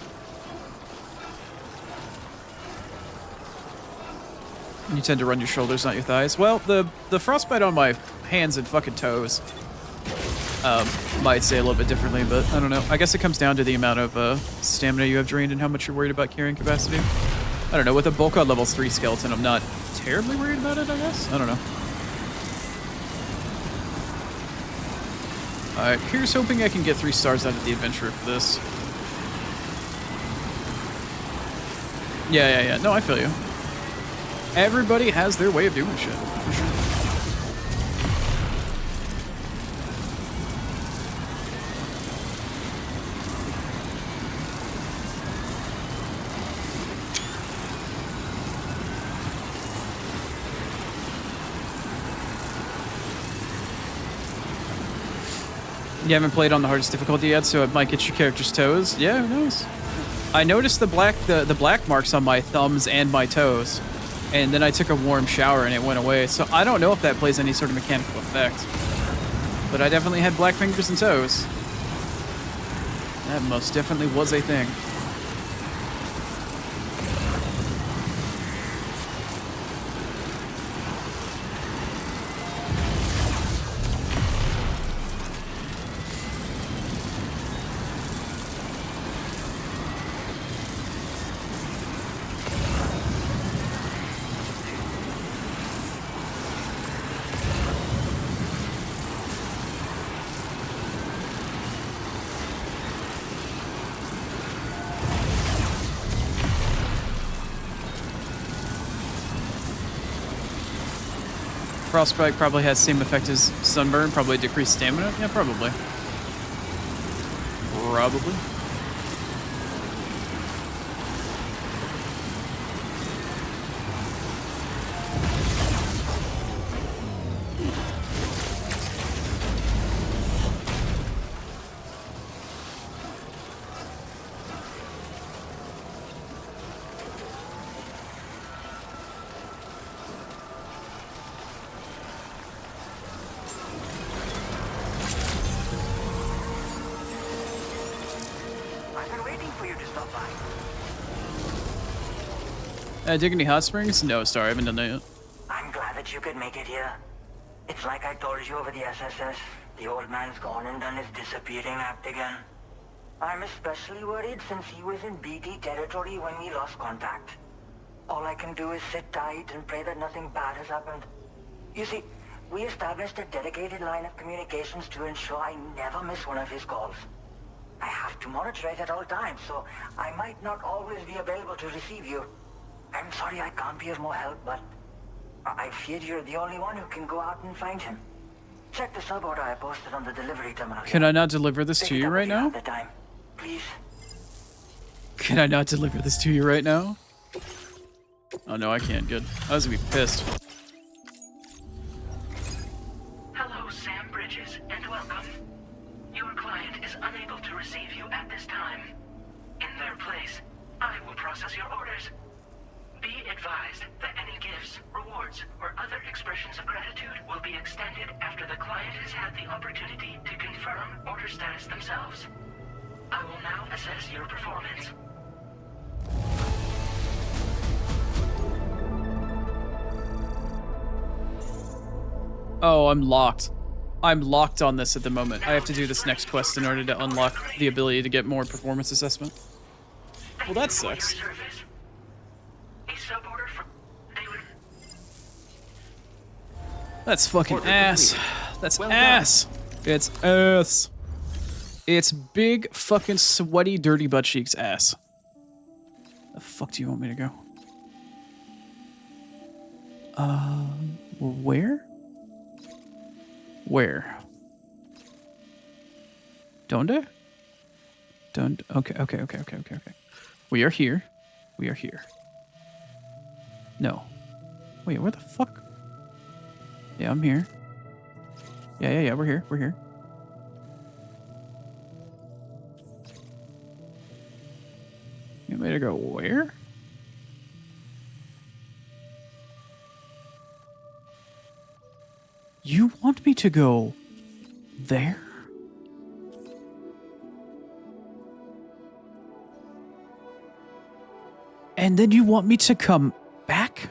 You tend to run your shoulders, not your thighs. Well, the frostbite on my hands and fucking toes might say a little bit differently, but I don't know. I guess it comes down to the amount of stamina you have drained and how much you're worried about carrying capacity. I don't know. With a bulk on level 3 skeleton, I'm not terribly worried about it, I guess. I don't know. Alright, here's hoping I can get 3 stars out of the Adventurer for this. Yeah. No, I feel you. Everybody has their way of doing shit, for sure. You haven't played on the hardest difficulty yet, so it might get your character's toes. Yeah, who knows? I noticed the black marks on my thumbs and my toes, and then I took a warm shower and it went away. So I don't know if that plays any sort of mechanical effect, but I definitely had black fingers and toes. That most definitely was a thing. Frostbite probably has same effect as sunburn, probably decreased stamina. Yeah, probably. Probably. Dignity Hot Springs? No, sorry, I haven't done that yet. I'm glad that you could make it here. It's like I told you over the SSS. The old man's gone and done his disappearing act again. I'm especially worried since he was in BT territory when we lost contact. All I can do is sit tight and pray that nothing bad has happened. You see, we established a dedicated line of communications to ensure I never miss one of his calls. I have to monitor it at all times, so I might not always be available to receive you. I'm sorry I can't be of more help, but I fear you're the only one who can go out and find him. Check the sub order I posted on the delivery terminal. Can I not deliver this to you right now? Please. Can I not deliver this to you right now? Oh no, I can't. Good. I was gonna be pissed. Hello, Sam Bridges, and welcome. Your client is unable to receive you at this time. In their place, I will process your orders. Be advised that any gifts, rewards, or other expressions of gratitude will be extended after the client has had the opportunity to confirm order status themselves. I will now assess your performance. Oh, I'm locked. I'm locked on this at the moment. I have to do this next quest in order to unlock the ability to get more performance assessment. Well, that sucks. That's fucking ass. That's ass. It's ass. It's big fucking sweaty dirty butt cheeks ass. The fuck do you want me to go? Where? Where? Donde? Don't. Okay. We are here. We are here. No. Wait, where the fuck? Yeah, I'm here. Yeah, we're here. We're here. You want me to go where? You want me to go there? And then you want me to come back?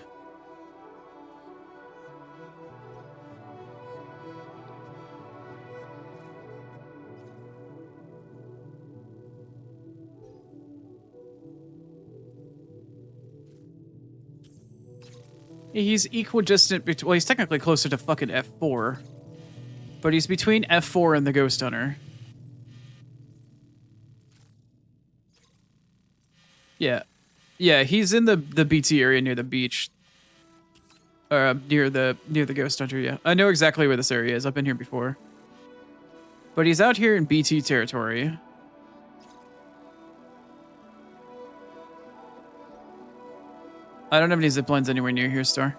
He's equidistant between. Well, he's technically closer to fucking F4. But he's between F4 and the Ghost Hunter. Yeah. Yeah, he's in the BT area near the beach. Near the Ghost Hunter, yeah. I know exactly where this area is. I've been here before. But he's out here in BT territory. I don't have any ziplines anywhere near here, Star.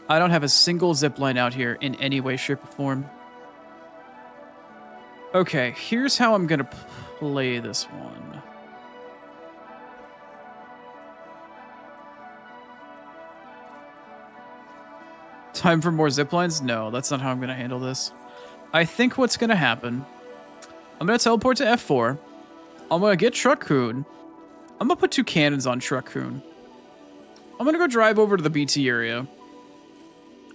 I don't have a single zip line out here in any way, shape, or form. Okay, here's how I'm gonna play this one. Time for more zip lines? No, that's not how I'm gonna handle this. I think what's gonna happen, I'm gonna teleport to F4. I'm gonna get Truck-kun. I'm gonna put 2 cannons on Truck-kun. I'm gonna go drive over to the BT area.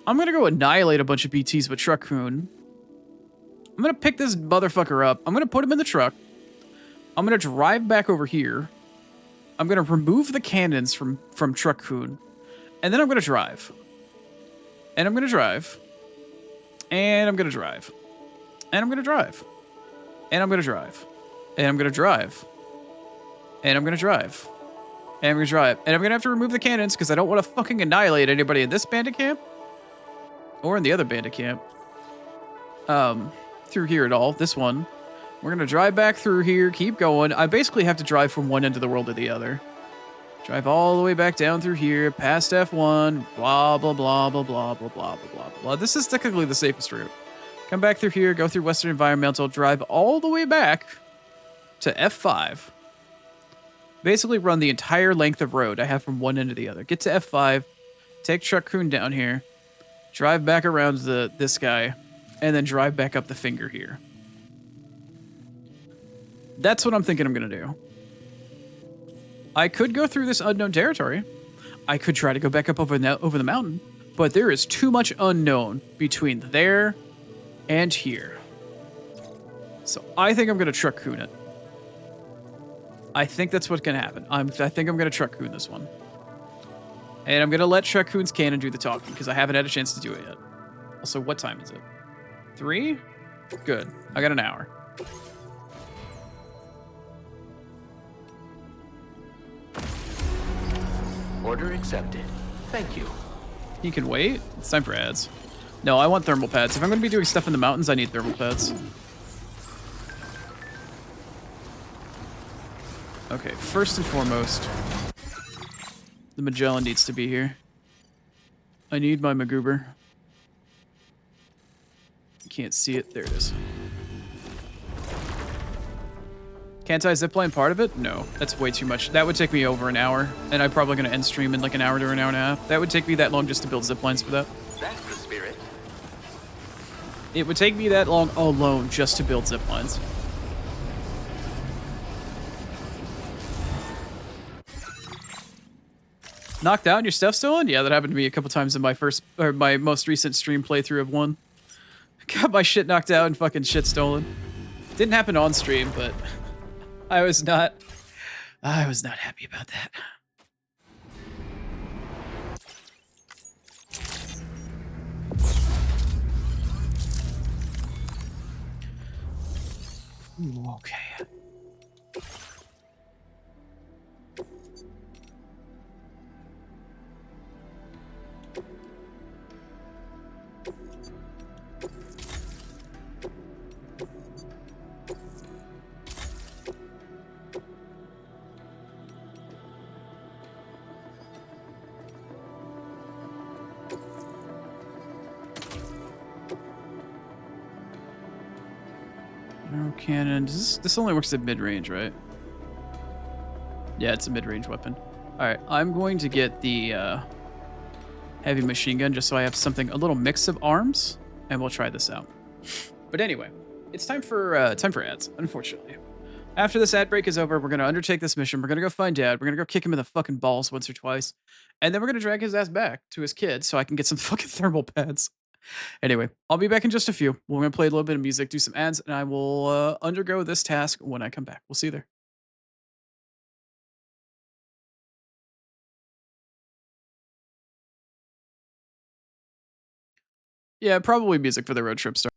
I'm gonna go annihilate a bunch of BTs with Truck-kun. I'm gonna pick this motherfucker up. I'm gonna put him in the truck. I'm gonna drive back over here. I'm gonna remove the cannons from Truck-kun. And then I'm gonna drive. And I'm gonna drive. And I'm gonna drive. And I'm gonna drive. And I'm gonna drive. And I'm gonna drive. And I'm gonna drive. And I'm gonna drive. And I'm gonna have to remove the cannons because I don't want to fucking annihilate anybody in this bandit camp. Or in the other bandit camp. Through here at all. This one. We're gonna drive back through here, keep going. I basically have to drive from one end of the world to the other. Drive all the way back down through here, past F1, blah, blah, blah, blah, blah, blah, blah, blah, blah, blah. This is technically the safest route. Come back through here, go through Western Environmental, drive all the way back to F5. Basically run the entire length of road I have from one end to the other. Get to F5, take Truck-kun down here, drive back around this guy, and then drive back up the finger here. That's what I'm thinking I'm going to do. I could go through this unknown territory. I could try to go back up over the mountain. But there is too much unknown between there and here. So I think I'm going to Truck-kun it. I think that's what's going to happen. I think I'm going to Truck-kun this one. And I'm going to let Truck-kun's cannon do the talking because I haven't had a chance to do it yet. Also, what time is it? 3? Good. I got an hour. Order accepted. Thank you. You can wait. It's time for ads. No, I want thermal pads. If I'm going to be doing stuff in the mountains, I need thermal pads. Okay, first and foremost, the Magellan needs to be here. I need my Magoober. You can't see it. There it is. Can't I zipline part of it? No, that's way too much. That would take me over an hour, and I'm probably going to end stream in like an hour to an hour and a half. That would take me that long just to build ziplines for that. That's the spirit. It would take me that long alone just to build ziplines. Knocked out and your stuff stolen? Yeah, that happened to me a couple times in my most recent stream playthrough of one. Got my shit knocked out and fucking shit stolen. Didn't happen on stream, but I was not happy about that. Ooh, okay. No cannon. This only works at mid-range, right? Yeah, it's a mid-range weapon. Alright, I'm going to get the heavy machine gun just so I have something, a little mix of arms, and we'll try this out. But anyway, it's time for ads, unfortunately. After this ad break is over, we're going to undertake this mission. We're going to go find Dad. We're going to go kick him in the fucking balls once or twice. And then we're going to drag his ass back to his kid so I can get some fucking thermal pads. Anyway, I'll be back in just a few. We're going to play a little bit of music, do some ads, and I will undergo this task when I come back. We'll see you there. Yeah, probably music for the road trip start.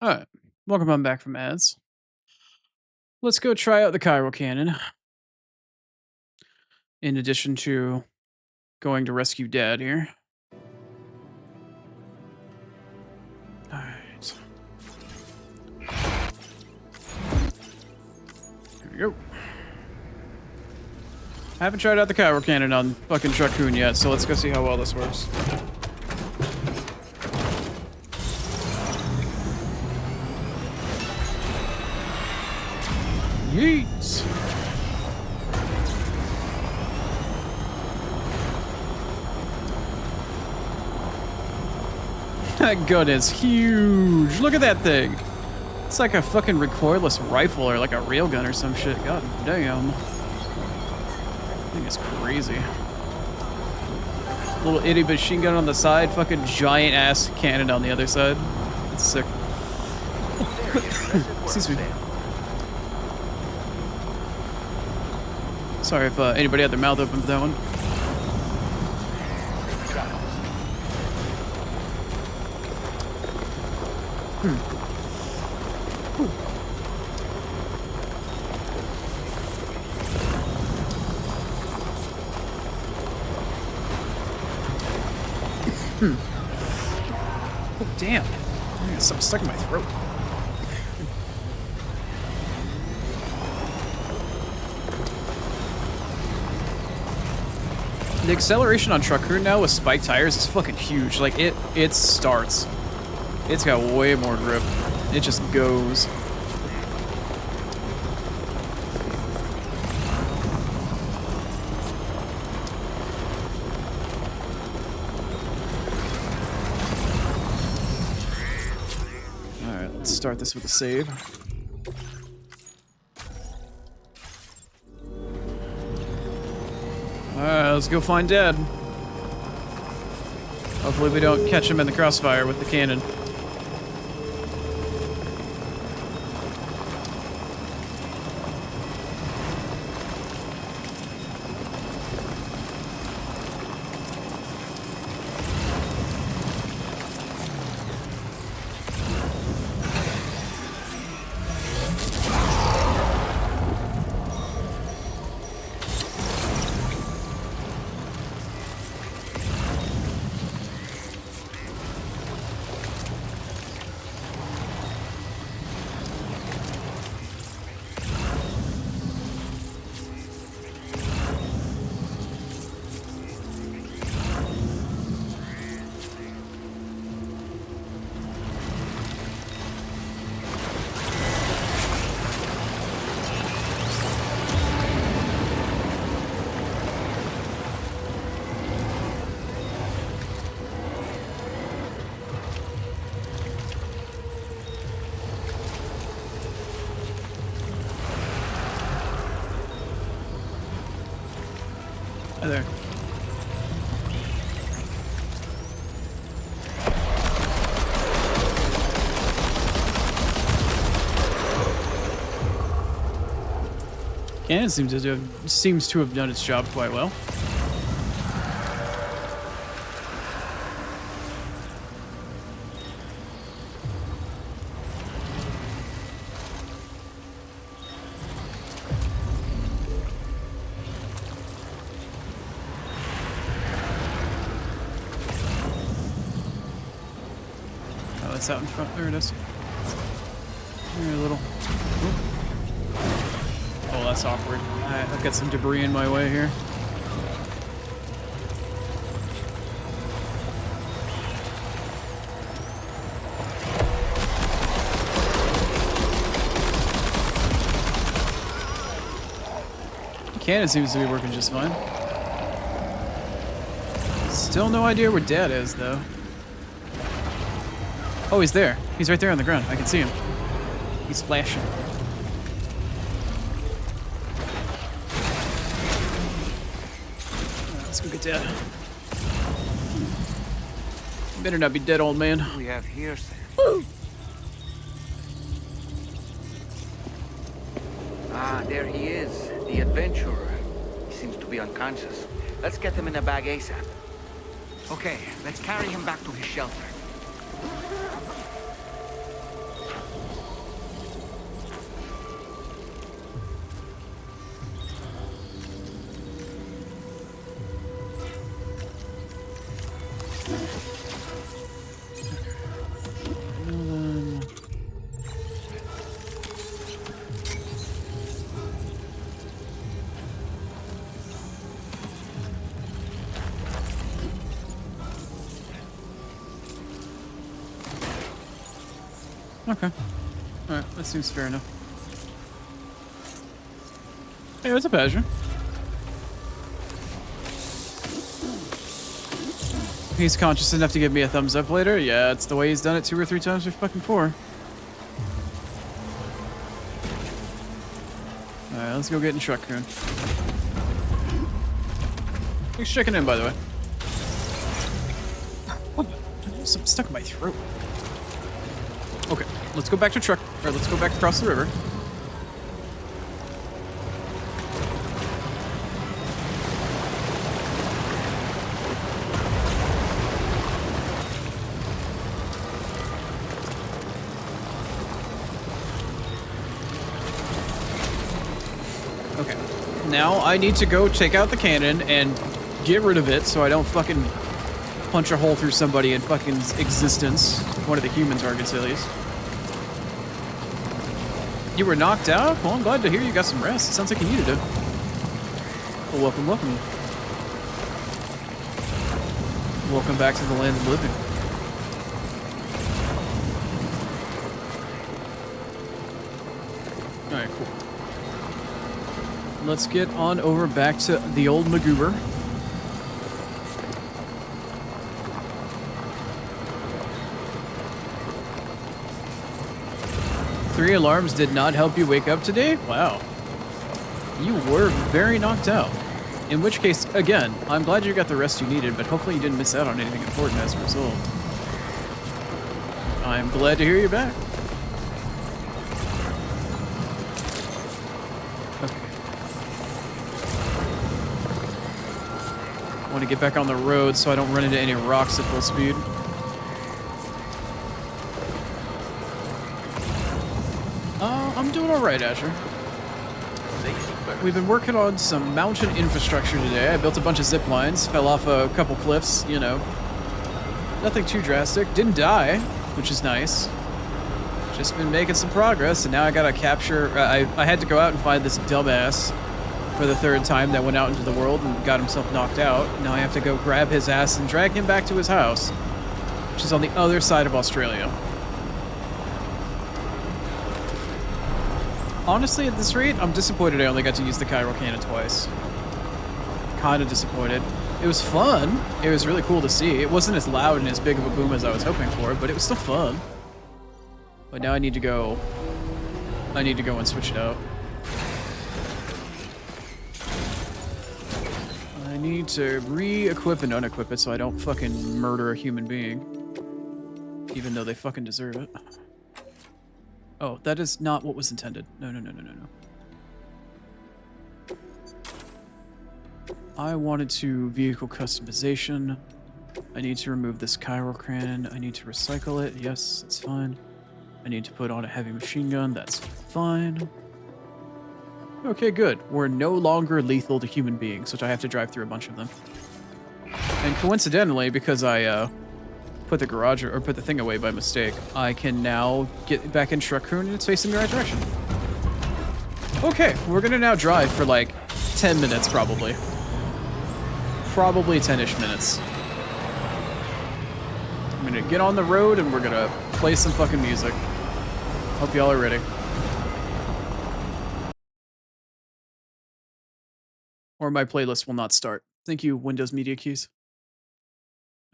Alright. Welcome on back from ads. Let's go try out the Cairo Cannon. In addition to going to rescue Dad here. Alright. Here we go. I haven't tried out the Cairo Cannon on fucking Truckoon yet, so let's go see how well this works. Yeet! That gun is huge! Look at that thing! It's like a fucking recoilless rifle or like a railgun or some shit. God damn. I think it's crazy. Little itty machine gun on the side, fucking giant ass cannon on the other side. It's sick. Excuse me. Sorry if anybody had their mouth open for that one. Oh, damn. I got something stuck in my throat. The acceleration on Truckoon now with spiked tires is fucking huge. Like, it starts. It's got way more grip. It just goes. Alright, let's start this with a save. Alright, let's go find Dad. Hopefully we don't catch him in the crossfire with the cannon. Hi there. Cannon seems to have done its job quite well. Oh, it's out in front. There it is. Here, a little. Oop. Oh, that's awkward. I've got some debris in my way here. The cannon seems to be working just fine. Still no idea where Dad is, though. Oh, he's there. He's right there on the ground. I can see him. He's flashing. Let's go get Dad. You better not be dead, old man. We have here, Sam. Woo! Ah, there he is, the adventurer. He seems to be unconscious. Let's get him in a bag ASAP. Okay, let's carry him back to his shelter. Okay. Alright, that seems fair enough. Hey, what's up, Azure? He's conscious enough to give me a thumbs up later? Yeah, it's the way he's done it 2 or 3 times or fucking 4. Alright, let's go get in truck, Coon. Thanks for checking in, by the way. Something stuck in my throat. Okay, let's go back to truck, or let's go back across the river. Okay, now I need to go take out the cannon and get rid of it so I don't fucking punch a hole through somebody in fucking existence. One of the human targets, at least. You were knocked out? Well, I'm glad to hear you got some rest. It sounds like you needed it. Well, welcome, welcome. Welcome back to the land of living. Alright, cool. Let's get on over back to the old Magoober. Three alarms did not help you wake up today? Wow. You were very knocked out. In which case, again, I'm glad you got the rest you needed, but hopefully you didn't miss out on anything important as a result. I'm glad to hear you're back. Okay. I want to get back on the road so I don't run into any rocks at full speed. I'm doing alright, Asher. We've been working on some mountain infrastructure today. I built a bunch of zip lines, fell off a couple cliffs, you know. Nothing too drastic. Didn't die, which is nice. Just been making some progress, and now I gotta capture... I had to go out and find this dumbass for the 3rd time that went out into the world and got himself knocked out. Now I have to go grab his ass and drag him back to his house, which is on the other side of Australia. Honestly, at this rate, I'm disappointed I only got to use the Chiral cannon twice. Kinda disappointed. It was fun. It was really cool to see. It wasn't as loud and as big of a boom as I was hoping for, but it was still fun. But now I need to go... and switch it out. I need to re-equip and unequip it so I don't fucking murder a human being. Even though they fucking deserve it. Oh, that is not what was intended. No, no, no, no, no, no. I wanted to vehicle customization. I need to remove this Chiral cannon. I need to recycle it. Yes, that's fine. I need to put on a heavy machine gun. That's fine. Okay, good. We're no longer lethal to human beings, which I have to drive through a bunch of them. And coincidentally, because I put the garage or put the thing away by mistake, I can now get back in Truck-kun and it's facing the right direction. Okay, we're gonna now drive for like 10 minutes probably. Probably 10-ish minutes. I'm gonna get on the road and we're gonna play some fucking music. Hope y'all are ready. Or my playlist will not start. Thank you, Windows Media Keys.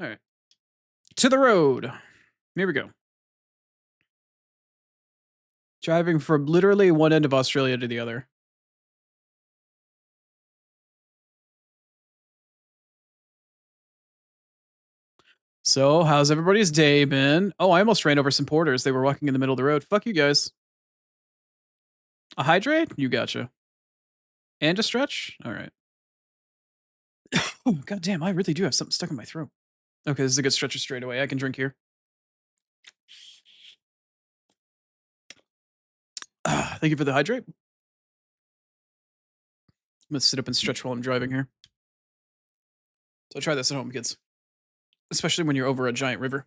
Alright. To the road. Here we go. Driving from literally one end of Australia to the other. So, how's everybody's day been? Oh, I almost ran over some porters. They were walking in the middle of the road. Fuck you guys. A hydrate? You gotcha. And a stretch? Alright. Oh, goddamn, I really do have something stuck in my throat. Okay, this is a good stretcher straight away. I can drink here. Thank you for the hydrate. I'm gonna sit up and stretch while I'm driving here. So try this at home, kids. Especially when you're over a giant river.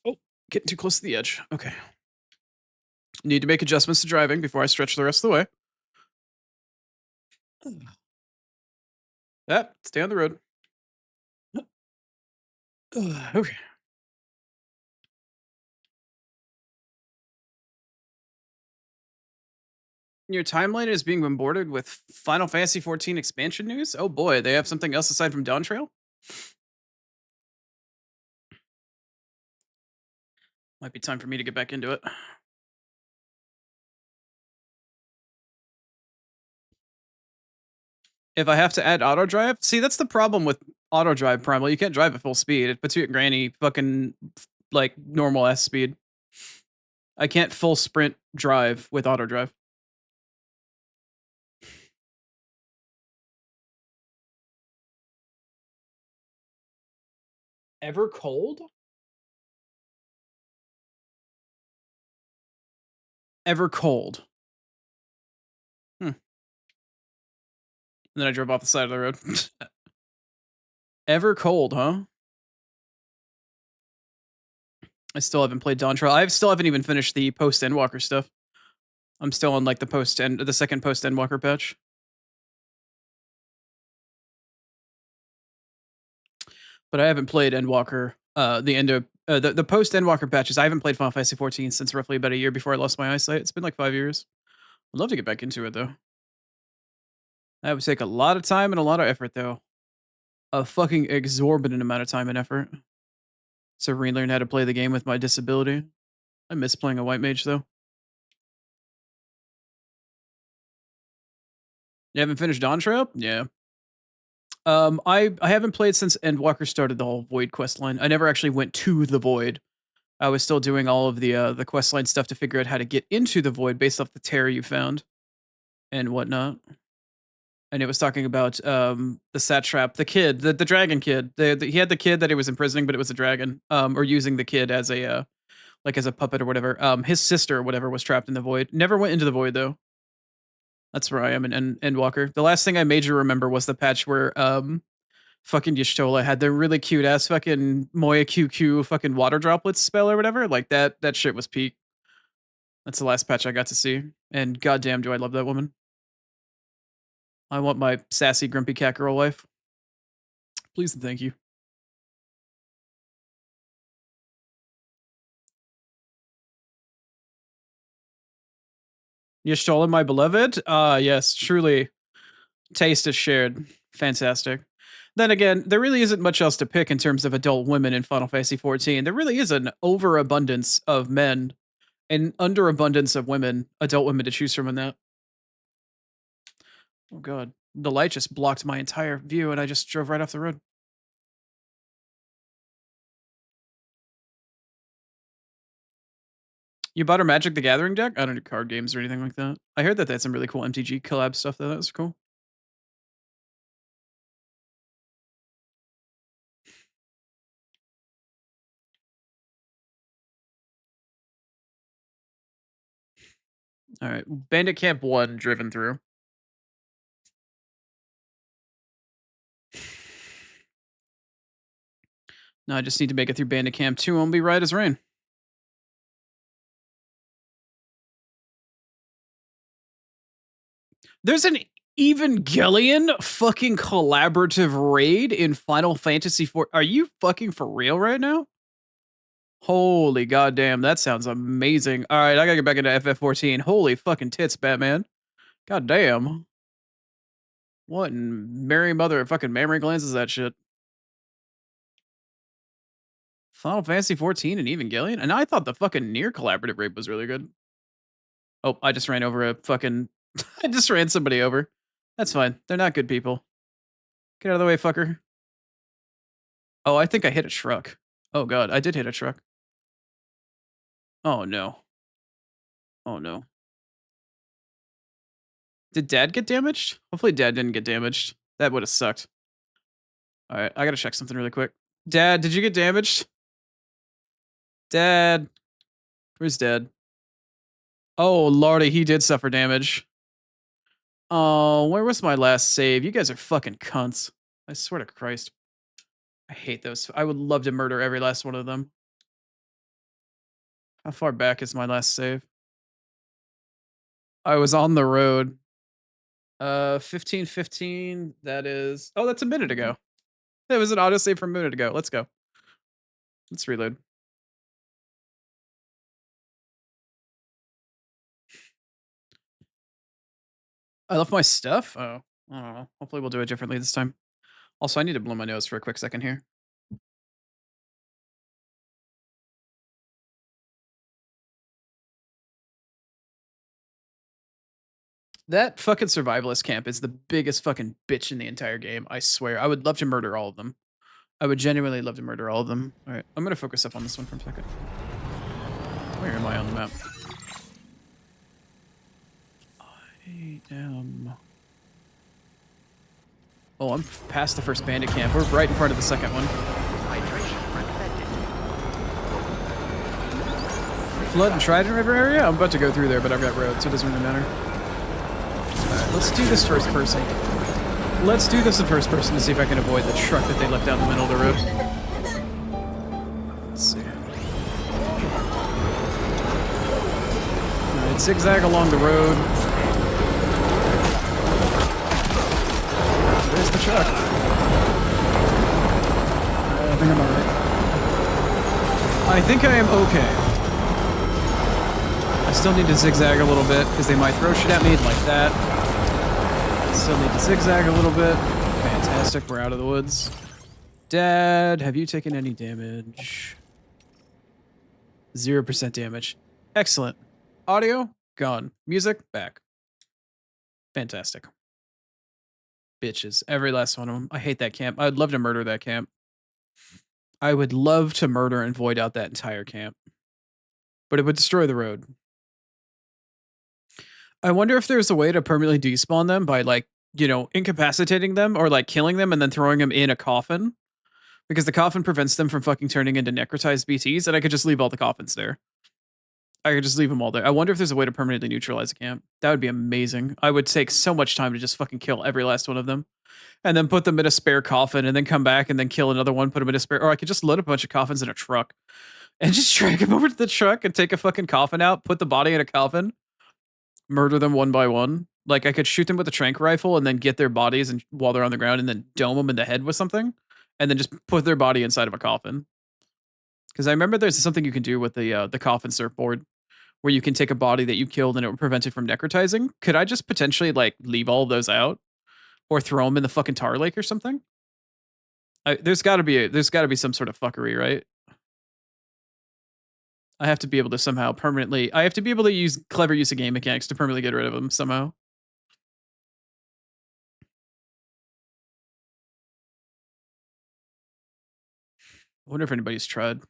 Oh, getting too close to the edge. Okay. Need to make adjustments to driving before I stretch the rest of the way. That, stay on the road. Okay. Your timeline is being bombarded with Final Fantasy 14 expansion news? Oh boy, they have something else aside from Dawn Trail? Might be time for me to get back into it. If I have to add auto drive, see that's the problem with auto drive Primal. You can't drive at full speed. It puts you at granny fucking like normal S speed. I can't full sprint drive with auto drive. Ever cold? Ever cold. And then I drove off the side of the road. Ever cold, huh? I still haven't played Dawn Trail. I still haven't even finished the post Endwalker stuff. I'm still on like the second post Endwalker patch. But I haven't played Endwalker. The post Endwalker patches. I haven't played Final Fantasy 14 since roughly about a year before I lost my eyesight. It's been like 5 years. I'd love to get back into it though. That would take a lot of time and a lot of effort though. A fucking exorbitant amount of time and effort to relearn how to play the game with my disability. I miss playing a white mage though. You haven't finished Dawn Trail? Yeah. I haven't played since Endwalker started the whole Void quest line. I never actually went to the Void. I was still doing all of the quest line stuff to figure out how to get into the Void based off the tear you found and whatnot. And it was talking about the satrap, the kid, the dragon kid. He had the kid that he was imprisoning, but it was a dragon. Or using the kid as a like as a puppet or whatever. His sister or whatever was trapped in the Void. Never went into the Void though. That's where I am in Endwalker. The last thing I major remember was the patch where fucking Y'shtola had the really cute ass fucking Moya QQ fucking water droplets spell or whatever. Like that shit was peak. That's the last patch I got to see. And goddamn do I love that woman. I want my sassy grumpy cat girl wife. Please and thank you. Y'shtola, my beloved? Yes, truly. Taste is shared. Fantastic. Then again, there really isn't much else to pick in terms of adult women in Final Fantasy 14. There really is an overabundance of men and underabundance of women, adult women to choose from in that. Oh god. The light just blocked my entire view and I just drove right off the road. You bought her Magic the Gathering deck? I don't do card games or anything like that. I heard that they had some really cool MTG collab stuff though. That was cool. All right, Bandit Camp 1 driven through. Now I just need to make it through Bandit Camp 2 and I'll be right as rain. There's an Evangelion fucking collaborative raid in Final Fantasy 4. Are you fucking for real right now? Holy goddamn, that sounds amazing. All right, I gotta get back into FF14. Holy fucking tits, Batman. Goddamn. What in Mary Mother of fucking mammary glands is that shit? Final Fantasy 14 and Evangelion? And I thought the fucking Near collaborative raid was really good. Oh, I just ran over a fucking... I just ran somebody over. That's fine. They're not good people. Get out of the way, fucker. Oh, I think I hit a truck. Oh god, I did hit a truck. Oh no. Oh no. Did Dad get damaged? Hopefully Dad didn't get damaged. That would have sucked. Alright, I gotta check something really quick. Dad, did you get damaged? Dad. Where's Dad? Oh lordy, he did suffer damage. Oh, where was my last save? You guys are fucking cunts. I swear to Christ. I hate those. I would love to murder every last one of them. How far back is my last save? I was on the road. 15:15. That is. Oh, that's a minute ago. That was an autosave from a minute ago. Let's go. Let's reload. I left my stuff? Oh, I don't know. Hopefully we'll do it differently this time. Also, I need to blow my nose for a quick second here. That fucking survivalist camp is the biggest fucking bitch in the entire game. I swear. I would love to murder all of them. I would genuinely love to murder all of them. All right, I'm gonna focus up on this one for a second. Where am I on the map? I am. Oh, I'm past the first bandit camp. We're right in front of the second one. Flood and Trident River area? I'm about to go through there, but I've got roads, so it doesn't really matter. Alright, let's do this first person. Let's do this in first person to see if I can avoid the truck that they left out in the middle of the road. Let's see. Alright, zigzag along the road. There's the truck. I think I'm alright. I think I am okay. I still need to zigzag a little bit, because they might throw shit at me like that. Still need to zigzag a little bit. Fantastic, we're out of the woods. Dad, have you taken any damage? 0% damage. Excellent. Audio, gone. Music, back. Fantastic. Bitches. Every last one of them. I hate that camp. I'd love to murder that camp. I would love to murder and void out that entire camp. But it would destroy the road. I wonder if there's a way to permanently despawn them by, like, you know, incapacitating them or, like, killing them and then throwing them in a coffin. Because the coffin prevents them from fucking turning into necrotized BTs, and I could just leave all the coffins there. I could just leave them all there. I wonder if there's a way to permanently neutralize a camp. That would be amazing. I would take so much time to just fucking kill every last one of them. And then put them in a spare coffin and then come back and then kill another one, put them in a spare... Or I could just load a bunch of coffins in a truck. And just drag them over to the truck and take a fucking coffin out, put the body in a coffin, murder them one by one. Like, I could shoot them with a tranq rifle and then get their bodies and while they're on the ground and then dome them in the head with something. And then just put their body inside of a coffin. Because I remember there's something you can do with the coffin surfboard where you can take a body that you killed and it will prevent it from necrotizing. Could I just potentially, like, leave all of those out? Or throw them in the fucking tar lake or something? There's got to be some sort of fuckery, right? I have to be able to somehow permanently... I have to be able to use clever use of game mechanics to permanently get rid of them somehow. I wonder if anybody's tried.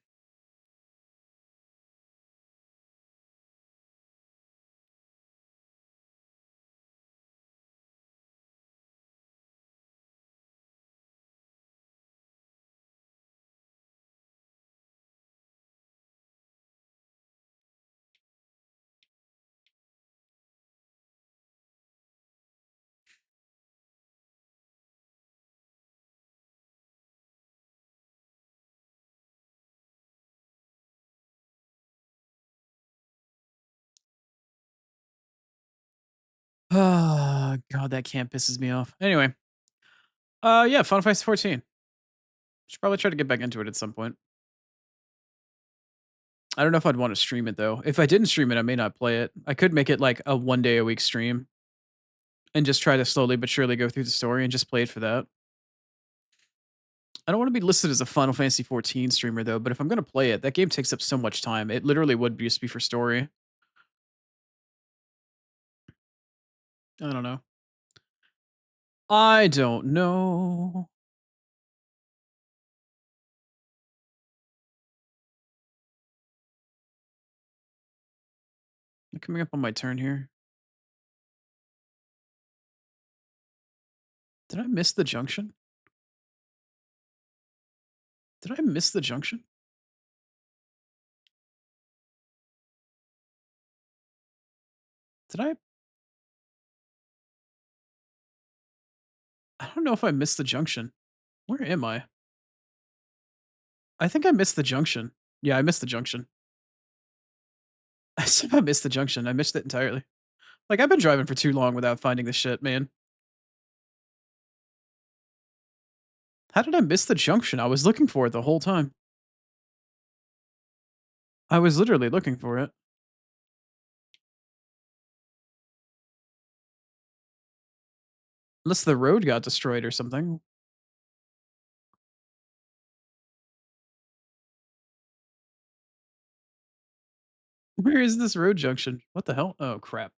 Oh, God, that camp pisses me off. Anyway. Yeah, Final Fantasy 14. Should probably try to get back into it at some point. I don't know if I'd want to stream it, though. If I didn't stream it, I may not play it. I could make it like a 1 day a week stream. And just try to slowly but surely go through the story and just play it for that. I don't want to be listed as a Final Fantasy 14 streamer, though, but if I'm going to play it, that game takes up so much time. It literally would just be for story. I don't know. I don't know. I'm coming up on my turn here. Did I miss the junction? Did I miss the junction? Did I? I don't know if I missed the junction. Where am I? I think I missed the junction. Yeah, I missed the junction. I somehow missed the junction. I missed it entirely. Like, I've been driving for too long without finding this shit, man. How did I miss the junction? I was looking for it the whole time. I was literally looking for it. Unless the road got destroyed or something. Where is this road junction? What the hell? Oh, crap.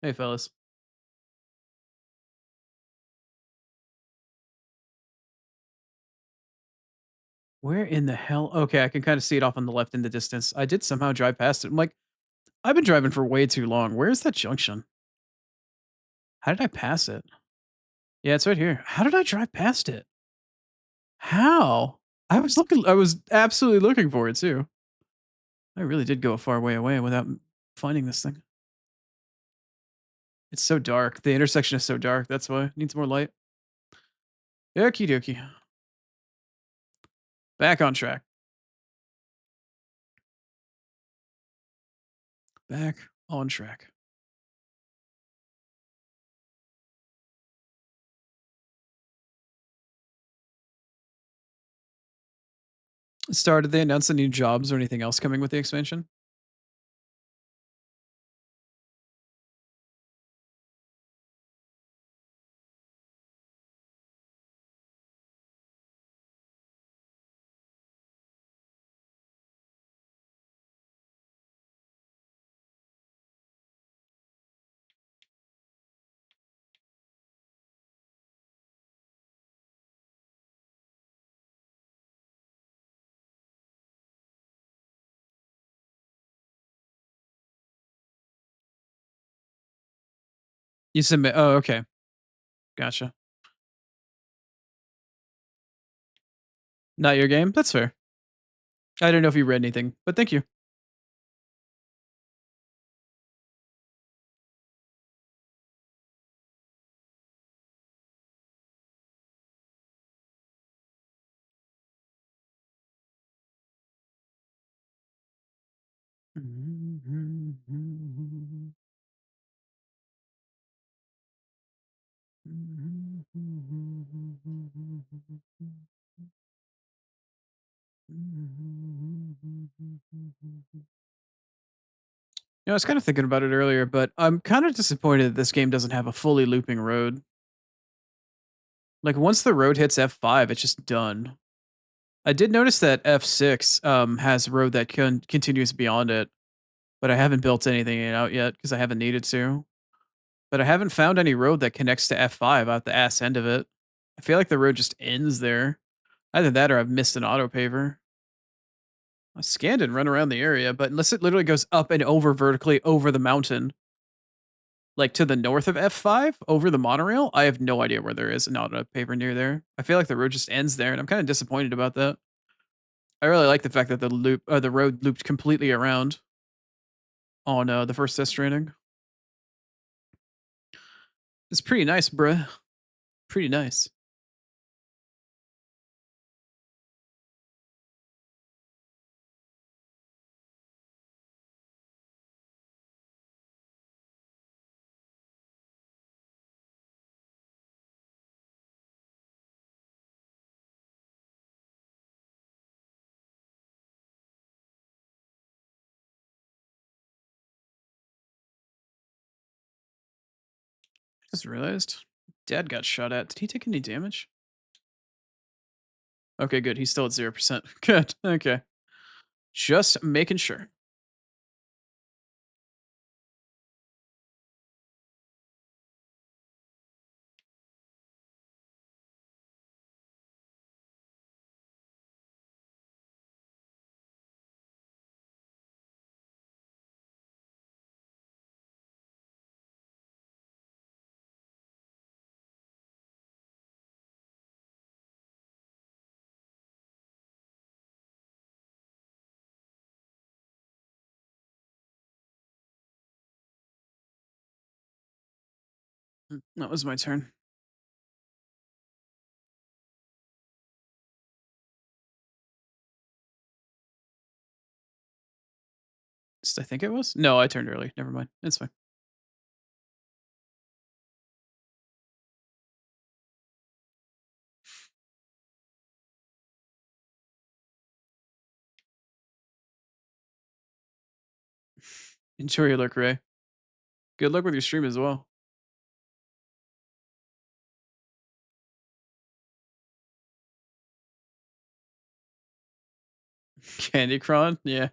Hey, fellas. Where in the hell? Okay, I can kind of see it off on the left in the distance. I did somehow drive past it. I'm like, I've been driving for way too long. Where's that junction? How did I pass it? Yeah, it's right here. How did I drive past it? How? I was absolutely looking for it too. I really did go a far way away without finding this thing. It's so dark. The intersection is so dark. That's why it needs more light. Okie dokie. Back on track. Back on track. Did they announce any new jobs or anything else coming with the expansion? You submit. Oh, okay. Gotcha. Not your game? That's fair. I don't know if you read anything, but thank you. I was kind of thinking about it earlier, but I'm kind of disappointed that this game doesn't have a fully looping road. Like once the road hits F5, it's just done. I did notice that F6 has a road that continues beyond it, but I haven't built anything out yet because I haven't needed to. But I haven't found any road that connects to F5 out the ass end of it. I feel like the road just ends there. Either that or I've missed an auto paver. I scanned and run around the area, but unless it literally goes up and over vertically over the mountain, like to the north of F5 over the monorail, I have no idea where there is an auto paver near there. I feel like the road just ends there, and I'm kind of disappointed about that. I really like the fact that the road looped completely around on the first test Stranding. It's pretty nice, bruh. Pretty nice. Just realized Dad got shot at. Did he take any damage? Okay, good. He's still at 0%. Good. Okay. Just making sure. That was my turn. I think it was. No, I turned early. Never mind. It's fine. Enjoy your luck, Ray. Good luck with your stream as well. Candy Cron, yeah.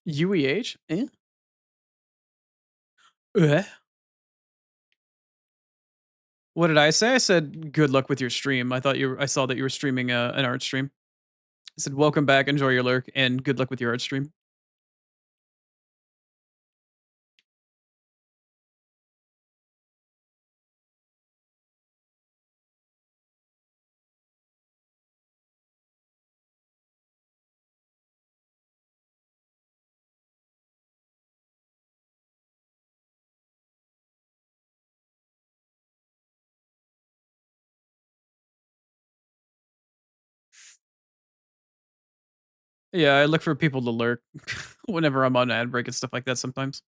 UEH? Eh? Eh? What did I say? I said, "Good luck with your stream." I saw that you were streaming, an art stream. I said, "Welcome back, enjoy your lurk, and good luck with your art stream." Yeah, I look for people to lurk whenever I'm on ad break and stuff like that sometimes.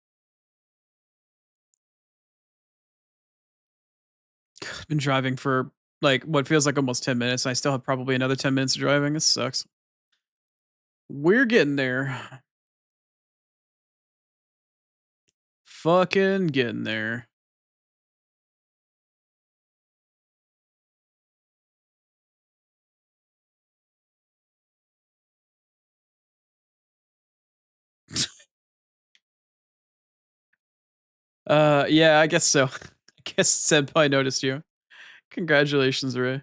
I've been driving for, like, what feels like almost 10 minutes, and I still have probably another 10 minutes of driving. This sucks. We're getting there. Fucking getting there. Yeah, I guess so. I guess Senpai noticed you. Congratulations, Ray.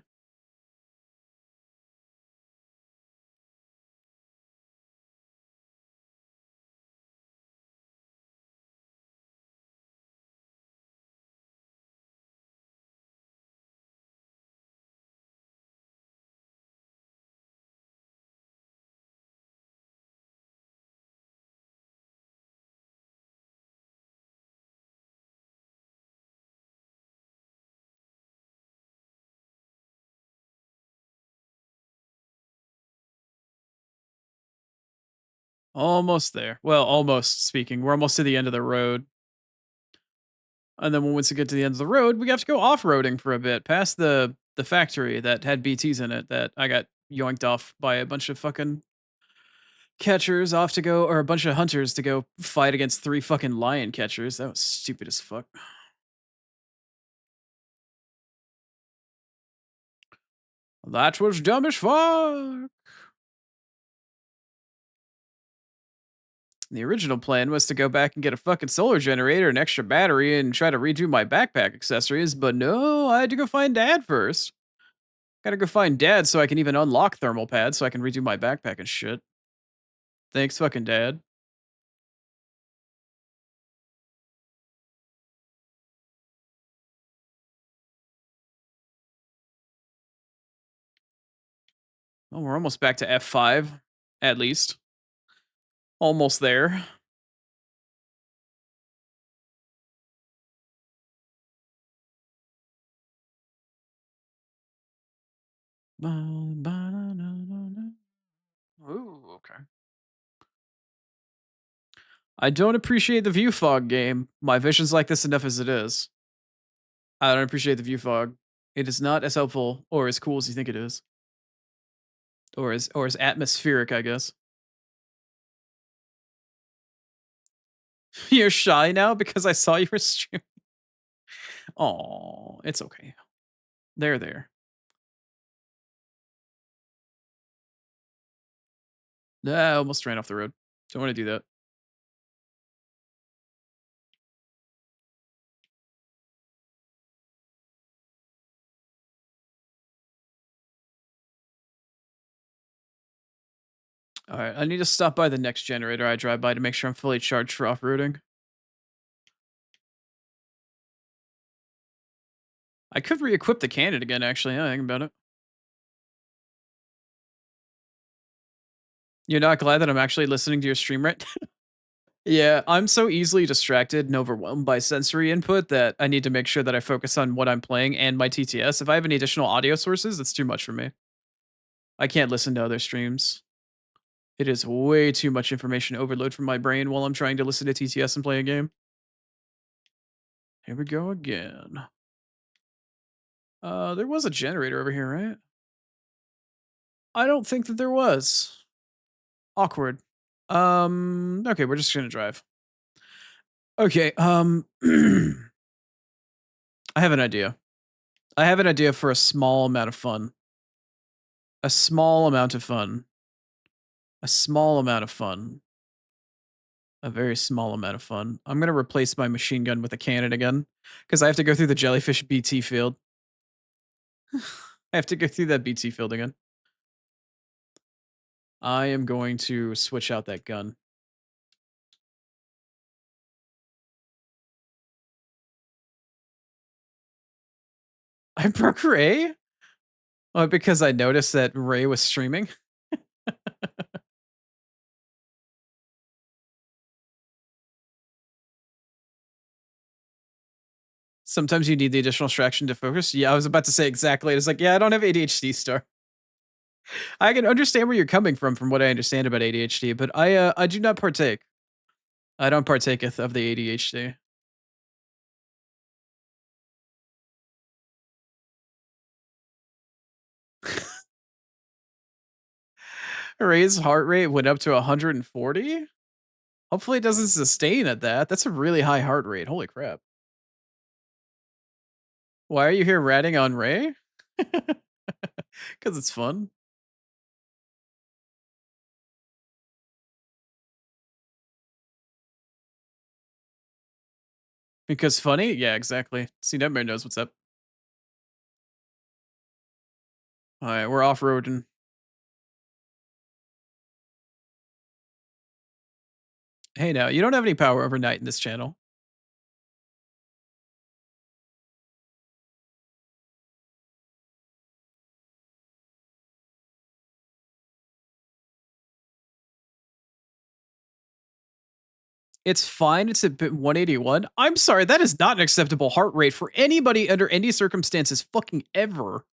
Almost there. Well, almost speaking. We're almost to the end of the road. And then once we get to the end of the road, we have to go off-roading for a bit, past the factory that had BTs in it that I got yoinked off by a bunch of fucking catchers off to go, or a bunch of hunters to go fight against 3 fucking lion catchers. That was stupid as fuck. That was dumb as fuck. The original plan was to go back and get a fucking solar generator, an extra battery, and try to redo my backpack accessories, but no, I had to go find Dad first. Gotta go find Dad so I can even unlock thermal pads so I can redo my backpack and shit. Thanks, fucking Dad. Well, we're almost back to F5, at least. Almost there. Ooh, okay. I don't appreciate the view fog game. My vision's like this enough as it is. I don't appreciate the view fog. It is not as helpful or as cool as you think it is. Or as atmospheric, I guess. You're shy now because I saw you were streaming. Oh, it's okay. There. I almost ran off the road. Don't want to do that. All right, I need to stop by the next generator I drive by to make sure I'm fully charged for off-roading. I could re-equip the cannon again, actually. Now I think about it. You're not glad that I'm actually listening to your stream right? Yeah, I'm so easily distracted and overwhelmed by sensory input that I need to make sure that I focus on what I'm playing and my TTS. If I have any additional audio sources, it's too much for me. I can't listen to other streams. It is way too much information overload for my brain while I'm trying to listen to TTS and play a game. Here we go again. There was a generator over here, right? I don't think that there was. Awkward. Okay, we're just gonna drive. Okay, I have an idea. I have an idea for a small amount of fun. A small amount of fun. A small amount of fun. A very small amount of fun. I'm gonna replace my machine gun with a cannon again, because I have to go through the jellyfish BT field. I have to go through that BT field again. I am going to switch out that gun. I broke Ray? Oh, because I noticed that Ray was streaming? Sometimes you need the additional distraction to focus. Yeah, I was about to say exactly. It's like, yeah, I don't have ADHD, Star. I can understand where you're coming from what I understand about ADHD, but I do not partake. I don't partaketh of the ADHD. Ray's heart rate went up to 140? Hopefully it doesn't sustain at that. That's a really high heart rate. Holy crap. Why are you here ratting on Ray? Because it's fun. Because funny? Yeah, exactly. See, Nightmare knows what's up. Alright, we're off-roading. Hey now, you don't have any power overnight in this channel. It's fine. It's at 181. I'm sorry, that is not an acceptable heart rate for anybody under any circumstances fucking ever.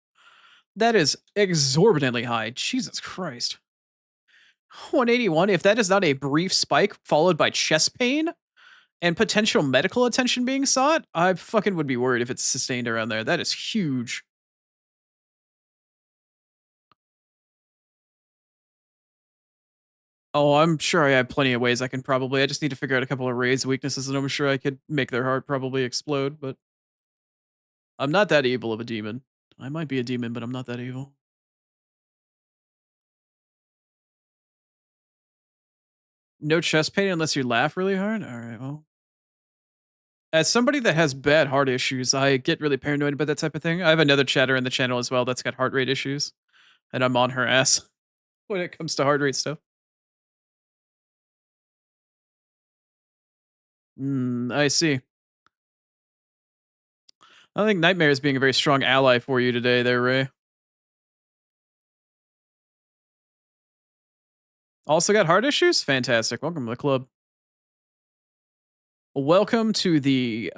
That is exorbitantly high. Jesus Christ. 181, if that is not a brief spike followed by chest pain and potential medical attention being sought, I fucking would be worried if it's sustained around there. That is huge. Oh, I'm sure I have plenty of ways I can probably. I just need to figure out a couple of Ray's weaknesses, and I'm sure I could make their heart probably explode. But I'm not that evil of a demon. I might be a demon, but I'm not that evil. No chest pain unless you laugh really hard. All right. Well, as somebody that has bad heart issues, I get really paranoid about that type of thing. I have another chatter in the channel as well that's got heart rate issues, and I'm on her ass when it comes to heart rate stuff. I see. I think Nightmare is being a very strong ally for you today, there, Ray. Also got heart issues? Fantastic. Welcome to the club. Welcome to the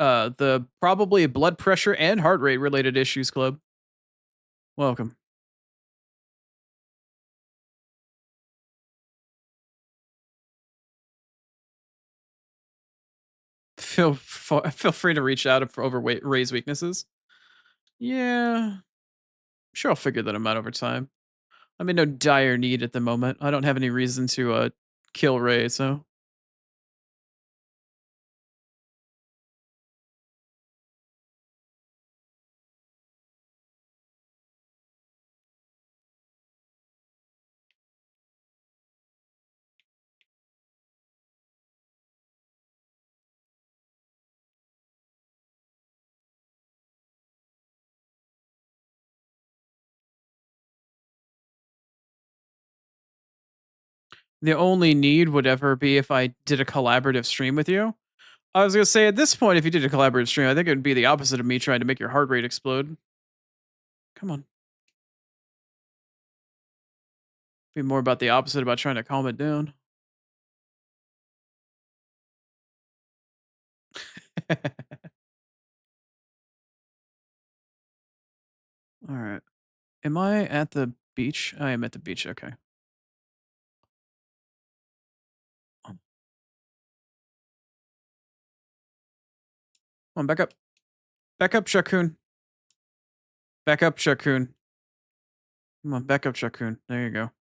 probably blood pressure and heart rate related issues club. Welcome. Feel free to reach out for overweight Ray's weaknesses. Yeah, sure I'll figure that out over time. I'm in no dire need at the moment. I don't have any reason to kill Ray, so the only need would ever be if I did a collaborative stream with you. I was gonna say at this point, if you did a collaborative stream, I think it would be the opposite of me trying to make your heart rate explode. Come on. Be more about the opposite about trying to calm it down. All right. Am I at the beach? I am at the beach. Okay. Come on, back up. Back up, Shakun. Back up, Shakun. Come on, back up, Shakun. There you go.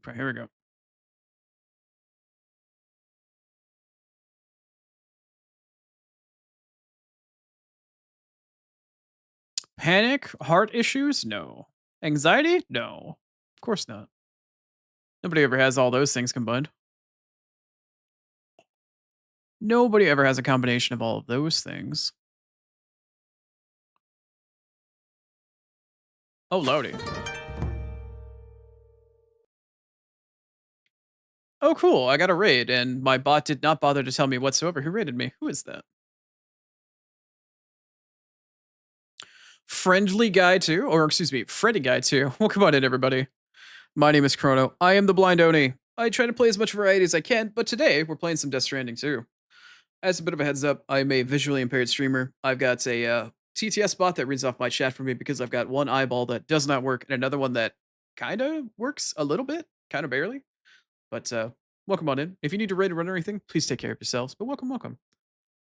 Okay, here we go. Panic? Heart issues? No. Anxiety? No. Of course not. Nobody ever has all those things combined. Nobody ever has a combination of all of those things. Oh, lordy. Oh, cool. I got a raid, and my bot did not bother to tell me whatsoever who raided me. Who is that? Friendly Guy 2? Or, excuse me, Freddy Guy 2. Welcome on in, everybody. My name is Chrono. I am the Blind Oni. I try to play as much variety as I can, but today we're playing some Death Stranding 2. As a bit of a heads up, I'm a visually impaired streamer. I've got a TTS bot that reads off my chat for me because I've got one eyeball that does not work and another one that kind of works a little bit, kind of barely. But welcome on in. If you need to raid or run or anything, please take care of yourselves. But welcome, welcome.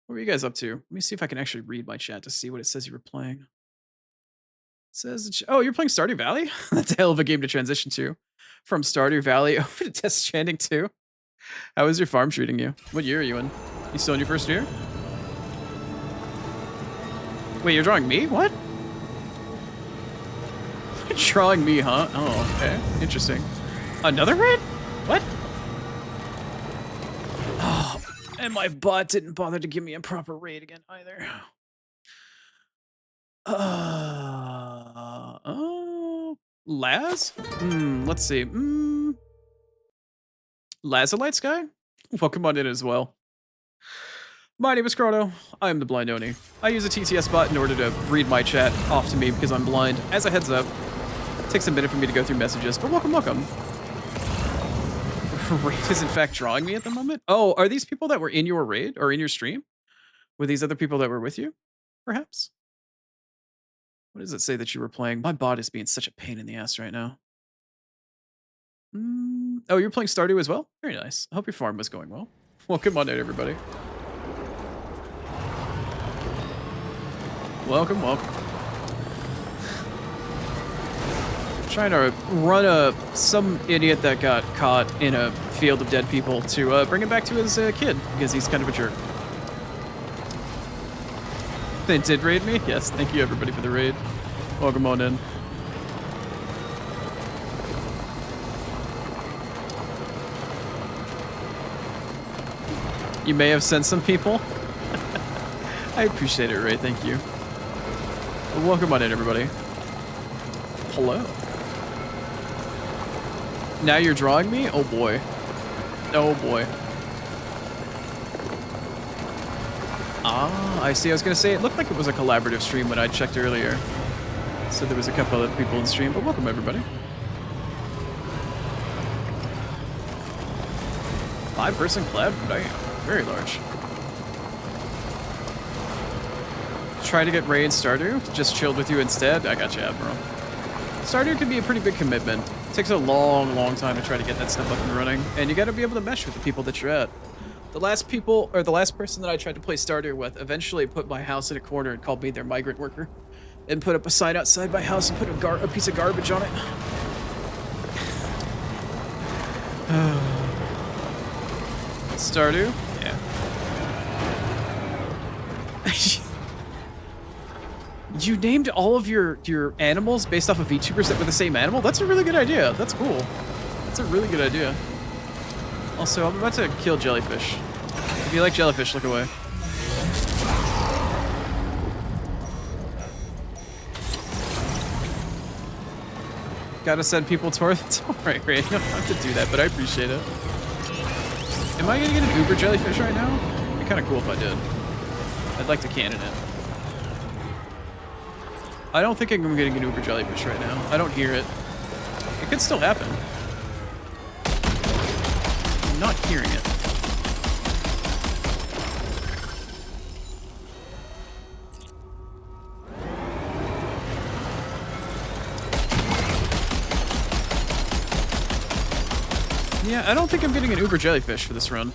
What were you guys up to? Let me see if I can actually read my chat to see what it says you were playing. It says, oh, you're playing Stardew Valley? That's a hell of a game to transition to. From Stardew Valley over to Death Stranding 2. How is your farm treating you? What year are you in? You still in your first year? Wait, you're drawing me? What? You're drawing me, huh? Oh, okay. Interesting. Another raid? What? Oh, and my bot didn't bother to give me a proper raid again either. Laz? Let's see. Lazalites guy? Welcome on in as well. My name is Chrono. I am the Blind Oni. I use a TTS bot in order to read my chat off to me because I'm blind. As a heads up, it takes a minute for me to go through messages, but welcome, welcome. Raid is in fact drawing me at the moment. Oh, are these people that were in your raid or in your stream? Were these other people that were with you, perhaps? What does it say that you were playing? My bot is being such a pain in the ass right now. Oh, you're playing Stardew as well? Very nice. I hope your farm was going well. Welcome on in, everybody. Welcome, welcome. Trying to run some idiot that got caught in a field of dead people to bring him back to his kid because he's kind of a jerk. They did raid me? Yes, thank you everybody for the raid. Welcome on in. You may have sent some people. I appreciate it, Ray. Thank you. Welcome on in, everybody. Hello. Now you're drawing me? Oh boy. Oh boy. Ah, I see. I was gonna say it looked like it was a collaborative stream when I checked earlier. So there was a couple other people in stream, but welcome everybody. 5-person collab? Damn. Very large. Try to get Ray and Stardew? Just chilled with you instead? I got you, Admiral. Stardew can be a pretty big commitment. It takes a long, long time to try to get that stuff up and running, and you gotta be able to mesh with the people that you're at. The last person that I tried to play Stardew with eventually put my house in a corner and called me their migrant worker. And put up a sign outside my house and put a piece of garbage on it. Stardew? Yeah. You named all of your animals based off of VTubers that were the same animal? That's a really good idea. That's cool. That's a really good idea. Also, I'm about to kill jellyfish. If you like jellyfish, look away. Gotta send people towards. Alright, Ray. You don't have to do that, but I appreciate it. Am I gonna get an Uber jellyfish right now? It'd be kind of cool if I did. I'd like to cannon it. I don't think I'm getting an Uber jellyfish right now. I don't hear it. It could still happen. I'm not hearing it. Yeah, I don't think I'm getting an Uber jellyfish for this run.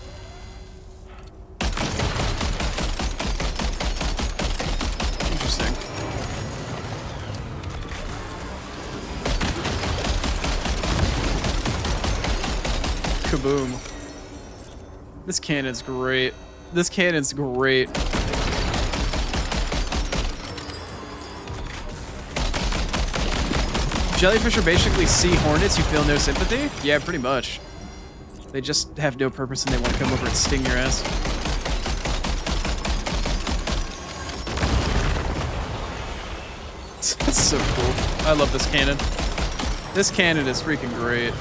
Interesting. boom. This cannon's great. This cannon's great. Jellyfish are basically sea hornets. You feel no sympathy? Yeah, pretty much. They just have no purpose and they want to come over and sting your ass. That's so cool. I love this cannon. This cannon is freaking great.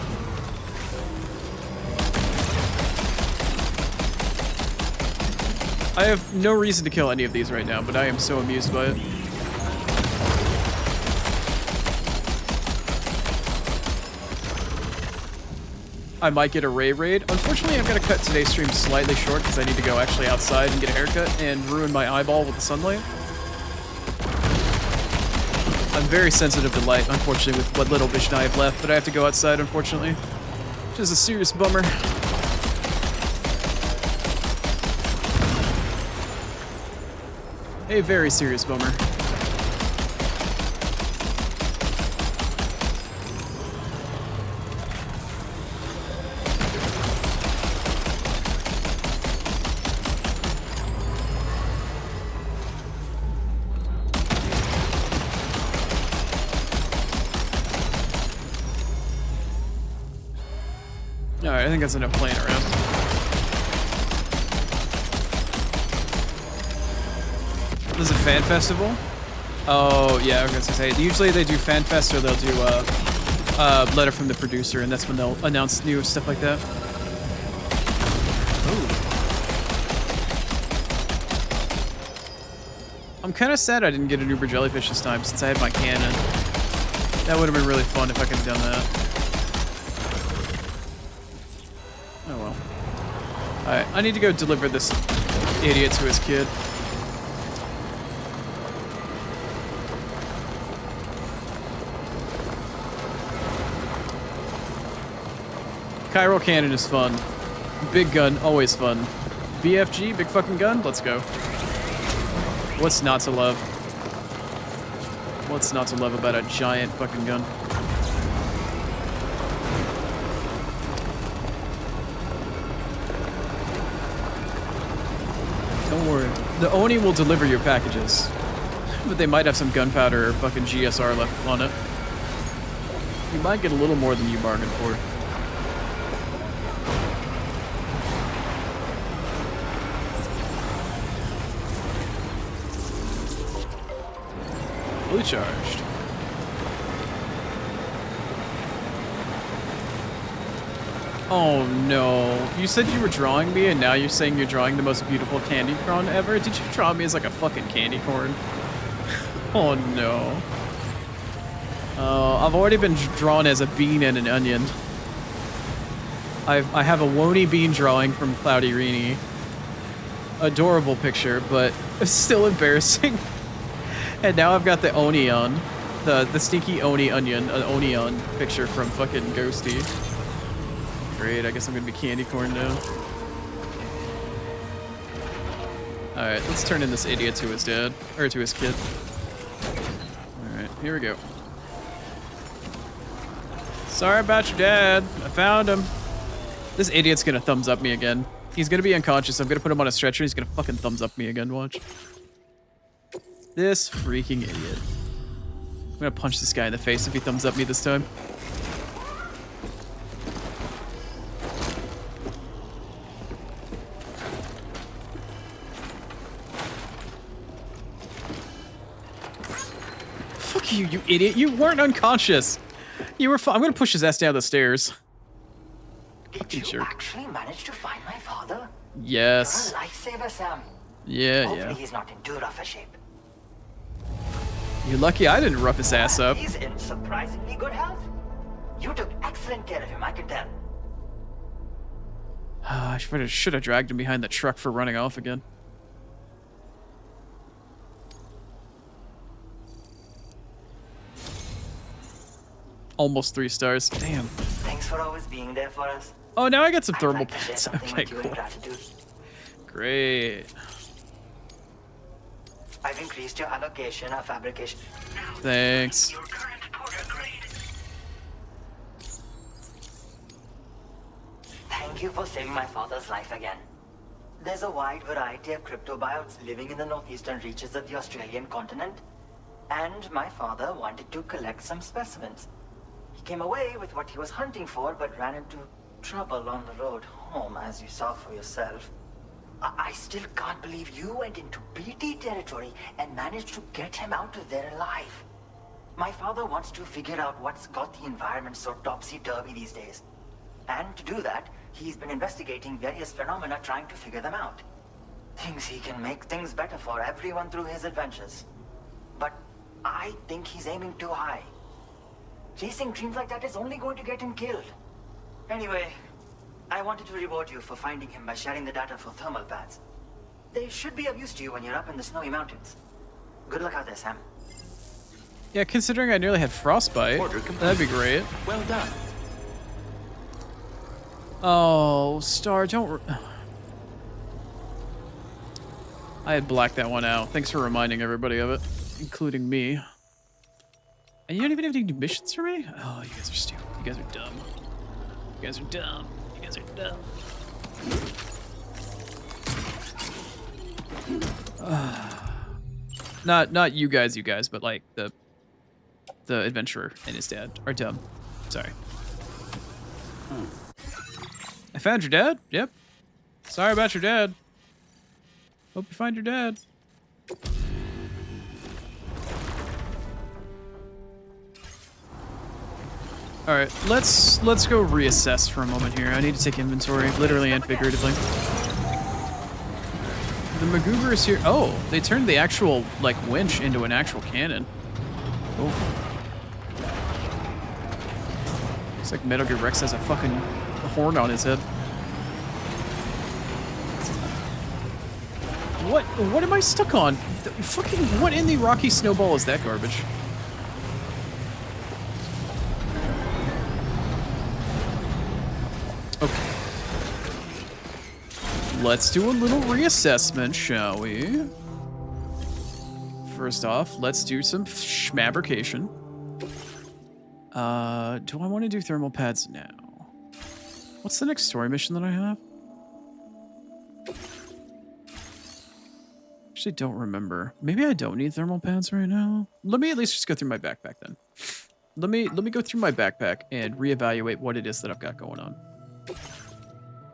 I have no reason to kill any of these right now, but I am so amused by it. I might get a Ray raid. Unfortunately, I'm going to cut today's stream slightly short because I need to go actually outside and get a haircut and ruin my eyeball with the sunlight. I'm very sensitive to light, unfortunately, with what little vision I have left, but I have to go outside, unfortunately. Which is a serious bummer. A very serious bummer. Alright, I think that's enough playing around. This is a fan festival? Oh, yeah, I was gonna say, usually they do fan fest or they'll do letter from the producer, and that's when they'll announce new stuff like that. Ooh. I'm kind of sad I didn't get an Uber Jellyfish this time since I had my cannon. That would have been really fun if I could have done that. Oh well. Alright, I need to go deliver this idiot to his kid. Chiral cannon is fun. Big gun, always fun. BFG, big fucking gun, let's go. What's not to love? What's not to love about a giant fucking gun? Don't worry. The Oni will deliver your packages. But they might have some gunpowder or fucking GSR left on it. You might get a little more than you bargained for. Fully charged. Oh no. You said you were drawing me and now you're saying you're drawing the most beautiful candy corn ever? Did you draw me as like a fucking candy corn? Oh no. I've already been drawn as a bean and an onion. I have a Wony bean drawing from Cloudy Reenie. Adorable picture, but it's still embarrassing. And now I've got the Oni on. The stinky Oni onion, an Oni on picture from fucking Ghosty. Great, I guess I'm gonna be candy corn now. Alright, let's turn in this idiot to his dad. Or to his kid. Alright, here we go. Sorry about your dad. I found him. This idiot's gonna thumbs up me again. He's gonna be unconscious. I'm gonna put him on a stretcher. He's gonna fucking thumbs up me again. Watch. This freaking idiot. I'm gonna punch this guy in the face if he thumbs up me this time. Fuck you, you idiot. You weren't unconscious. You were I'm gonna push his ass down the stairs. Did you actually manage to find my father? Yes. You're a lifesaver, Sam. Yeah, Hopefully he's not in too rough a shape. You're lucky I didn't rough his ass up. He's in surprisingly good health. You took excellent care of him, I can tell. I should have dragged him behind the truck for running off again. Almost 3 stars. Damn. Thanks for always being there for us. Oh, now I got some I'd thermal like to share pads. something Okay, with you in cool. gratitude. Great. I've increased your allocation of fabrication. Thanks. Your current porter grade. Thank Thank you for saving my father's life again. There's a wide variety of cryptobiotes living in the northeastern reaches of the Australian continent, and my father wanted to collect some specimens. He came away with what he was hunting for, but ran into trouble on the road home, as you saw for yourself. I still can't believe you went into BT territory and managed to get him out of there alive. My father wants to figure out what's got the environment so topsy-turvy these days. And to do that, he's been investigating various phenomena trying to figure them out. Thinks he can make things better for everyone through his adventures. But I think he's aiming too high. Chasing dreams like that is only going to get him killed. Anyway, I wanted to reward you for finding him by sharing the data for thermal pads. They should be of use to you when you're up in the snowy mountains. Good luck out there, Sam. Yeah, considering I nearly had frostbite, that'd be great. Well done. Oh, Star, don't... I had blacked that one out. Thanks for reminding everybody of it, including me. And you don't even have any new missions for me? Oh, you guys are stupid. You guys are dumb. You guys are dumb. You guys are dumb. Not you guys, but like the adventurer and his dad are dumb. Sorry. I found your dad? Yep. Sorry about your dad. Hope you find your dad. All right, let's go reassess for a moment here. I need to take inventory, literally and figuratively. The Magoober is here. Oh, they turned the actual like winch into an actual cannon. Cool. Looks like Metal Gear Rex has a fucking horn on his head. What am I stuck on? Fucking what in the Rocky Snowball is that garbage? Okay. Let's do a little reassessment, shall we? First off, let's do some schmabrication. Do I want to do thermal pads now? What's the next story mission that I have? Actually, don't remember. Maybe I don't need thermal pads right now. Let me at least just go through my backpack then. Let me go through my backpack and reevaluate what it is that I've got going on.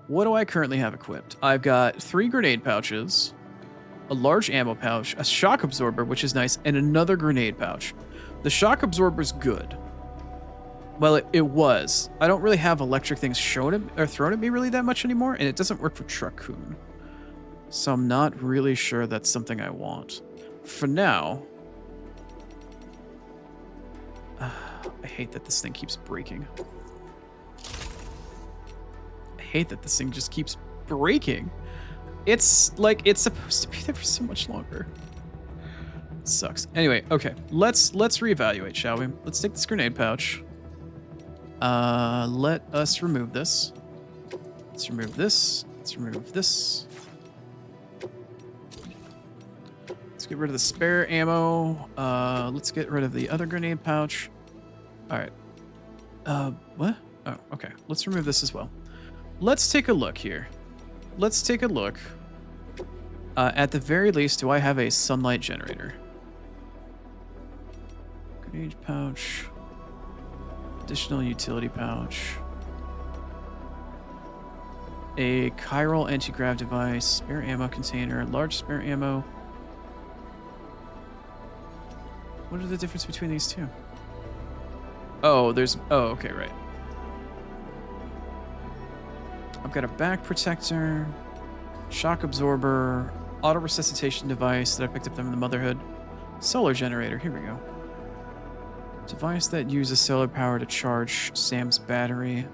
What do I currently have equipped? I've got 3 grenade pouches, a large ammo pouch, a shock absorber, which is nice, and another grenade pouch. The shock absorber's good. Well, it was. I don't really have electric things shown at, or thrown at me really that much anymore, and it doesn't work for Truck-kun. So I'm not really sure that's something I want. For now... I hate that this thing keeps breaking. I hate that this thing just keeps breaking. It's like it's supposed to be there for so much longer. It sucks. Anyway, okay. Let's reevaluate, shall we? Let's take this grenade pouch. Let us remove this. Let's remove this. Let's remove this. Let's get rid of the spare ammo. Let's get rid of the other grenade pouch. All right. What? Oh, okay. Let's remove this as well. Let's take a look here. Let's take a look. At the very least, do I have a sunlight generator? Grenade pouch. Additional utility pouch. A chiral anti-grav device. Spare ammo container. Large spare ammo. What are the difference between these two? Oh, there's... Oh, okay, right. I've got a back protector, shock absorber, auto resuscitation device that I picked up from the Motherhood, solar generator, here we go. Device that uses solar power to charge Sam's battery.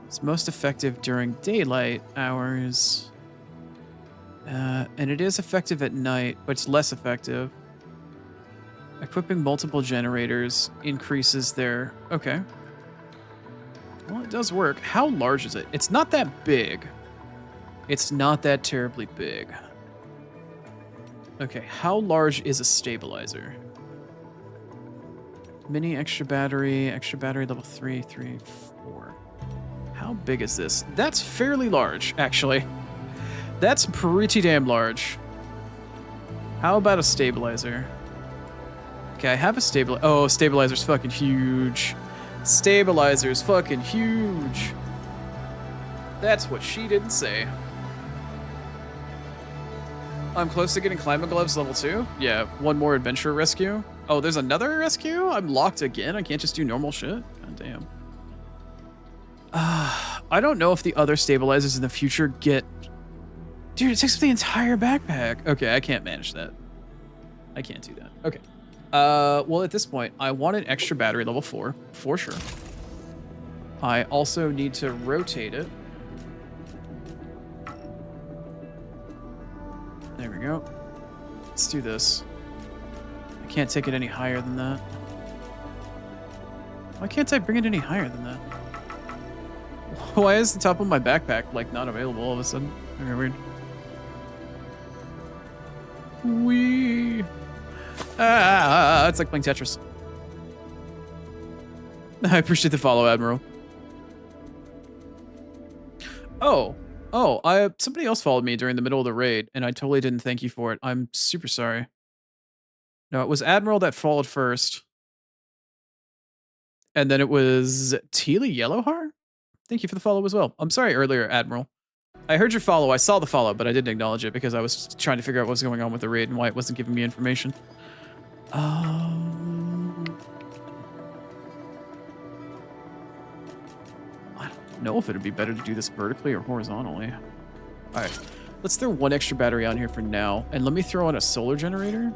It's most effective during daylight hours. And it is effective at night, but it's less effective. Equipping multiple generators increases their... Okay. Well, it does work. How large is it? It's not that big. It's not that terribly big. Okay, how large is a stabilizer? Mini extra battery level 3, 4. How big is this? That's fairly large, actually. That's pretty damn large. How about a stabilizer? Okay, I have a stabilizer. Oh, stabilizer's fucking huge. Stabilizer's fucking huge. That's what she didn't say. I'm close to getting climbing gloves level 2. Yeah, one more adventure rescue. Oh, there's another rescue? I'm locked again? I can't just do normal shit? God damn. I don't know if the other stabilizers in the future get... Dude, it takes up the entire backpack. Okay, I can't manage that. I can't do that. Okay. Well, at this point, I want an extra battery level 4, for sure. I also need to rotate it. There we go. Let's do this. I can't take it any higher than that. Why can't I bring it any higher than that? Why is the top of my backpack, like, not available all of a sudden? Okay, weird. Wee. It's like playing Tetris. I appreciate the follow, Admiral. Oh, somebody else followed me during the middle of the raid, and I totally didn't thank you for it. I'm super sorry. No, it was Admiral that followed first. And then it was Teely Yellowheart? Thank you for the follow as well. I'm sorry earlier, Admiral. I heard your follow. I saw the follow, but I didn't acknowledge it because I was trying to figure out what was going on with the raid and why it wasn't giving me information. I don't know if it would be better to do this vertically or horizontally. All right, let's throw one extra battery on here for now, and let me throw on a solar generator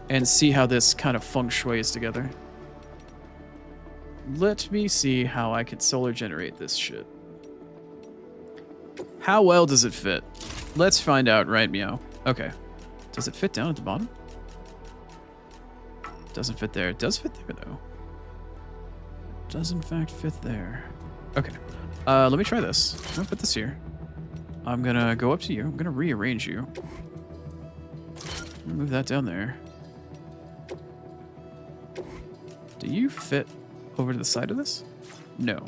and see how this kind of feng shuis together. Let me see how I can solar generate this shit. How well does it fit? Let's find out, right, Meow? Okay. Does it fit down at the bottom? Doesn't fit there. It does fit there, though. It does, in fact, fit there. Okay. Let me try this. I'm gonna put this here. I'm gonna go up to you. I'm gonna rearrange you. Move that down there. Do you fit over to the side of this? No.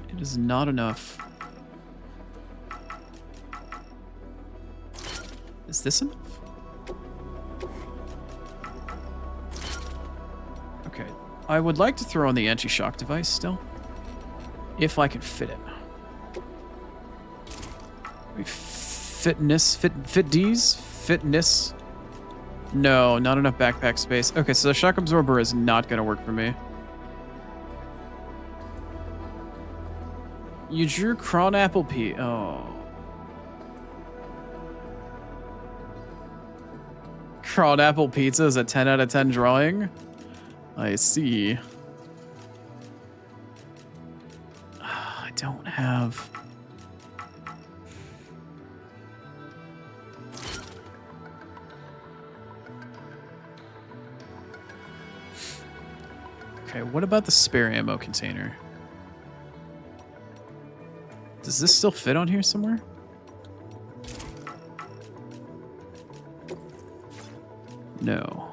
It is not enough. Is this enough? Okay. I would like to throw on the anti-shock device still. If I can fit it. Fitness. No, not enough backpack space. Okay, so the shock absorber is not going to work for me. You drew Cronapple P. Oh. Cronapple Pizza is a 10 out of 10 drawing? I see. I don't have... Okay, what about the spare ammo container? Does this still fit on here somewhere? No.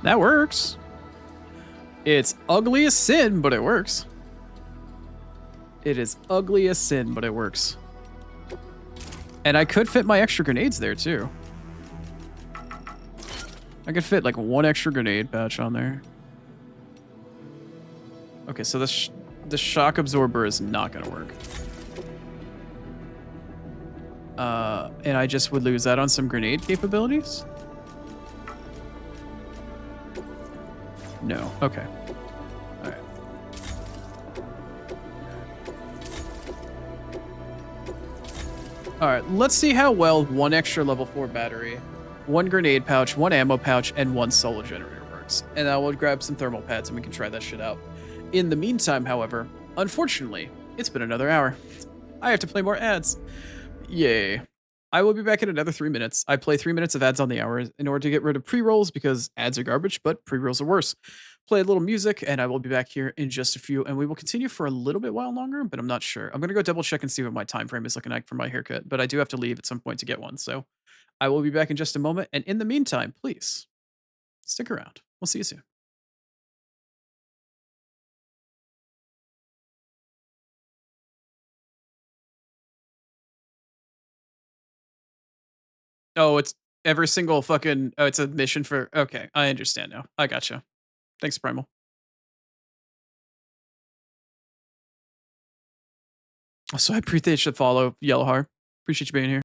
That works. It's ugly as sin, but it works. It is ugly as sin, but it works. And I could fit my extra grenades there, too. I could fit, like, one extra grenade patch on there. Okay, so the shock absorber is not going to work. And I just would lose out on some grenade capabilities? No. Okay. All right. All right. Let's see how well one extra level 4 battery one grenade pouch, one ammo pouch, and one solo generator works. And I will grab some thermal pads and we can try that shit out. In the meantime, however, unfortunately, it's been another hour. I have to play more ads. Yay. I will be back in another 3 minutes. I play 3 minutes of ads on the hour in order to get rid of pre-rolls because ads are garbage, but pre-rolls are worse. Play a little music, and I will be back here in just a few, and we will continue for a little bit while longer, but I'm not sure. I'm gonna go double check and see what my time frame is looking like for my haircut, but I do have to leave at some point to get one, so I will be back in just a moment. And in the meantime, please stick around. We'll see you soon. Oh, it's every single fucking. Oh, it's a mission for. Okay, I understand now. I gotcha. Thanks, Primal. So I appreciate you should follow Yellowheart. Appreciate you being here.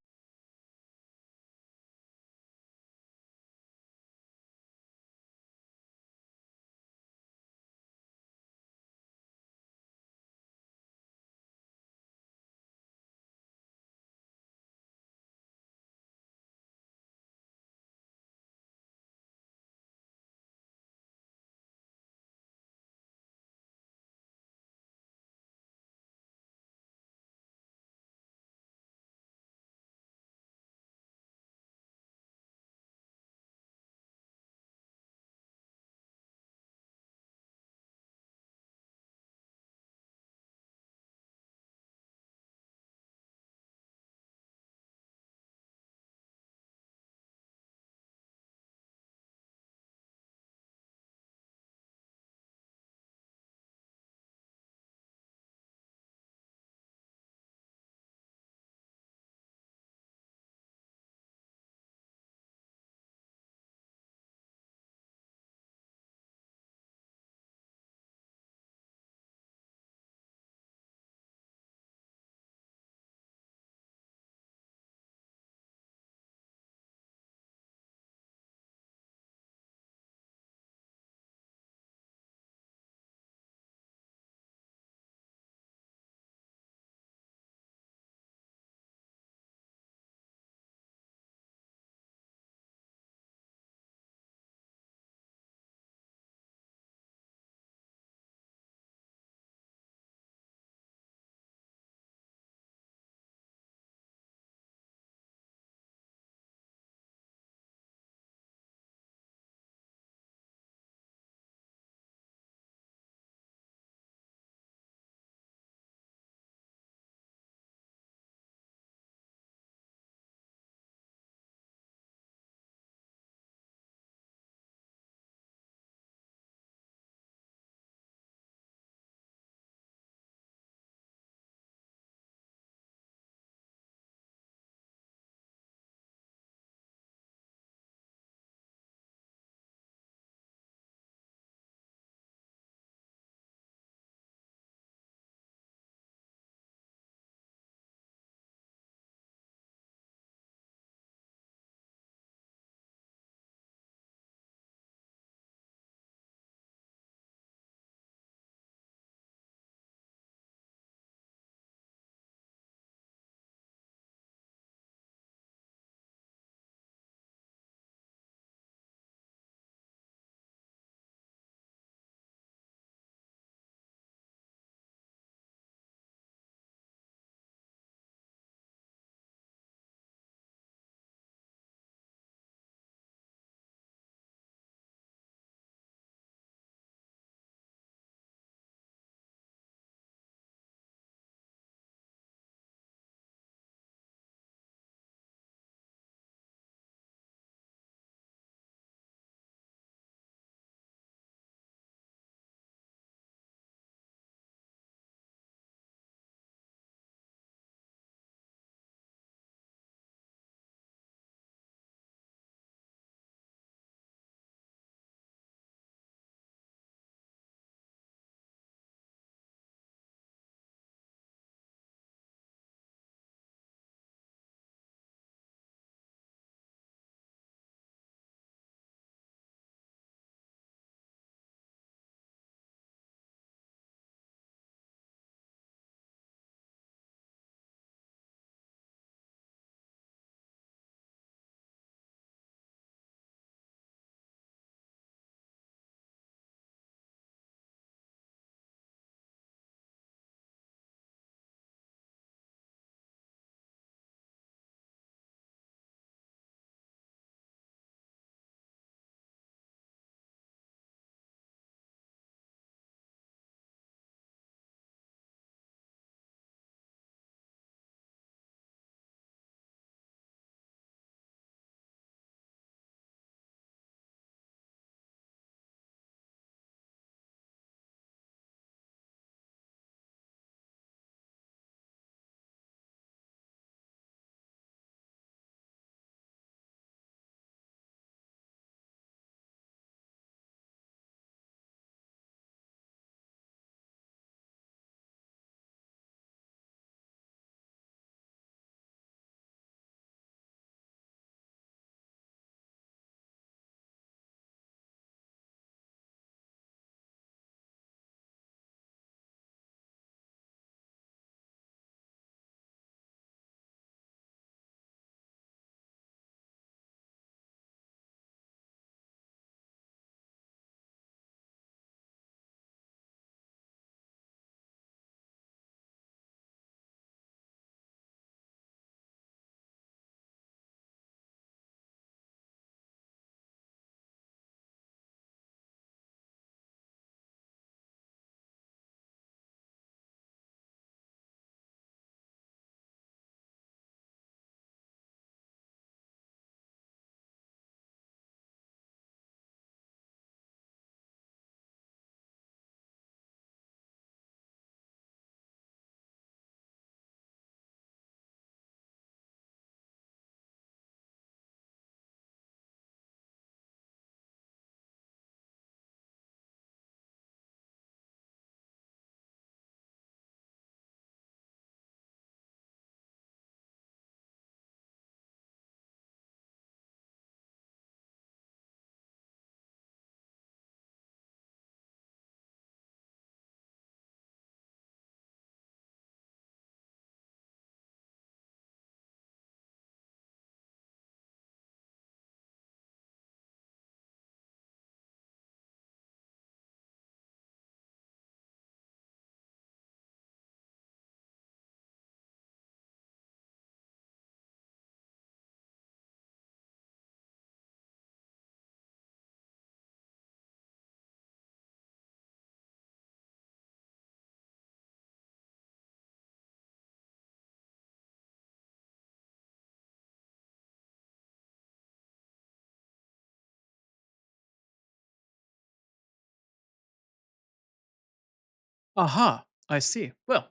Aha, I see. Well,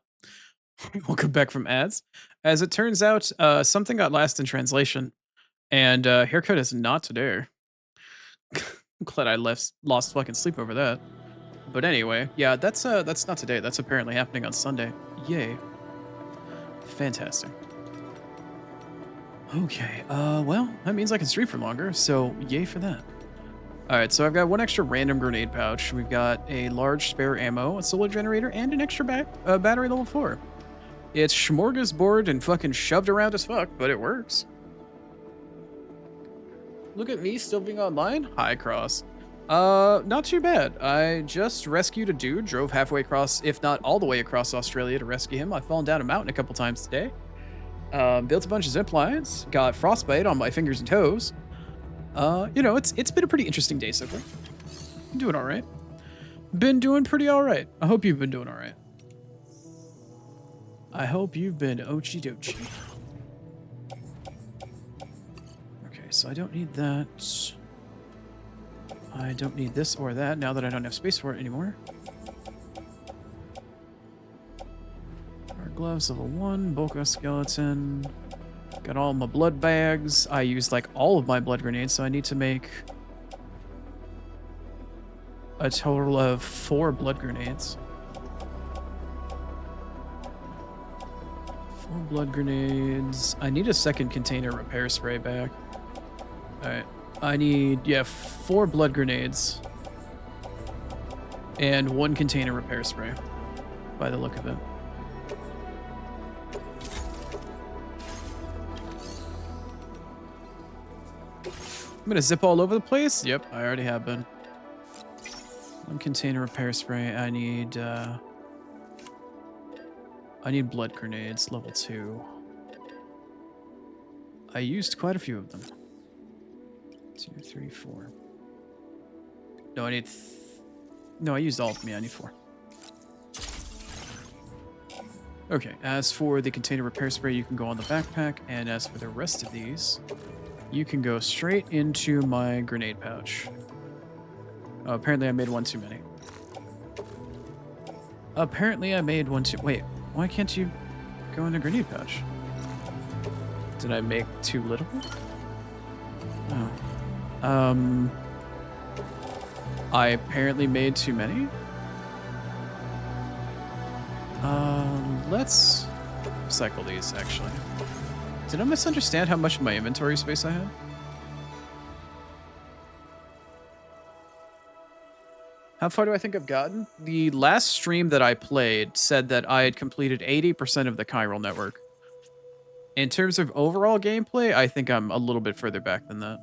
welcome back from ads. As it turns out, something got lost in translation, and haircut is not today. I'm glad I lost fucking sleep over that. But anyway, yeah, that's not today. That's apparently happening on Sunday. Yay. Fantastic. Okay, well, that means I can stream for longer, so yay for that. Alright, so I've got one extra random grenade pouch. We've got a large spare ammo, a solar generator, and an extra battery level 4. It's smorgasbord and fucking shoved around as fuck, but it works. Look at me still being online. Hi, Cross. Not too bad. I just rescued a dude, drove halfway across, if not all the way across Australia to rescue him. I've fallen down a mountain a couple times today. Built a bunch of zip lines, got frostbite on my fingers and toes. You know, it's been a pretty interesting day so far. I'm doing all right. Been doing pretty all right. I hope you've been doing all right. I hope you've been ochi dochi. Okay, so I don't need that. I don't need this or that now that I don't have space for it anymore. Our gloves, level 1, bulk skeleton. Got all my blood bags. I used like all of my blood grenades, so I need to make a total of 4 blood grenades. 4 blood grenades. I need a second container repair spray back. Alright. I need, yeah, 4 blood grenades. And 1 container repair spray. By the look of it. I'm gonna zip all over the place. Yep, I already have been. 1 container repair spray. I need blood grenades, level 2. I used quite a few of them. 2, 3, 4. No, I need... no, I used all of them. Yeah, I need 4. Okay, as for the container repair spray, you can go on the backpack, and as for the rest of these, you can go straight into my grenade pouch. Oh, apparently I made one too many. Apparently I made one too... wait, why can't you go in a grenade pouch? Did I make too little? Oh. I apparently made too many? Let's cycle these, actually. Did I misunderstand how much of my inventory space I had? How far do I think I've gotten? The last stream that I played said that I had completed 80% of the chiral network. In terms of overall gameplay, I think I'm a little bit further back than that.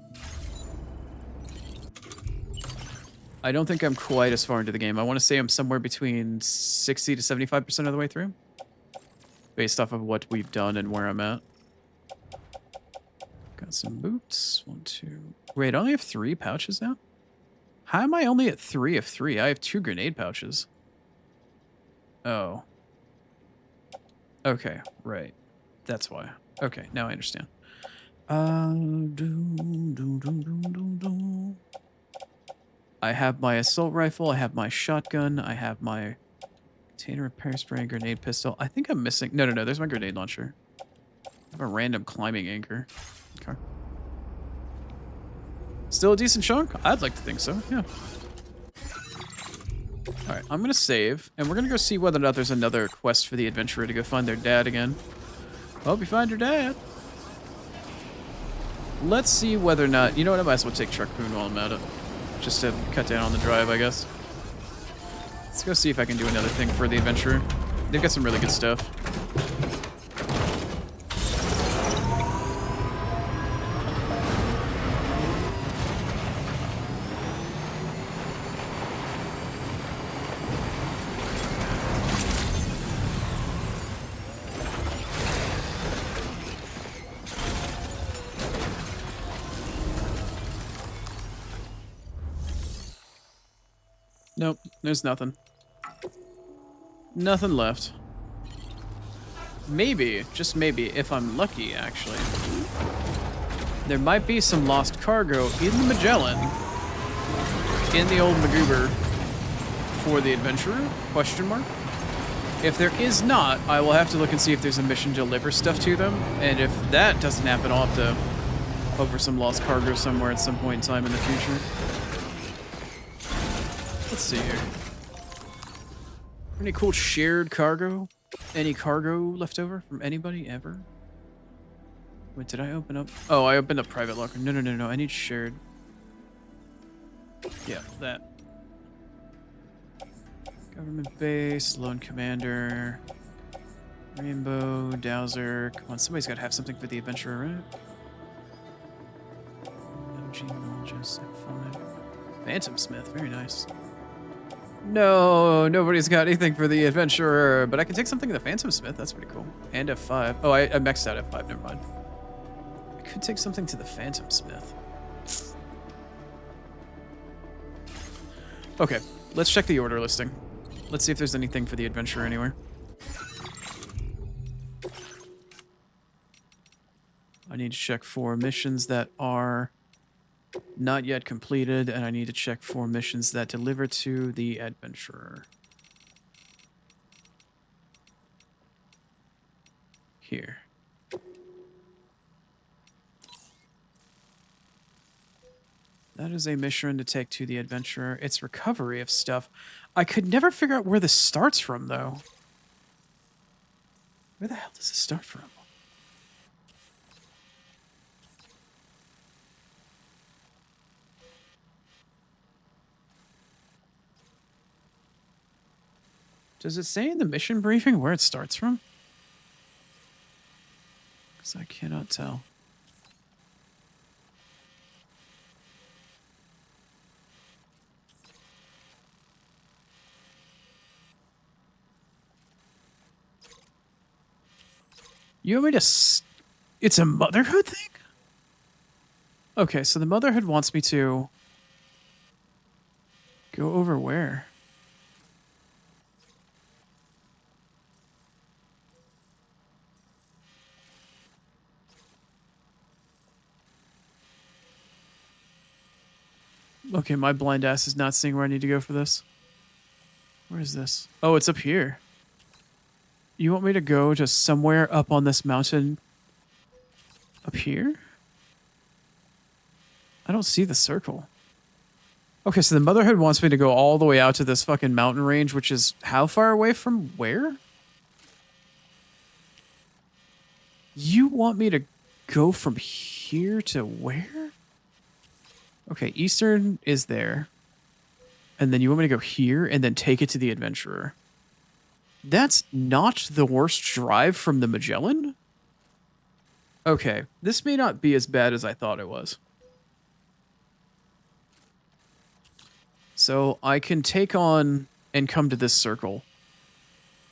I don't think I'm quite as far into the game. I want to say I'm somewhere between 60 to 75% of the way through. Based off of what we've done and where I'm at. Got some boots. 1, 2. Wait, I only have 3 pouches now? How am I only at 3 of 3? I have 2 grenade pouches. Oh. Okay, right. That's why. Okay, now I understand. I have my assault rifle, I have my shotgun, I have my container repair spray, grenade pistol. I think I'm missing... no, there's my grenade launcher. I have a random climbing anchor. Okay. Still a decent chunk? I'd like to think so, yeah. Alright, I'm gonna save, and we're gonna go see whether or not there's another quest for the adventurer to go find their dad again. Hope you find your dad. Let's see whether or not... you know what, I might as well take Truck Poon while I'm at it. Just to cut down on the drive, I guess. Let's go see if I can do another thing for the adventurer. They've got some really good stuff. Nope, there's nothing. Nothing left. Maybe, just maybe, if I'm lucky, actually, there might be some lost cargo in the Magellan, in the old Magoober, for the adventurer? Question mark? If there is not, I will have to look and see if there's a mission to deliver stuff to them. And if that doesn't happen, I'll have to hope for some lost cargo somewhere at some point in time in the future. Let's see here. Any cool shared cargo? Any cargo left over from anybody ever? Wait, did I open up? Oh, I opened up private locker. No. I need shared. Yeah, that. Government base, lone commander, rainbow, dowser. Come on, somebody's got to have something for the adventurer, right? MG, just F5. Phantom Smith, very nice. No, nobody's got anything for the adventurer, but I can take something to the Phantom Smith. That's pretty cool. And F5. Oh, I maxed out F5. Never mind. I could take something to the Phantom Smith. Okay, let's check the order listing. Let's see if there's anything for the adventurer anywhere. I need to check for missions that are not yet completed, and I need to check for missions that deliver to the adventurer. Here. That is a mission to take to the adventurer. It's recovery of stuff. I could never figure out where this starts from, though. Where the hell does this start from? Does it say in the mission briefing where it starts from? Because I cannot tell. You want me to... It's a motherhood thing? Okay, so the motherhood wants me to... Go over where? Okay, my blind ass is not seeing where I need to go for this. Where is this? Oh, it's up here. You want me to go to somewhere up on this mountain? Up here? I don't see the circle. Okay, so the motherhood wants me to go all the way out to this fucking mountain range, which is how far away from where? You want me to go from here to where? Okay, Eastern is there. And then you want me to go here and then take it to the adventurer. That's not the worst drive from the Magellan? Okay, this may not be as bad as I thought it was. So I can take on and come to this circle.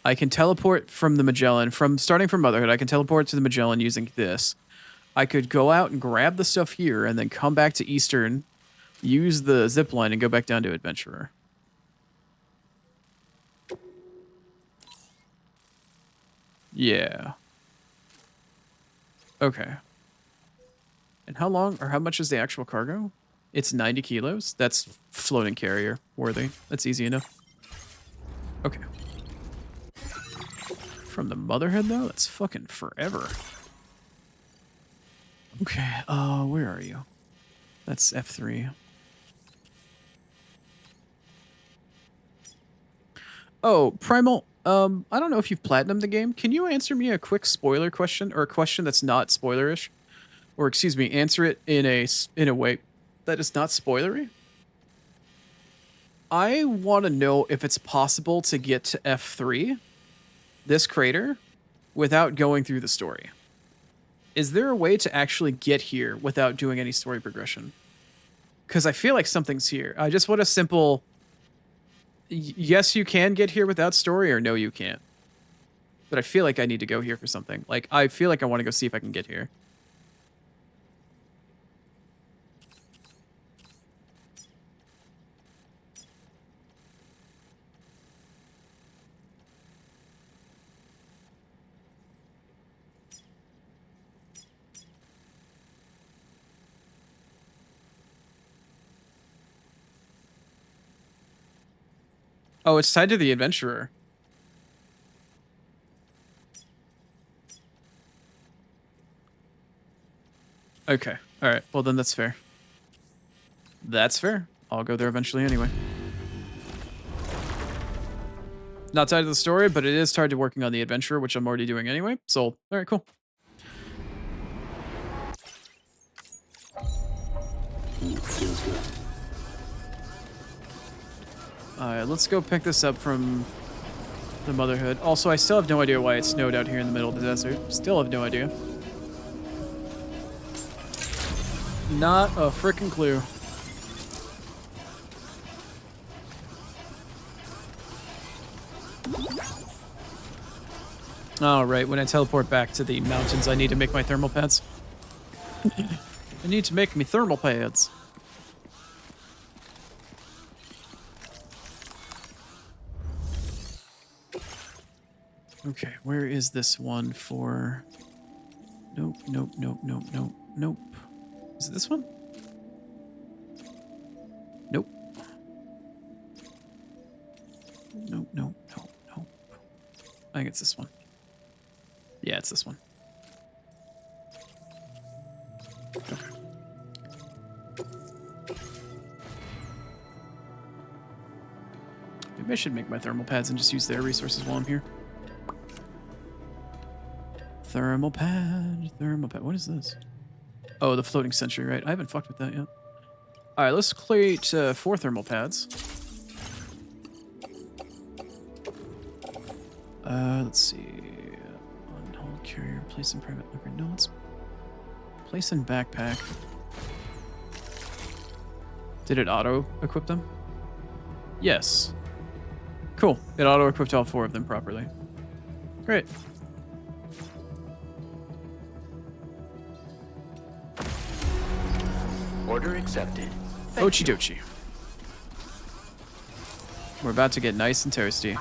I can teleport from the Magellan, starting from Motherhood, I can teleport to the Magellan using this. I could go out and grab the stuff here and then come back to Eastern, use the zipline, and go back down to Adventurer. Yeah. Okay. And how long, or how much is the actual cargo? It's 90 kilos. That's floating carrier worthy. That's easy enough. Okay. From the Motherhood, though? That's fucking forever. Okay, where are you? That's F3. Oh, Primal, I don't know if you've platinumed the game. Can you answer me a quick spoiler question, or a question that's not spoilerish? Or, excuse me, answer it in a way that is not spoilery? I want to know if it's possible to get to F3, this crater, without going through the story. Is there a way to actually get here without doing any story progression? Because I feel like something's here. I just want a simple... yes, you can get here without story, or no, you can't. But I feel like I need to go here for something. Like, I feel like I want to go see if I can get here. Oh, it's tied to the adventurer. Okay. All right. Well, then that's fair. That's fair. I'll go there eventually anyway. Not tied to the story, but it is tied to working on the adventure, which I'm already doing anyway. So, all right, cool. Feels good. All right, let's go pick this up from the Motherhood. Also, I still have no idea why it snowed out here in the middle of the desert. Still have no idea. Not a freaking clue. Oh, right. When I teleport back to the mountains, I need to make my thermal pads. I need to make me thermal pads. Okay, where is this one for... Nope, nope, nope, nope, nope, nope. Is it this one? Nope. Nope, nope, nope, nope. I think it's this one. Yeah, it's this one. Okay. Maybe I should make my thermal pads and just use their resources while I'm here. Thermal pad, thermal pad. What is this? Oh, the floating sentry, right? I haven't fucked with that yet. All right, let's create 4 thermal pads. Let's see. On-hold carrier, place in private locker. No, let's place in backpack. Did it auto-equip them? Yes. Cool. It auto-equipped all 4 of them properly. Great. Order accepted. Ochi dochi. We're about to get nice and toasty.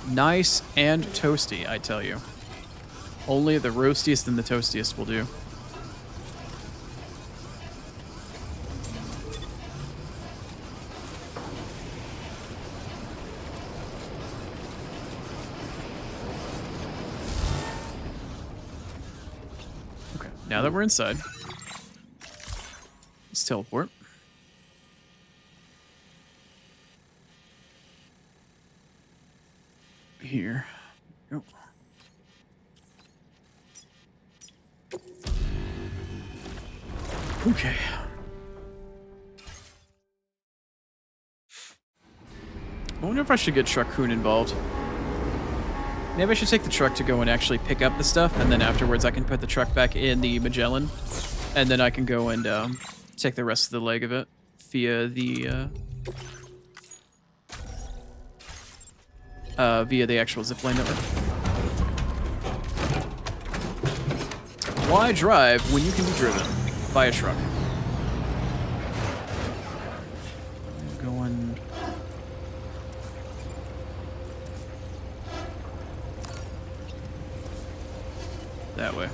Nice and toasty, I tell you. Only the roastiest and the toastiest will do. Okay, now that we're inside, let's teleport. Here. Go. Okay. I wonder if I should get Truck-kun involved. Maybe I should take the truck to go and actually pick up the stuff, and then afterwards I can put the truck back in the Magellan, and then I can go and take the rest of the leg of it via the actual zipline network. Why drive when you can be driven by a truck? Going that way.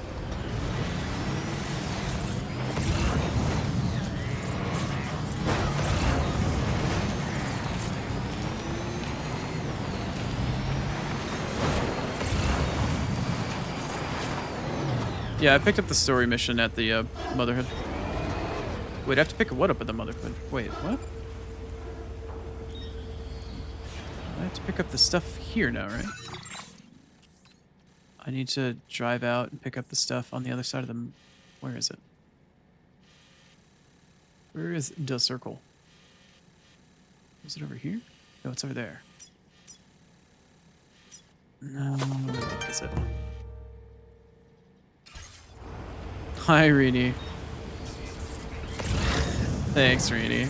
Yeah, I picked up the story mission at the Motherhood. Wait, I have to pick what up at the Motherhood? Wait, what? I have to pick up the stuff here now, right? I need to drive out and pick up the stuff on the other side of the... Where is it? Where is the circle? Is it over here? No, it's over there. No, what is it? Hi, Rini. Thanks, Rini.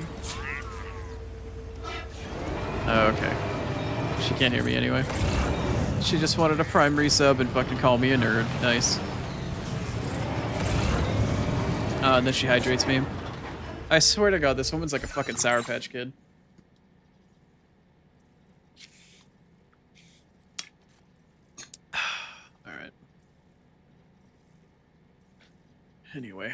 Oh, okay. She can't hear me anyway. She just wanted a prime resub and fucking call me a nerd. Nice. And then she hydrates me. I swear to God, this woman's like a fucking Sour Patch Kid. Alright. Anyway.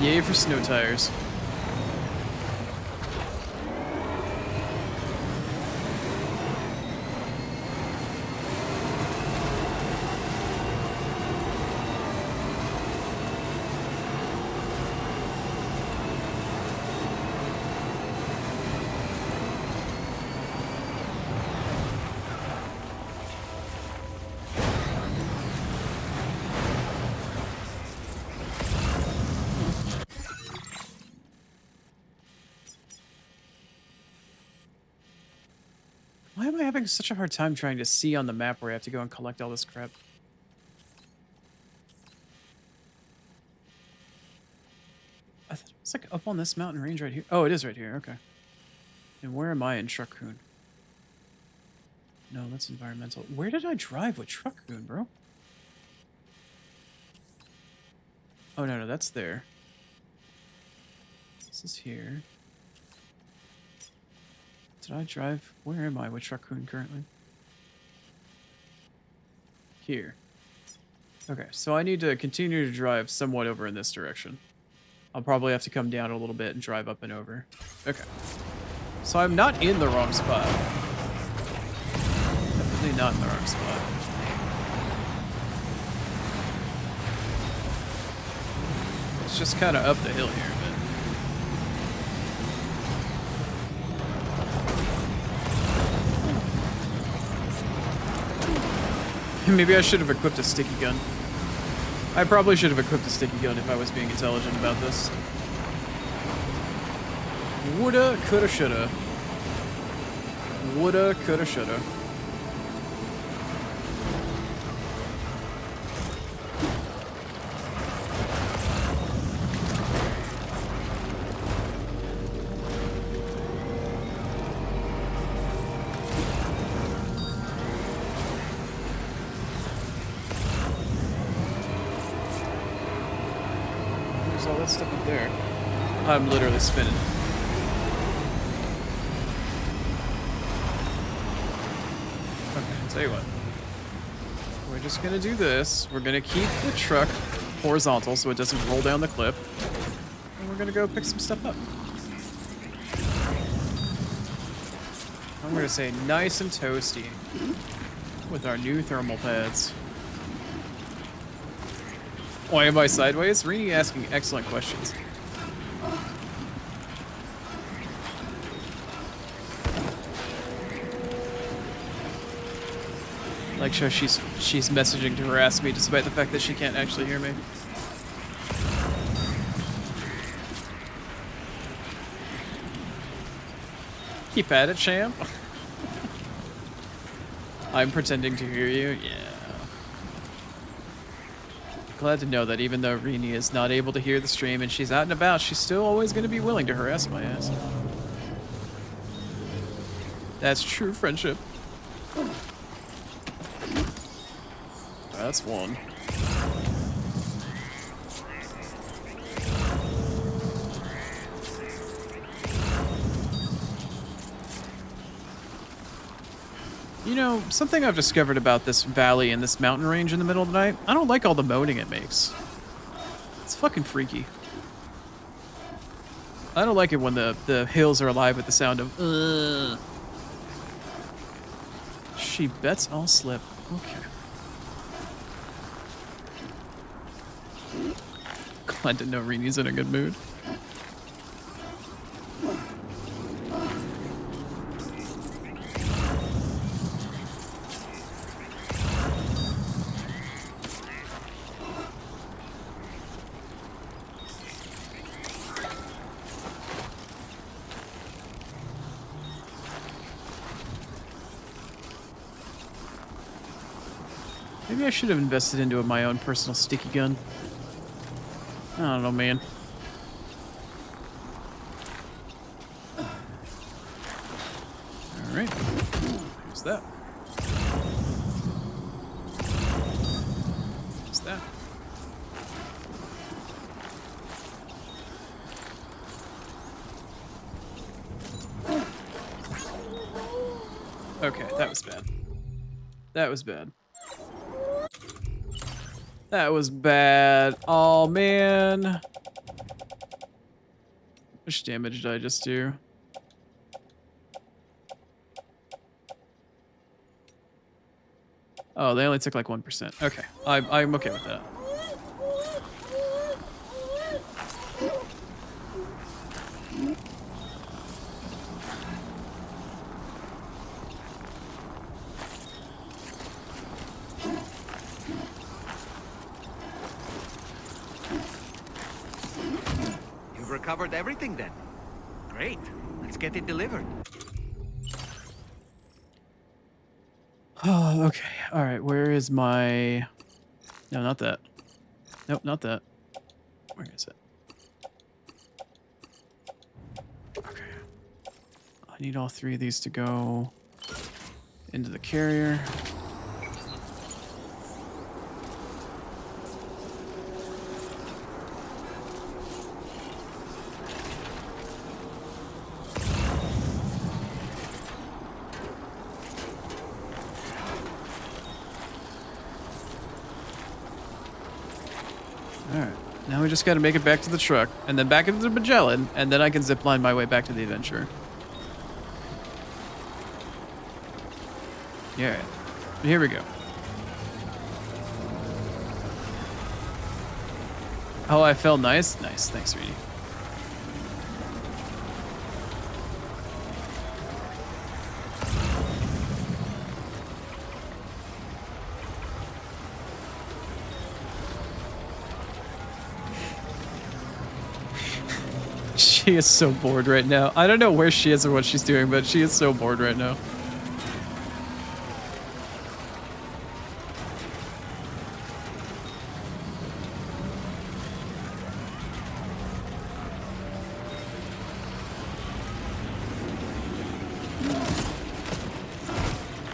Yay for snow tires. Why am I having such a hard time trying to see on the map where I have to go and collect all this crap? I thought it was like up on this mountain range right here. Oh, it is right here. Okay. And where am I in Truckcoon? No, that's environmental. Where did I drive with Truckcoon, bro? Oh, no, that's there. This is here. Did I drive? Where am I with Truckcoon currently? Here. Okay, so I need to continue to drive somewhat over in this direction. I'll probably have to come down a little bit and drive up and over. Okay. So I'm not in the wrong spot. Definitely not in the wrong spot. It's just kind of up the hill here, but... Maybe I should have equipped a sticky gun. I probably should have equipped a sticky gun if I was being intelligent about this. Woulda, coulda, shoulda. Woulda, coulda, shoulda. There's all that stuff up there. I'm literally spinning. Tell you what, we're just gonna do this. We're gonna keep the truck horizontal so it doesn't roll down the cliff, and we're gonna go pick some stuff up. I'm gonna say nice and toasty with our new thermal pads. Why am I sideways? Rini asking excellent questions. Like, sure, she's messaging to harass me despite the fact that she can't actually hear me. Keep at it, champ. I'm pretending to hear you? Yeah. Glad to know that even though Rini is not able to hear the stream and she's out and about, she's still always going to be willing to harass my ass. That's true friendship. That's one. You know, something I've discovered about this valley and this mountain range in the middle of the night, I don't like all the moaning it makes. It's fucking freaky. I don't like it when the hills are alive with the sound of She bets I'll slip. Okay. Glad to know Rini's in a good mood. Maybe I should have invested into my own personal sticky gun. I don't know, man. Alright. Here's that. Here's that. Okay, that was bad. That was bad. That was bad. Oh, man. much damage did I just do? Oh, they only took like 1%. Okay, I'm okay with that. You've recovered everything then. Great. Let's get it delivered. Oh, okay. All right. Where is my? No, not that. Nope, not that. Where is it? Okay. I need all 3 of these to go into the carrier. Alright, now we just gotta make it back to the truck, and then back into the Magellan, and then I can zipline my way back to the adventure. Yeah, here we go. Oh, I felt nice? Nice, thanks, sweetie. She is so bored right now. I don't know where she is or what she's doing, but she is so bored right now.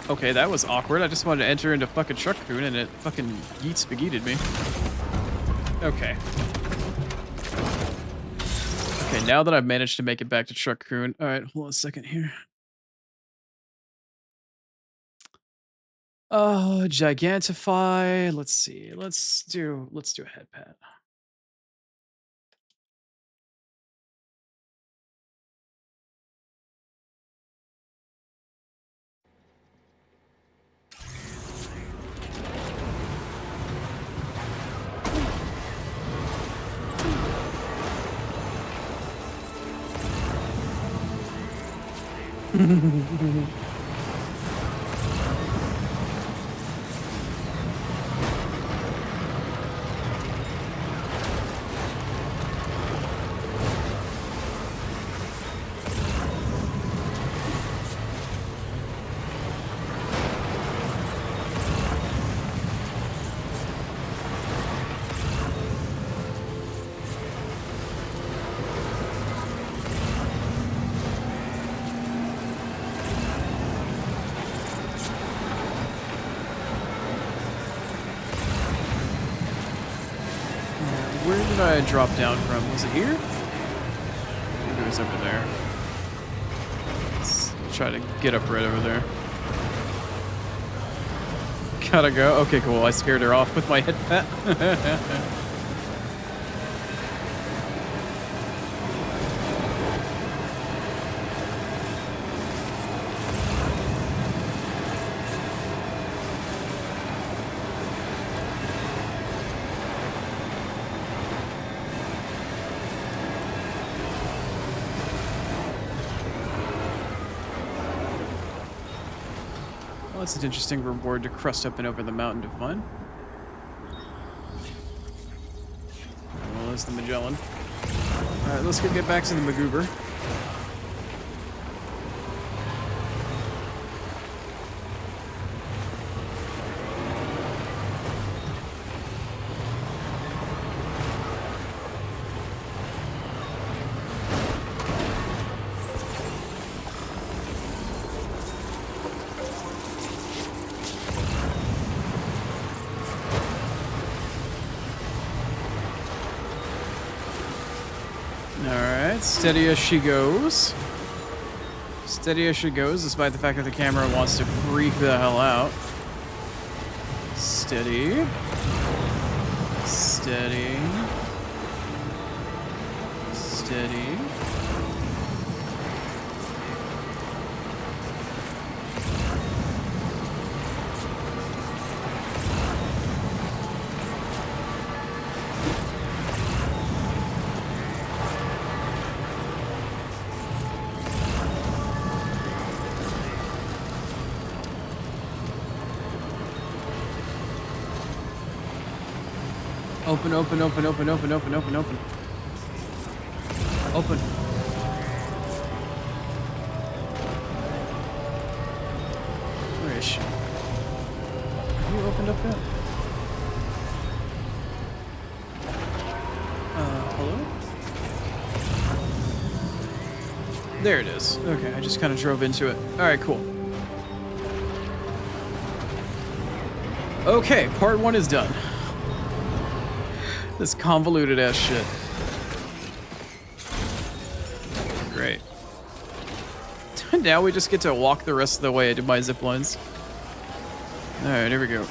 Okay, that was awkward. I just wanted to enter into fucking truck coon and it fucking yeet spaghetted me. Okay. Okay, now that I've managed to make it back to truck coon. Alright, hold on a second here. Gigantify. Let's see. Let's do a head pat. Where did I drop down from? Was it here? Maybe it was over there. Let's try to get up right over there. Gotta go. Okay, cool. I scared her off with my head pat. Well, that's an interesting reward to crust up and over the mountain to find. Well, there's the Magellan. Alright, let's go get back to the Magoober. Steady as she goes. Steady as she goes, despite the fact that the camera wants to freak the hell out. Steady. Steady. Steady. Steady. Open, open, open, open, open, open, open, open. Open. Where is she? Have you opened up yet? Hello? There it is. Okay, I just kind of drove into it. Alright, cool. Okay, part 1 is done. This convoluted ass shit. Great. Now we just get to walk the rest of the way to my zip lines. Alright, here we go.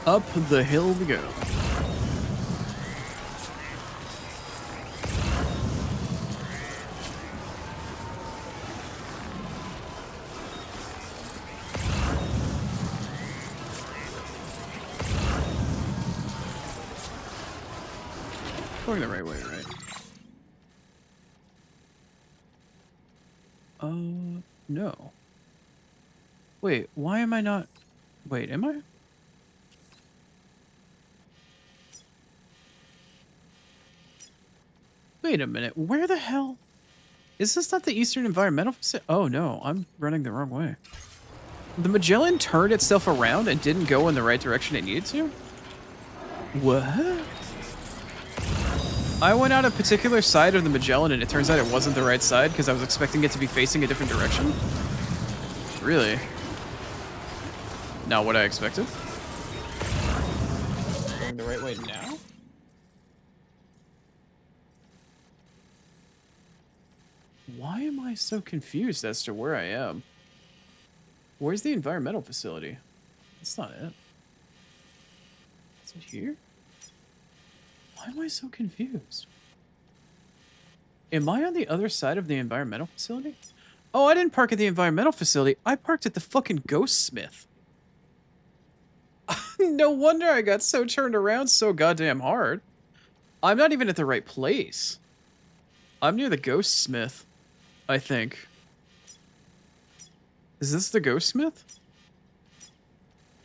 Up the hill we go. Going the right way, right? No. Wait, why am I not... Wait, am I? Wait a minute, where the hell? Is this not the Eastern Environmental Facility? Oh no, I'm running the wrong way. The Magellan turned itself around and didn't go in the right direction it needed to? What? I went out a particular side of the Magellan and it turns out it wasn't the right side because I was expecting it to be facing a different direction. Really? Not what I expected. Going the right way now? Why am I so confused as to where I am? Where's the environmental facility? That's not it. Is it here? Why am I so confused? Am I on the other side of the environmental facility? Oh, I didn't park at the environmental facility. I parked at the fucking Ghost Smith. No wonder I got so turned around so goddamn hard. I'm not even at the right place. I'm near the Ghost Smith, I think. Is this the Ghost Smith?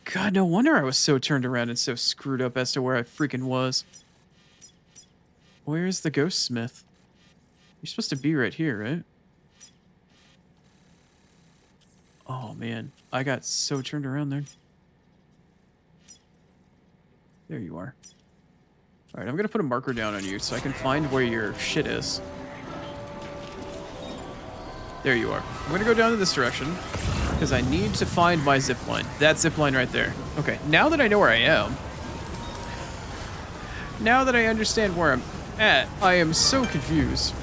God, no wonder I was so turned around and so screwed up as to where I freaking was. Where's the Ghost Smith? You're supposed to be right here, right? Oh, man. I got so turned around there. There you are. Alright, I'm gonna put a marker down on you so I can find where your shit is. There you are. I'm gonna go down in this direction because I need to find my zip line. That zip line right there. Okay, now that I know where I am, now that I understand where I'm at, I am so confused.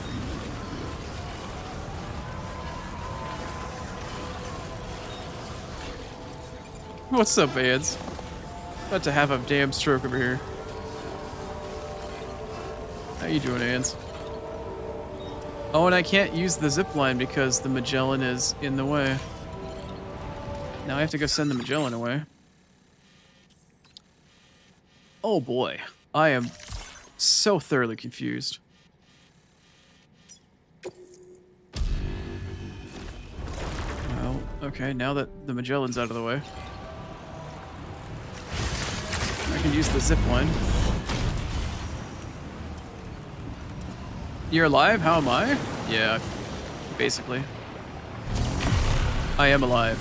What's up, Vance? About to have a damn stroke over here. How you doing, Ants? Oh, and I can't use the zip line because the Magellan is in the way. Now I have to go send the Magellan away. Oh boy, I am so thoroughly confused. Well, okay, now that the Magellan's out of the way, I can use the zip line. You're alive? How am I? Yeah, basically. I am alive.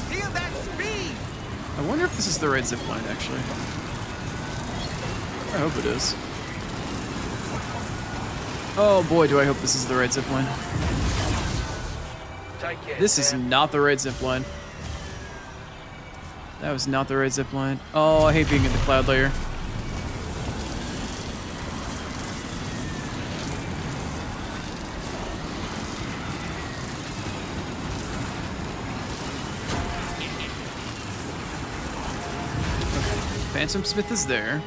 Feel that speed! I wonder if this is the right zip line, actually. I hope it is. Oh boy, do I hope this is the right zip line. This is not the right zip line. That was not the right zip line. Oh, I hate being in the cloud layer. Phantom Smith is there.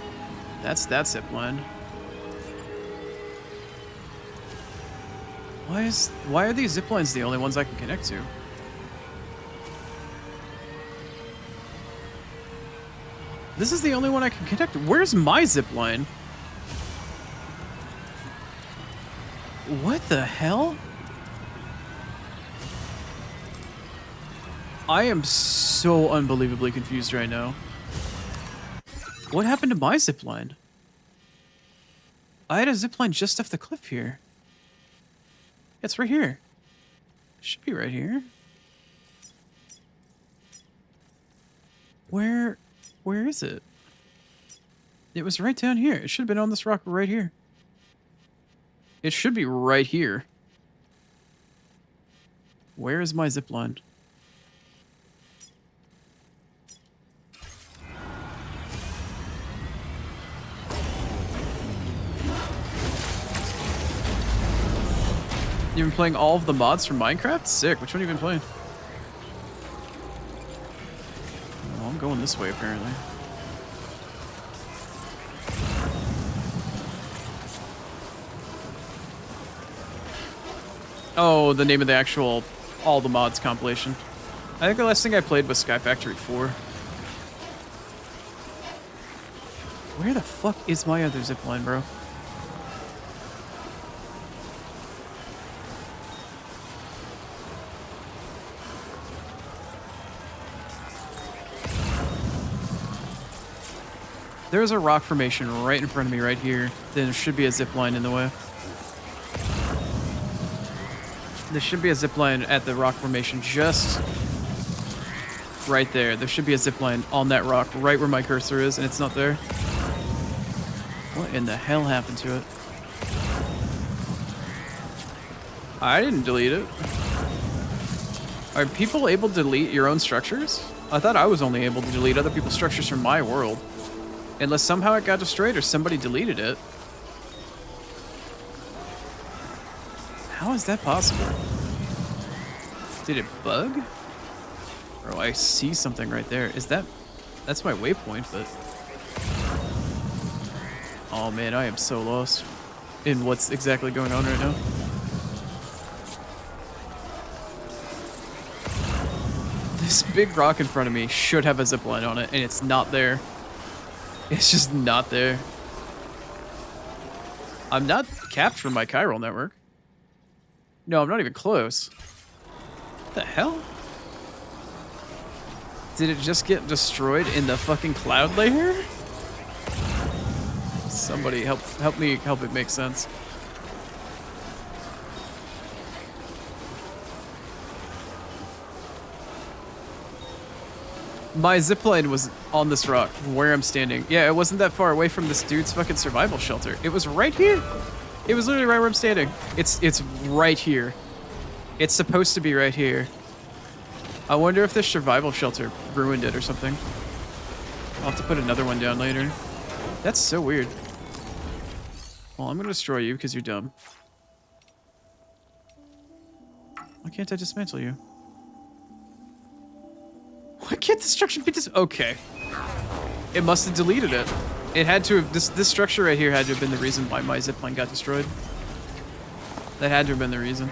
That's that zip line. Why are these zip lines the only ones I can connect to? This is the only one I can connect to. Where's my zip line? What the hell? I am so unbelievably confused right now. What happened to my zip line? I had a zip line just off the cliff here. It's right here. It should be right here. Where is it? It was right down here. It should have been on this rock right here. It should be right here. Where is my zip line? You've been playing all of the mods from Minecraft? Sick. Which one have you been playing? Oh, I'm going this way, apparently. Oh, the name of the actual all the mods compilation. I think the last thing I played was Sky Factory 4. Where the fuck is my other zipline, bro? There's a rock formation right in front of me right here. Then there should be a zip line in the way. There should be a zip line at the rock formation just right there. There should be a zip line on that rock right where my cursor is, and it's not there. What in the hell happened to it? I didn't delete it. Are people able to delete your own structures? I thought I was only able to delete other people's structures from my world. Unless somehow it got destroyed or somebody deleted it. How is that possible? Did it bug? Bro, I see something right there. Is that... That's my waypoint, but... Oh man, I am so lost in what's exactly going on right now. This big rock in front of me should have a zipline on it, and it's not there. It's just not there. I'm not capped from my chiral network. No, I'm not even close. What the hell? Did it just get destroyed in the fucking cloud layer? Somebody help me help it make sense. My zipline was on this rock where I'm standing. Yeah, it wasn't that far away from this dude's fucking survival shelter. It was right here. It was literally right where I'm standing. It's right here. It's supposed to be right here. I wonder if this survival shelter ruined it or something. I'll have to put another one down later. That's so weird. Well, I'm gonna destroy you because you're dumb. Why can't I dismantle you? Why can't the structure be okay. It must have deleted it. It had to have, this structure right here had to have been the reason why my zipline got destroyed. That had to have been the reason.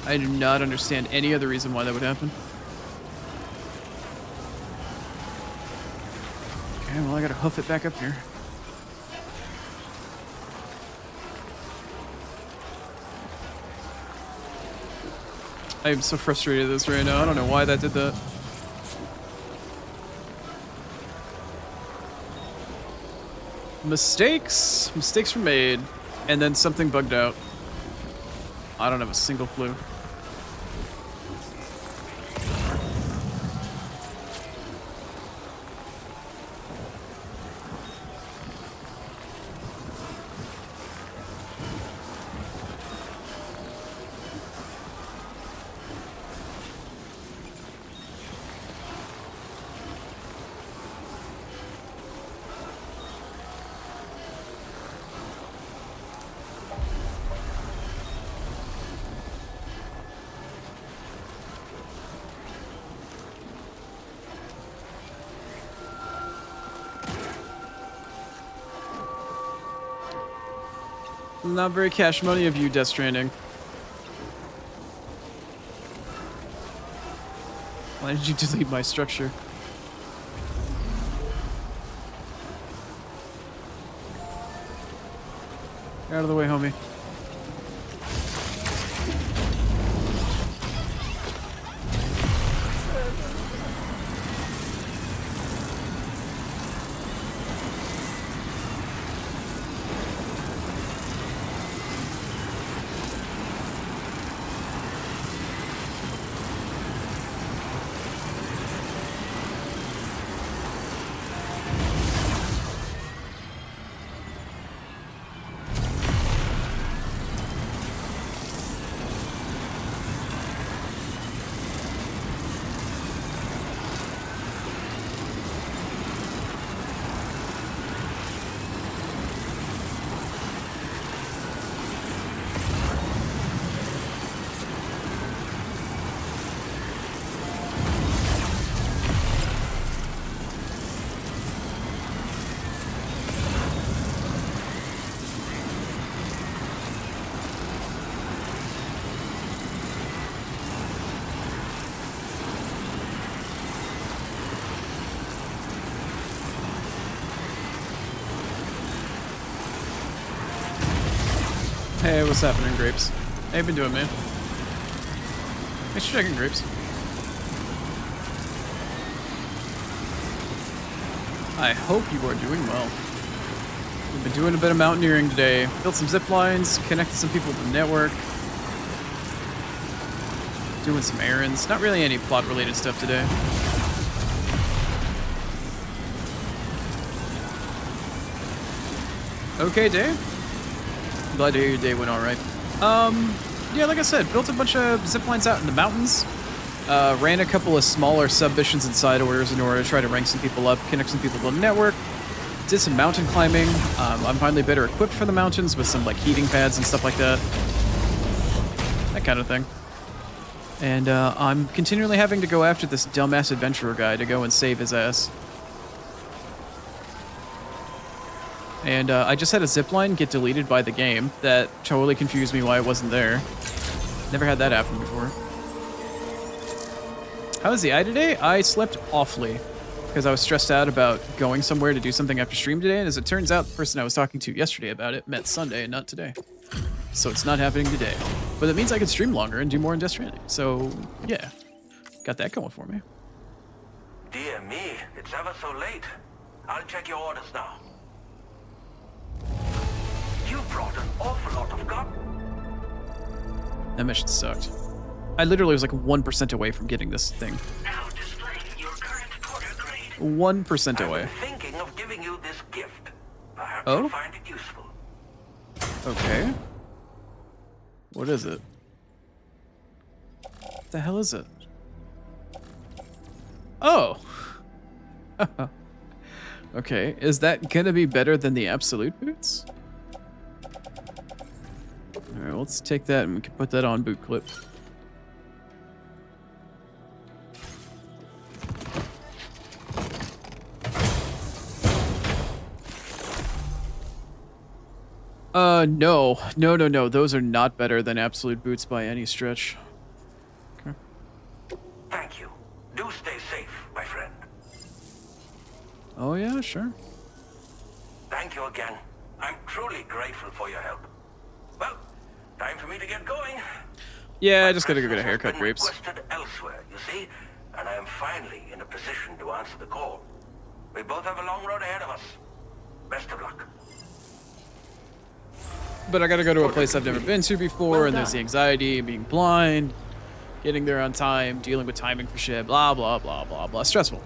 I do not understand any other reason why that would happen. Okay, well I gotta hoof it back up here. I am so frustrated with this right now. I don't know why that did that. Mistakes. Mistakes were made. And then something bugged out. I don't have a single clue. Not very cash money of you, Death Stranding. Why did you delete my structure? Get out of the way, homie. Hey, what's happening, Grapes? How you been doing, man? Thanks for checking, Grapes. I hope you are doing well. We've been doing a bit of mountaineering today. Built some zip lines, connected some people to the network. Doing some errands. Not really any plot-related stuff today. Okay, Dave. Glad to hear your day went all right. Yeah, like I said, built a bunch of zip lines out in the mountains. Ran a couple of smaller sub-missions and side orders in order to try to rank some people up, connect some people to the network. Did some mountain climbing. I'm finally better equipped for the mountains with some like heating pads and stuff like that. That kind of thing. And I'm continually having to go after this dumbass adventurer guy to go and save his ass. And I just had a zipline get deleted by the game. That totally confused me why it wasn't there. Never had that happen before. How was the eye today? I slept awfully because I was stressed out about going somewhere to do something after stream today. And as it turns out, the person I was talking to yesterday about it met Sunday and not today. So it's not happening today. But it means I can stream longer and do more in Death Stranding. So yeah, got that going for me. Dear me, it's ever so late. I'll check your orders now. You brought an awful lot of gun. That mission sucked. I literally was like 1% away from getting this thing. Now displaying your current quarter grade. 1% away. I'm thinking of giving you this gift. Perhaps Oh? you'll find it useful. Okay. What is it? What the hell is it? Oh! Okay, is that gonna be better than the absolute boots? Alright, let's take that and we can put that on boot clip. No. No. Those are not better than absolute boots by any stretch. Okay. Thank you. Do stay safe, my friend. Oh yeah, sure. Thank you again. I'm truly grateful for your help. Well, time for me to get going. Yeah, My I just gotta go get a presence has haircut, been Grapes. requested elsewhere, you see, and I am finally in a position to answer the call. We both have a long road ahead of us. Best of luck. But I gotta go to a place I've never been to before, and there's the anxiety, being blind, getting there on time, dealing with timing for shit, blah, blah, blah, blah, blah. Stressful.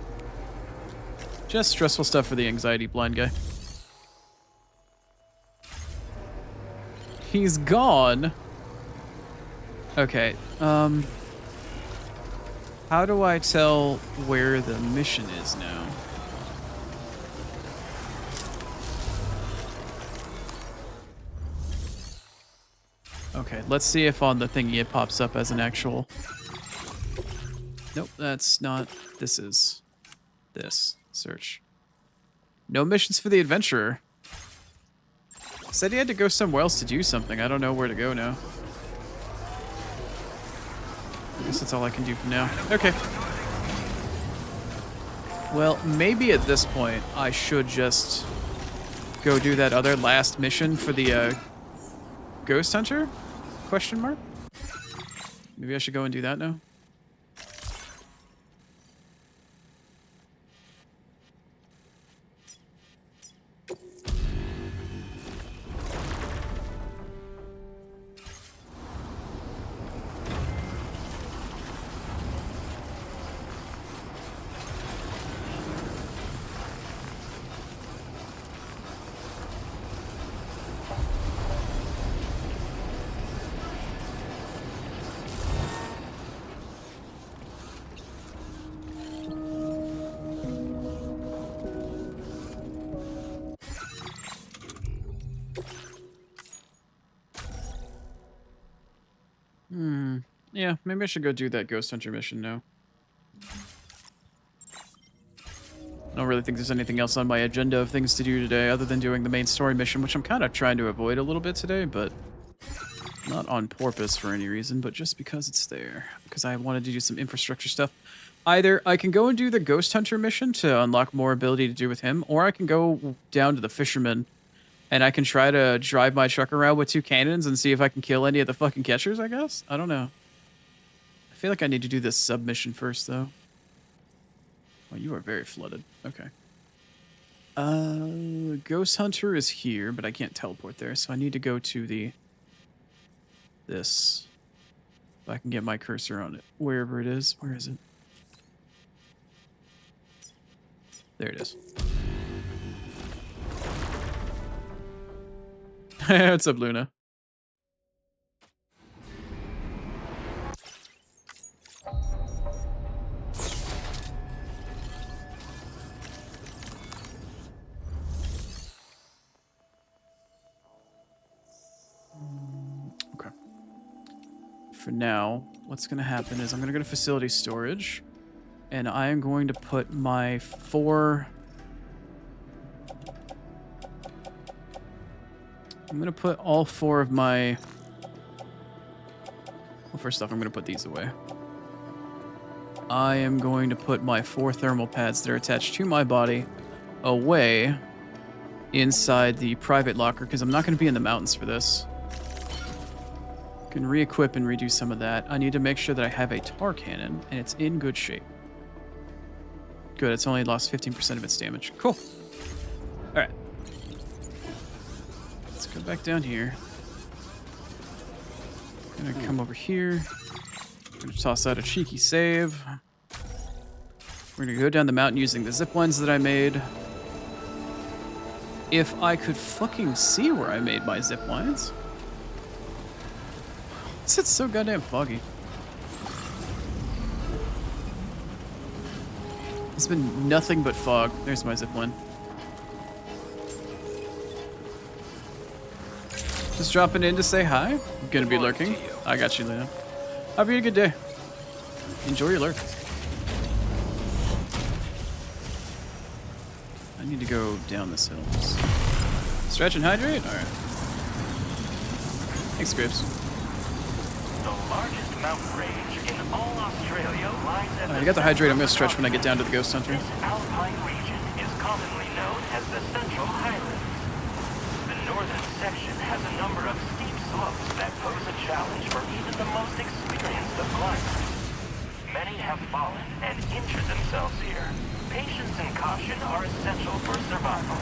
Just stressful stuff for the anxiety blind guy. He's gone. Okay, how do I tell where the mission is now? Okay, let's see if on the thingy it pops up as an actual... Nope, that's not... This is... This. Search. No missions for the adventurer. Said he had to go somewhere else to do something. I don't know where to go now. I guess that's all I can do for now. Okay. Well, maybe at this point, I should just go do that other last mission for the Ghost Hunter? Question mark? Maybe I should go and do that now. Yeah, maybe I should go do that Ghost Hunter mission now. I don't really think there's anything else on my agenda of things to do today other than doing the main story mission, which I'm kind of trying to avoid a little bit today, but not on purpose for any reason, but just because it's there. Because I wanted to do some infrastructure stuff. Either I can go and do the Ghost Hunter mission to unlock more ability to do with him, or I can go down to the Fisherman and I can try to drive my truck around with 2 cannons and see if I can kill any of the fucking catchers, I guess? I don't know. I feel like I need to do this submission first, though. Oh, you are very flooded. Okay. Ghost Hunter is here, but I can't teleport there, so I need to go to this. If I can get my cursor on it. Wherever it is. Where is it? There it is. What's up, Luna? Okay. For now, what's going to happen is I'm going to go to facility storage, and I am going to put my 4... I'm going to put all 4 of my... Well, first off, I'm going to put these away. I am going to put my 4 thermal pads that are attached to my body away inside the private locker, because I'm not going to be in the mountains for this. Can re-equip and redo some of that. I need to make sure that I have a tar cannon, and it's in good shape. Good, it's only lost 15% of its damage. Cool. Alright. Let's go back down here. Gonna come over here. Gonna toss out a cheeky save. We're gonna go down the mountain using the zip lines that I made. If I could fucking see where I made my zip lines. It's so goddamn foggy. It's been nothing but fog. There's my zip line. Just dropping in to say hi. I'm gonna be lurking. I got you, Lena. Have a good day. Enjoy your lurk. I need to go down this hill. Stretch and hydrate? Alright. Thanks, Grapes. The largest mountain range in all Australia lies at I got the hydrate. I'm gonna stretch when I get down to the Ghost Hunter. This alpine region is commonly known as the Central Highlands. The northern section has a number of steep slopes that pose a challenge for even the most experienced of climbers. Many have fallen and injured themselves here. Patience and caution are essential for survival.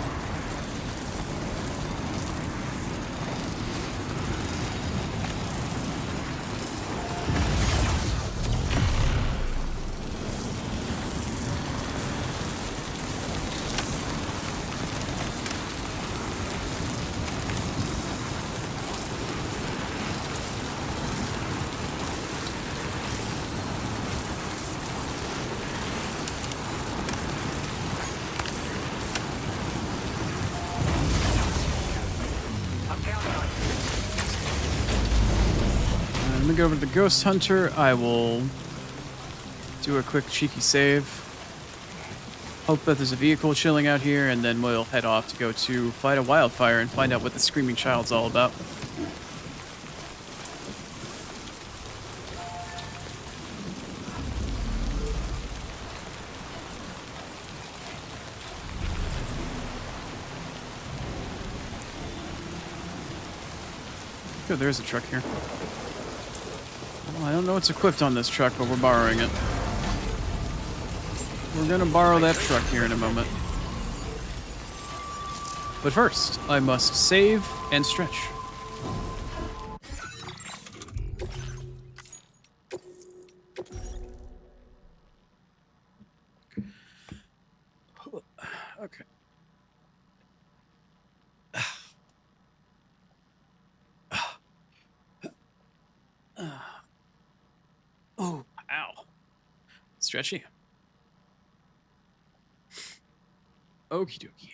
Let me go over to the Ghost Hunter. I will do a quick cheeky save. hope that there's a vehicle chilling out here, and then we'll head off to go to fight a wildfire and find out what the Screaming Child's all about. Oh, there's a truck here. Well, I don't know what's equipped on this truck, but we're borrowing it. We're gonna borrow that truck here in a moment. But first, I must save and stretch. Okay. Oh, ow. Stretchy. Okie dokie.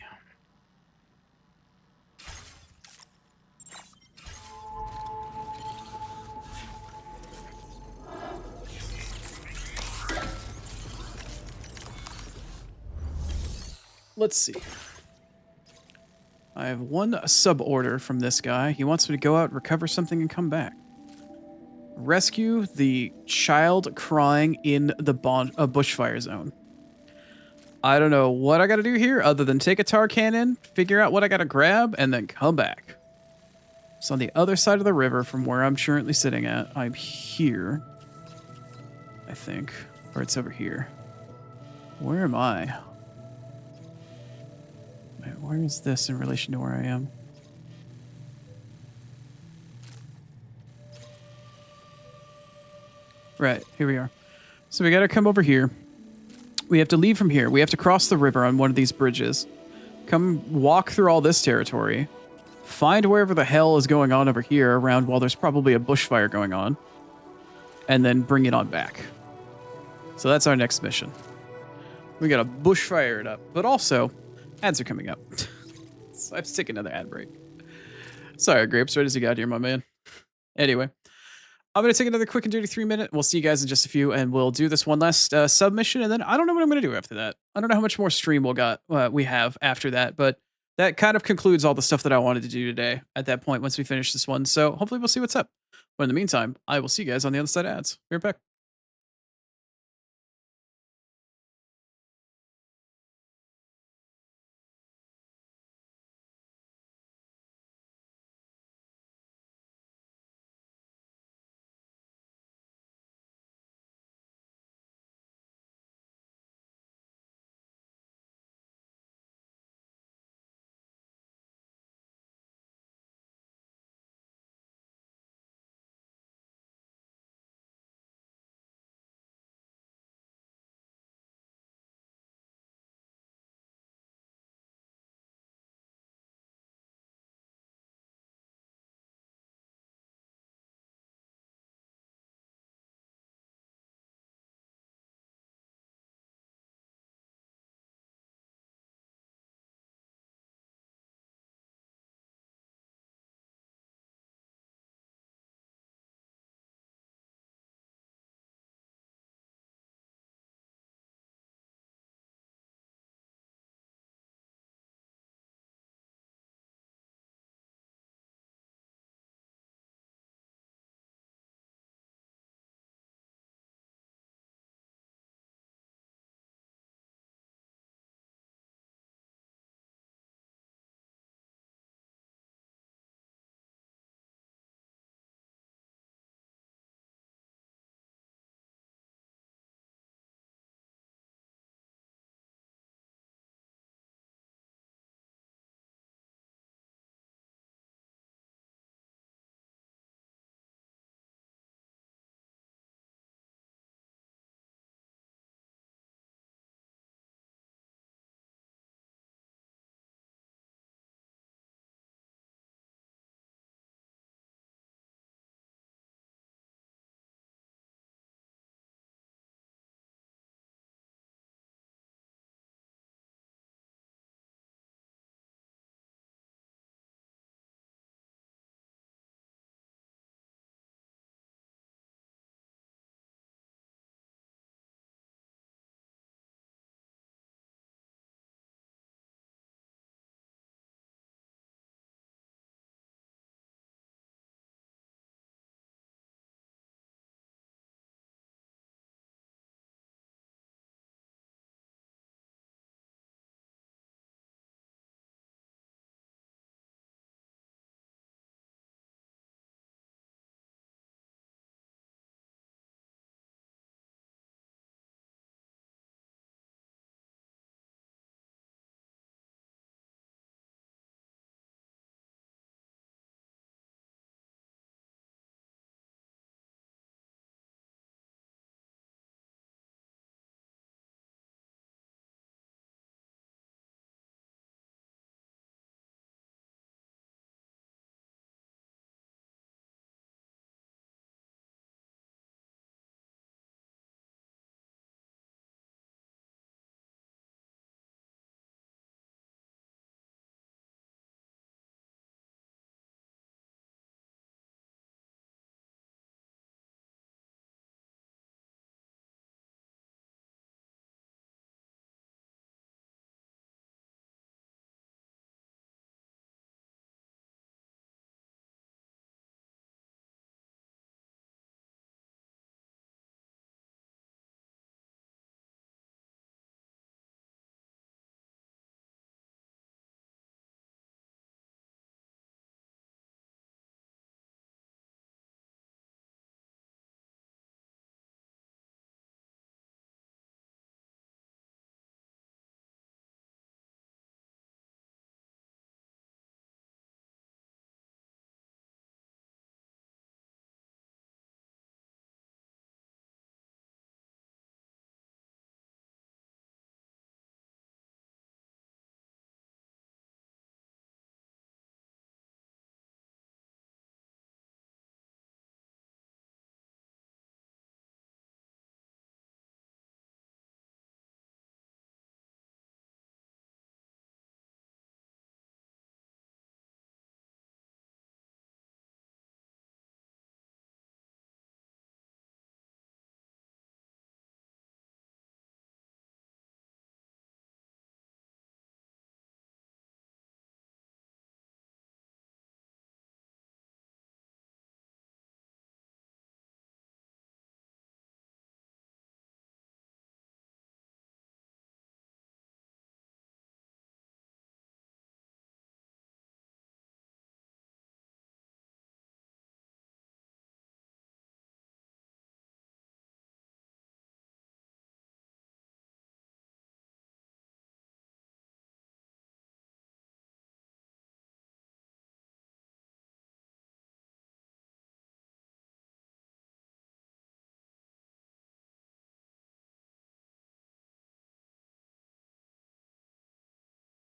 Let's see. I have one sub order from this guy. He wants me to go out, recover something, and come back. Rescue the child crying in the bushfire zone. I don't know what I gotta do here other than take a tar cannon, figure out what I gotta grab, and then come back. It's on the other side of the river from where I'm currently sitting at. I'm here, I think. Or it's over here. Where am I? Wait, where is this in relation to where I am? Right, here we are. So we gotta come over here. We have to leave from here. We have to cross the river on one of these bridges. Come walk through all this territory. Find wherever the hell is going on over here around while there's probably a bushfire going on. And then bring it on back. So that's our next mission. We gotta bushfire it up. But also, ads are coming up. So I have to take another ad break. Sorry, Grapes, right as you got here, my man. Anyway, I'm going to take another quick and dirty 3-minute. We'll see you guys in just a few, and we'll do this one last submission, and then I don't know what I'm going to do after that. I don't know how much more stream we have after that, but that kind of concludes all the stuff that I wanted to do today at that point once we finish this one. So hopefully we'll see what's up. But in the meantime, I will see you guys on the other side of ads. Be right back.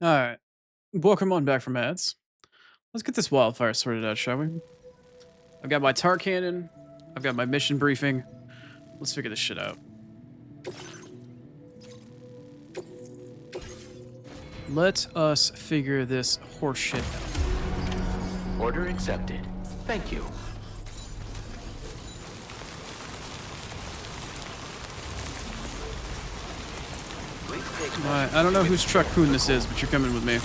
Alright. Welcome on back from ads. Let's get this wildfire sorted out, shall we? I've got my tar cannon. I've got my mission briefing. Let's figure this shit out. Let us figure this horse shit out. Order accepted. Thank you. Alright, I don't know whose truck poon this is, but you're coming with me.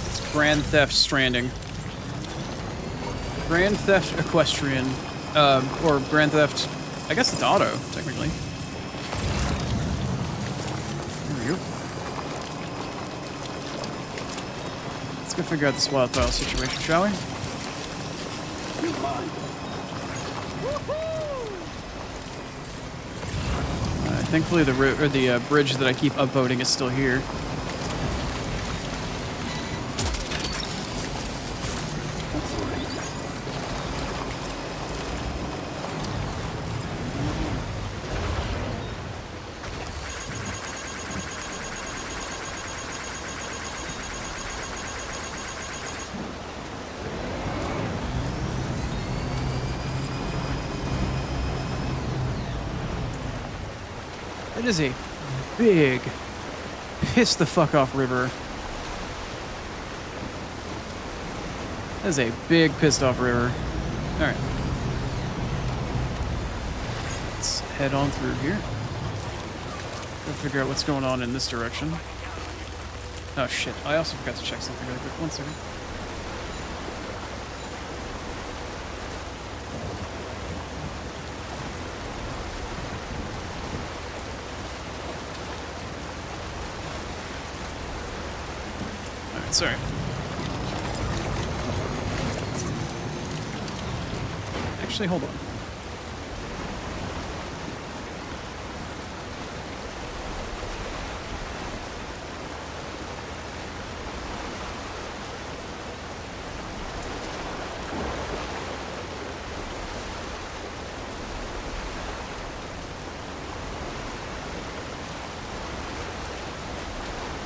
It's Grand Theft Stranding. Grand Theft Equestrian. Or Grand Theft... I guess it's auto, technically. There we go. Let's go figure out this wildfire situation, shall we? Thankfully, the bridge that I keep upvoting is still here. It is a big, piss the fuck off river. That is a big pissed off river. Alright. Let's head on through here. Go figure out what's going on in this direction. Oh shit, I also forgot to check something really quick. 1 second. Sorry. Actually, hold on.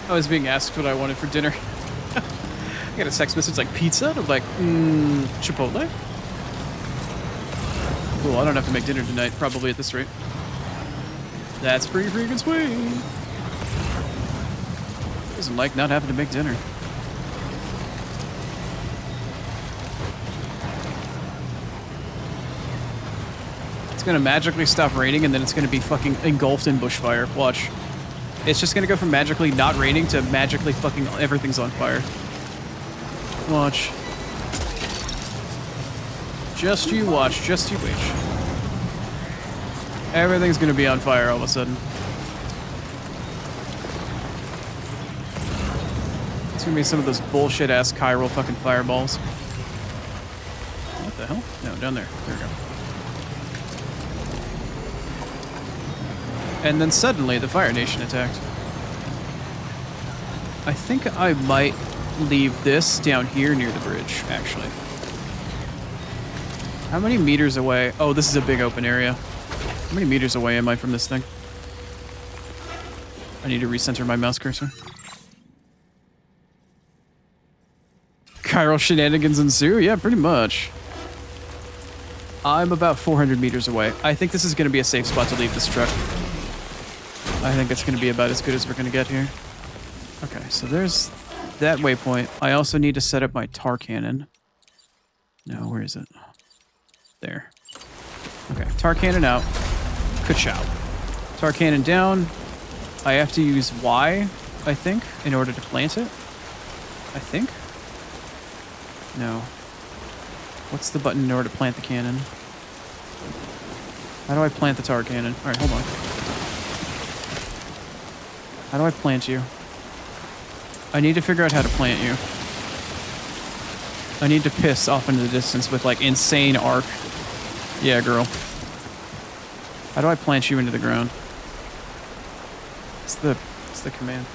I was being asked what I wanted for dinner. I got a text message like pizza. I'm like, Chipotle? Cool, I don't have to make dinner tonight, probably at this rate. That's pretty freaking sweet. Doesn't like not having to make dinner. It's gonna magically stop raining and then it's gonna be fucking engulfed in bushfire. Watch. It's just gonna go from magically not raining to magically fucking everything's on fire. Watch. Just you watch. Just you wait. Everything's gonna be on fire all of a sudden. It's gonna be some of those bullshit ass chiral fucking fireballs. What the hell? No, down there. There we go. And then suddenly the Fire Nation attacked. I think I might leave this down here near the bridge, actually. How many meters away? Oh, this is a big open area. How many meters away am I from this thing? I need to recenter my mouse cursor. Chiral shenanigans ensue? Yeah, pretty much. I'm about 400 meters away. I think this is going to be a safe spot to leave this truck. I think it's going to be about as good as we're going to get here. Okay, so there's that waypoint. I also need to set up my tar cannon. No, where is it? There. Okay, tar cannon out. Ka-chow. Tar cannon down. I have to use Y, I think, in order to plant it. I think. No. What's the button in order to plant the cannon? How do I plant the tar cannon? Alright, hold on. How do I plant you? I need to figure out how to plant you. I need to piss off into the distance with, like, insane arc. Yeah, girl. How do I plant you into the ground? What's the command?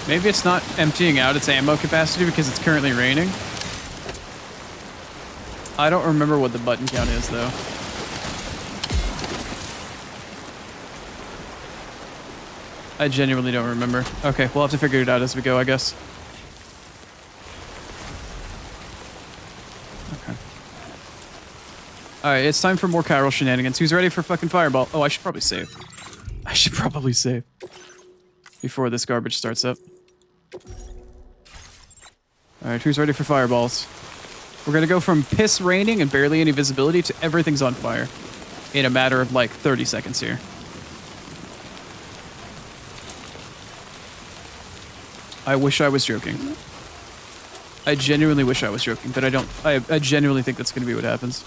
Maybe it's not emptying out its ammo capacity because it's currently raining. I don't remember what the button count is, though. I genuinely don't remember. Okay, we'll have to figure it out as we go, I guess. Okay. Alright, it's time for more chiral shenanigans. Who's ready for fucking fireball? Oh, I should probably save. I should probably save. Before this garbage starts up. Alright, who's ready for fireballs? We're gonna go from piss raining and barely any visibility to everything's on fire. In a matter of like 30 seconds here. I wish I was joking. I genuinely wish I was joking, but I don't. I genuinely think that's gonna be what happens.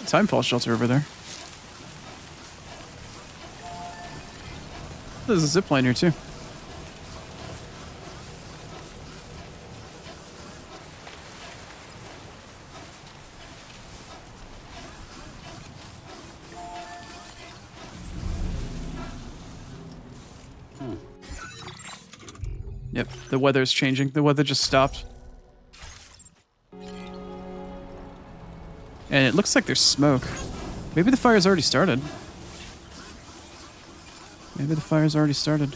Timefall shelter over there. There's a zip line here too. Yep, the weather's changing. The weather just stopped. And it looks like there's smoke. Maybe the fire's already started. Maybe the fire's already started.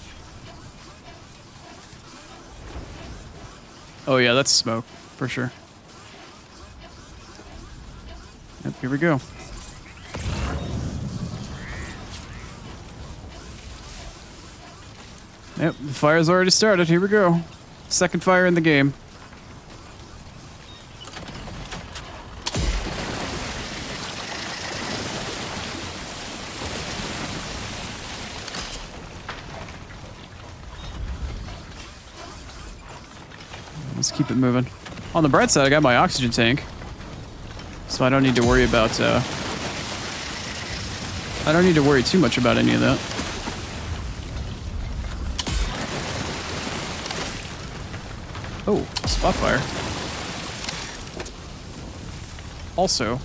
Oh yeah, that's smoke, for sure. Yep, here we go. Yep, the fire's already started. Here we go. Second fire in the game. Let's keep it moving. On the bright side, I got my oxygen tank. So I don't need to worry about, I don't need to worry too much about any of that. Oh, spot fire. Also.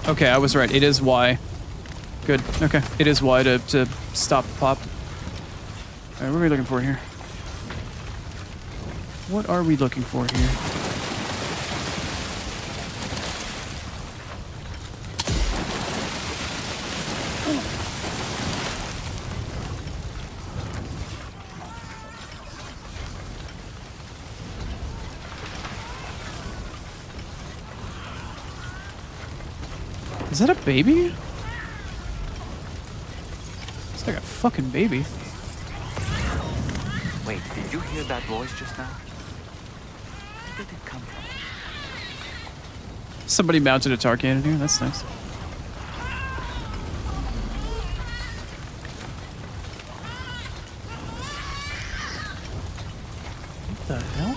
Okay, I was right. It is Y. Good. Okay. It is Y to stop the pop. Alright, what are we looking for here? What are we looking for here? Is that a baby? It's like a fucking baby. Wait, did you hear that voice just now? Where did it come from? Somebody mounted a tar cannon here. That's nice. What the hell?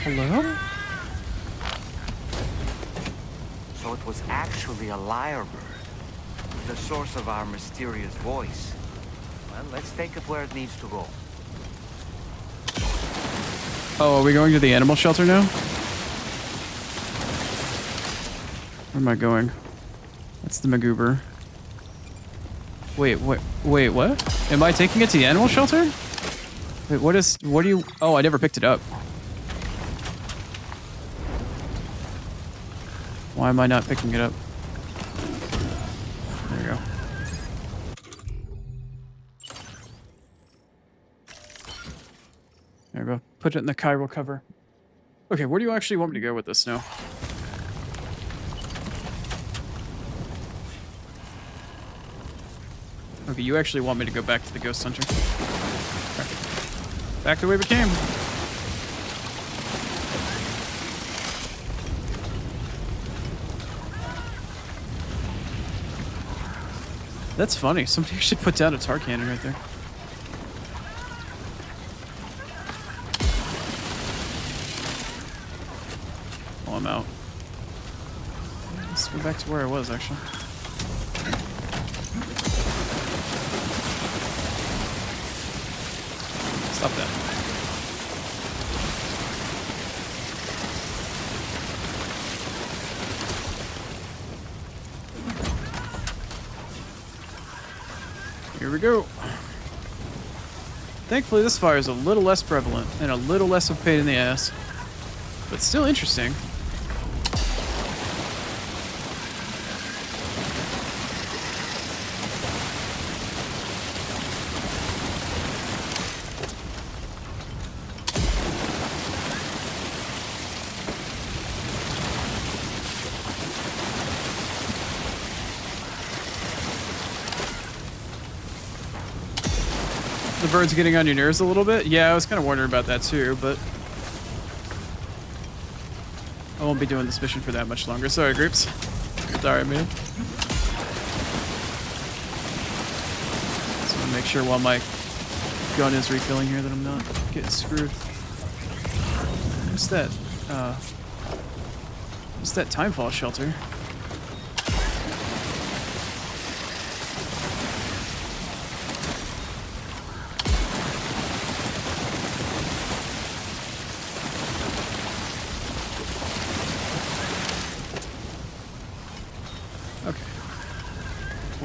Hello? So it was actually a lyrebird, the source of our mysterious voice. Well, let's take it where it needs to go. Oh, are we going to the animal shelter now? Where am I going? That's the Magoober. Wait, what? Am I taking it to the animal shelter? Wait, what do you... Oh, I never picked it up. Why am I not picking it up? There we go. There we go. Put it in the chiral cover. Okay, where do you actually want me to go with this now? Okay, you actually want me to go back to the Ghost Hunter. Okay. Back the way we came. That's funny. Somebody should put down a tar cannon right there. Oh, I'm out. Let's go back to where I was, actually. Stop that. Here we go. Thankfully, this fire is a little less prevalent and a little less of a pain in the ass, but still interesting. The bird's getting on your nerves a little bit? Yeah, I was kind of wondering about that too, but I won't be doing this mission for that much longer. Sorry, groups. Sorry, man. Just want to make sure while my gun is refilling here that I'm not getting screwed. What's that? What's that timefall shelter?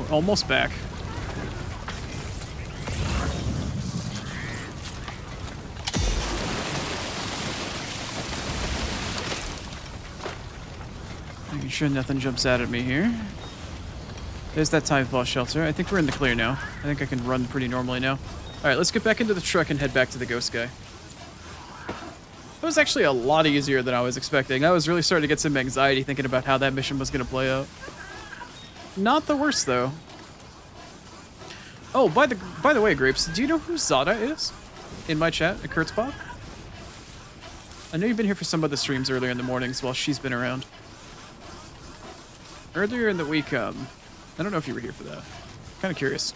Almost back. Making sure nothing jumps out at me here. There's that timefall shelter. I think we're in the clear now. I think I can run pretty normally now. Alright, let's get back into the truck and head back to the ghost guy. That was actually a lot easier than I was expecting. I was really starting to get some anxiety thinking about how that mission was going to play out. Not the worst, though. Oh, by the way, Grapes, do you know who Zada is? In my chat, at Kurtzbach? I know you've been here for some of the streams earlier in the mornings while she's been around. Earlier in the week, I don't know if you were here for that. Kind of curious.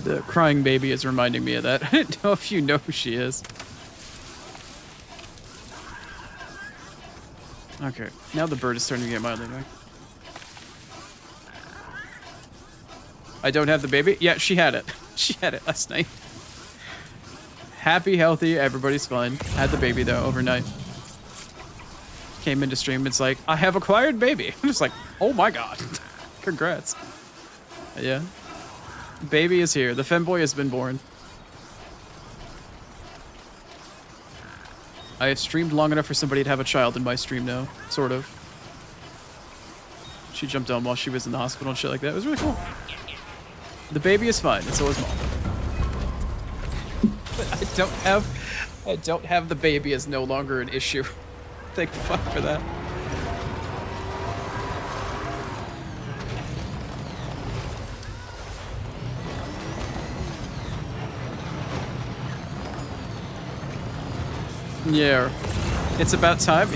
The crying baby is reminding me of that. I don't know if you know who she is. Okay, now the bird is starting to get mildly annoying. I don't have the baby? Yeah, she had it. She had it last night. Happy, healthy, everybody's fine. Had the baby, though, overnight. Came into stream, it's like, I have acquired baby. I'm just like, oh my god. Congrats. Yeah. Baby is here. The femboy has been born. I have streamed long enough for somebody to have a child in my stream now. Sort of. She jumped on while she was in the hospital and shit like that. It was really cool. The baby is fine, and so is mom. But I don't have the baby as no longer an issue. Thank the fuck for that. Yeah, it's about time.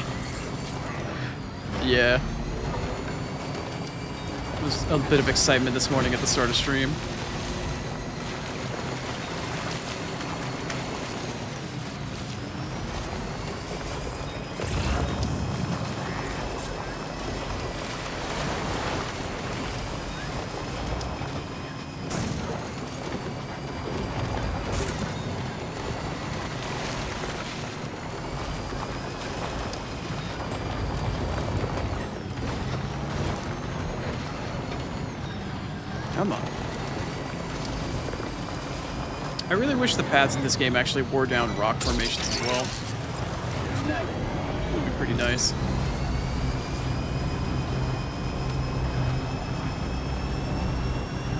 Yeah. There's a bit of excitement this morning at the start of stream. Come on. I really wish the paths in this game actually wore down rock formations as well. It would be pretty nice.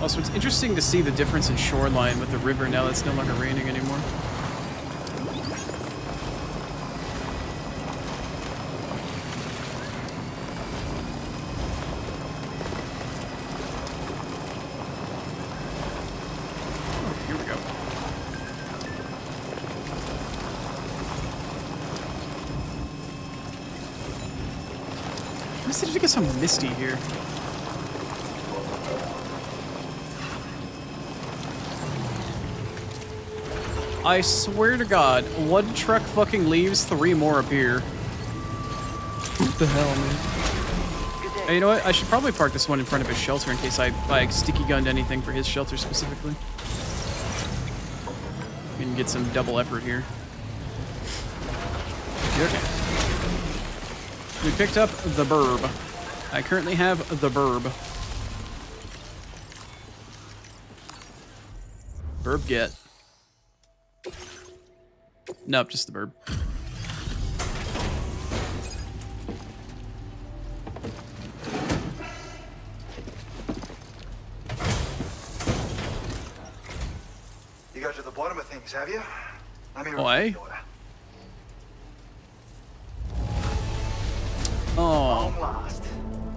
Also, it's interesting to see the difference in shoreline with the river now that it's no longer raining anymore. Did it get so misty here? I swear to God, one truck fucking leaves, 3 more appear. What the hell, man? Hey, you know what? I should probably park this one in front of his shelter in case I sticky gunned anything for his shelter specifically. We can get some double effort here. Okay. We picked up the burb. I currently have the burb. Burb get. Nope, just the burb. You got to the bottom of things, have you? Let me Why? repeat the order. Oh. Long last,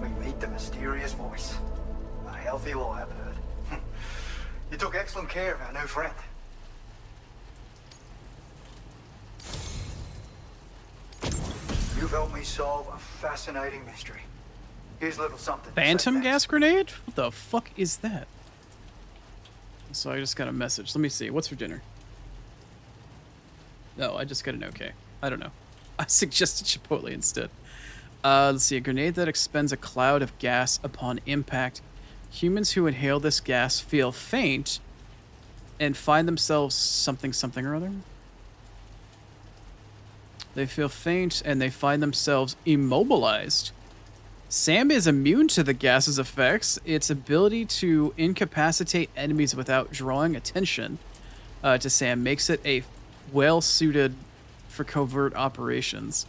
we meet the mysterious voice. A healthy lyrebird. You took excellent care of our new friend. You've helped me solve a fascinating mystery. Here's a little something. to say Phantom thanks. gas grenade? What the fuck is that? So I just got a message. Let me see. What's for dinner? No, I just got an okay. I don't know. I suggested Chipotle instead. Let's see. A grenade that expends a cloud of gas upon impact. Humans who inhale this gas feel faint and find themselves something or other. They feel faint and they find themselves immobilized. Sam is immune to the gas's effects. Its ability to incapacitate enemies without drawing attention to Sam makes it a well-suited for covert operations.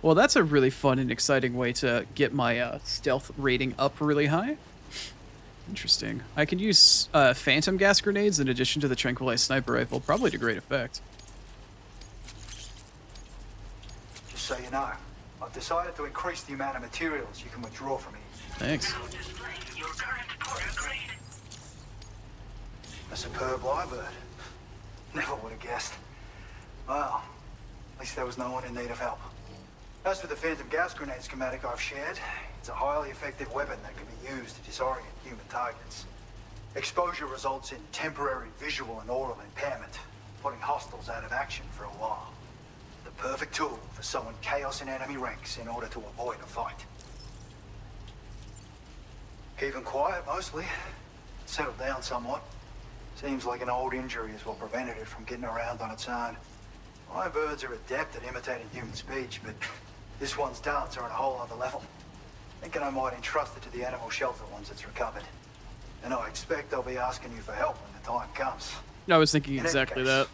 Well, that's a really fun and exciting way to get my stealth rating up really high. Interesting. I could use phantom gas grenades in addition to the tranquilized sniper rifle, probably to great effect. Just so you know, I've decided to increase the amount of materials you can withdraw from me. Thanks. Now display your current order grade. A superb lyrebird. Never would have guessed. Well, at least there was no one in need of help. As for the phantom gas grenade schematic I've shared, it's a highly effective weapon that can be used to disorient human targets. Exposure results in temporary visual and oral impairment, putting hostiles out of action for a while. The perfect tool for sowing chaos in enemy ranks in order to avoid a fight. Keeping quiet mostly. Settled down somewhat. Seems like an old injury is what prevented it from getting around on its own. Lyrebirds are adept at imitating human speech, but this one's darts are on a whole other level. Thinking I might entrust it to the animal shelter once it's recovered. And I expect I'll be asking you for help when the time comes. I was thinking In any exactly case, that.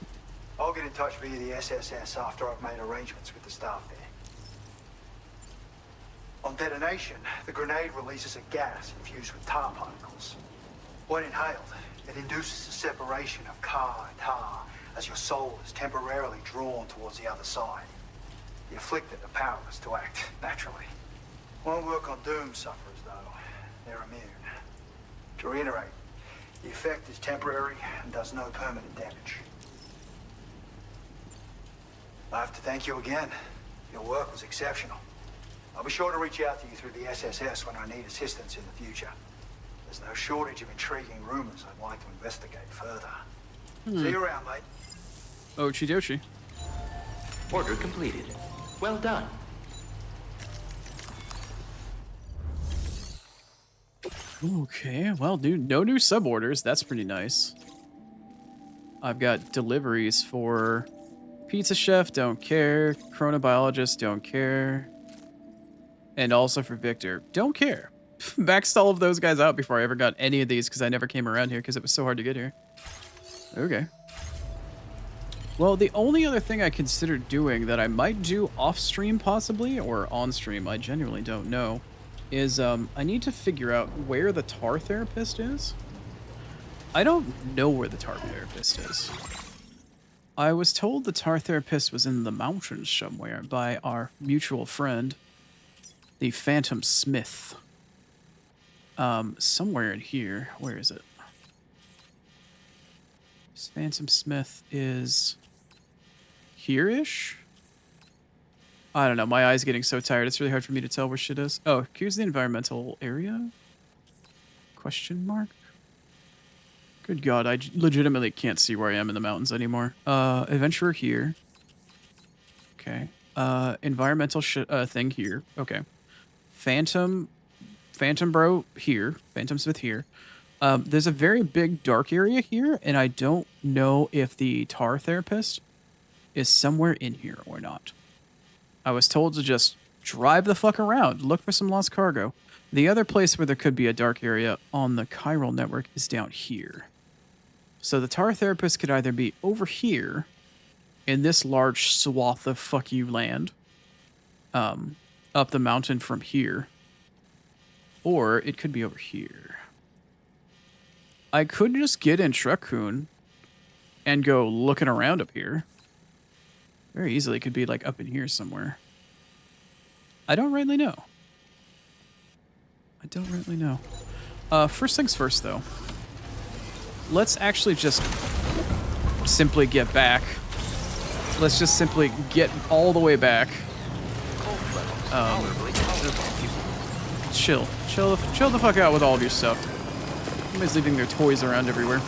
I'll get in touch via the SSS after I've made arrangements with the staff there. On detonation, the grenade releases a gas infused with tar particles. When inhaled, it induces a separation of car and tar as your soul is temporarily drawn towards the other side. The afflicted are powerless to act naturally. Won't work on doomed sufferers, though. They're immune. To reiterate, the effect is temporary and does no permanent damage. I have to thank you again. Your work was exceptional. I'll be sure to reach out to you through the SSS when I need assistance in the future. There's no shortage of intriguing rumors I'd like to investigate further. See you around, mate. Ochi dochi. Order completed. Well done. Okay, well, dude, no new sub orders. That's pretty nice. I've got deliveries for Pizza Chef, don't care. Chronobiologist, don't care. And also for Victor, don't care. Maxed all of those guys out before I ever got any of these because I never came around here because it was so hard to get here. Okay. Well, the only other thing I considered doing that I might do off-stream possibly, or on-stream, I genuinely don't know, is I need to figure out where the tar therapist is. I don't know where the tar therapist is. I was told the tar therapist was in the mountains somewhere by our mutual friend, the Phantom Smith. Somewhere in here. Where is it? Phantom Smith is here-ish? I don't know. My eye's getting so tired. It's really hard for me to tell where shit is. Oh, here's the environmental area? Question mark? Good God, I legitimately can't see where I am in the mountains anymore. Adventurer here. Okay. Environmental thing here. Okay. Phantom bro here. Phantom Smith here. There's a very big dark area here, and I don't know if the tar therapist is somewhere in here or not. I was told to just drive the fuck around, look for some lost cargo. The other place where there could be a dark area on the chiral network is down here. So the Tar Therapist could either be over here in this large swath of fuck you land, up the mountain from here, or it could be over here. I could just get in Truck-kun and go looking around up here. Very easily could be like up in here somewhere. I don't really know. I don't really know. First things first, though. Let's actually just simply get back. Let's just simply get all the way back. Chill the fuck out with all of your stuff. Somebody's leaving their toys around everywhere.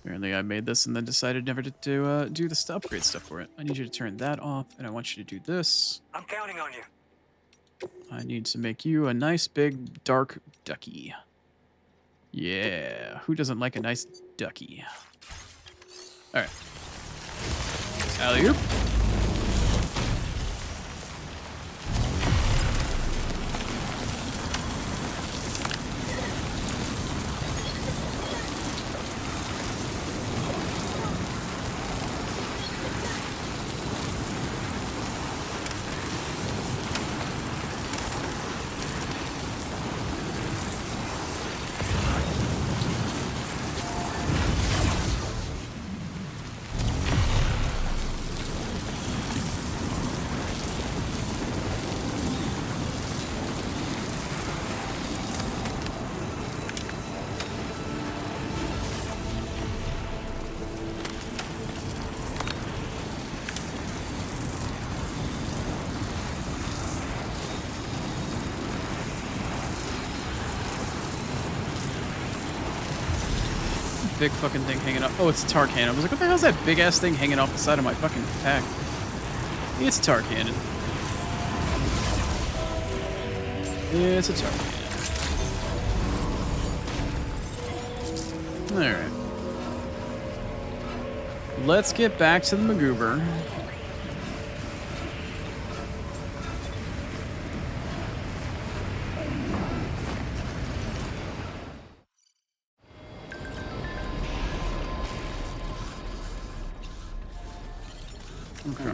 Apparently I made this and then decided never to do the upgrade stuff for it. I need you to turn that off, and I want you to do this. I'm counting on you. I need to make you a nice big dark ducky. Yeah, who doesn't like a nice ducky? All right. Alley-oop. Big fucking thing hanging up. Oh, it's a tar cannon. I was like, what the hell is that big ass thing hanging off the side of my fucking pack? It's a tar cannon. It's a tar cannon. Alright. Let's get back to the Magoober. Okay.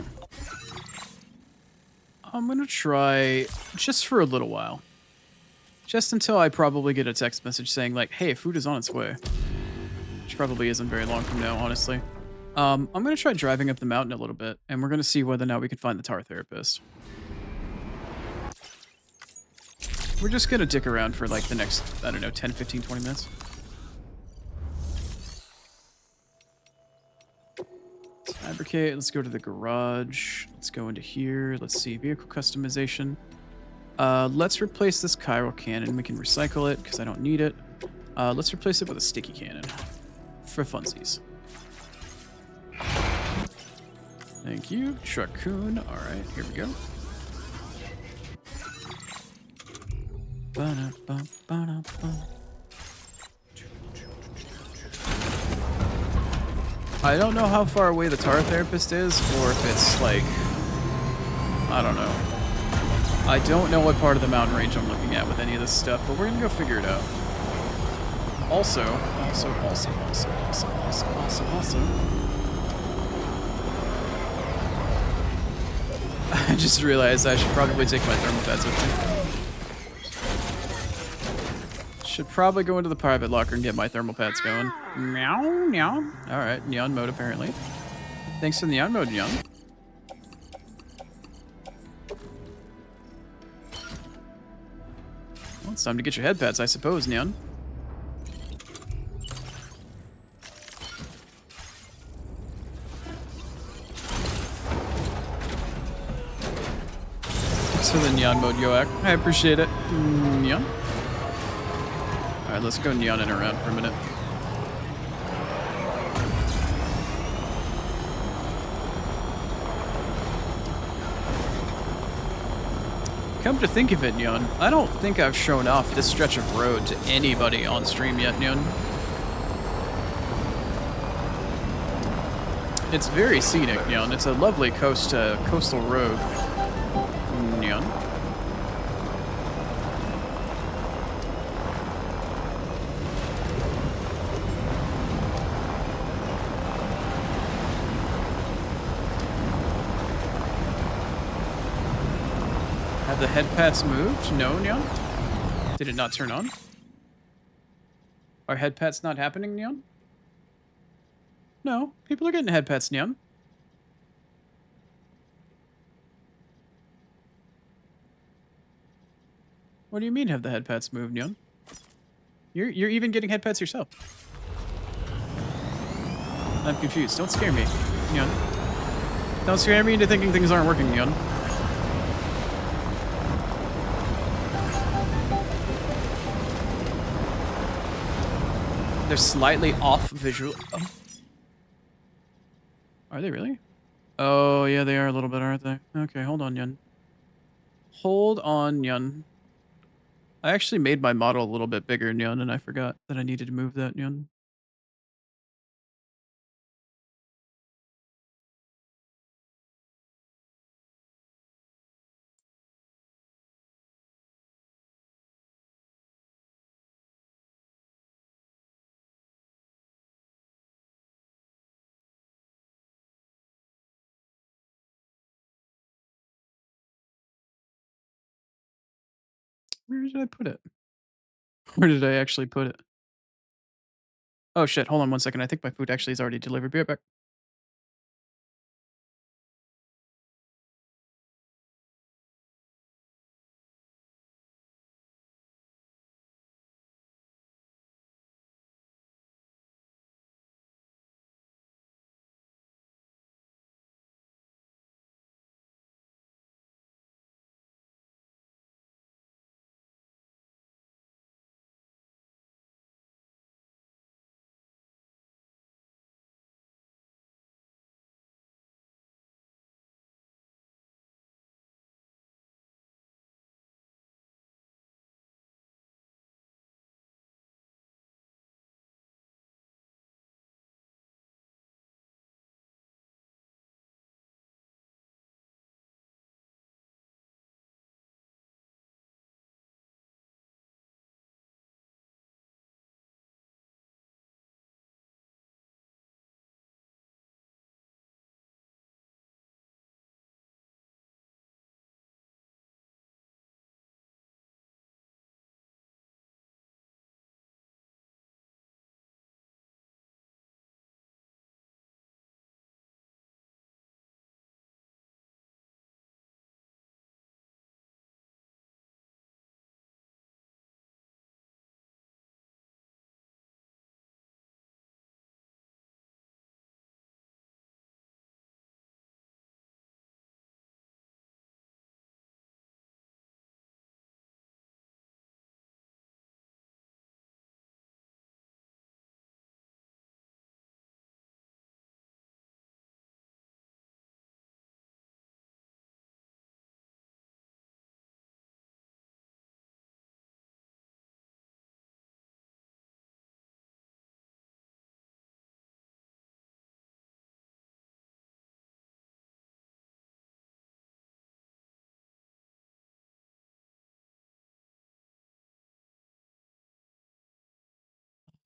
I'm gonna try just for a little while. Just until I probably get a text message saying like, hey, food is on its way. Which probably isn't very long from now, honestly. I'm gonna try driving up the mountain a little bit, and we're gonna see whether or not we can find the Tar Therapist. We're just gonna dick around for like the next, I don't know, 10, 15, 20 minutes. Fabricate, let's go to the garage. Let's go into here. Let's see, vehicle customization. Let's replace this chiral cannon. We can recycle it because I don't need it. Let's replace it with a sticky cannon for funsies. Thank you, Truck-kun. All right, here we go. I don't know how far away the Tar Therapist is, or if it's like, I don't know. I don't know what part of the mountain range I'm looking at with any of this stuff, but we're gonna go figure it out. Also, I just realized I should probably take my thermal pads with me. Should probably go into the private locker and get my thermal pads going. Meow, meow. Alright, neon mode apparently. Thanks for the neon mode, neon. Well, it's time to get your head pads, I suppose, neon. Thanks for the neon mode, Yoak. I appreciate it. Neon. Alright, let's go neoning around for a minute. Come to think of it, Nyan, I don't think I've shown off this stretch of road to anybody on stream yet, Nyan. It's very scenic, Nyan. It's a lovely coastal road, Nyan. Have the head pads moved? No, Nyan? Did it not turn on? Are head pats not happening, Nyan? No, people are getting head pats, Nyan. What do you mean have the head pats moved, Nyan? You're even getting head pats yourself. I'm confused. Don't scare me, Nyan. Don't scare me into thinking things aren't working, Nyan. They're slightly off visual. Oh. Are they really? Oh, yeah, they are a little bit, aren't they? Okay, hold on, Yun. Hold on, Yun. I actually made my model a little bit bigger, Yun, and I forgot that I needed to move that, Yun. Where did I put it? Where did I actually put it? Oh shit, hold on 1 second. I think my food actually is already delivered. Be right back.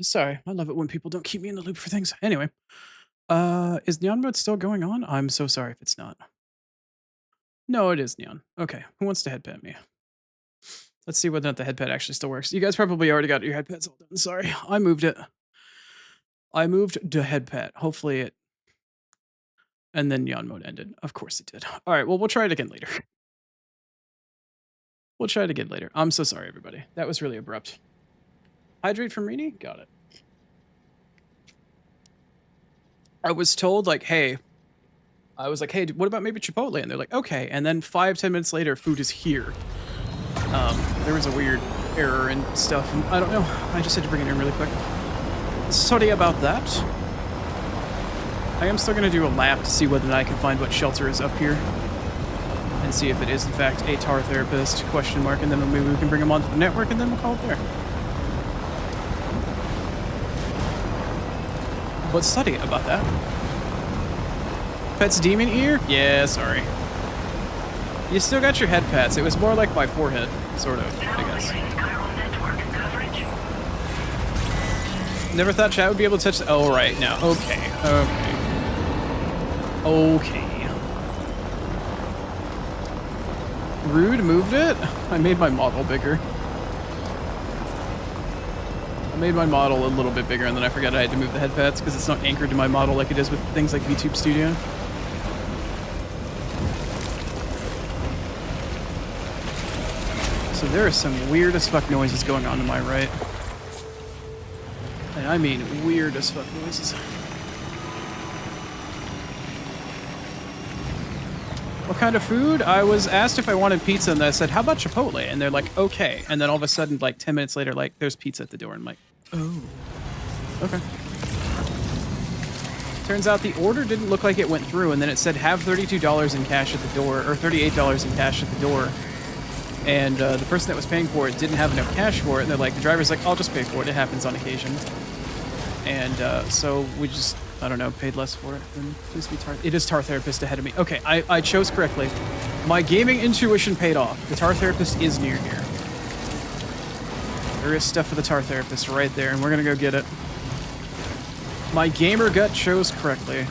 Sorry, I love it when people don't keep me in the loop for things. Anyway, is Neon Mode still going on? I'm so sorry if it's not. No, it is Neon. Okay, who wants to headpad me? Let's see whether or not the headpad actually still works. You guys probably already got your headpads all done. Sorry, I moved it. I moved the headpad. Hopefully it... And then Neon Mode ended. Of course it did. All right, well, we'll try it again later. We'll try it again later. I'm so sorry, everybody. That was really abrupt. Hydrate from Rini? Got it. I was told, like, hey... I was like, hey, what about maybe Chipotle? And they're like, okay. And then 5-10 minutes later, food is here. There was a weird error and stuff. And I don't know. I just had to bring it in really quick. Sorry about that. I am still going to do a lap to see whether or not I can find what shelter is up here. And and see if it is in fact a tar therapist, question mark, and then maybe we can bring him onto the network and then we'll call it there. But study about that. Pet's demon ear? Yeah, sorry. You still got your head pats. It was more like my forehead, sort of, I guess. Never thought chat would be able to touch. Oh, right now. Okay. Okay. Rude moved it? I made my model bigger. I made my model a little bit bigger and then I forgot I had to move the head pads because it's not anchored to my model like it is with things like Vtuber Studio. So there are some weird as fuck noises going on to my right. And I mean weird as fuck noises. What kind of food? I was asked if I wanted pizza and I said, how about Chipotle? And they're like, okay. And then all of a sudden, like 10 minutes later, like, there's pizza at the door. And I'm like, oh, okay. Turns out the order didn't look like it went through. And then it said, have $32 in cash at the door, or $38 in cash at the door. And the person that was paying for it didn't have enough cash for it. And they're like, the driver's like, I'll just pay for it. It happens on occasion. And so we just, I don't know, paid less for it. Then please be tar. It is tar therapist ahead of me. Okay, I chose correctly. My gaming intuition paid off. The tar therapist is near here. There is stuff for the tar therapist right there, and we're gonna go get it. My gamer gut chose correctly.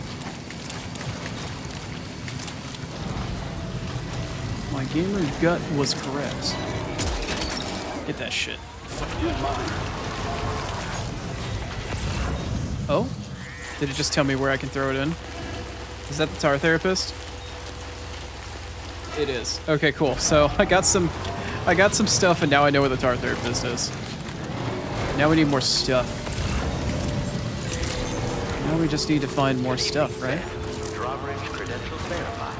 My gamer gut was correct. Get that shit. Fuck yeah. Oh? Did it just tell me where I can throw it in? Is that the tar therapist? It is. Okay, cool. So I got some stuff and now I know where the tar therapist is. Now we need more stuff. Now we just need to find more stuff, right? Drawbridge credentials verified.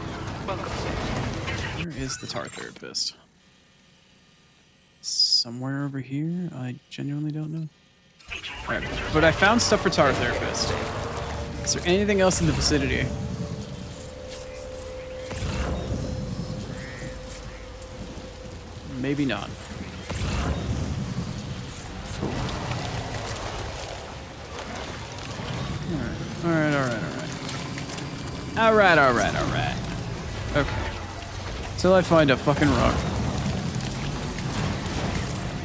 Welcome, sir. Where is the tar therapist? Somewhere over here? I genuinely don't know. Alright, but I found stuff for tar therapist. Is there anything else in the vicinity? Maybe not. Cool. Alright. Okay. Until I find a fucking rock.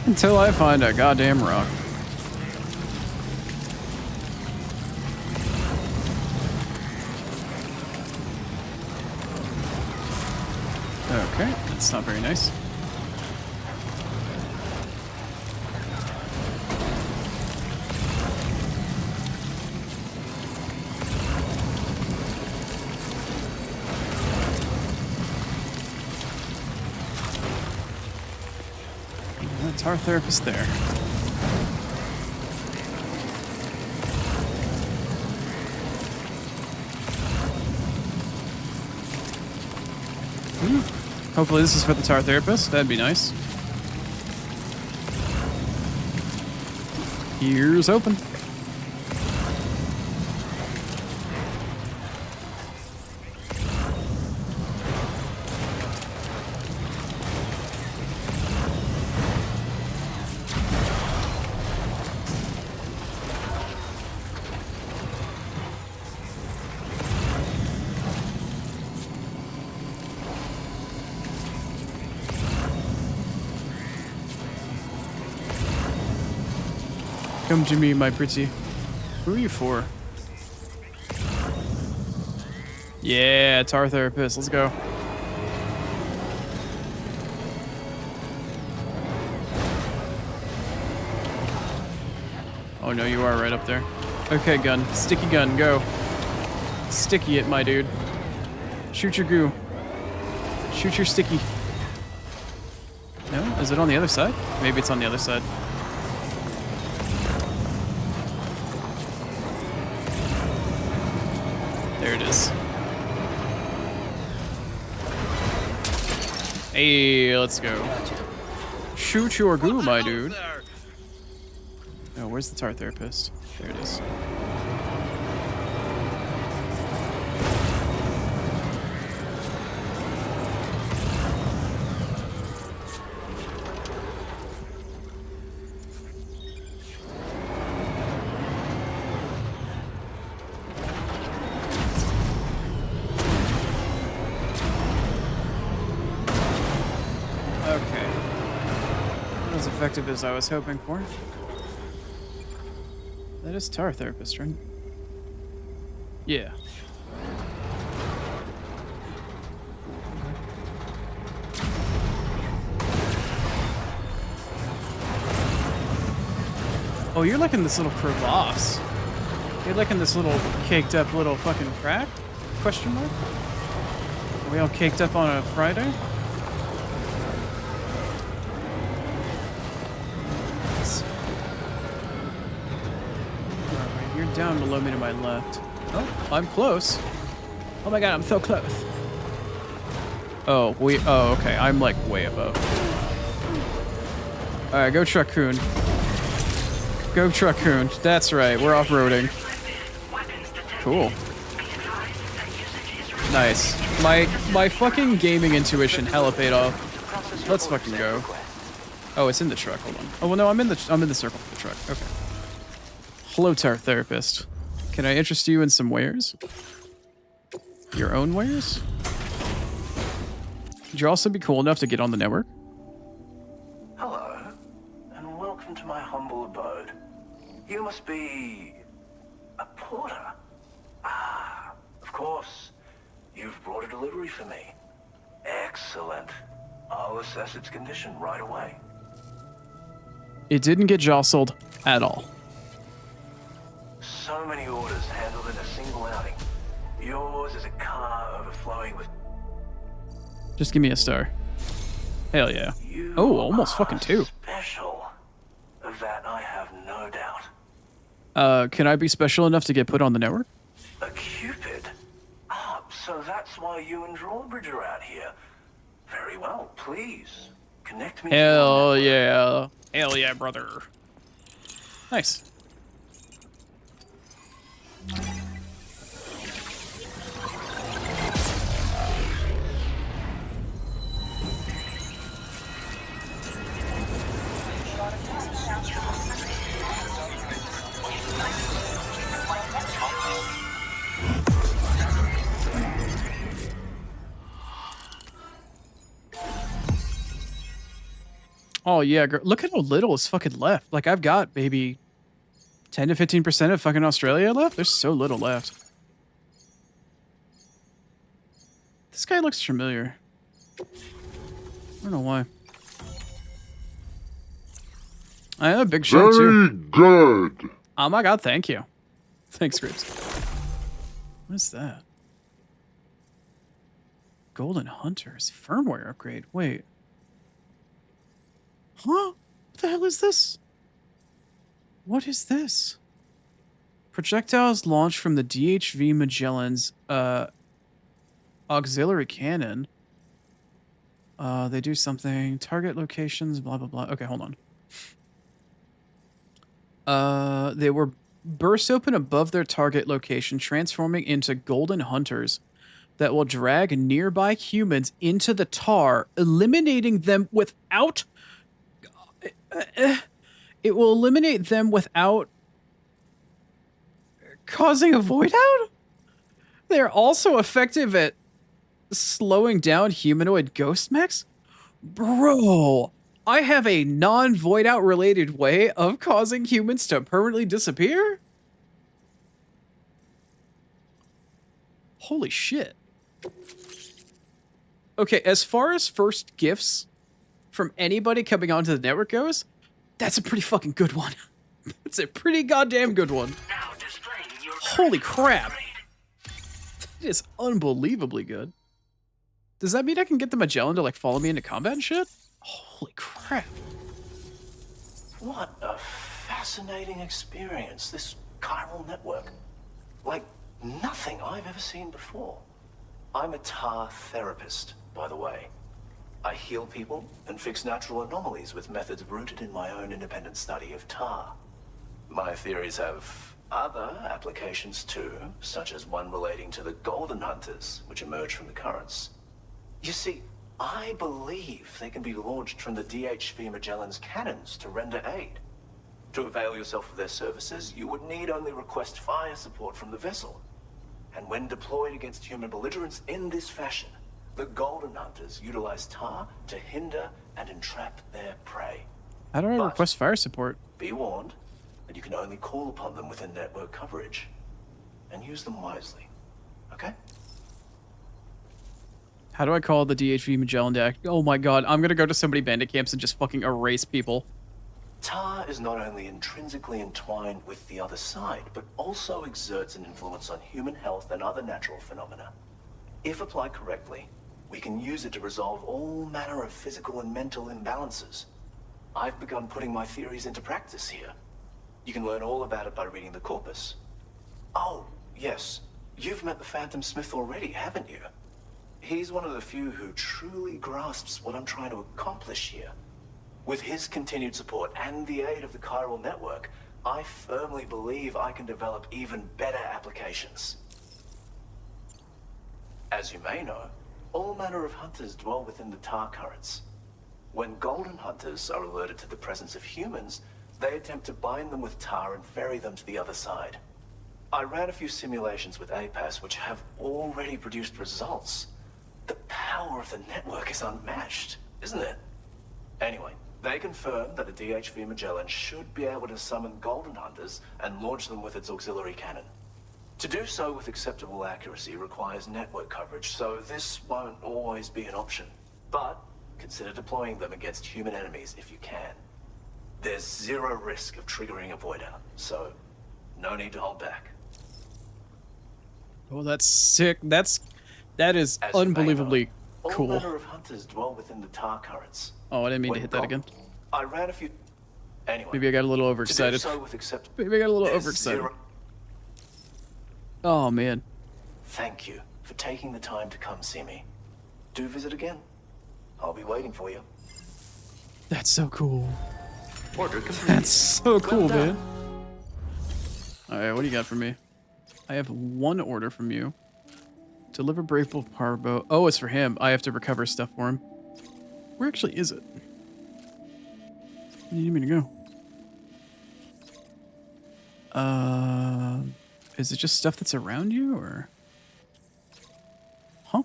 Until I find a goddamn rock. Okay, that's not very nice. That's our therapist there. Hopefully this is for the tar therapist. That'd be nice. Here's open. Come to me, my pretty. Who are you for? Yeah, tar therapist. Let's go. Oh no, you are right up there. Okay, gun. Sticky gun, go. Sticky it, my dude. Shoot your goo. Shoot your sticky. No? Is it on the other side? Maybe it's on the other side. There it is. Hey, let's go. Shoot your goo, my dude. Oh, where's the tar therapist? There it is. effective as I was hoping for. That is Tar Therapist, right? Yeah. Oh, you're like in this little crevasse. You're like in this little caked up little fucking crack? Question mark? Are we all caked up on a Friday? Alright, you're down below me to my left. Oh, I'm close. Oh my god, I'm so close. Oh, okay. I'm like way above. Alright, go Truck-kun. Go Truck-kun. That's right, we're off-roading. Cool. Nice. My fucking gaming intuition hella paid off. Let's fucking go. Oh, it's in the truck. Hold on. Oh well, no, I'm in the circle of the truck. Okay. Hello, Tar Therapist. Can I interest you in some wares? Your own wares? Could you also be cool enough to get on the network? Hello, and welcome to my humble abode. You must be a porter. Ah, of course. You've brought a delivery for me. Excellent. I'll assess its condition right away. It didn't get jostled at all. So many orders handled in a single outing. Yours is a car overflowing with... Just give me a star. Hell yeah. You Oh, almost fucking 2. Special. Of that I have no doubt. Can I be special enough to get put on the network? A Cupid? Ah, so that's why you and Drawbridge are out here. Very well, please. Connect me to your Hell network. yeah. Hell yeah, brother. Nice. Oh yeah, girl. Look at how little is fucking left. Like I've got maybe 10 to 15% of fucking Australia left. There's so little left. This guy looks familiar. I don't know why. I have a big show too. Very good. Oh my god, thank you. Thanks, Grips. What is that? Golden Hunters firmware upgrade. Wait. Huh? What the hell is this? What is this? Projectiles launched from the DHV Magellan's auxiliary cannon. They do something. Target locations, blah, blah, blah. Okay, hold on. They were burst open above their target location, transforming into golden hunters that will drag nearby humans into the tar, eliminating them without... it will eliminate them without causing a void out? They're also effective at slowing down humanoid ghost mechs? Bro, I have a non-void out related way of causing humans to permanently disappear? Holy shit. Okay, as far as first gifts from anybody coming onto the network goes, that's a pretty fucking good one. It's a pretty goddamn good one. Holy crap. It is unbelievably good. Does that mean I can get the Magellan to like follow me into combat and shit? Holy crap. What a fascinating experience, this chiral network. Like nothing I've ever seen before. I'm a tar therapist, by the way. I heal people and fix natural anomalies with methods rooted in my own independent study of tar. My theories have other applications too, such as one relating to the golden hunters, which emerge from the currents. You see, I believe they can be launched from the DHV Magellan's cannons to render aid. To avail yourself of their services, you would need only request fire support from the vessel. And when deployed against human belligerents in this fashion, the golden hunters utilize tar to hinder and entrap their prey. How do I But request fire support? be warned that you can only call upon them within network coverage. And use them wisely. Okay? How do I call the DHV Magellan deck? Oh my god, I'm gonna go to so many bandit camps and just fucking erase people. Tar is not only intrinsically entwined with the other side, but also exerts an influence on human health and other natural phenomena. If applied correctly, we can use it to resolve all manner of physical and mental imbalances. I've begun putting my theories into practice here. You can learn all about it by reading the corpus. Oh, yes. You've met the Phantom Smith already, haven't you? He's one of the few who truly grasps what I'm trying to accomplish here. With his continued support and the aid of the chiral network, I firmly believe I can develop even better applications. As you may know, all manner of hunters dwell within the tar currents. When golden hunters are alerted to the presence of humans, they attempt to bind them with tar and ferry them to the other side. I ran a few simulations with APAS which have already produced results. The power of the network is unmatched, isn't it? Anyway, they confirm that a DHV Magellan should be able to summon golden hunters and launch them with its auxiliary cannon. To do so with acceptable accuracy requires network coverage, so this won't always be an option. But consider deploying them against human enemies if you can. There's zero risk of triggering a void out, so no need to hold back. Oh, that's sick. That is As you may unbelievably know, cool. All manner of hunters dwell within the tar currents. Oh, I didn't mean to When hit that again. I ran a few. Anyway, Maybe I got a little to do overexcited. so with accept- Maybe I got a little There's overexcited. zero- Oh man, Thank you for taking the time to come see me. Do visit again. I'll be waiting for you. that's so cool. Order complete. That's so cool, done. man. All right, what do you got for me? I have one order from you. Deliver Brave Wolf Power Bow. Oh, it's for him. I have to recover stuff for him. Where actually is it? Where do you need me to go? Is it just stuff that's around you, or? Huh?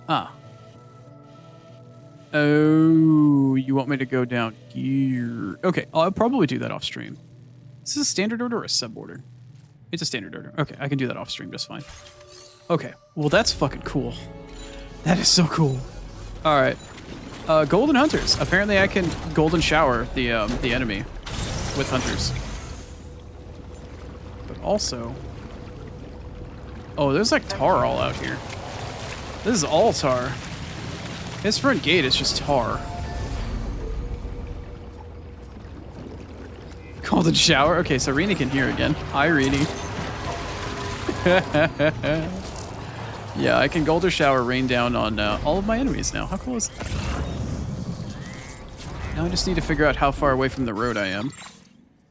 Ah. Oh, you want me to go down here? Okay, I'll probably do that off stream. Is this a standard order or a sub order? It's a standard order. Okay, I can do that off stream just fine. Okay, well that's fucking cool. That is so cool. All right, golden hunters. Apparently, I can golden shower the enemy with hunters. But also, oh, there's like tar all out here. This is all tar. His front gate is just tar. Golden shower. Okay, so Rini can hear again. Hi, Rini. Yeah, I can golden shower rain down on all of my enemies now. How cool is that? Now I just need to figure out how far away from the road I am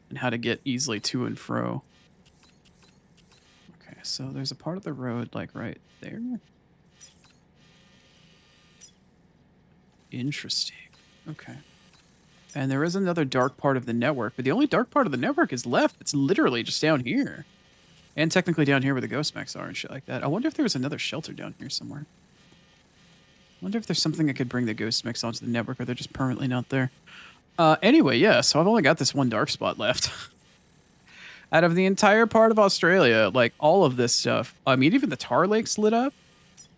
and how to get easily to and fro. Okay, so there's a part of the road like right there. Interesting. Okay. And there is another dark part of the network, but the only dark part of the network is left. It's literally just down here. And technically down here where the ghost mechs are and shit like that. I wonder if there was another shelter down here somewhere. I wonder if there's something that could bring the ghost mechs onto the network, or they're just permanently not there. Anyway, yeah, so I've only got this one dark spot left. Out of the entire part of Australia, like all of this stuff. I mean, even the tar lake's lit up.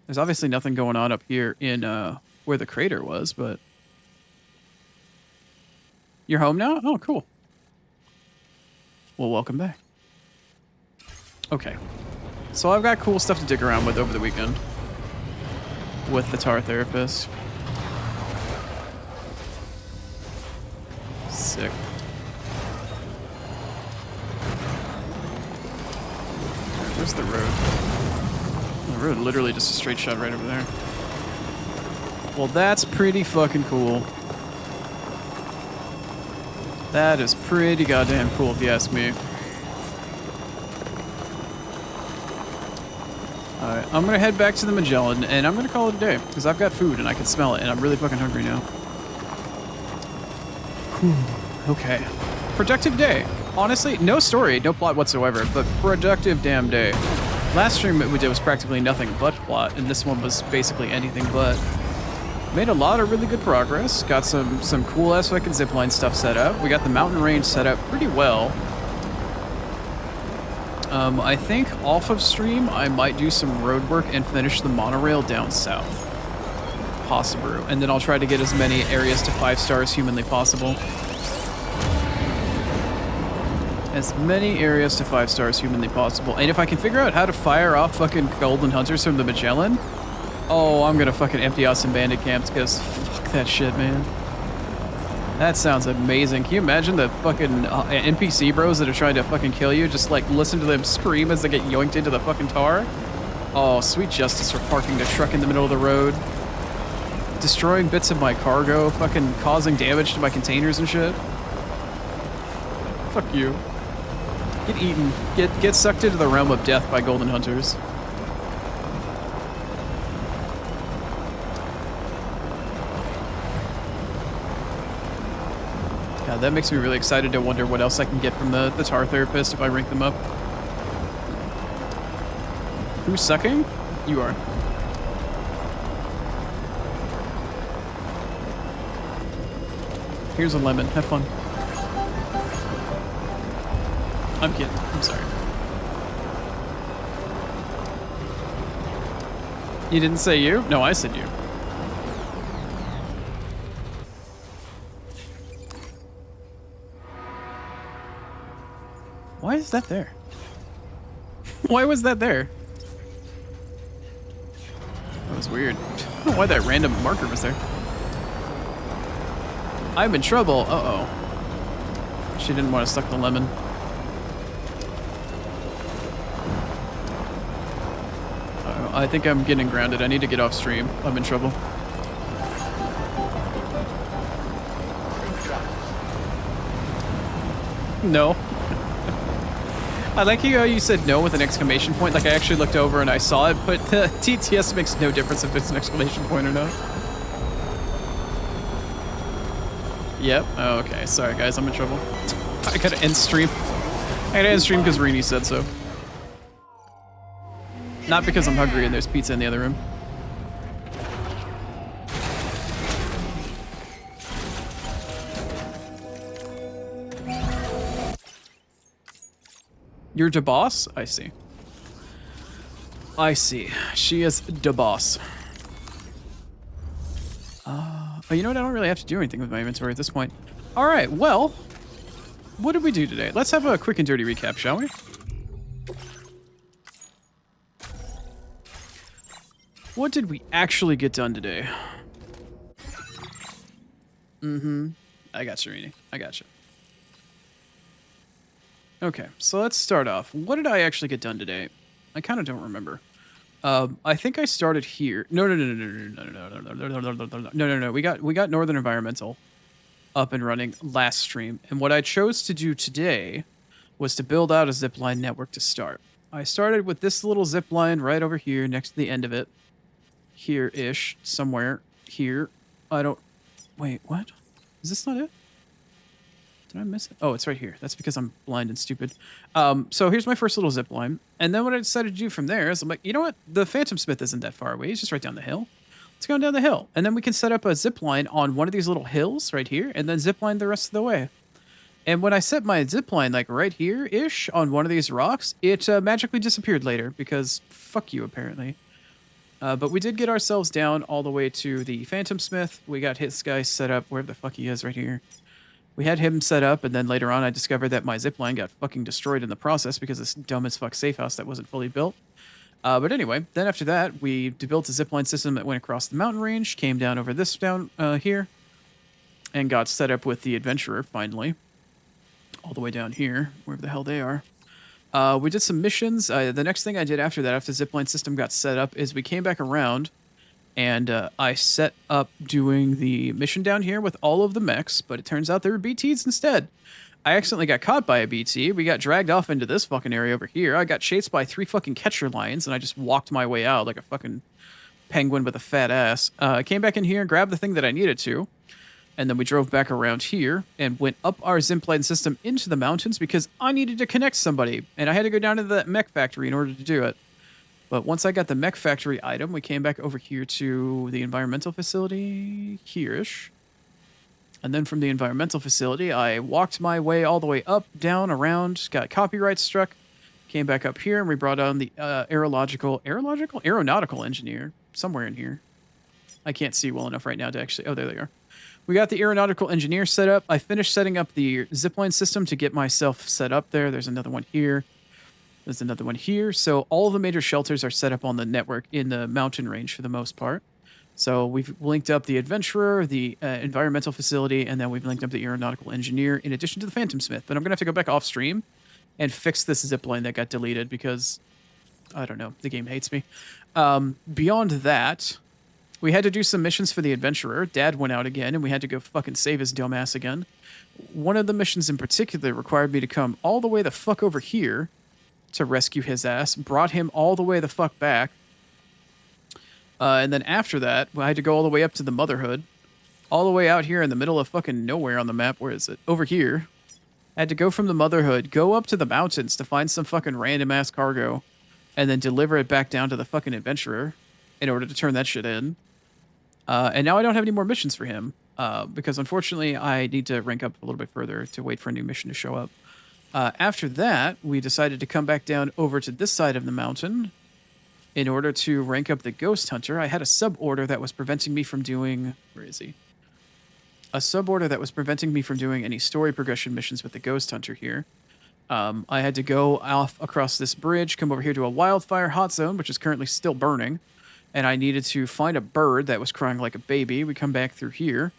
There's obviously nothing going on up here in where the crater was, but... You're home now? Oh, cool. Well, welcome back. Okay. So I've got cool stuff to dig around with over the weekend. With the tar therapist. Sick. Where's the road? The road literally just a straight shot right over there. Well, that's pretty fucking cool. That is pretty goddamn cool if you ask me. Alright, I'm gonna head back to the Magellan and I'm gonna call it a day because I've got food and I can smell it and I'm really fucking hungry now. Whew. Okay. Productive day. Honestly, no story, no plot whatsoever, but productive damn day. Last stream we did was practically nothing but plot, and this one was basically anything but. Made a lot of really good progress. Got some cool ass fucking zipline stuff set up. We got the mountain range set up pretty well. I think off of stream I might do some road work and finish the monorail down south. Possible. And then I'll try to get as many areas to 5 stars humanly possible. As many areas to 5 stars humanly possible. And if I can figure out how to fire off fucking golden hunters from the Magellan, oh, I'm gonna fucking empty out some bandit camps because fuck that shit, man. That sounds amazing. Can you imagine the fucking NPC bros that are trying to fucking kill you? Just like listen to them scream as they get yoinked into the fucking tar. Oh, sweet justice for parking the truck in the middle of the road. Destroying bits of my cargo, fucking causing damage to my containers and shit. Fuck you. Get eaten. Get sucked into the realm of death by golden hunters. God, that makes me really excited to wonder what else I can get from the tar therapist if I rank them up. Who's sucking? You are. Here's a lemon. Have fun. I'm kidding. I'm sorry. You didn't say you? No, I said you. Why is that there? Why was that there? That was weird. I don't know why that random marker was there. I'm in trouble. Uh-oh. She didn't want to suck the lemon. I think I'm getting grounded. I need to get off stream. I'm in trouble. No. I like how you said no with an exclamation point. Like I actually looked over and I saw it, but the TTS makes no difference if it's an exclamation point or not. Yep. Oh, okay. Sorry, guys. I'm in trouble. I gotta end stream. I gotta end stream because Rini said so. Not because I'm hungry and there's pizza in the other room. You're the boss? I see. I see. She is the boss. Oh, you know what? I don't really have to do anything with my inventory at this point. All right, well, what did we do today? Let's have a quick and dirty recap, shall we? What did we actually get done today? I got you, Rini. I got you. Okay, so let's start off. What did I actually get done today? I kind of don't remember. I think I started here. No. We got Northern Environmental up and running last stream, and what I chose to do today was to build out a zipline network to start. I started with this little zipline right over here next to the end of it. Here-ish, somewhere here. I don't... Wait, what? Is this not it? Did I miss it? Oh, it's right here. That's because I'm blind and stupid. So here's my first little zip line. And then what I decided to do from there is I'm like, you know what? The Phantom Smith isn't that far away. It's just right down the hill. Let's go down the hill. And then we can set up a zip line on one of these little hills right here and then zip line the rest of the way. And when I set my zip line like right here-ish on one of these rocks, it magically disappeared later because fuck you, apparently. But we did get ourselves down all the way to the Phantom Smith. We got his guy set up wherever the fuck he is right here. We had him set up, and then later on I discovered that my zipline got fucking destroyed in the process because this dumb as fuck safe house that wasn't fully built. But anyway, then after that, we built a zipline system that went across the mountain range, came down over this down here, and got set up with the Adventurer, finally. All the way down here, wherever the hell they are. We did some missions. The next thing I did after that, after the zipline system got set up, is we came back around, and I set up doing the mission down here with all of the mechs, but it turns out there were BTs instead. I accidentally got caught by a BT. We got dragged off into this fucking area over here. I got chased by 3 fucking catcher lions, and I just walked my way out like a fucking penguin with a fat ass. I came back in here and grabbed the thing that I needed to, and then we drove back around here and went up our zipline system into the mountains because I needed to connect somebody, and I had to go down to that mech factory in order to do it. But once I got the mech factory item, we came back over here to the environmental facility here-ish. And then from the environmental facility, I walked my way all the way up, down, around, got copyright struck, came back up here, and we brought on the aeronautical engineer somewhere in here. I can't see well enough right now to actually... Oh, there they are. We got the aeronautical engineer set up. I finished setting up the zipline system to get myself set up there. There's another one here. There's another one here. So all of the major shelters are set up on the network in the mountain range for the most part. So we've linked up the adventurer, the environmental facility, and then we've linked up the aeronautical engineer in addition to the Phantom Smith. But I'm going to have to go back off stream and fix this zipline that got deleted because, I don't know, the game hates me. Beyond that, we had to do some missions for the adventurer. Dad went out again, and we had to go fucking save his dumbass again. One of the missions in particular required me to come all the way the fuck over here to rescue his ass, brought him all the way the fuck back. And then after that, I had to go all the way up to the Motherhood, all the way out here in the middle of fucking nowhere on the map. Where is it? Over here. I had to go from the Motherhood, go up to the mountains to find some fucking random ass cargo, and then deliver it back down to the fucking adventurer in order to turn that shit in. And now I don't have any more missions for him, because unfortunately I need to rank up a little bit further to wait for a new mission to show up. After that, we decided to come back down over to this side of the mountain in order to rank up the Ghost Hunter. I had a sub-order that was preventing me from doing... Where is he? A sub-order that was preventing me from doing any story progression missions with the Ghost Hunter here. I had to go off across this bridge, come over here to a wildfire hot zone, which is currently still burning. And I needed to find a bird that was crying like a baby. We come back through here,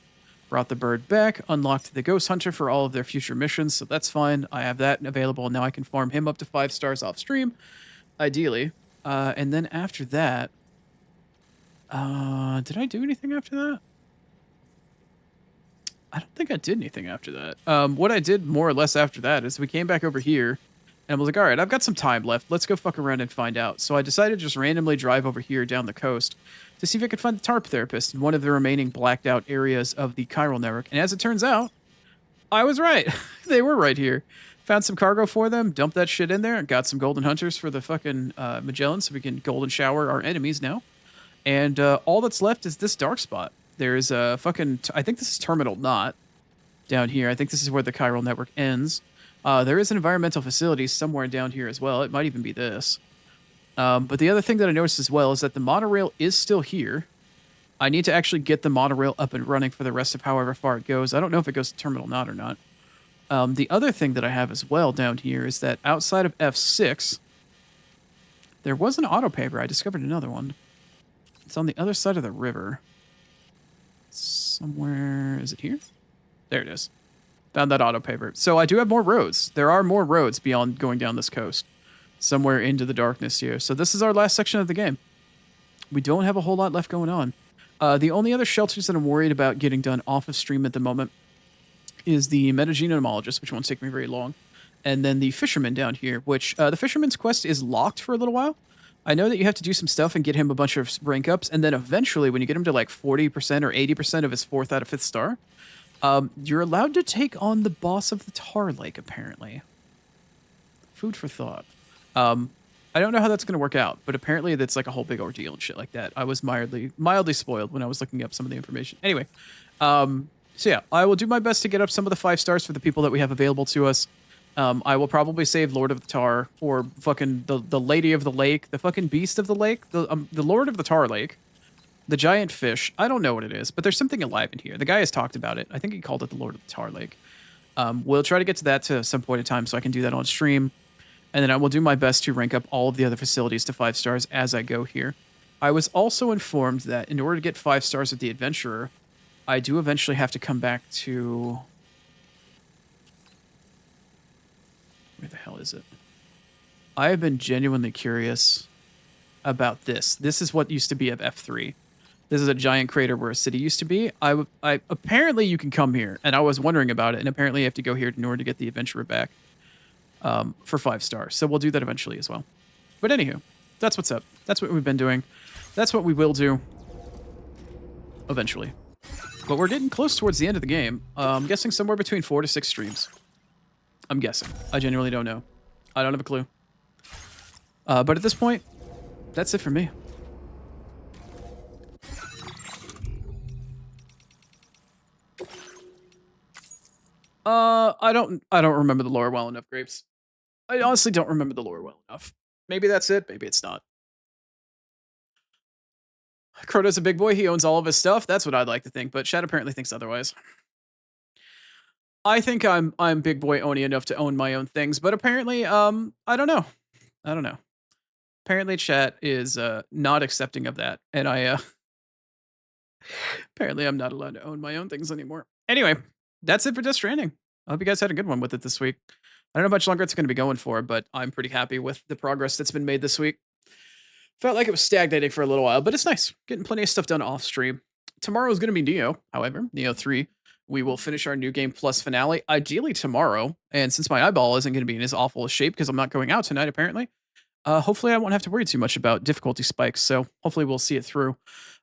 brought the bird back, unlocked the Ghost Hunter for all of their future missions, so that's fine. I have that available. Now I can farm him up to 5 stars off stream, ideally. And then after that... did I do anything after that? I don't think I did anything after that. What I did more or less after that is we came back over here, and I was like, all right, I've got some time left. Let's go fuck around and find out. So I decided to just randomly drive over here down the coast to see if I could find the TARP therapist in one of the remaining blacked out areas of the chiral network. And as it turns out, I was right. They were right here. Found some cargo for them, dumped that shit in there, and got some golden hunters for the fucking Magellan so we can golden shower our enemies now. And all that's left is this dark spot. There's a fucking... I think this is Terminal Knot down here. I think this is where the chiral network ends. There is an environmental facility somewhere down here as well. It might even be this. But the other thing that I noticed as well is that the monorail is still here. I need to actually get the monorail up and running for the rest of however far it goes. I don't know if it goes to Terminal Knot or not. The other thing that I have as well down here is that outside of F6, there was an autopaver. I discovered another one. It's on the other side of the river. Somewhere... Is it here? There it is. Found that autopaver. So I do have more roads. There are more roads beyond going down this coast. Somewhere into the darkness here. So this is our last section of the game. We don't have a whole lot left going on. The only other shelters that I'm worried about getting done off of stream at the moment is the metagenomologist, which won't take me very long. And then the fisherman down here, which the fisherman's quest is locked for a little while. I know that you have to do some stuff and get him a bunch of rank ups. And then eventually, when you get him to like 40% or 80% of his 4th out of 5th star, you're allowed to take on the boss of the Tar Lake, apparently. Food for thought. I don't know how that's going to work out, but apparently that's like a whole big ordeal and shit like that. I was mildly spoiled when I was looking up some of the information. Anyway, so yeah, I will do my best to get up some of the 5 stars for the people that we have available to us. I will probably save Lord of the Tar or fucking the Lady of the Lake, the fucking Beast of the Lake, the Lord of the Tar Lake, the giant fish. I don't know what it is, but there's something alive in here. The guy has talked about it. I think he called it the Lord of the Tar Lake. We'll try to get to that to some point in time so I can do that on stream. And then I will do my best to rank up all of the other facilities to 5 stars as I go here. I was also informed that in order to get 5 stars with the Adventurer, I do eventually have to come back to... Where the hell is it? I have been genuinely curious about this. This is what used to be of F3. This is a giant crater where a city used to be. Apparently you can come here, and I was wondering about it, and apparently you have to go here in order to get the Adventurer back for 5 stars. So we'll do that eventually as well. But anywho, that's what's up. That's what we've been doing. That's what we will do eventually. But we're getting close towards the end of the game. I'm guessing somewhere between 4 to 6 streams. I'm guessing. I genuinely don't know. I don't have a clue. But at this point, That's it for me. I don't remember the lore well enough, Grapes. I honestly don't remember the lore well enough. Maybe that's it, maybe it's not. Croto's a big boy, he owns all of his stuff. That's what I'd like to think, but Shad apparently thinks otherwise. I think I'm big boy Oni enough to own my own things, but apparently, I don't know. I don't know. Apparently chat is not accepting of that, and I apparently I'm not allowed to own my own things anymore. Anyway, that's it for Death Stranding. I hope you guys had a good one with it this week. I don't know how much longer it's going to be going for, but I'm pretty happy with the progress that's been made this week. Felt like it was stagnating for a little while, but it's nice. Getting plenty of stuff done off stream. Tomorrow is going to be Neo, however, Neo 3. We will finish our New Game Plus finale, ideally tomorrow. And since my eyeball isn't going to be in as awful a shape because I'm not going out tonight, apparently, hopefully I won't have to worry too much about difficulty spikes. So hopefully we'll see it through.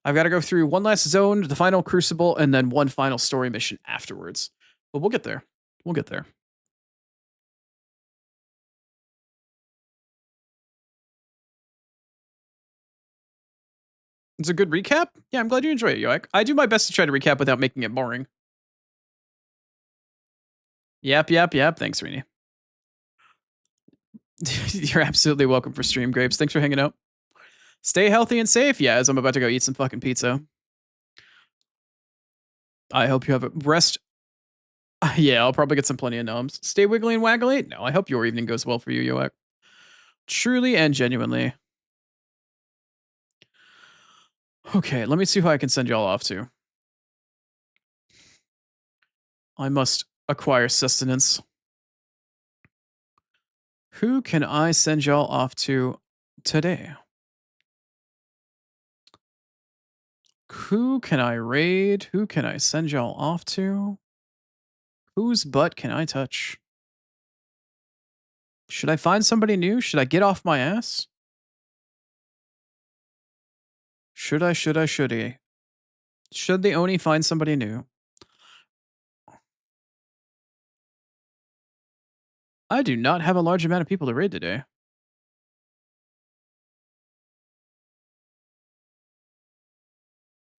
I've got to go through one last zone, the final Crucible, and then one final story mission afterwards. But we'll get there. We'll get there. It's a good recap. Yeah, I'm glad you enjoy it, Yoik. I do my best to try to recap without making it boring. Yep. Thanks, Rini. You're absolutely welcome for stream, Grapes. Thanks for hanging out. Stay healthy and safe. Yeah, as I'm about to go eat some fucking pizza. I hope you have a rest. Yeah, I'll probably get some plenty of gnomes. Stay wiggly and waggly. No, I hope your evening goes well for you, Yoak. Truly and genuinely. Okay, let me see who I can send y'all off to. I must acquire sustenance. Who can I send y'all off to today? Who can I raid? Who can I send y'all off to? Whose butt can I touch? Should I find somebody new? Should I get off my ass? Should I? Should the Oni find somebody new? I do not have a large amount of people to raid today.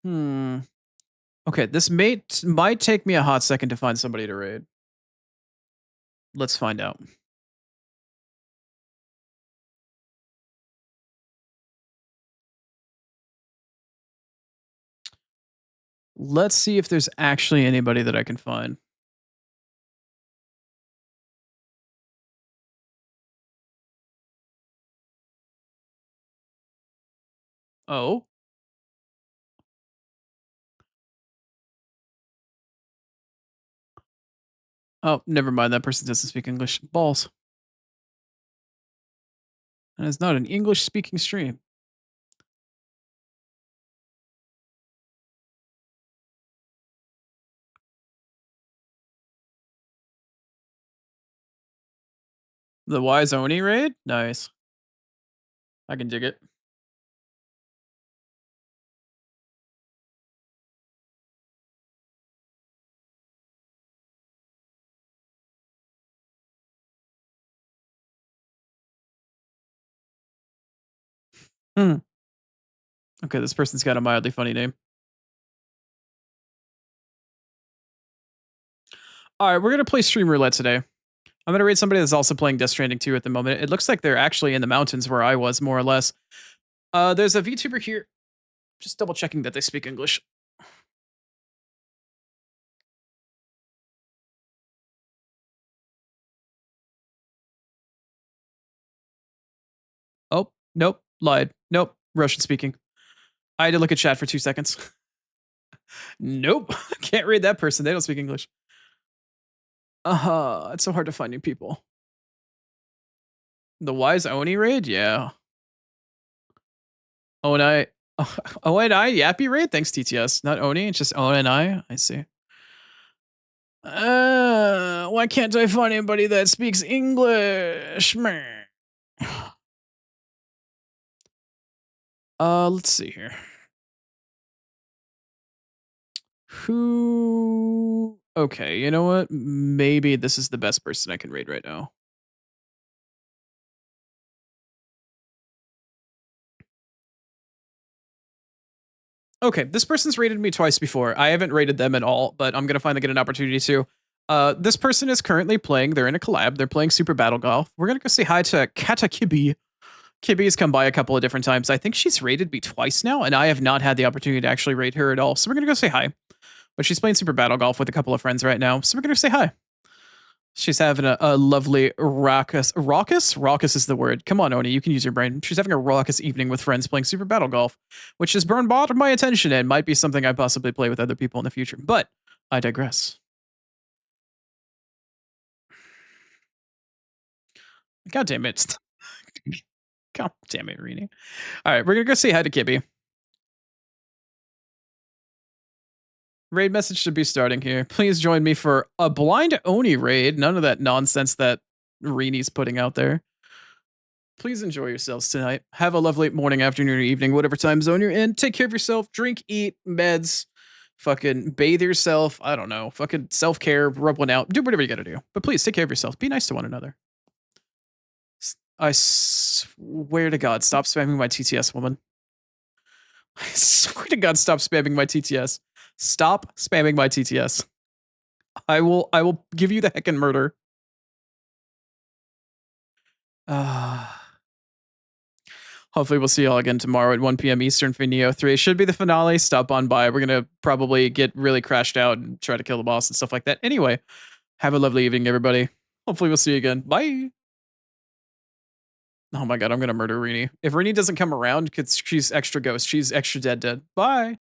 Okay, this might take me a hot second to find somebody to raid. Let's find out. Let's see if there's actually anybody that I can find. Oh. Oh, never mind. That person doesn't speak English. Balls. And it's not an English speaking stream. The Wise Oni raid? Nice. I can dig it. Okay, this person's got a mildly funny name. All right, we're going to play Stream Roulette today. I'm going to raid somebody that's also playing Death Stranding 2 at the moment. It looks like they're actually in the mountains where I was, more or less. There's a VTuber here. Just double checking that they speak English. Oh, nope. Lied. Nope. Russian speaking. I had to look at chat for 2 seconds. Nope. Can't read that person. They don't speak English. It's so hard to find new people. The Wise Oni raid? Yeah. Oh, and I Yappy raid? Thanks, TTS. Not Oni, it's just O and I see. Why can't I find anybody that speaks English? Let's see here. Who? Okay, you know what? Maybe this is the best person I can raid right now. Okay, this person's rated me twice before. I haven't rated them at all, but I'm gonna finally get an opportunity to. This person is currently playing. They're in a collab. They're playing Super Battle Golf. We're gonna go say hi to Katakibi. Kibby's come by a couple of different times. I think she's rated me twice now, and I have not had the opportunity to actually rate her at all. So we're gonna go say hi. But she's playing Super Battle Golf with a couple of friends right now. So we're gonna say hi. She's having a lovely raucous. Raucous is the word. Come on, Oni, you can use your brain. She's having a raucous evening with friends playing Super Battle Golf, which has burned bought my attention and might be something I possibly play with other people in the future. But I digress. God damn it. God damn it, Rini. All right, we're gonna go say hi to Kibby. Raid message should be starting here. Please join me for a blind Oni raid. None of that nonsense that Rini's putting out there. Please enjoy yourselves tonight. Have a lovely morning, afternoon, or evening, whatever time zone you're in. Take care of yourself. Drink, eat, meds. Fucking bathe yourself. I don't know. Fucking self-care. Rub one out. Do whatever you gotta do. But please take care of yourself. Be nice to one another. I swear to God, stop spamming my TTS, woman. I swear to God, stop spamming my TTS. Stop spamming my TTS. I will give you the heckin' murder. Hopefully we'll see y'all again tomorrow at 1 p.m. Eastern for Neo 3. It should be the finale. Stop on by. We're gonna probably get really crashed out and try to kill the boss and stuff like that. Anyway, have a lovely evening, everybody. Hopefully we'll see you again. Bye. Oh my God, I'm gonna murder Rini. If Rini doesn't come around, because she's extra ghost, she's extra dead. Bye.